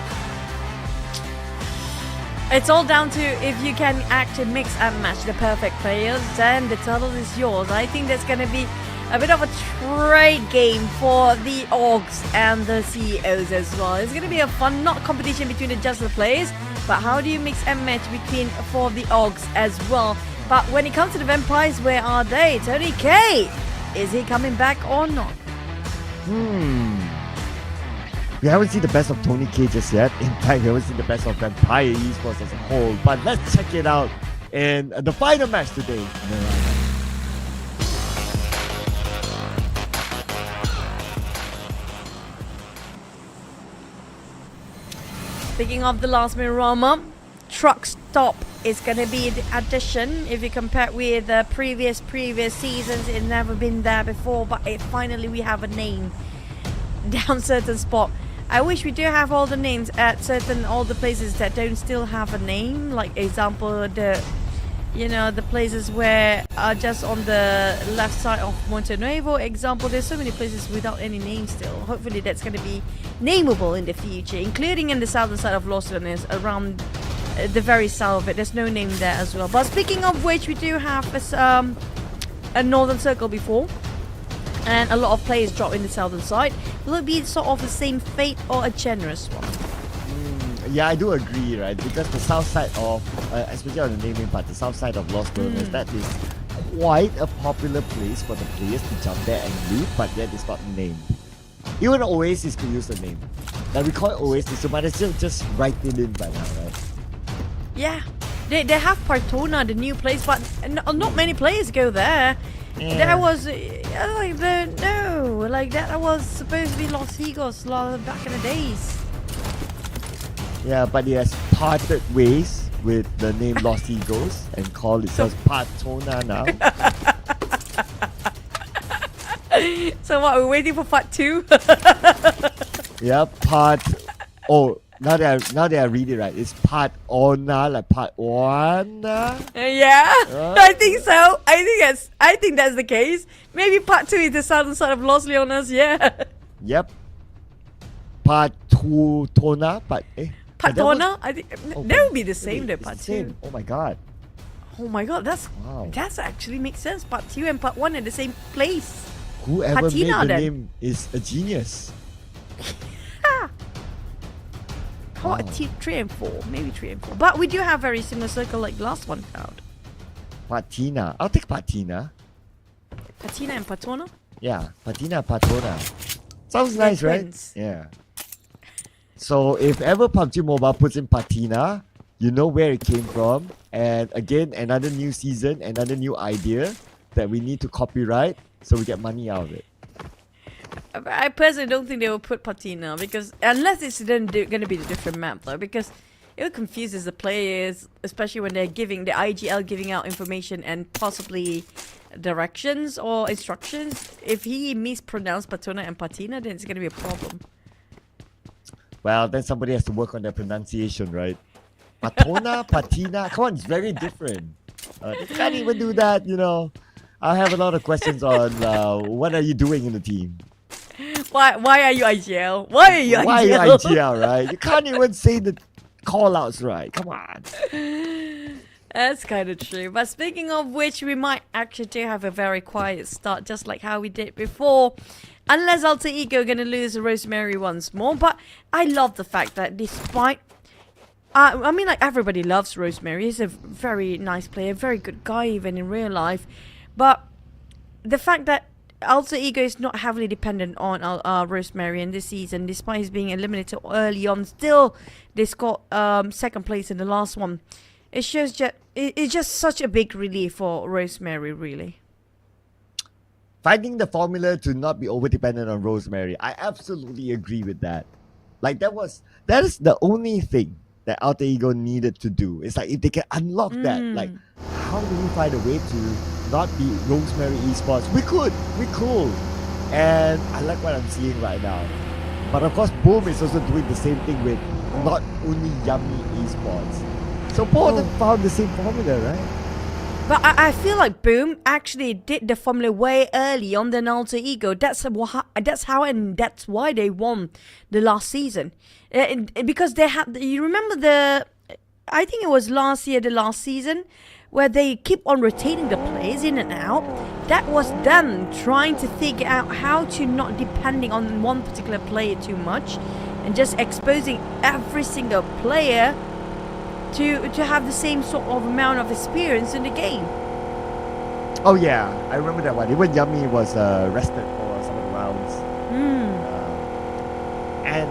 It's all down to if you can actually mix and match the perfect players, then the title is yours. I think there's going to be a bit of a trade game for the orgs and the CEOs as well. It's going to be a fun, not competition between just the players, but how do you mix and match between for the orgs as well. But when it comes to the vampires, where are they? Tony K, is he coming back or not? We haven't seen the best of Tony K just yet. In fact, we haven't seen the best of Vampire Esports as a whole. But let's check it out in the final match today. Speaking of the last minute Rama, truck stop is going to be the addition. If you compare with the previous seasons, it's never been there before, but finally we have a name down certain spot. I wish we do have all the names at all the places that don't still have a name. Like example, the places where are just on the left side of Montenegro. Example, there's so many places without any names still. Hopefully that's going to be nameable in the future, including in the southern side of Los Angeles, around the very south of it. There's no name there as well. But speaking of which, we do have a northern circle before, and a lot of players drop in the southern side. Will it be sort of the same fate or a generous one? Yeah, I do agree, right? Because the south side of, especially on the naming part, the south side of Los Angeles, that is quite a popular place for the players to jump there and loot, but yet it's not named. Even Oasis could use the name. Like, we call it Oasis, so might as well just write it in by now, right? Yeah, they have Partona, the new place, but not many players go there. Yeah. That was that was supposed to be Los Higos back in the days. Yeah, but he has parted ways with the name Los Eagles and called itself Partona now. So what, we're waiting for part 2? Yeah, now that I read it right, it's part ona, like part one. Yeah, I think so. I think that's the case. Maybe part 2 is the southern side of Los Leones. Yeah. Yep. Part 2 Tona, Partona? I think that would be the same though. Part 2. Oh my god. Oh my god, that's actually makes sense. Part 2 and part 1 in the same place. Whoever Patina, made the then. name is a genius. How about 3 and 4? Maybe 3 and 4. But we do have very similar circle like last one found. Patina. I'll take Patina. Patina and Partona? Yeah, Patina, Partona. Sounds nice, right? twins. Yeah. So if ever PUBG Mobile puts in Patina, you know where it came from. And again, another new season, another new idea that we need to copyright so we get money out of it. I personally don't think they will put Patina because unless it's then going to be a different map though, because it confuses the players, especially when they're giving the IGL giving out information and possibly directions or instructions. If he mispronounced Patina and Patina, then it's going to be a problem. Well, then somebody has to work on their pronunciation, right? Patona, Patina, come on, it's very different. They can't even do that, you know. I have a lot of questions on what are you doing in the team? Why are you IGL? Why are you IGL? Why are you IGL, right? You can't even say the call-outs right. Come on. That's kind of true. But speaking of which, we might actually do have a very quiet start, just like how we did before. Unless Alter Ego going to lose Rosemary once more. But I love the fact that despite... I mean, like, everybody loves Rosemary. He's a very nice player, very good guy even in real life. But the fact that Alter Ego is not heavily dependent on Rosemary in this season, despite his being eliminated early on, still they scored second place in the last one. It shows that it's just such a big relief for Rosemary, really. Finding the formula to not be over-dependent on Rosemary, I absolutely agree with that. Like, that is the only thing that Alter Ego needed to do. It's like, if they can unlock that, like, how do we find a way to not be Rosemary Esports? We could. And I like what I'm seeing right now. But of course, Boom is also doing the same thing with not only Yummy Esports. So both of them found the same formula, right? But I feel like Boom actually did the formula way early on than Alter Ego. That's how and that's why they won the last season. Because they had, you remember I think it was the last season, where they keep on rotating the players in and out. That was them trying to figure out how to not depending on one particular player too much and just exposing every single player to have the same sort of amount of experience in the game. Oh yeah, I remember that one. Even Yummy was rested for some of the rounds. And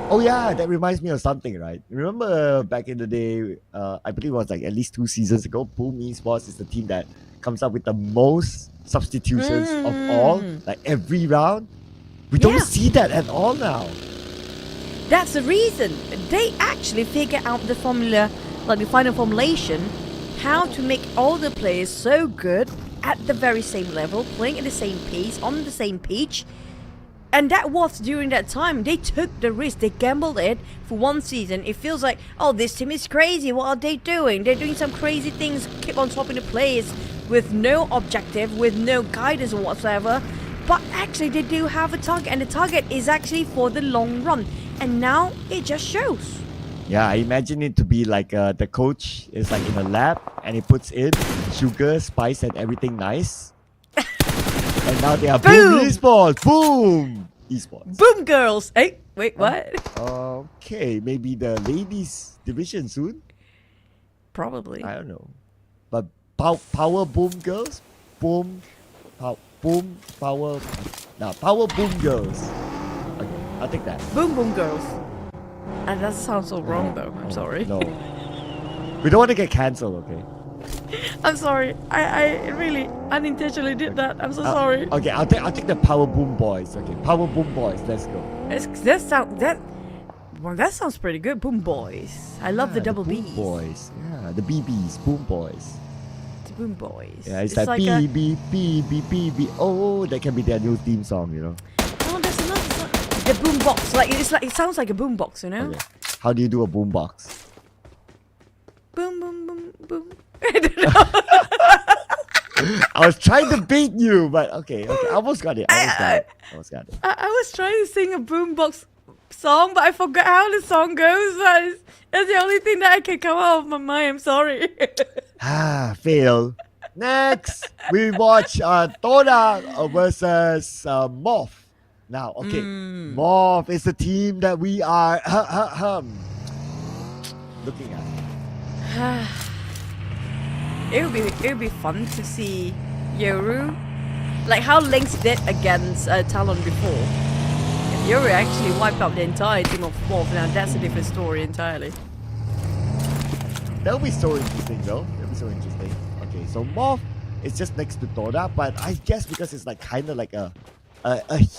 oh yeah, that reminds me of something, right? Remember back in the day, I believe it was like at least 2 seasons ago, Boom Esports is the team that comes up with the most substitutions of all, like every round. We don't see that at all now. That's the reason. They actually figure out the formula, like the final formulation, how to make all the players so good at the very same level, playing at the same pace, on the same pitch. And that was during that time. They took the risk. They gambled it for one season. It feels like, oh, this team is crazy. What are they doing? They're doing some crazy things, keep on swapping the players with no objective, with no guidance or whatsoever. But actually, they do have a target, and the target is actually for the long run. And now it just shows. Yeah, I imagine it to be like the coach is like in a lab and he puts in sugar, spice, and everything nice. And now they are Boom Esports. Boom Esports. Boom girls. Hey, wait, what? Okay, maybe the ladies division soon. Probably. I don't know. But power Boom girls, Power Boom girls. Okay, I'll take that. Boom girls. And that sounds so wrong though. I'm sorry. No. We don't want to get cancelled, okay? I'm sorry. I really unintentionally did that. I'm so sorry. Okay, I'll take the Power Boom Boys. Okay, Power Boom Boys. Let's go. That sounds pretty good. Boom Boys. I love the double Boom B's. Boys. Yeah, the BBs. Boom Boys. The Boom Boys. Yeah, it's like B. Oh, that can be their new theme song, you know. Oh, there's another song. The boom box. It sounds like a boom box, you know. Okay. How do you do a boom box? Boom boom boom boom. I don't know. I was trying to bait you, but okay. I almost got it. I was trying to sing a boombox song, but I forgot how the song goes. That's the only thing that I can come out of my mind. I'm sorry. Fail. Next, we watch TODAK versus MORPH. Now, okay, MORPH is the team that we are looking at. It would be fun to see Yoru, like how Lynx did against TALON before. Yuri actually wiped out the entire team of MORPH. Now that's a different story entirely. That'll be so interesting though. That'll be so interesting. Okay, so MORPH is just next to TODAK, but I guess because it's like kind of like a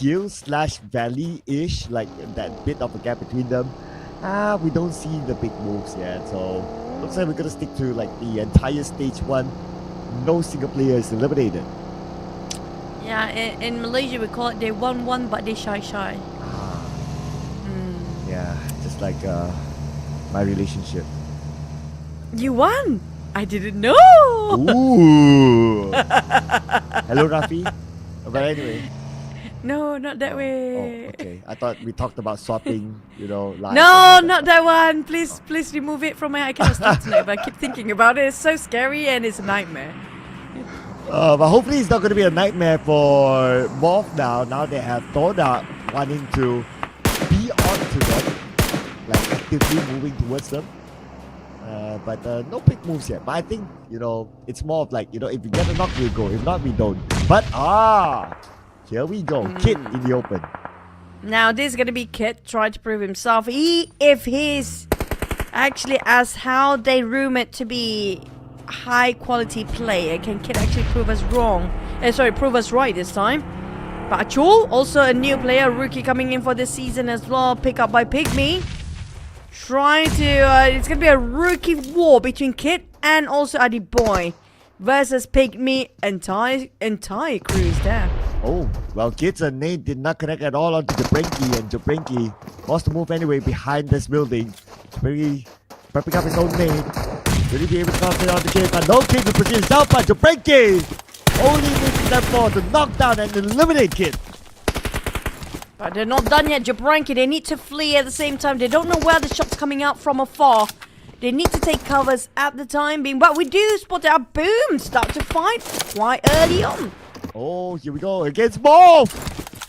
hill slash valley-ish, like that bit of a gap between them. We don't see the big moves yet, so looks like we're gonna stick to like the entire stage 1. No single player is eliminated. Yeah, in Malaysia we call it they 1-1 but they shy. Yeah, just like my relationship. You won! I didn't know! Ooh! Hello, Rafi. But anyway. No, not that way. Oh, okay. I thought we talked about swapping, live. No, not that one. Please remove it from my. I cannot sleep tonight, but I keep thinking about it. It's so scary and it's a nightmare. But hopefully it's not going to be a nightmare for MORPH now. Now they have TODAK wanting to be onto them, like actively moving towards them. But no big moves yet. But I think, it's more of like, if we get a knock, we'll go. If not, we don't. But here we go. Kid in the open. Now this is gonna be Kid trying to prove himself. If he's actually as how they rumored to be high quality player, can Kid actually prove us wrong? Prove us right this time. But Achul, also a new player, rookie coming in for this season as well, pick up by PIGMY. Trying to, it's gonna be a rookie war between Kid and also Adi Boy versus PIGMY entire crews there. Oh, well, Kids and Nate did not connect at all onto Jabrinki, and Jabrinki wants to move anyway behind this building. Very prepping up his own nade. Will he be able to concentrate on the Kid? But no Kid will proceed himself, but Jabrinki only needs step forward to knock down and eliminate Kid. But they're not done yet, Jabranki. They need to flee at the same time. They don't know where the shot's coming out from afar. They need to take covers at the time being. But we do spot our Boom start to fight quite early on. Oh, here we go against MORPH.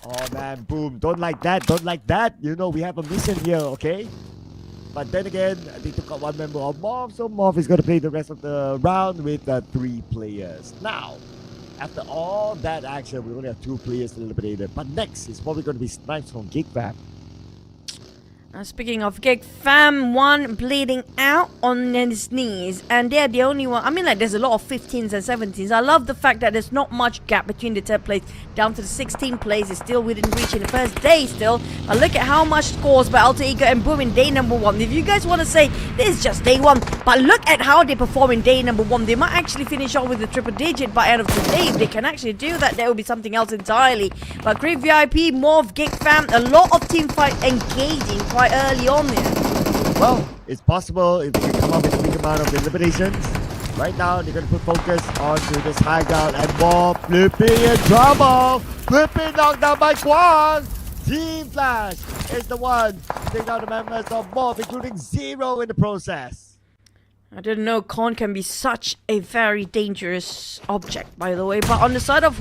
Oh man, Boom, don't like that, don't like that. We have a mission here, okay? But then again, they took out one member of MORPH, so MORPH is going to play the rest of the round with 3 players. Now, after all that action, we only have 2 players eliminated. But next is probably going to be Snipes from GEEK Fam. Speaking of GEEK Fam, one bleeding out on his knees, and they're the only one. I mean, there's a lot of 15s and 17s. I love the fact that there's not much gap between the 10th place down to the 16th place. It's still within reach in the first day still. But look at how much scores by Alter Ego and Boom in day number 1. If you guys want to say this is just day 1, but look at how they perform in day number 1. They might actually finish off with a triple digit by end of the day. If they can actually do that, that will be something else entirely. But Great VIP, MORPH, GEEK Fam, a lot of team fight engaging quite early on there. Well, it's possible if they can come up with a big amount of eliminations. Right now, they're going to put focus onto this high ground and MORPH flipping in trouble. Flipping knocked down by Quan. Team Flash is the one to take down the members of MORPH, including Zero in the process. I didn't know Con can be such a very dangerous object, by the way. But on the side of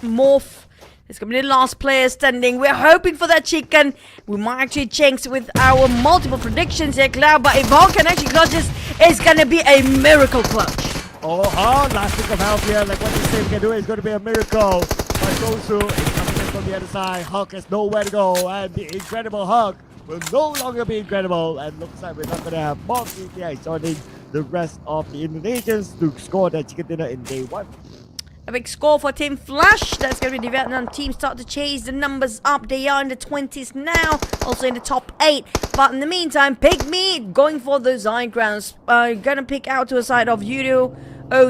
MORPH, it's going to be the last player standing. We're hoping for that chicken. We might actually jinx with our multiple predictions here, Cloud. But if Hulk can actually clutch this, it's going to be a miracle clutch. Oh, last stick of help here. Like what they say we can do is going to be a miracle. But Gosu is coming in from the other side. Hulk has nowhere to go. And the incredible Hulk will no longer be incredible. And looks like we're not going to have MORPH ETI joining the rest of the Indonesians to score their chicken dinner in day 1. A big score for Team Flash. That's going to be the Vietnam team start to chase the numbers up. They are in the 20s now, also in the top 8. But in the meantime, PIGMY going for those high grounds. Going to pick out to a side of YOODO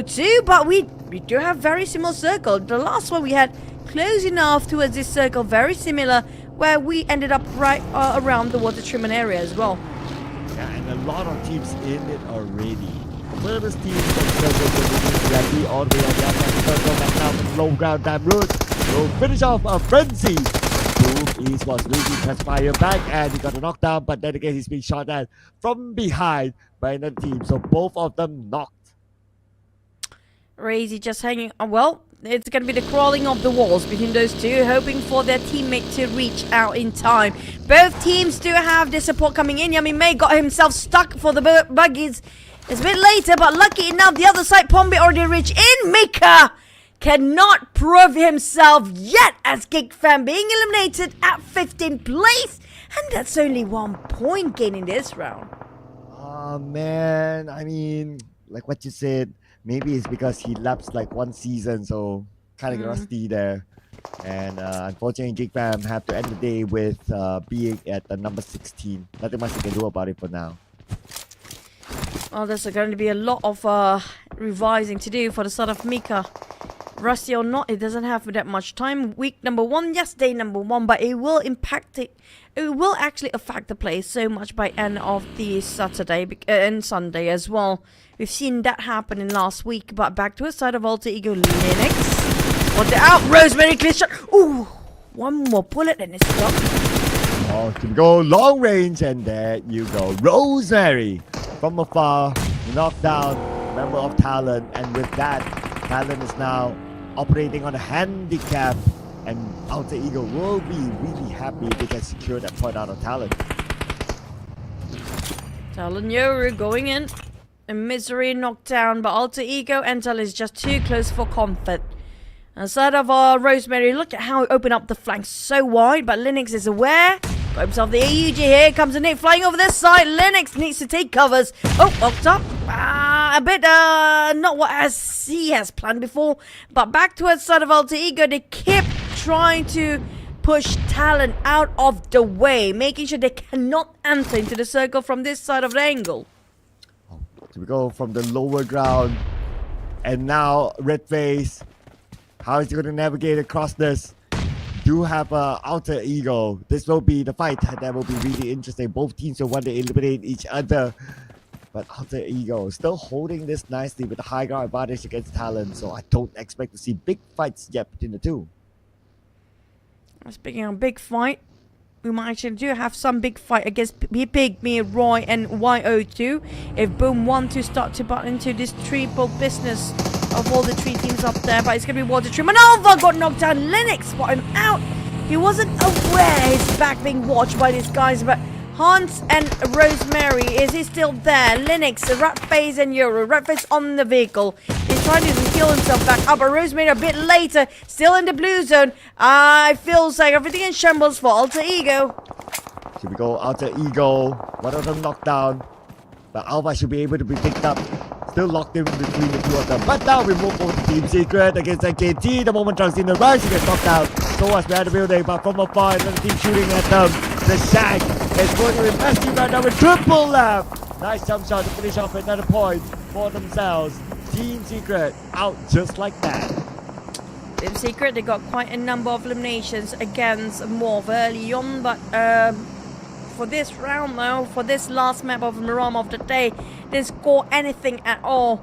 02. But we do have very similar circle. The last one we had close enough towards this circle, very similar, where we ended up right around the water treatment area as well. Yeah, and a lot of teams in it already. Furthest team from Circle all the way on the outside circle, back down from low ground time route. Will finish off a frenzy. Boom Esports losing Transpire back, and he got a knockdown, but then again he's being shot at from behind by another team. So both of them knocked. Razy just hanging. Well, it's going to be the crawling of the walls between those two, hoping for their teammate to reach out in time. Both teams do have the support coming in. Yami May got himself stuck for the buggies. It's a bit later, but lucky enough, the other side, Pombe already reached in. Mika cannot prove himself yet as GEEK fan being eliminated at 15th place. And that's only 1 point gain in this round. Oh man, I mean, like what you said, maybe it's because he lapsed like 1 season, so kind of rusty there. And unfortunately, GEEK fam have to end the day with being at the number 16. Nothing much you can do about it for now. Well, there's going to be a lot of revising to do for the side of Mika. Rusty or not, it doesn't have that much time. Week number 1, yes, day number 1, but it will impact it. It will actually affect the play so much by end of the Saturday and Sunday as well. We've seen that happen in last week, but back to the side of Alter Ego Linux. What the out? Rosemary clear shot. Ooh, one more bullet and it's done. Oh, can go long range, and there you go. Rosemary from afar, knocked down, member of TALON, and with that, TALON is now operating on a handicap, and Alter Ego will be really happy if they can secure that point out of TALON. TALON Yoru going in. A Misery knocked down, but Alter Ego and TALON is just too close for comfort. Aside of Rosemary, look at how he opened up the flanks so wide, but Linux is aware. Got himself the AUG here. Comes a Nick flying over this side. Linux needs to take covers. Oh, locked up. A bit, not what he has planned before. But back towards side of Alter Ego, they keep trying to push TALON out of the way, making sure they cannot enter into the circle from this side of the angle. So we go from the lower ground, and now Red Face. How is he going to navigate across this? Do have Alter Ego. This will be the fight that will be really interesting. Both teams will want to eliminate each other. But Alter Ego still holding this nicely with the high ground advantage against TALON. So I don't expect to see big fights yet between the two. Speaking of big fight, we might actually do have some big fight against PIGMY, Roy, and YOODO. If Boom want to start to butt into this triple business of all the 3 teams up there, but it's going to be Water Tree. Manova got knocked down. Linux spot him out. He wasn't aware his back being watched by these guys, but Hans and Rosemary, is he still there? Linux, Ratface and Euro. Ratface on the vehicle. He's trying to heal himself back up, but Rosemary a bit later, still in the blue zone. I feel like everything in shambles for Alter Ego. Here we go, Alter Ego. One of them knocked down, but Alpha should be able to be picked up. Still locked in between the two of them. But now we move over to Team Secret against KT. The moment Trunks in the rush, he gets knocked out. So was behind the building, but from afar, another team shooting at them. The Shag is going to invest right now with triple left. Nice jump shot to finish off another point for themselves. Team Secret out just like that. Team Secret, they got quite a number of eliminations against MORPH early on, but for this round though, for this last map of Miram of the day, didn't score anything at all.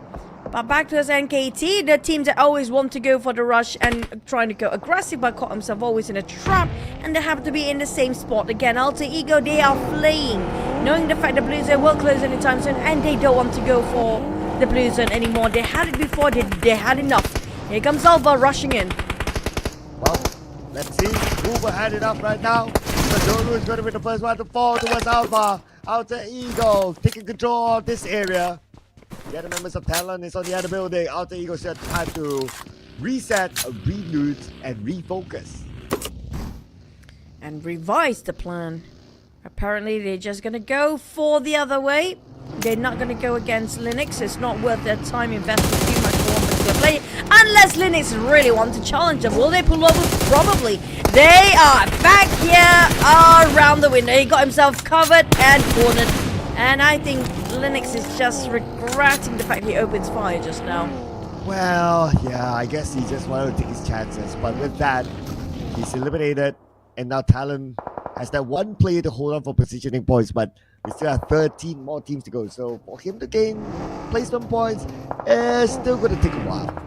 But back to us NKT, the team that always want to go for the rush and trying to go aggressive, but caught himself always in a trap, and they have to be in the same spot again. Alter Ego, they are fleeing, knowing the fact the blue zone will close anytime soon, and they don't want to go for the blue zone anymore. They had it before, they had enough. Here comes Alva rushing in. Well, let's see who will hand it up right now. Zoru is going to be the first one to fall towards Alpha. Alter Ego taking control of this area. The other members of TALON is on the other building. Alter Ego should have to reset, reloot, and refocus. And revise the plan. Apparently they're just going to go for the other way. They're not going to go against Linux. It's not worth their time investing too much for one particular player. Unless Linux really want to challenge them. Will they pull over? Probably. They are back here around the window. He got himself covered and cornered. And I think Linux is just regretting the fact he opens fire just now. Well, yeah, I guess he just wanted to take his chances. But with that, he's eliminated. And now TALON has that one player to hold on for positioning points. But we still have 13 more teams to go. So for him to gain placement points is still going to take a while.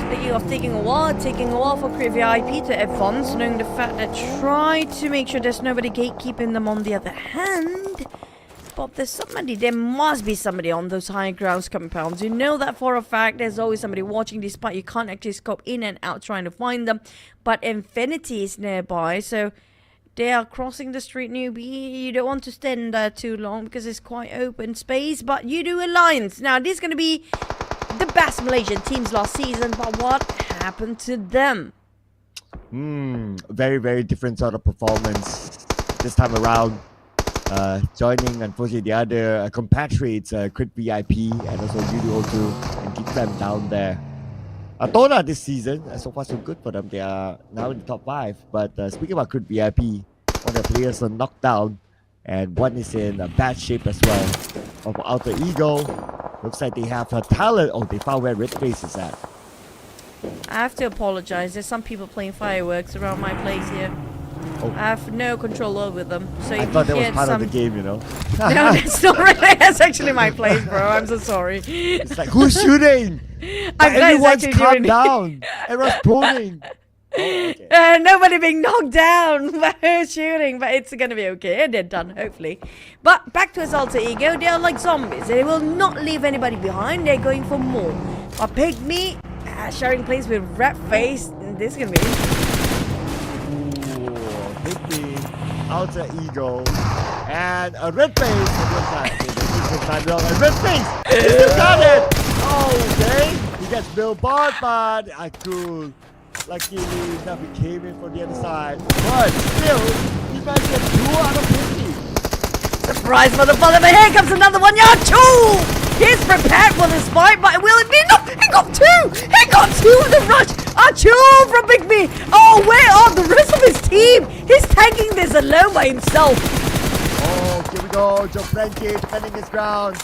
Speaking of taking a while for Crew VIP to advance, knowing the fact that try to make sure there's nobody gatekeeping them on the other hand. But there must be somebody on those high grounds compounds. You know that for a fact. There's always somebody watching, despite you can't actually scope in and out trying to find them. But Infinity is nearby, so they are crossing the street, newbie. You don't want to stand there too long because it's quite open space. But YOODO Alliance. Now, this is going to be the best Malaysian teams last season, but what happened to them? Very, very different sort of performance this time around. Joining, unfortunately, the other compatriots, Crit VIP and also YOODO too, and keep them down there. TODAK this season, so far so good for them. They are now in the top 5. But speaking about Crit VIP, one of the players are knocked down, and one is in bad shape as well. Of Alter Ego, looks like they have a talent. Oh, they found where Red Face is at. I have to apologize. There's some people playing fireworks around my place here. Oh. I have no control over them. So I if thought you that was hear part some... of the game, you know. No, that's not really. That's actually my place, bro. I'm so sorry. It's like, who's shooting? Everyone's calm down. Everyone's pruning. Oh, okay. Nobody being knocked down by her shooting, but it's gonna be okay. They're done, hopefully. But back to his alter ego, they are like zombies. They will not leave anybody behind. They're going for more. But PIGMY sharing place with Red Face. This is gonna be Ooh, PIGMY, alter ego, and a Red Face on the side. And Red Face! He still got it! Oh, okay. He gets billboard, but IQOO. Luckily enough, he came in from the other side. But still, he managed to get 2 out of 50. surprise for the father, but here comes another one. Achoo! He's prepared for this fight, but will it be? No, he got 2! He got 2 in the rush! Achoo from PIGMY! Oh, where are the rest of his team? He's taking this alone by himself. Oh, here we go. Joe Frankie defending his ground.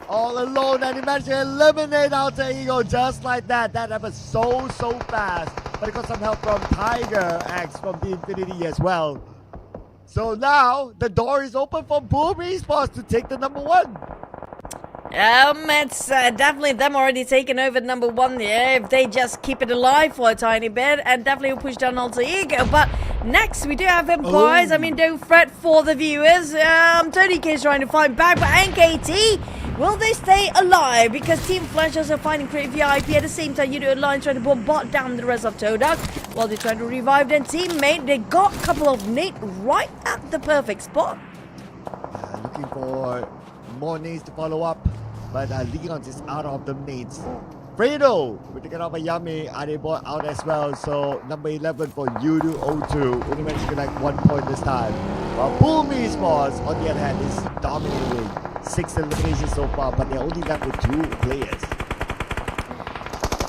All alone, and he managed to eliminate Alter Ego just like that. That happened so fast. But he got some help from Tiger X from the Infinity as well. So now the door is open for PMSL Esports to take the number 1. It's definitely them already taking over number 1 here. If they just keep it alive for a tiny bit, and definitely will push down Alter Ego. But next we do have Empires. I mean, don't fret for the viewers. TODAK is trying to fight back, but NKT, will they stay alive? Because Team Flash also fighting Crit VIP at the same time. YOODO Alliance trying to bombard down the rest of TODAK while they're trying to revive their teammate. They got a couple of nades right at the perfect spot. Looking for more nades to follow up, but Leon is out of the nades. Fredo, we taken out by Yami, are they bought out as well? So number 11 for YOODO 02, only managed to collect 1 point this time. While PMSL Esports, on the other hand, is dominating. 6 eliminations so far, but they're only left with 2 players.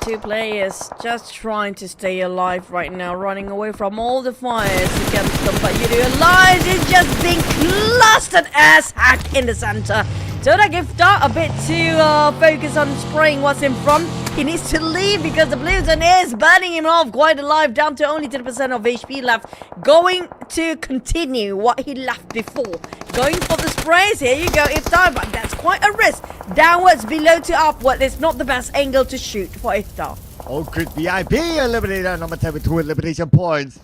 2 players just trying to stay alive right now, running away from all the fires against them. But YOODO Alliance is just being clustered as heck in the center. TODAK Gifter a bit too focused on spraying what's in front. He needs to leave because the blue zone is burning him off quite alive, down to only 10% of HP left. Going to continue what he left before. Going for the sprays. Here you go, Iftar, but that's quite a risk. Downwards, below to upward. It's not the best angle to shoot for Iftar. Oh, Crit VIP eliminated number 10 with 2 elimination points.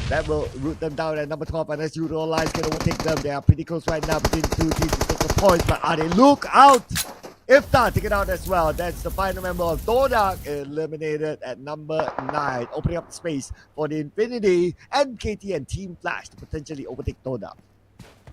That will root them down at number 12, and as YOODO Alliance can overtake them. They are pretty close right now between 2 teams to take the points, but are they? Look out! Iftar take it out as well. That's the final member of TODAK eliminated at number 9, opening up the space for the Infinity, NKT, and Team Flash to potentially overtake TODAK.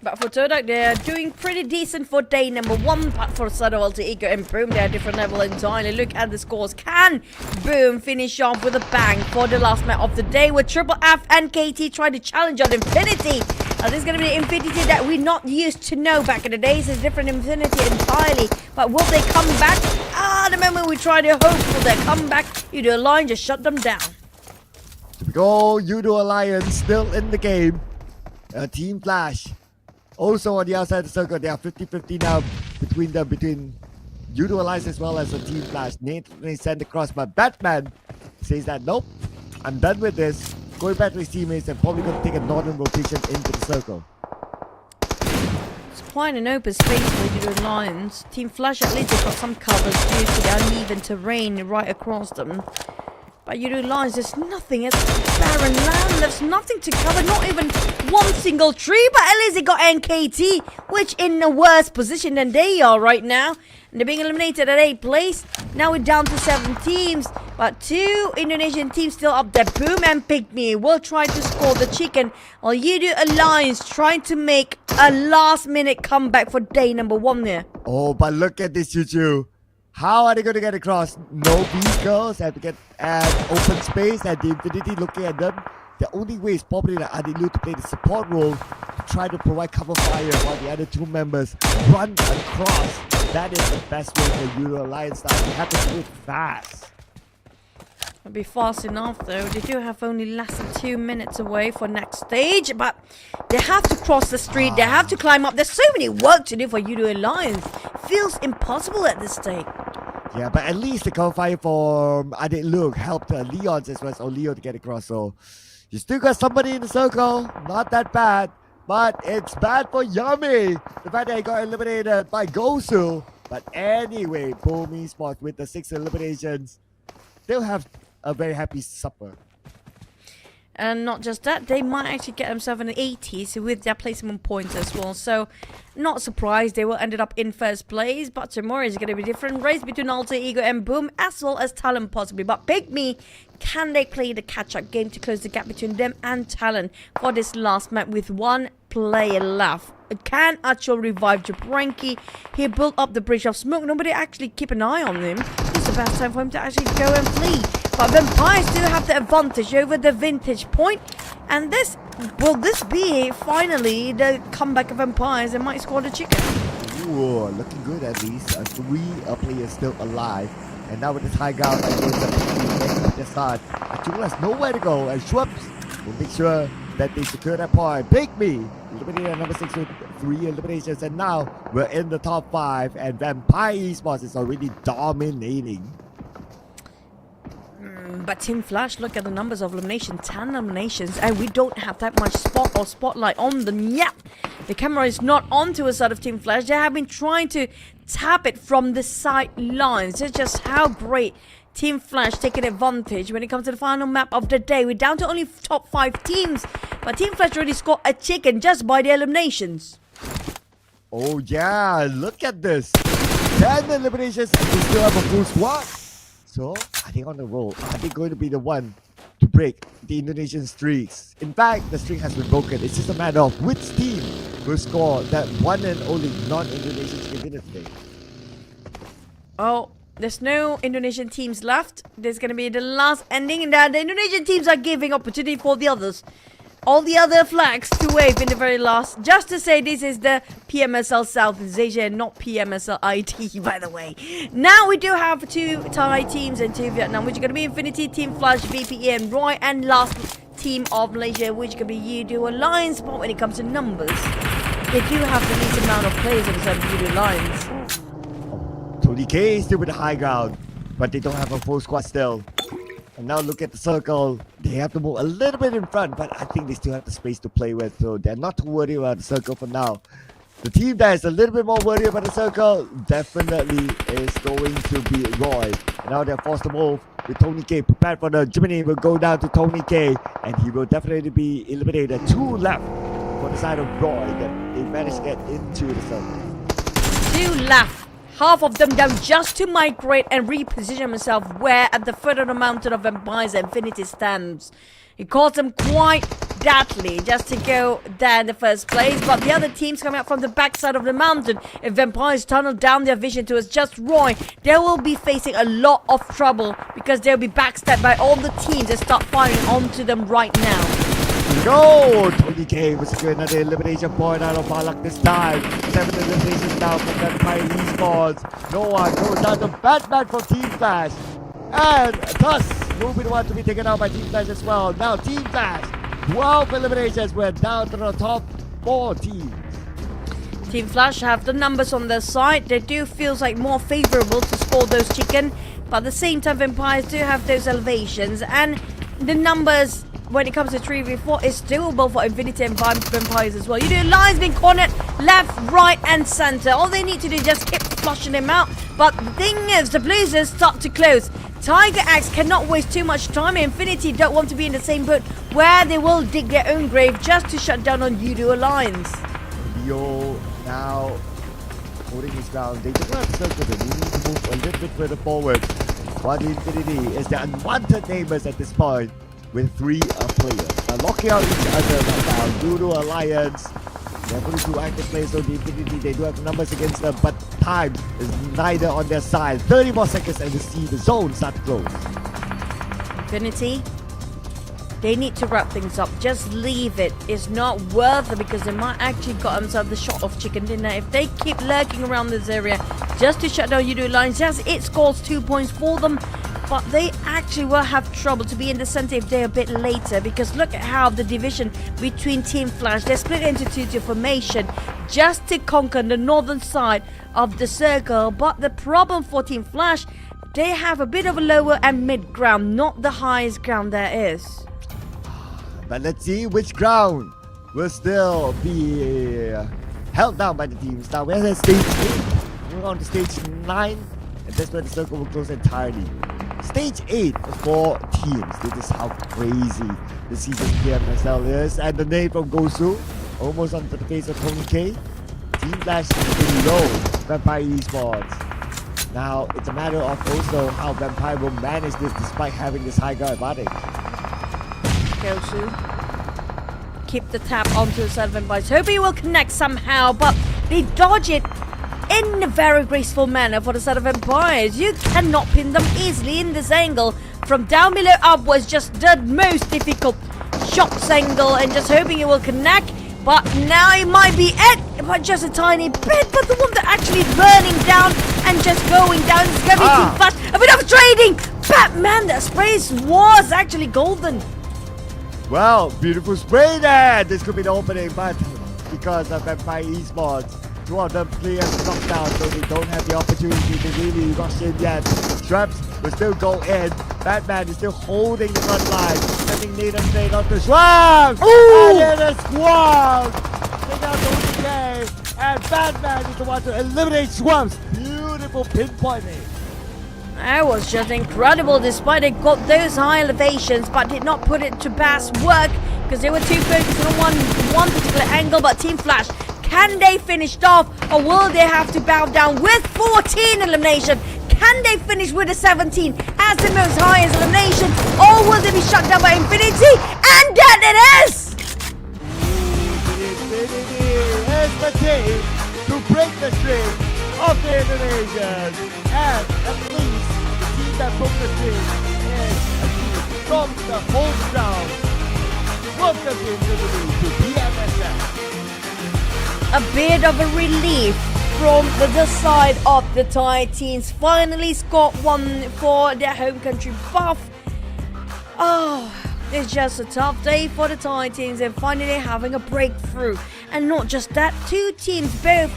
But for TODAK, they're doing pretty decent for day number 1. But for Shadow Alter Ego and Boom, they're a different level entirely. Look at the scores. Can Boom finish off with a bang for the last match of the day with Triple F and KT trying to challenge on Infinity? Now, this is going to be the Infinity that we're not used to know back in the days. It's a different Infinity entirely. But will they come back? The moment we try to hope for their comeback, YOODO Alliance just shut them down. Here we go. YOODO Alliance still in the game. Team Flash. Also on the outside of the circle, they are 50-50 now between YOODO Alliance as well as the Team Flash. Nate sent across, but Batman says that nope, I'm done with this. Going back to his teammates and probably going to take a northern rotation into the circle. It's quite an open space for YOODO Alliance. Team Flash at least they've got some covers due to the uneven terrain right across them. But YOODO Alliance, there's nothing. It's barren land. There's nothing to cover. Not even one single tree. But at least they got NKT, which in a worse position than they are right now. And they're being eliminated at 8th place. Now we're down to 7 teams. But 2 Indonesian teams still up there. Boom and PIGMY will try to score the chicken. While YOODO Alliance trying to make a 1 last-minute comeback for day number 1 there. Oh, but look at this, Juju. They are 50-50 now between the Team Flash and the Team Infinity. Boom and PIGMY. Both teams are still alive. Both teams are still alive. But YOODO Alliance, they are 50-50 now between the Team Flash and the Team Infinity. Oh, but look at this, Juju. How are they going to get across? No vehicles, have to get an open space, and the Infinity looking at them. The only way is probably that IQOO to play the support role to try to provide cover fire while the other two members run across. That is the best way for YOODO Alliance now. You have to do it fast. It'll be fast enough though. They do have only less than 2 minutes away for next stage, but they have to cross the street. They have to climb up. There's so many work to do for YOODO Alliance. Feels impossible at this stage. Yeah, but at least the cover fire for IQOO helped Leon's as well as Leo to get across. So you still got somebody in the circle. Not that bad, but it's bad for Yummy. The fact that he got eliminated by Gosu. But anyway, PMSL Esports with the 6 eliminations still have a very happy supper. And not just that, they might actually get themselves an 80s with their placement points as well. So, not surprised they will ended up in first place. But tomorrow is going to be a different race between Alter Ego and Boom, as well as TALON possibly. But PIGMY, can they play the catch-up game to close the gap between them and TALON for this last map with one player left? Can Achol revive Jabranki? He built up the bridge of smoke. Nobody actually keep an eye on him. It's the best time for him to actually go and flee. But Vampires do have the advantage over the vintage point. And will this be finally the comeback of Vampires? They might score the chicken. Ooh, looking good at least. 3 players still alive. And now with this high ground, at the start, Achol has nowhere to go. And Schwabs will make sure that they secure that point. PIGMY eliminated number 6 with 3 eliminations. And now we're in the top 5. And Vampire Esports is already dominating. But Team Flash, look at the numbers of elimination, 10 eliminations, and we don't have that much spotlight on them yet. The camera is not onto a side of Team Flash. They have been trying to tap it from the sidelines. It's just how great Team Flash taking advantage when it comes to the final map of the day. We're down to only top 5 teams, but Team Flash already scored a chicken just by the eliminations. Oh yeah, look at this. 10 eliminations and they still have a full squad. So, are they on the roll? Are they going to be the one to break the Indonesian streaks? In fact, the streak has been broken. It's just a matter of which team will score that one and only non-Indonesian chicken today. Oh, there's no Indonesian teams left. There's going to be the last ending, and the Indonesian teams are giving opportunity for the others. All the other flags to wave in the very last. Just to say this is the PMSL Southeast Asia and not PMSL IT, by the way. Now we do have 2 Thai teams and 2 Vietnam, which are going to be Infinity, Team Flash, VPE and Roy. And last team of Malaysia, which can be YOODO Alliance. But when it comes to numbers, they do have the least amount of players on the side of YOODO Alliance. TODAK still with the high ground, but they don't have a full squad still. And now look at the circle. They have to move a little bit in front, but I think they still have the space to play with, so they're not too worried about the circle for now. The team that is a little bit more worried about the circle definitely is going to be Roy. And now they're forced to move with TODAK prepared for the Jiminy will go down to TODAK, and he will definitely be eliminated. 2 left for the side of Roy that they managed to get into the circle. 2 left. Half of them down just to migrate and reposition himself where at the foot of the mountain of Vampires Infinity stands. It caused them quite badly just to go there in the first place, but the other teams coming up from the backside of the mountain, if Vampires tunnel down their vision towards just Roy, they will be facing a lot of trouble because they'll be backstabbed by all the teams that start firing onto them right now. Go! TODAK will secure another elimination point out of Balak this time. 7 eliminations down from Vampire Esports. No one goes down to Batman for Team Flash. And thus, will be the one to be taken out by Team Flash as well. Now Team Flash, 12 eliminations. We're down to the top 4 teams. Team Flash have the numbers on their side. They do feel like more favorable to score those chicken. But at the same time, Vampires do have those elevations. And the numbers, when it comes to 3v4, is doable for Infinity and Vampires as well. YOODO Alliance being cornered left, right and center. All they need to do is just keep flushing them out. But the thing is, the Blazers start to close. Tiger Axe cannot waste too much time. Infinity don't want to be in the same boat where they will dig their own grave just to shut down on YOODO Alliance. Leo now holding his ground. They do not circle them. They need to move a little bit further forward. While the Infinity is the unwanted neighbors at this point with 3 players. Now locking out each other right now. YOODO Alliance They're only 2 active players, so the Infinity, they do have the numbers against them, but time is neither on their side. 30 more seconds and you see the zone start to close. Infinity, they need to wrap things up. Just leave it. It's not worth it because they might actually got themselves the shot of chicken dinner. If they keep lurking around this area just to shut down YOODO lines, yes, it scores 2 points for them, but they actually will have trouble to be in the center if they're a bit later, because look at how the division between Team Flash, they're split into two formation just to conquer the northern side of the circle. But the problem for Team Flash, they have a bit of a lower and mid ground, not the highest ground there is. But let's see which ground will still be held down by the teams. Now we're at stage 8, moving on to stage 9, and that's where the circle will close entirely. Stage 8 for teams. This is how crazy the season PMSL is. And the name from Gosu, almost onto the face of Tony K. Team Flash is below Vampire Esports. Now it's a matter of also how Vampire will manage this despite having this high ground advantage. Gosu, keep the tap onto the set of invites. Hoping it will connect somehow, but they dodge it in a very graceful manner for the set of Empires. You cannot pin them easily in this angle. From down below upwards, just the most difficult shots angle, and just hoping it will connect. But now it might be it, but just a tiny bit. But the one that actually burning down and just going down is going to be too fast. A bit of trading. Batman, that spray was actually golden. Well, beautiful spray there. This could be the opening, but because of Vampire Esports, 2 of them players knocked down, so they don't have the opportunity to really rush in yet. Traps will still go in. Batman is still holding the front line. Sending Nathan straight onto Swamp! And then a Swamp! Take out the OTK, and Batman is the one to eliminate Swamp's beautiful pinpointing. That was just incredible, despite they got those high elevations, but did not put it to best work because they were too focused on one particular angle. But Team Flash, can they finish off, or will they have to bow down with 14 elimination? Can they finish with a 17 as the most highest elimination, or will they be shut down by Infinity? And that it is! Infinity is the team to break the streak of the eliminations. And at least the team that broke the streak is a team from the home ground. Welcome to Infinity to PMSL. A bit of a relief from the side of the Thai teams. Finally scored one for their home country buff. Oh, it's just a tough day for the Thai teams and finally having a breakthrough. And not just that, 2 teams, both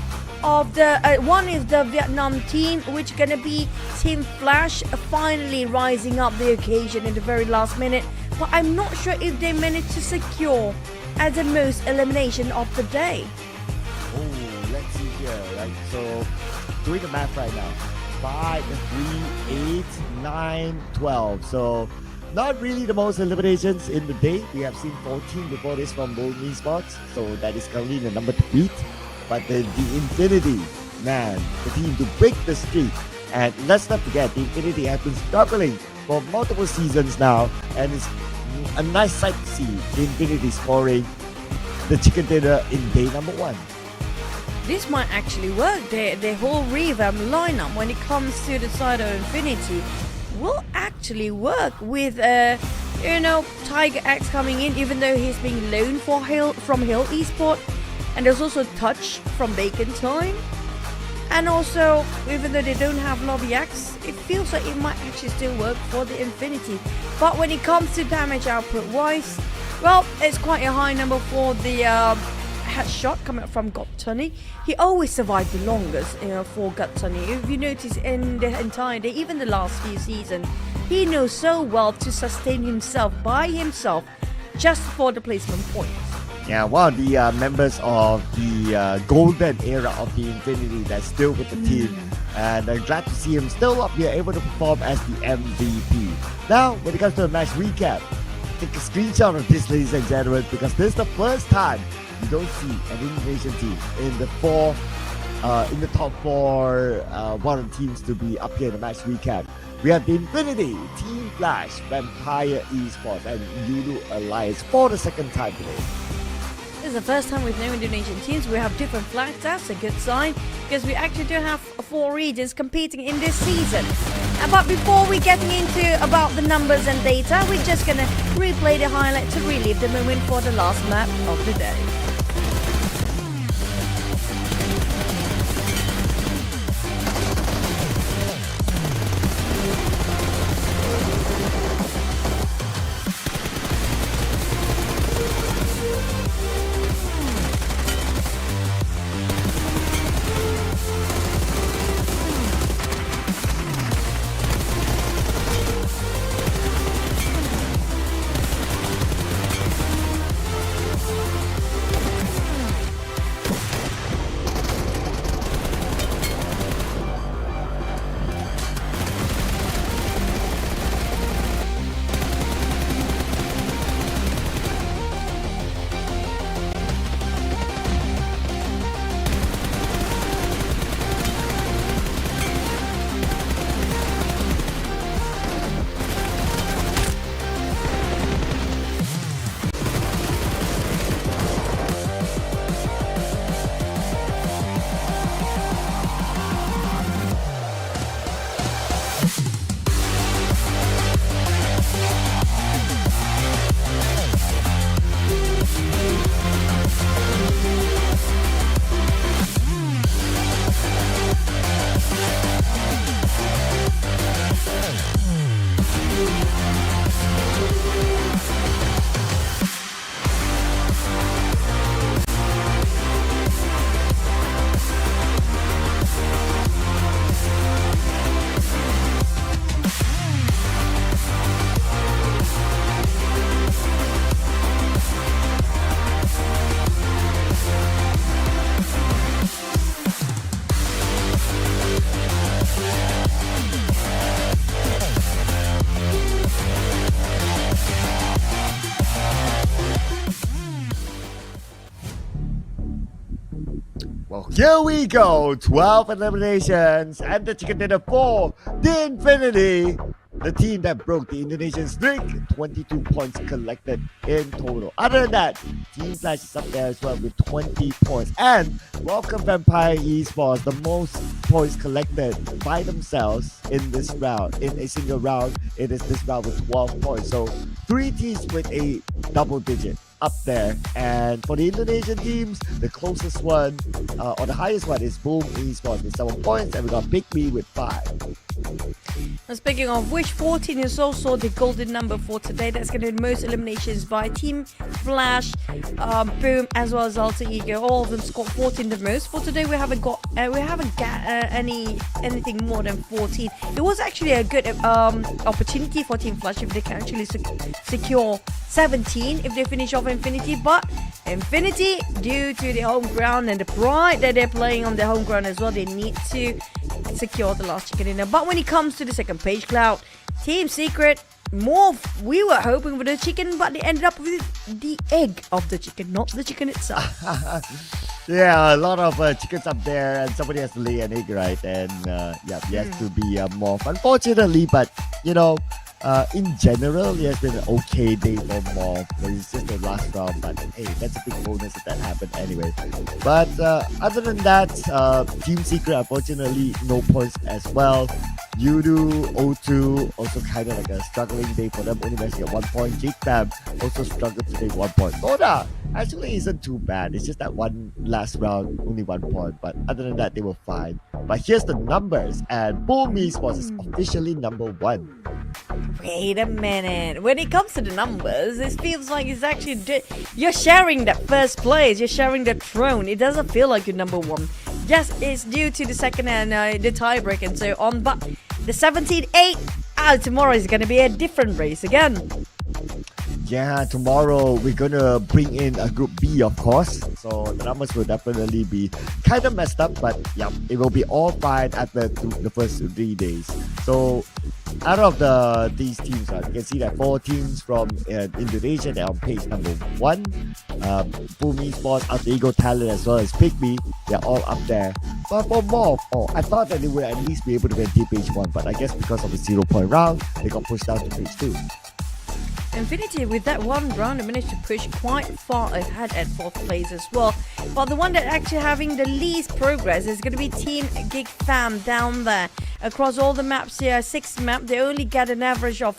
of the one is the Vietnam team, which gonna be Team Flash, finally rising up the occasion in the very last minute. But I'm not sure if they managed to secure as the most elimination of the day. Oh, let's see here, right? So, doing the math right now. 5, 3, 8, 9, 12. So, not really the most eliminations in the day. We have seen 14 before this from WOIN Esports. So, that is currently the number to beat. But the Infinity, man, the team to break the streak. And let's not forget, the Infinity have been struggling for multiple seasons now. And it's a nice sight to see the Infinity scoring the chicken dinner in day number 1. This might actually work. Their whole revamp lineup when it comes to the side of Infinity will actually work with Tiger X coming in, even though he's being loaned from Hill Esports. And there's also Touch from Bacon Time. And also, even though they don't have Lobby X, it feels like it might actually still work for the Infinity. But when it comes to damage output wise, well, it's quite a high number for the headshot coming from Gottunny. He always survived the longest for Gottunny. If you notice in the entire day, even the last few seasons, he knows so well to sustain himself by himself just for the placement points. Yeah, one of the members of the golden era of the Infinity that's still with the team. And I'm glad to see him still up here, able to perform as the MVP. Now, when it comes to the match recap, take a screenshot of this, ladies and gentlemen, because this is the first time you don't see an Indonesian team in the top 4 one of the teams to be up here in the match recap. We have the Infinity, Team Flash, Vampire Esports, and YOODO Alliance for the second time today. This is the first time with no Indonesian teams. We have different flags. That's a good sign because we actually do have 4 regions competing in this season. But before we getting into about the numbers and data, we're just gonna replay the highlight to relive the moment for the last map of the day. Well, here we go. 12 eliminations and the chicken dinner for the Infinity. The team that broke the Indonesian streak. 22 points collected in total. Other than that, Team Flash is up there as well with 20 points. And welcome Vampire Esports, the most points collected by themselves in this round. In a single round, it is this round with 12 points. So 3 teams with a double digit up there. And for the Indonesian teams, the closest one or the highest one is Boom Esports with 7 points, and we got PIGMY with 5. And speaking of which, 14 is also the golden number for today. That's going to be the most eliminations by Team Flash, Boom, as well as Alter Ego. All of them scored 14 the most. For today, we haven't got anything more than 14. It was actually a good opportunity for Team Flash if they can actually secure 17 if they finish off Infinity, but Infinity, due to the home ground and the pride that they're playing on the home ground as well, they need to secure the last chicken dinner. But when it comes to the second page, Cloud, Team Secret, MORPH, we were hoping for the chicken, but they ended up with the egg of the chicken, not the chicken itself. Yeah, a lot of chickens up there, and somebody has to lay an egg, right? And yeah, it has to be MORPH, unfortunately, but you know, in general, it has been an okay day for MORPH, but it's just the last round. But hey, that's a big bonus if that happened anyway. But other than that, Team Secret, unfortunately, no points as well. YOODO, O2, also kind of like a struggling day for them, only managed to get 1 point. GEEK also struggled to take 1 point. TODAK actually isn't too bad. It's just that one last round, only 1 point. But other than that, they were fine. But here's the numbers, and Boom Esports is officially number 1. Wait a minute. When it comes to the numbers, it feels like it's actually you're sharing that first place. You're sharing the throne. It doesn't feel like you're number 1. Yes, it's due to the second and the tiebreak and so on. But the 17-8 tomorrow is going to be a different race again. Yeah, tomorrow we're gonna bring in a group B, of course. So the numbers will definitely be kind of messed up, but yeah, it will be all fine after the first 3 days. So out of these teams, you can see that 4 teams from Indonesia, they're on page number 1. Boom Esports, Alter Ego, TALON, as well as PIGMY, they're all up there. But for MORPH, I thought that they would at least be able to maintain page 1, but I guess because of the 0 point round, they got pushed down to page 2. Infinity, with that one round, managed to push quite far ahead at 4th place as well. But the one that actually having the least progress is going to be Team GEEK Fam down there. Across all the maps here, 6 maps, they only get an average of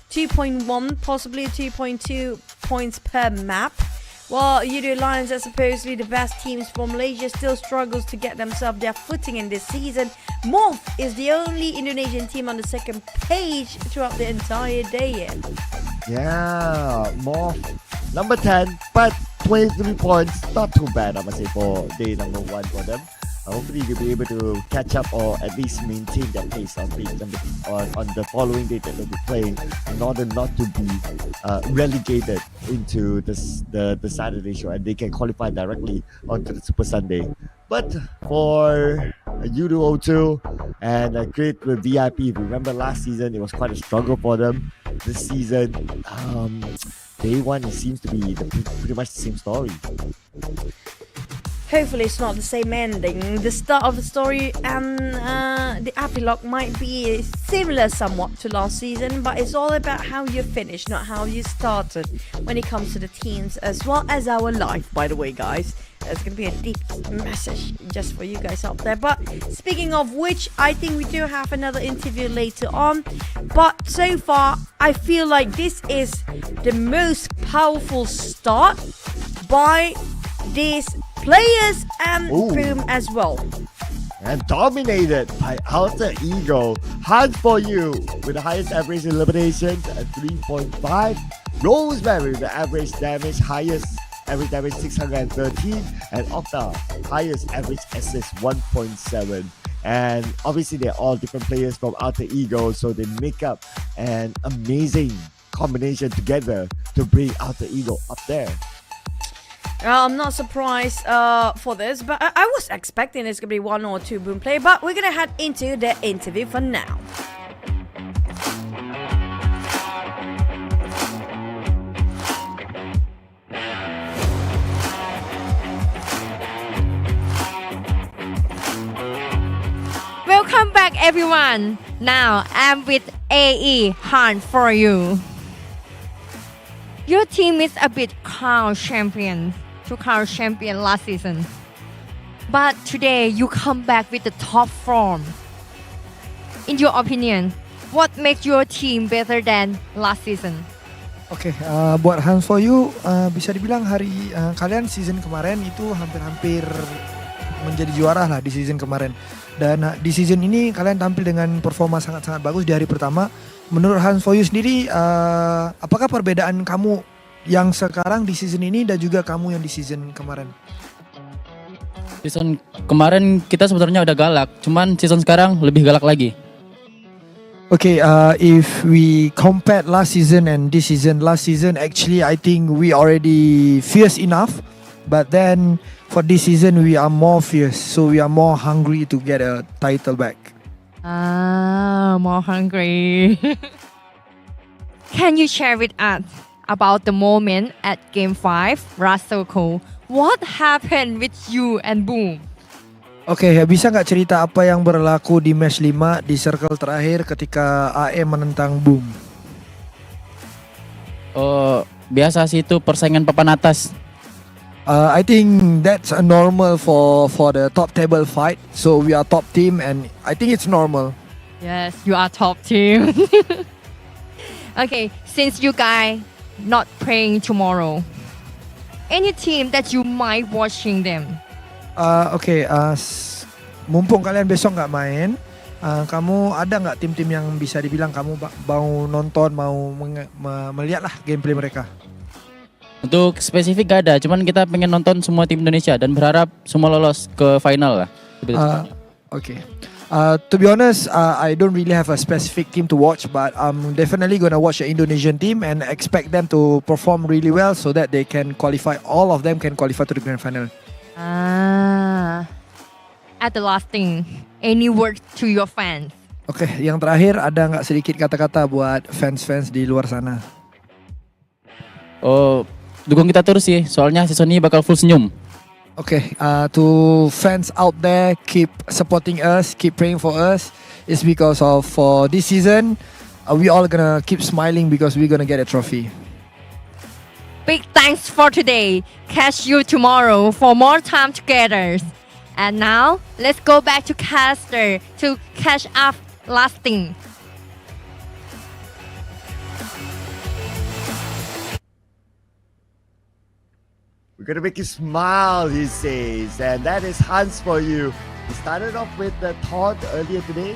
2.1, possibly 2.2 points per map. While YOODO Lions are supposedly the best teams from Malaysia still struggles to get themselves their footing in this season. MORPH is the only Indonesian team on the second page throughout the entire day. Yeah, MORPH number 10, but 23 points, not too bad I must say for day number 1 for them. Hopefully they'll be able to catch up or at least maintain their pace on the following day that they'll be playing in order not to be relegated into the Saturday show and they can qualify directly onto the Super Sunday. But for YOODO 02 and a great VIP, if you remember last season, it was quite a struggle for them. This season, day 1, it seems to be pretty much the same story. Hopefully it's not the same ending. The start of the story and the epilogue might be similar somewhat to last season, but it's all about how you finish, not how you started when it comes to the teams as well as our life, by the way, guys. It's going to be a deep message just for you guys out there. But speaking of which, I think we do have another interview later on. But so far, I feel like this is the most powerful start by these players and Boom as well. And dominated by Alter Ego. Hunt for you with the highest average eliminations at 3.5. Rosemary with the average damage, highest average damage 613. And Octa, highest average assist 1.7. And obviously they're all different players from Alter Ego, so they make up an amazing combination together to bring Alter Ego up there. I'm not surprised for this, but I was expecting it's going to be 1 or 2 Boom play, but we're going to head into the interview for now. Welcome back, everyone. Now I'm with AE Hunt for you. Your team is a bit crown champion last season, but today you come back with the top form. In your opinion, what makes your team better than last season? Oke, buat Hunt for you, bisa dibilang kalian season kemarin itu hampir-hampir menjadi juara lah di season kemarin. Dan di season ini kalian tampil dengan performa sangat-sangat bagus di hari pertama. Menurut Hunt for you sendiri, apakah perbedaan kamu yang sekarang di season ini dan juga kamu yang di season kemarin? Season kemarin kita sebenarnya udah galak, cuman season sekarang lebih galak lagi. Okay, if we compare last season and this season, last season actually I think we already fierce enough, but then for this season we are more fierce, so we are more hungry to get a title back. More hungry. Can you share with us about the moment at Game 5, Russell Cole? What happened with you and Boom? Oke, bisa nggak cerita apa yang berlaku di match 5 di circle terakhir ketika AM menentang Boom? Biasa sih itu persaingan papan atas. I think that's a normal for the top table fight. So we are top team and I think it's normal. Yes, you are top team. Okay, since you guys not playing tomorrow, any team that you might watching them? Mumpung kalian besok nggak main, kamu ada nggak tim-tim yang bisa dibilang kamu mau nonton, mau melihat lah gameplay mereka? Untuk spesifik gak ada, cuman kita pengen nonton semua tim Indonesia dan berharap semua lolos ke final lah. To be honest, I don't really have a specific team to watch, but I'm definitely gonna watch the Indonesian team and expect them to perform really well so that they can qualify. All of them can qualify to the grand final. At the last thing, any word to your fans? Oke, yang terakhir ada nggak sedikit kata-kata buat fans-fans di luar sana? Dukung kita terus sih, soalnya season ini bakal full senyum. To fans out there, keep supporting us, keep praying for us. It's because of for this season, we all gonna keep smiling because we're gonna get a trophy. Big thanks for today. Catch you tomorrow for more time together. And now, let's go back to Caster to catch up last thing. We're gonna make you smile, he says, and that is Hans for you. He started off with the taunt earlier today.